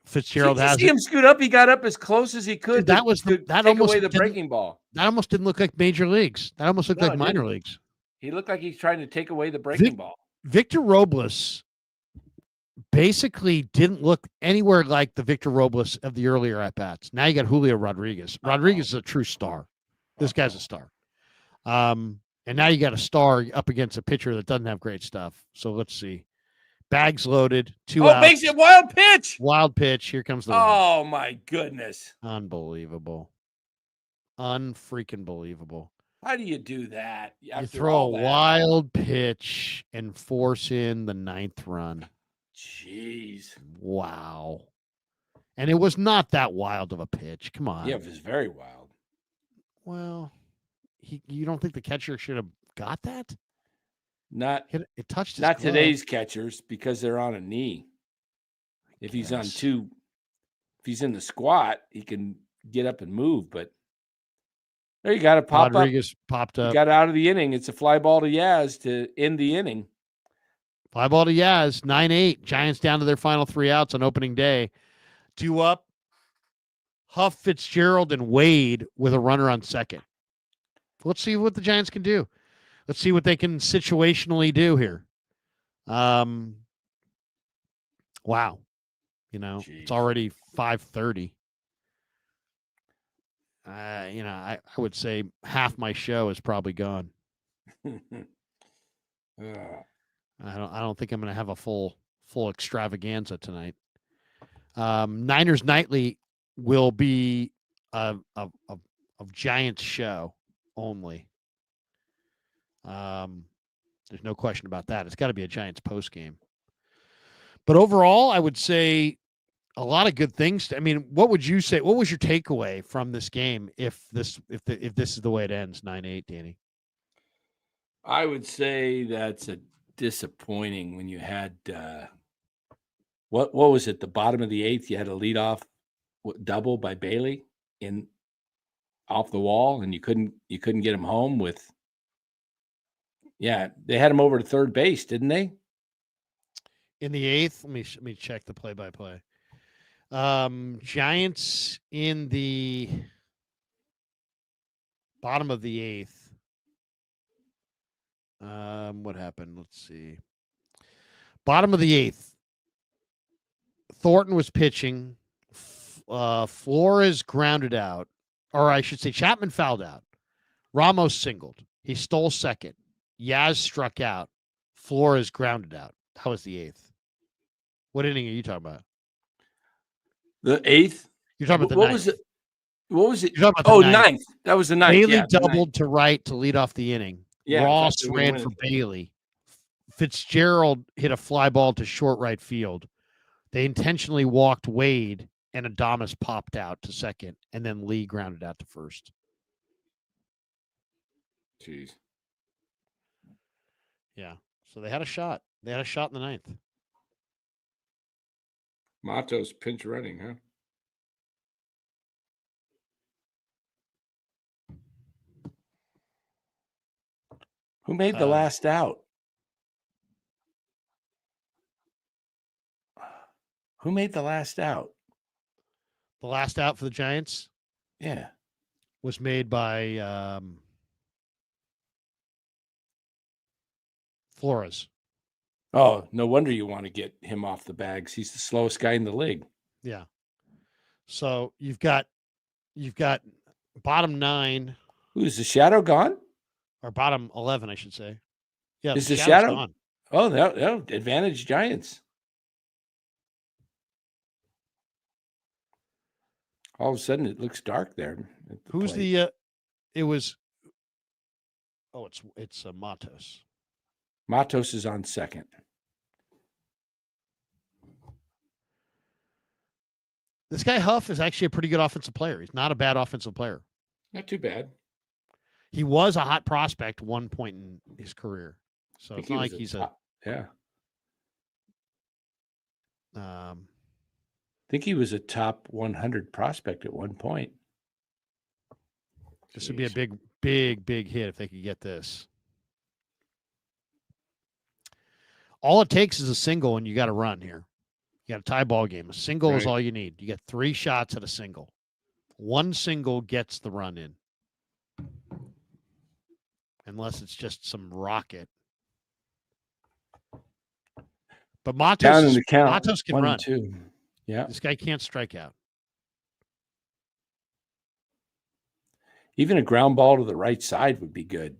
Fitzgerald has him scoot up. He got up as close as he could. Dude, that take away the breaking ball. That almost didn't look like major leagues. That almost looked like minor leagues. He looked like he's trying to take away the breaking ball. Victor Robles basically didn't look anywhere like the Victor Robles of the earlier at bats. Now you got Julio Rodriguez. Rodriguez is a true star. This guy's a star. And now you got a star up against a pitcher that doesn't have great stuff. So let's see. Bags loaded. 2 outs. Makes it wild pitch. Wild pitch. Here comes the Oh, my goodness. Unbelievable. Unfreaking believable. How do you do that? You throw a wild pitch and force in the 9th run. Jeez. Wow. And it was not that wild of a pitch. Come on. Yeah, it was very wild. Well, you don't think the catcher should have got that? It touched his glove. Today's catchers, because they're on a knee. If he's on two, if he's in the squat, he can get up and move. But there you got to pop Rodriguez popped up. He got out of the inning. It's a fly ball to Yaz to end the inning. Fly ball to Yaz, 9-8. Giants down to their final 3 outs on opening day. 2 up. Huff, Fitzgerald, and Wade with a runner on second. Let's see what the Giants can do. Let's see what they can situationally do here. Wow. Jeez. It's already 5:30. I would say half my show is probably gone. I don't think I'm going to have a full extravaganza tonight. Niners Nightly will be a Giants show only. There's no question about that. It's got to be a Giants post game. But overall, I would say a lot of good things. I mean, what would you say? What was your takeaway from this game if this is the way it ends, 9-8, Danny? I would say that's a disappointing when you had what was it? The bottom of the 8th, you had a leadoff double by Bailey in off the wall, and you couldn't get him home with. Yeah, they had him over to third base, didn't they? In the 8th, let me check the play-by-play. Giants in the bottom of the 8th. What happened? Let's see. Bottom of the 8th. Thornton was pitching. Flores grounded out, or I should say, Chapman fouled out. Ramos singled. He stole second. Yaz struck out. Flores grounded out. That was the 8th. What inning are you talking about? The 8th? You're talking about the 9th. What was it? You're talking about the 9th. That was the 9th. Bailey doubled to right to lead off the inning. Yeah, Ross ran for Bailey. Fitzgerald hit a fly ball to short right field. They intentionally walked Wade, and Adames popped out to second, and then Lee grounded out to first. Jeez. Yeah. So they had a shot. They had a shot in the 9th. Matos pinch running, huh? Who made the last out? Who made the last out? The last out for the Giants Yeah. was made by Flores. Oh, no wonder you want to get him off the bags. He's the slowest guy in the league. Yeah. So you've got bottom 9. Who's the shadow gone? Or bottom 11, I should say. Yeah, Is the Shadow's shadow gone. Oh, no, advantage Giants. All of a sudden, it looks dark there. Who's plate. it was. Oh, it's Matos. Matos is on second. This guy Huff is actually a pretty good offensive player. He's not a bad offensive player. Not too bad. He was a hot prospect one point in his career. So it's not like he's top, yeah. I think he was a top 100 prospect at one point. This would be a big hit if they could get this. All it takes is a single, and you got to run here. You got a tie ball game. A single is all you need. You get 3 shots at a single. One single gets the run in. Unless it's just some rocket. But Matos, down in the count. Matos can 1 run. and 2. Yeah. This guy can't strike out. Even a ground ball to the right side would be good.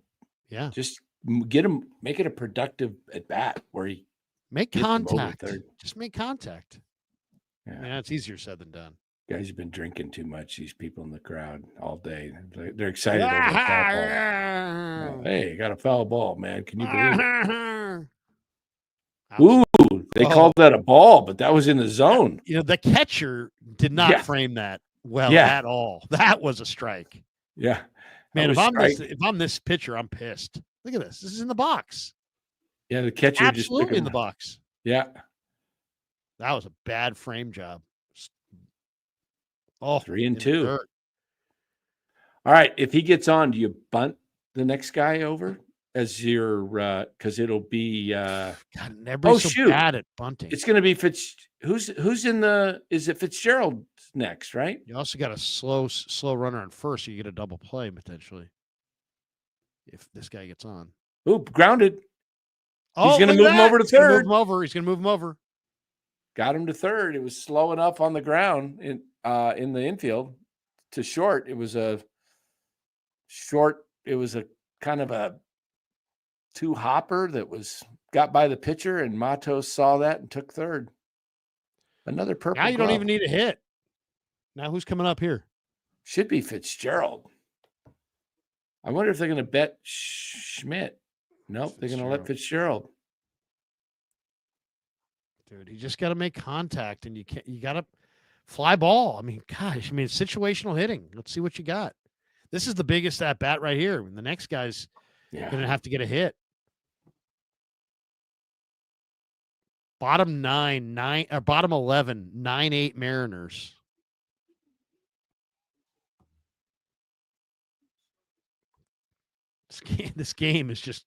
Yeah. Just get him, make it a productive at bat where he make contact. Just make contact. Yeah. Man, it's easier said than done. Guys have been drinking too much. These people in the crowd all day. They're excited over a foul ball. Oh, hey, got a foul ball, man. Can you believe it? Ooh, they called that a ball, but that was in the zone. You know, the catcher did not frame that well at all. That was a strike. Yeah. Man, if I'm this pitcher, I'm pissed. Look at this. This is in the box. Yeah, the catcher absolutely just in the box. Yeah. That was a bad frame job. Oh, 3 and 2. All right. If he gets on, do you bunt the next guy over as your because it'll be God, everybody's so bad at bunting. It's gonna be who's in the is it Fitzgerald next, right? You also got a slow runner on first, so you get a double play potentially. If this guy gets on. Ooh, grounded. Oh, he's gonna move him over to third. He's gonna move him over. Got him to third. It was slow enough on the ground in the infield to short. It was a kind of a 2-hopper that got by the pitcher, and Matos saw that and took third. Another purple. Now you don't even need a hit. Now who's coming up here? Should be Fitzgerald. I wonder if they're going to bet Schmidt. Nope, they're going to let Fitzgerald. Dude, you just got to make contact, and you got to fly ball. I mean, gosh, it's situational hitting. Let's see what you got. This is the biggest at bat right here. The next guy's going to have to get a hit. Bottom 11, 9-8 Mariners. This game is just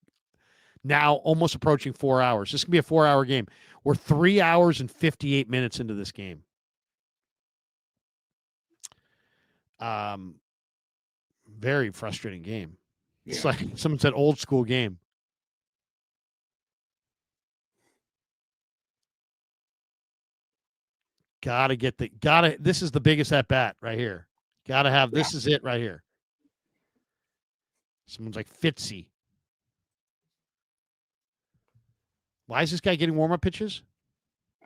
now almost approaching 4 hours. This can be a 4-hour game. We're 3 hours and 58 minutes into this game. Very frustrating game. It's like someone said old school game. This is the biggest at bat right here. This is it right here. Someone's like Fitzy. Why is this guy getting warm-up pitches?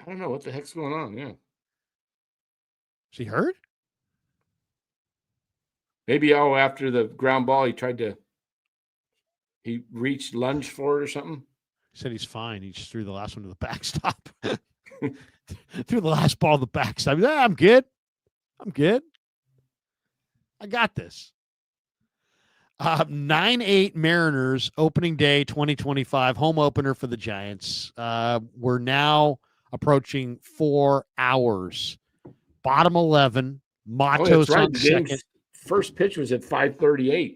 I don't know what the heck's going on. Yeah. Is he hurt? Maybe after the ground ball, he reached lunge for it or something. He said he's fine. He just threw the last one to the backstop. Threw the last ball to the backstop. I'm good. I got this. 9-8 Mariners, opening day 2025, home opener for the Giants. We're now approaching 4 hours. Bottom 11. Matos that's right. on The game's second. first pitch was at 5:38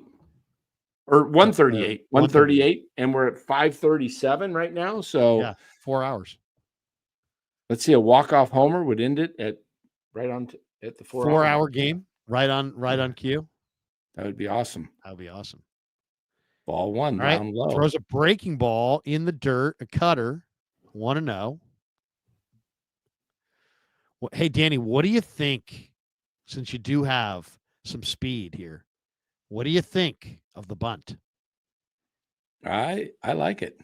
or 1:38, 1:38, and we're at 5:37 right now. So yeah, 4 hours. Let's see, a walk-off homer would end it at right on at the 4-hour game, right on cue. That would be awesome. That would be awesome. Ball one, All right, down low. throws a breaking ball in the dirt, a cutter, 1-0. Well, hey, Danny, what do you think, since you do have some speed here, what do you think of the bunt? I like it.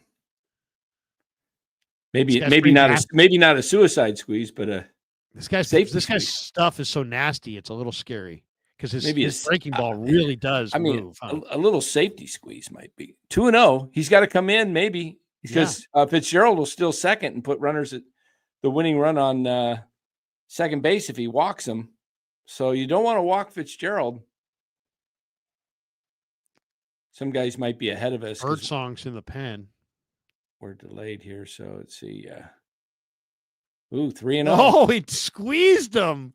Maybe pretty not nasty. a suicide squeeze, but this guy's squeeze. stuff is so nasty. It's a little scary because his breaking ball uh, really does I mean, move. Huh? a little safety squeeze might be 2-0. He's got to come in maybe because Fitzgerald will still second and put runners at the winning run on second base if he walks him. So you don't want to walk Fitzgerald. Some guys might be ahead of us. Bird songs in the pen. We're delayed here, so let's see. 3-0. Oh, he squeezed him.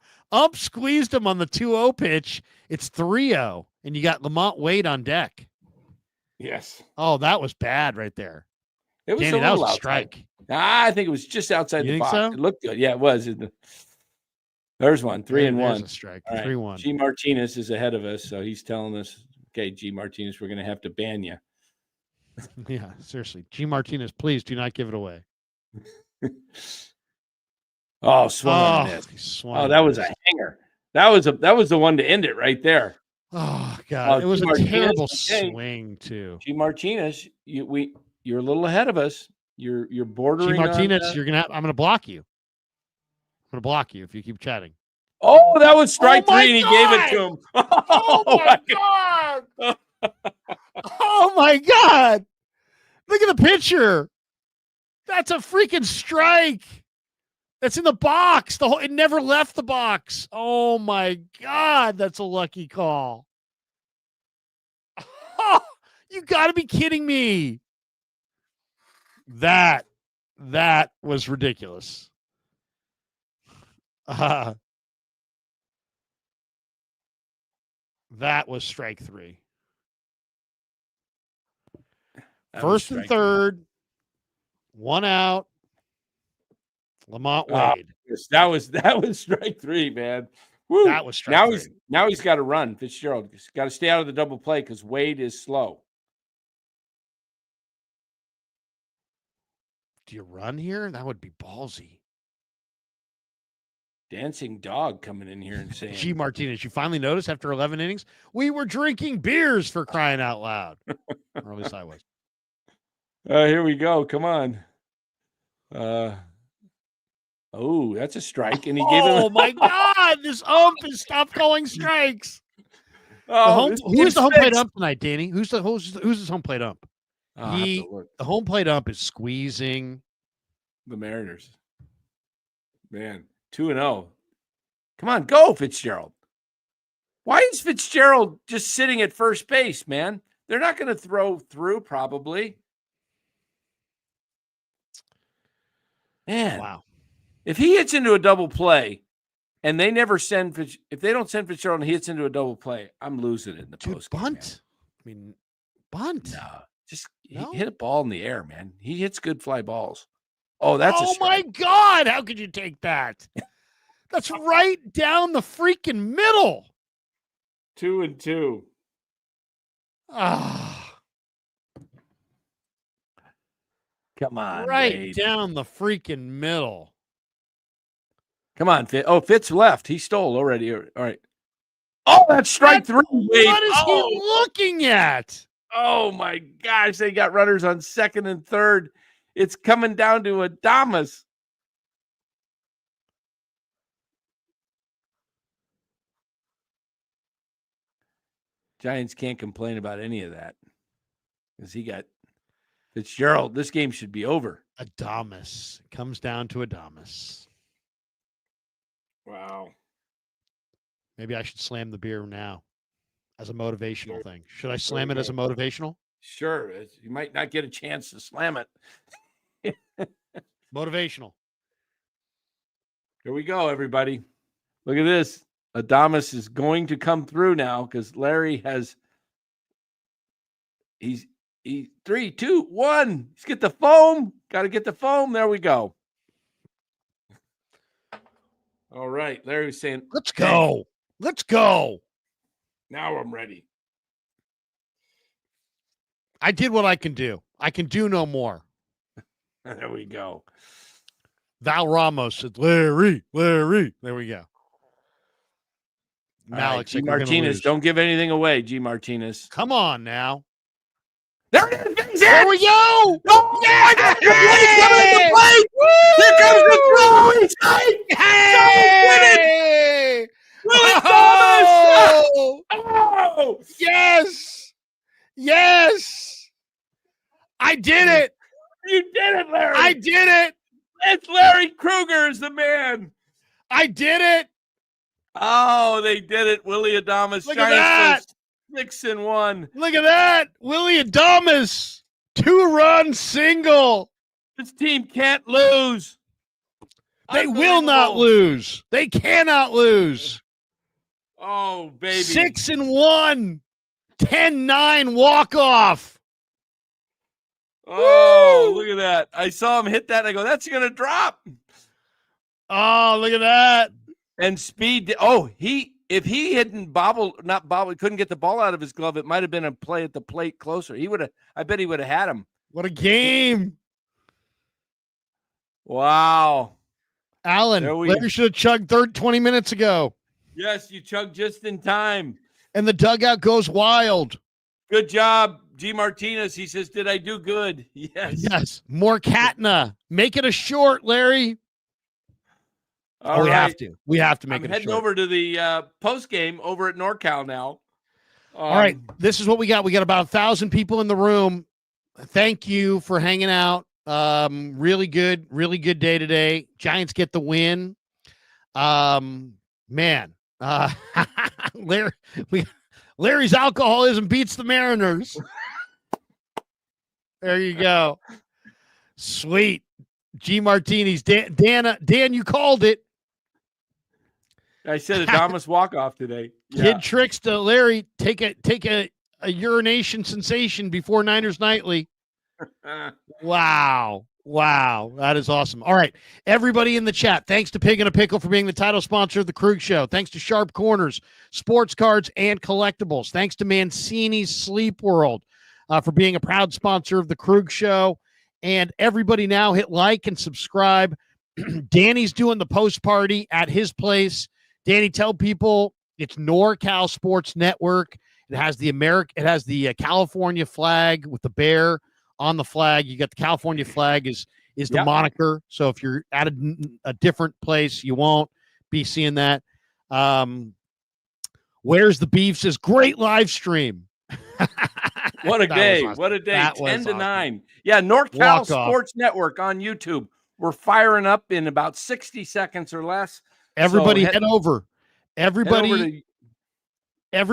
Squeezed him on the 2-0 pitch. It's 3-0, and you got Lamont Wade on deck. Yes. Oh, that was bad right there. It was Danny, that was a strike. I think it was just outside the box. So? It looked good. Yeah, it was. There's one. 3-1. There's a strike. 3-1. G. Martinez is ahead of us, so he's telling us, okay, G. Martinez, we're going to have to ban you. Yeah, seriously. G. Martinez, please do not give it away. Swung on this. That was a hanger. That was the one to end it right there. Oh God, it was a terrible swing too. G. Martinez, you're a little ahead of us. You're bordering. G. Martinez, I'm gonna block you. I'm gonna block you if you keep chatting. Oh, that was strike 3, and he gave it to him. Oh my God! Oh my God! Look at the picture. That's a freaking strike. That's in the box. It never left the box. Oh my God, that's a lucky call. Oh, you got to be kidding me. That was ridiculous. That was strike 3. First and third, 1 out. Lamont Wade. That was strike 3, man. Woo. That was strike 3. Now he's got to run. Fitzgerald. He's got to stay out of the double play because Wade is slow. Do you run here? That would be ballsy. Dancing dog coming in here and saying, G. Martinez, you finally noticed after 11 innings, we were drinking beers for crying out loud. Or at least I was. Here we go. Come on. Oh, that's a strike. And he gave him. Oh, my God. This ump has stopped calling strikes. Who's the home plate ump tonight, Danny? Who's his home plate ump? The home plate ump is squeezing the Mariners. Man, 2-0. Come on, go, Fitzgerald. Why is Fitzgerald just sitting at first base, man? They're not going to throw through, probably. Man, wow. If he hits into a double play and they never if they don't send Fitzgerald and he hits into a double play, I'm losing it in the post. Bunt. Man. I mean, bunt. No, just hit a ball in the air, man. He hits good fly balls. Oh, that's a strike. My God. How could you take that? That's right down the freaking middle. 2-2. Come on. Right Wade. down the freaking middle. Come on, Fitz. Oh, Fitz left. He stole already. All right. Oh, that's strike 3. Wade. What is he looking at? Oh, my gosh. They got runners on second and third. It's coming down to Adamas. Giants can't complain about any of that because he got Fitzgerald. This game should be over. Adamas. It comes down to Adamas. Wow. Maybe I should slam the beer now as a motivational thing. Should I slam it as a motivational? Sure. You might not get a chance to slam it. Motivational. Here we go, everybody. Look at this. Adamas is going to come through now because Larry has. He's 3, 2, 1. Let's get the foam. Got to get the foam. There we go. All right. Larry was saying, Let's go. Let's go. Now I'm ready. I did what I can do. I can do no more. There we go. Val Ramos said, Larry. There we go. Now, Right, G. Martinez, don't give anything away, G. Martinez. Come on now. There it is. There we go. Oh, yeah! Here comes the throw. Hey! Willie Oh! Oh! Yes! Yes! I did it! You did it, Larry! I did it! It's Larry Krueger is the man. I did it! Oh, they did it. Willie Adamas. Look at that! 6-1. Look at that! Willie Adamas! 2-run single! This team can't lose. They will not lose. They cannot lose. Oh, baby. 6-1. 10-9 walk-off. Oh, look at that. I saw him hit that. And I go, that's going to drop. Oh, look at that. And speed. If he hadn't couldn't get the ball out of his glove, it might have been a play at the plate closer. I bet he would have had him. What a game. Wow. Alan, Larry should have chugged 20 minutes ago. Yes, you chugged just in time. And the dugout goes wild. Good job, G. Martinez. He says, did I do good? Yes. Yes. More Katna. Make it a short, Larry. All right. We have to make I'm it heading short. over to the post game over at NorCal now. All right. This is what we got. We got about 1,000 people in the room. Thank you for hanging out. Really good day today. Giants get the win. Man, Larry's alcoholism beats the Mariners. There you go. Sweet. G. Martinis. Dan, you called it. I said Adamas walk-off today. Kid tricks to Larry. Take a urination sensation before Niners Nightly. Wow. That is awesome. All right. Everybody in the chat, thanks to Pig and a Pickle for being the title sponsor of the Krug Show. Thanks to Sharp Corners, Sports Cards, and Collectibles. Thanks to Mancini's Sleep World for being a proud sponsor of the Krug Show. And everybody now hit like and subscribe. Danny's doing the post party at his place. Danny, tell people it's NorCal Sports Network. It has the California flag with the bear on the flag. You got the California flag is the moniker. So if you're at a different place, you won't be seeing that. Where's the Beef says great live stream. What a day. What a day. 10 to 9. Yeah, NorCal Sports Network on YouTube. We're firing up in about 60 seconds or less. Everybody head over. Everybody, head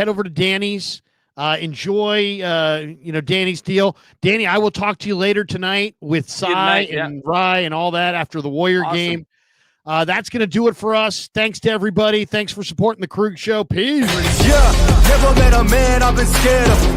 over to Danny's. Enjoy, Danny's deal. Danny, I will talk to you later tonight with Cy and Rye and all that after the Warrior game. That's going to do it for us. Thanks to everybody. Thanks for supporting the Krug Show. Peace. Yeah, never met a man I've been scared of.